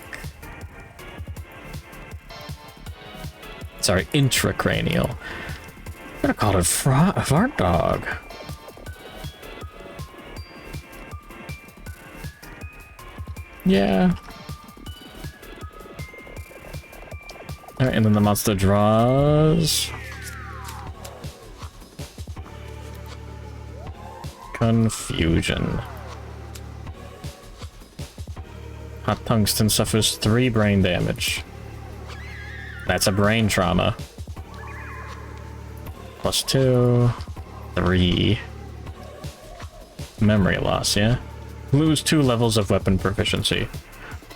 Sorry, intracranial. I'm gonna call it Frogdog. Yeah. Alright, and then the monster draws. Confusion. Hot Tungsten suffers 3 brain damage. That's a brain trauma. +2, 3. Memory loss, yeah? Lose 2 levels of weapon proficiency.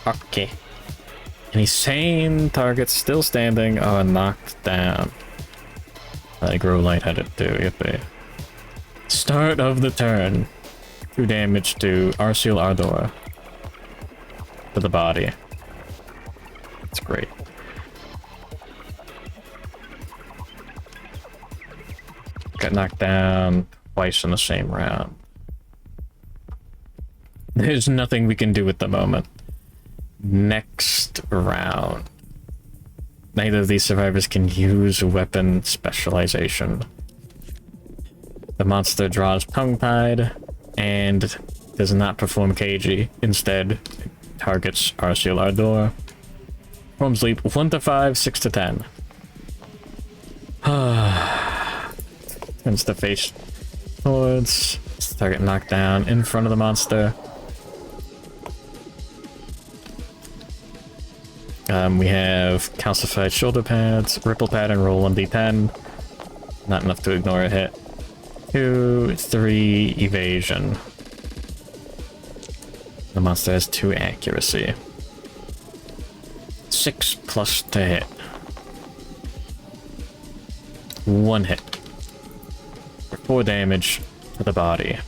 Okay. Any sane targets still standing are knocked down. I grow lightheaded too, yippee. Start of the turn. 2 damage to Arcealador. To the body. That's great. Got knocked down twice in the same round. There's nothing we can do at the moment. Next round. Neither of these survivors can use weapon specialization. The monster draws tongue-tied and does not perform KG. Instead, it targets Arcealador. Forms leap 1 to 5, 6 to 10. Turns the face towards. Target knocked down in front of the monster. We have calcified shoulder pads, ripple pad, and roll 1d10. Not enough to ignore a hit. 2, 3 evasion. The monster has 2 accuracy. 6 plus to hit. 1 hit. For 4 damage to the body.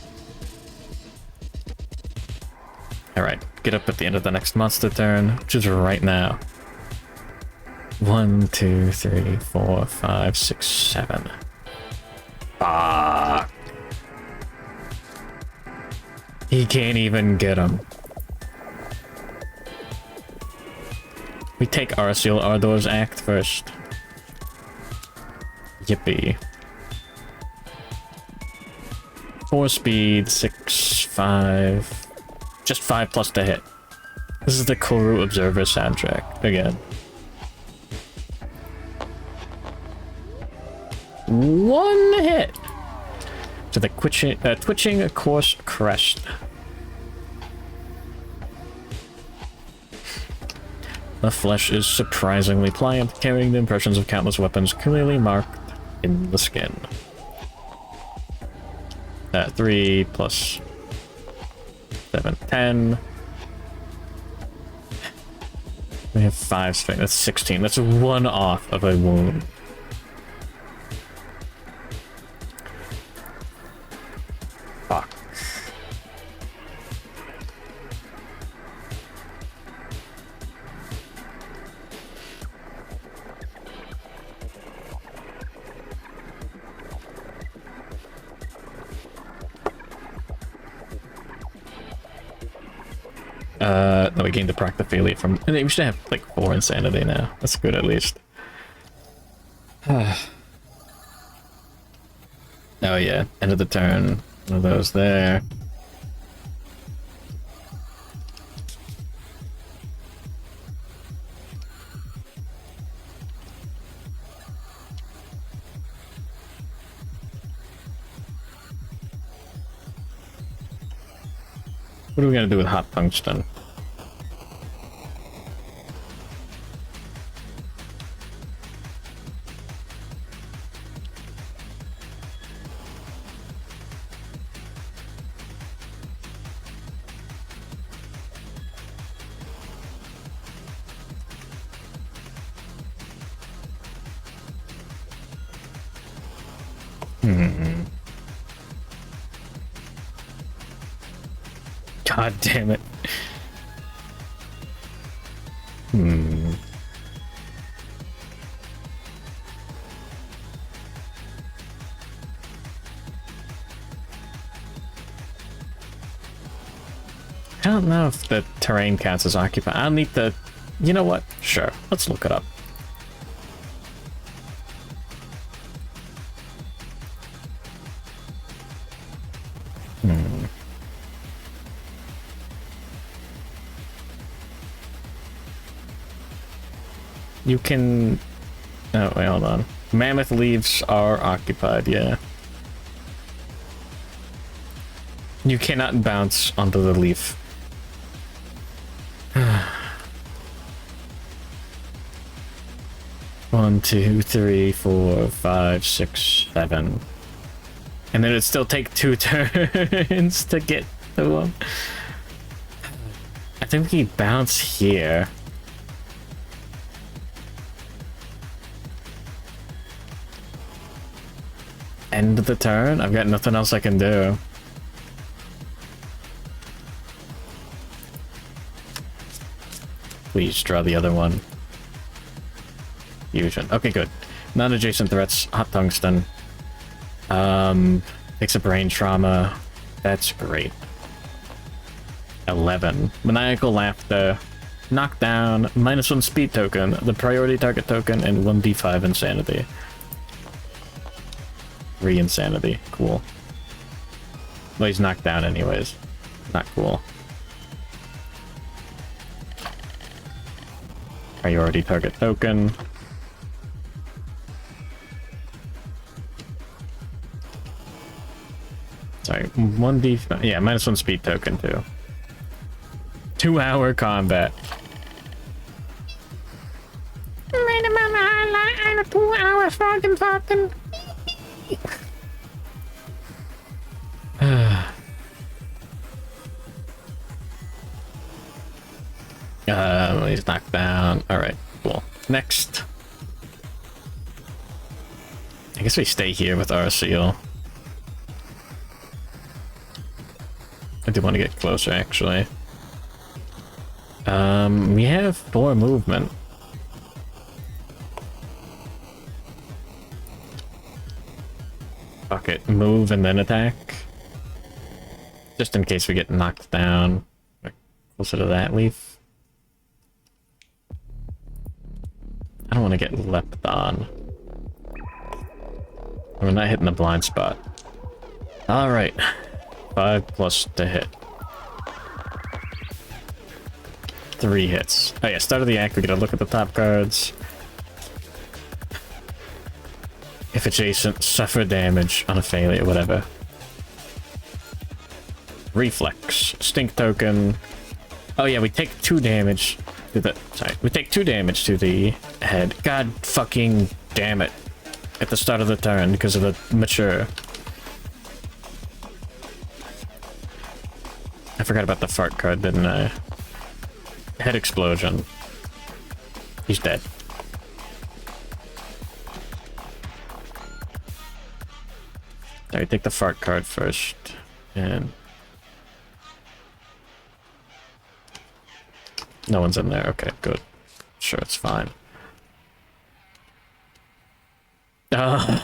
Alright, get up at the end of the next monster turn, which is right now. 1, 2, 3, 4, 5, 6, 7. Fuck. He can't even get him. We take Arceal Ardor's act first. Yippee. 4 speed, 6, 5. Just 5 plus to hit. This is the Koru Observer soundtrack again. One hit to the twitching course crest. The flesh is surprisingly pliant, carrying the impressions of countless weapons clearly marked in the skin. 3 plus 7, 10. We have 5 strength. That's 16. That's 1 off of a wound. Fuck. No, we gained the Proctophilia from... We should have, like, 4 insanity now. That's good, at least. Oh, yeah. End of the turn. One of those there. What are we gonna do with hot tungsten? God damn it. I don't know if the terrain counts as occupied. I'll need the... You know what? Sure. Let's look it up. You can... Oh, wait, hold on. Mammoth leaves are occupied, yeah. You cannot bounce onto the leaf. 1, 2, 3, 4, 5, 6, 7. And then it'd still take 2 turns to get the one. I think we bounce here. End of the turn? I've got nothing else I can do. Please draw the other one. Fusion. Okay, good. Non-adjacent threats. Hot tungsten. Takes a brain trauma. That's great. 11. Maniacal laughter. Knockdown. -1 speed token. The priority target token, and 1d5 insanity. 3 insanity. Cool. Well, he's knocked down anyways. Not cool. Priority target token. Sorry, 1d... Yeah, -1 speed token too. 2-hour combat.
Right about the highlight, I'm a 2-hour fucking talking.
He's knocked down. Alright, cool. Next. I guess we stay here with Arceal. I do want to get closer, actually. We have 4 movement. Fuck it. Move and then attack. Just in case we get knocked down. Closer to that leaf. I don't want to get leapt on. We're not hitting the blind spot. Alright. 5 plus to hit. 3 hits. Oh yeah, start of the act, we get a look at the top cards. If adjacent, suffer damage on a failure, whatever. Reflex. Stink token. Oh yeah, we take 2 damage to the... Sorry. We take 2 damage to the head. God fucking damn it. At the start of the turn because of the mature. I forgot about the fart card, didn't I? Head explosion. He's dead. Alright, take the fart card first. And... no one's in there. Okay, good. Sure, it's fine. Fuck.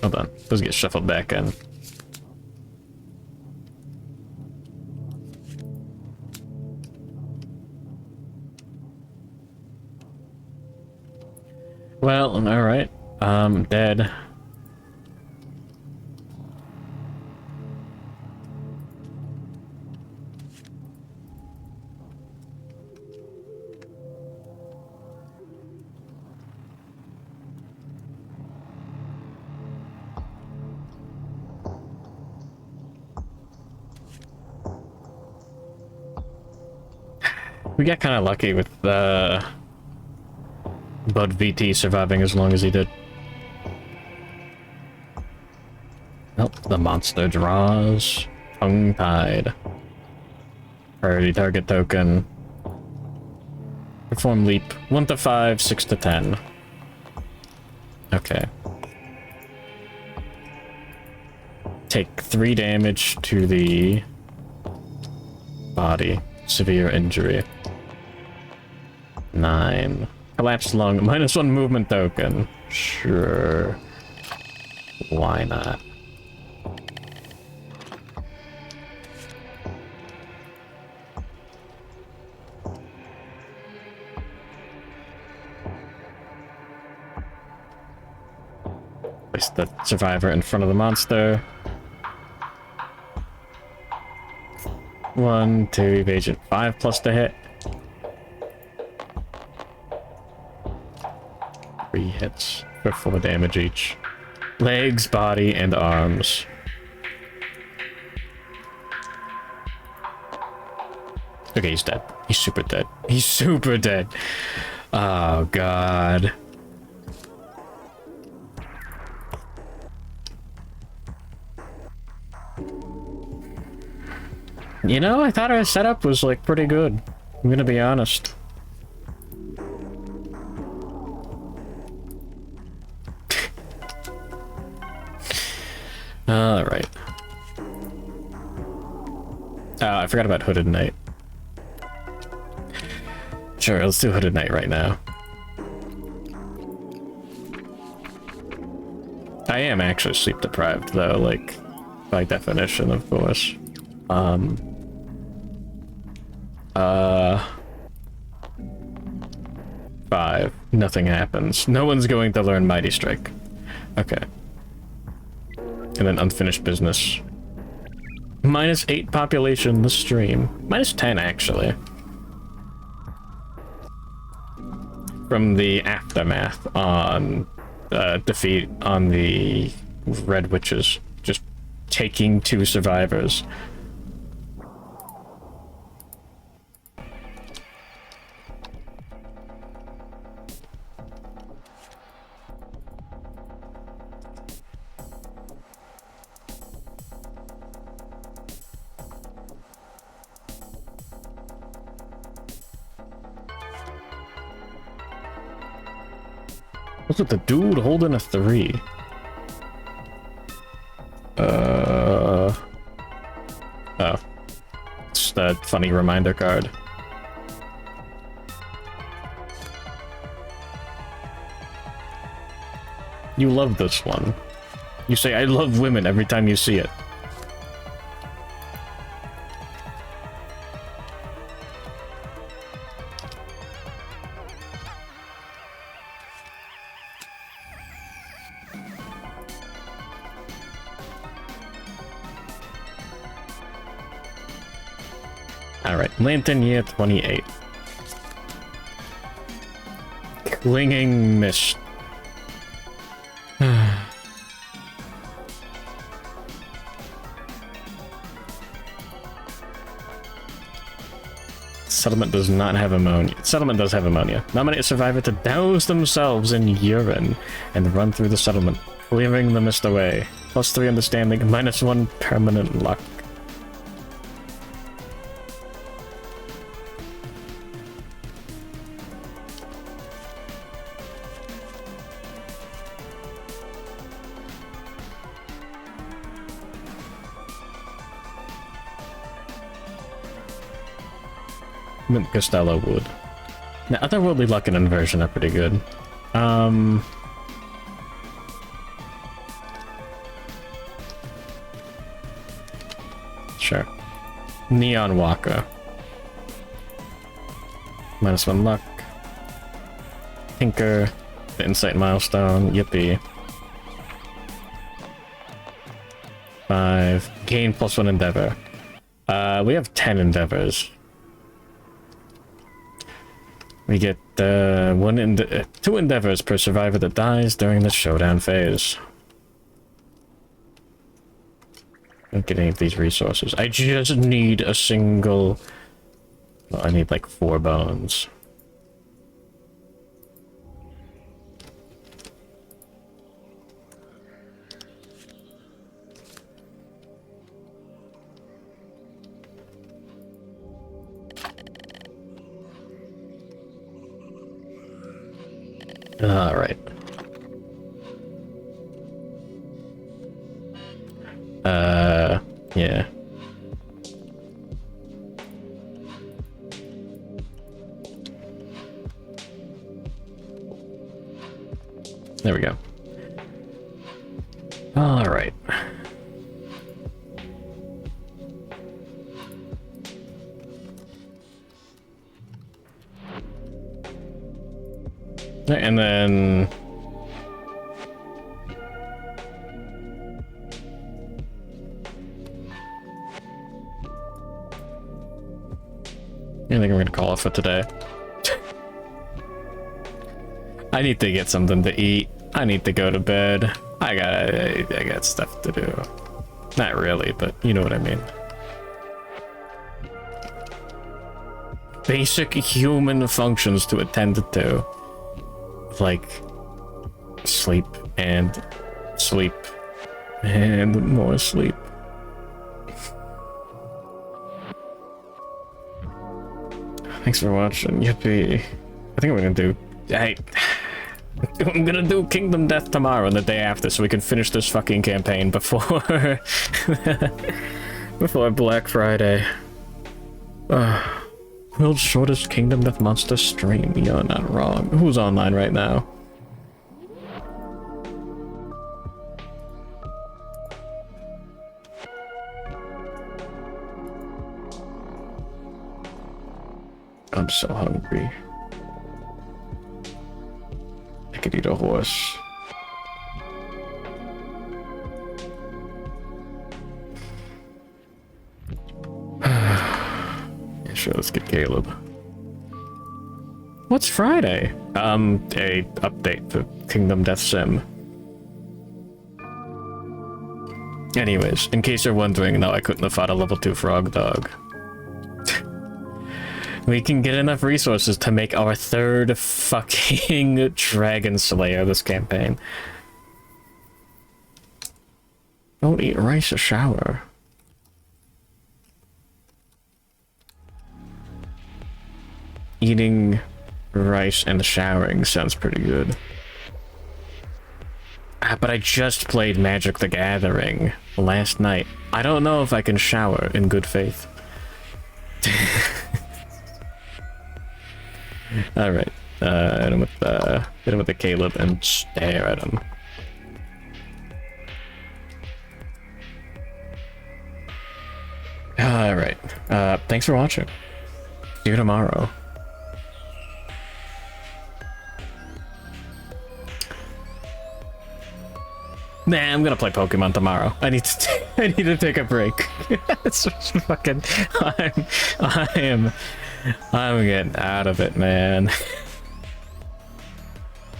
Hold on. Those get shuffled back in. Well, alright. Dead. We got kind of lucky with Bud VT surviving as long as he did. Nope, the monster draws. Tongue-tied. Priority target token. Perform leap. 1 to 5, 6 to 10. Okay. Take 3 damage to the body. Severe injury. 9. Collapsed lung. -1 movement token. Sure. Why not? Place the survivor in front of the monster. 1, 2, evasion. 5 plus to hit. 3 hits for 4 damage each. Legs, body, and arms. Okay, he's dead. He's super dead. He's super dead. Oh, God. You know, I thought our setup was, like, pretty good. I'm gonna be honest. Alright. I forgot about Hooded Knight. Sure, let's do Hooded Knight right now. I am actually sleep deprived, though, like, by definition, of course. 5. Nothing happens. No one's going to learn Mighty Strike. Okay. And then unfinished business. -8 population this stream. -10, actually. From the aftermath on defeat on the Red Witches. Just taking 2 survivors. What's with the dude holding a 3? Oh. It's that funny reminder card. You love this one. You say, I love women every time you see it. Alright, Lantern Year 28. Clinging Mist. Settlement does not have ammonia. Settlement does have ammonia. Nominate a survivor to douse themselves in urine and run through the settlement, clearing the mist away. +3 understanding, -1 permanent luck. Mint Costello wood. Now, otherworldly luck and inversion are pretty good. Sure. Neon Walker. -1 luck. Tinker. The Insight Milestone. Yippee. 5. Gain +1 Endeavor. We have 10 Endeavors. We get 2 Endeavors per survivor that dies during the Showdown phase. Don't get any of these resources. I just need a single... Well, I need like 4 bones. Alright. Yeah. There we go. Alright. And then... I think I'm gonna call it for today. I need to get something to eat. I need to go to bed. I got stuff to do. Not really, but you know what I mean. Basic human functions to attend to. Like sleep and sleep and more sleep. Thanks for watching. Yippee. I think I'm gonna do... I'm gonna do Kingdom Death tomorrow and the day after so we can finish this fucking campaign before... before Black Friday. World's shortest Kingdom Death monster stream. You're not wrong. Who's online right now? I'm so hungry. I could eat a horse. Yeah, sure, let's get Caleb. What's Friday? A update for Kingdom Death Sim. Anyways, in case you're wondering, no, I couldn't have fought a level 2 Frogdog. We can get enough resources to make our 3rd fucking Dragon Slayer this campaign. Don't eat rice or shower. Eating rice and showering sounds pretty good. But I just played Magic the Gathering last night. I don't know if I can shower in good faith. Alright, hit him with the Caleb and stare at him. Alright, thanks for watching. See you tomorrow. Nah, I'm gonna play Pokemon tomorrow. I need to take a break. It's just fucking. I'm getting out of it, man.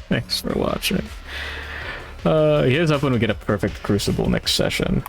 Thanks for watching. Here's up when we get a perfect Crucible next session.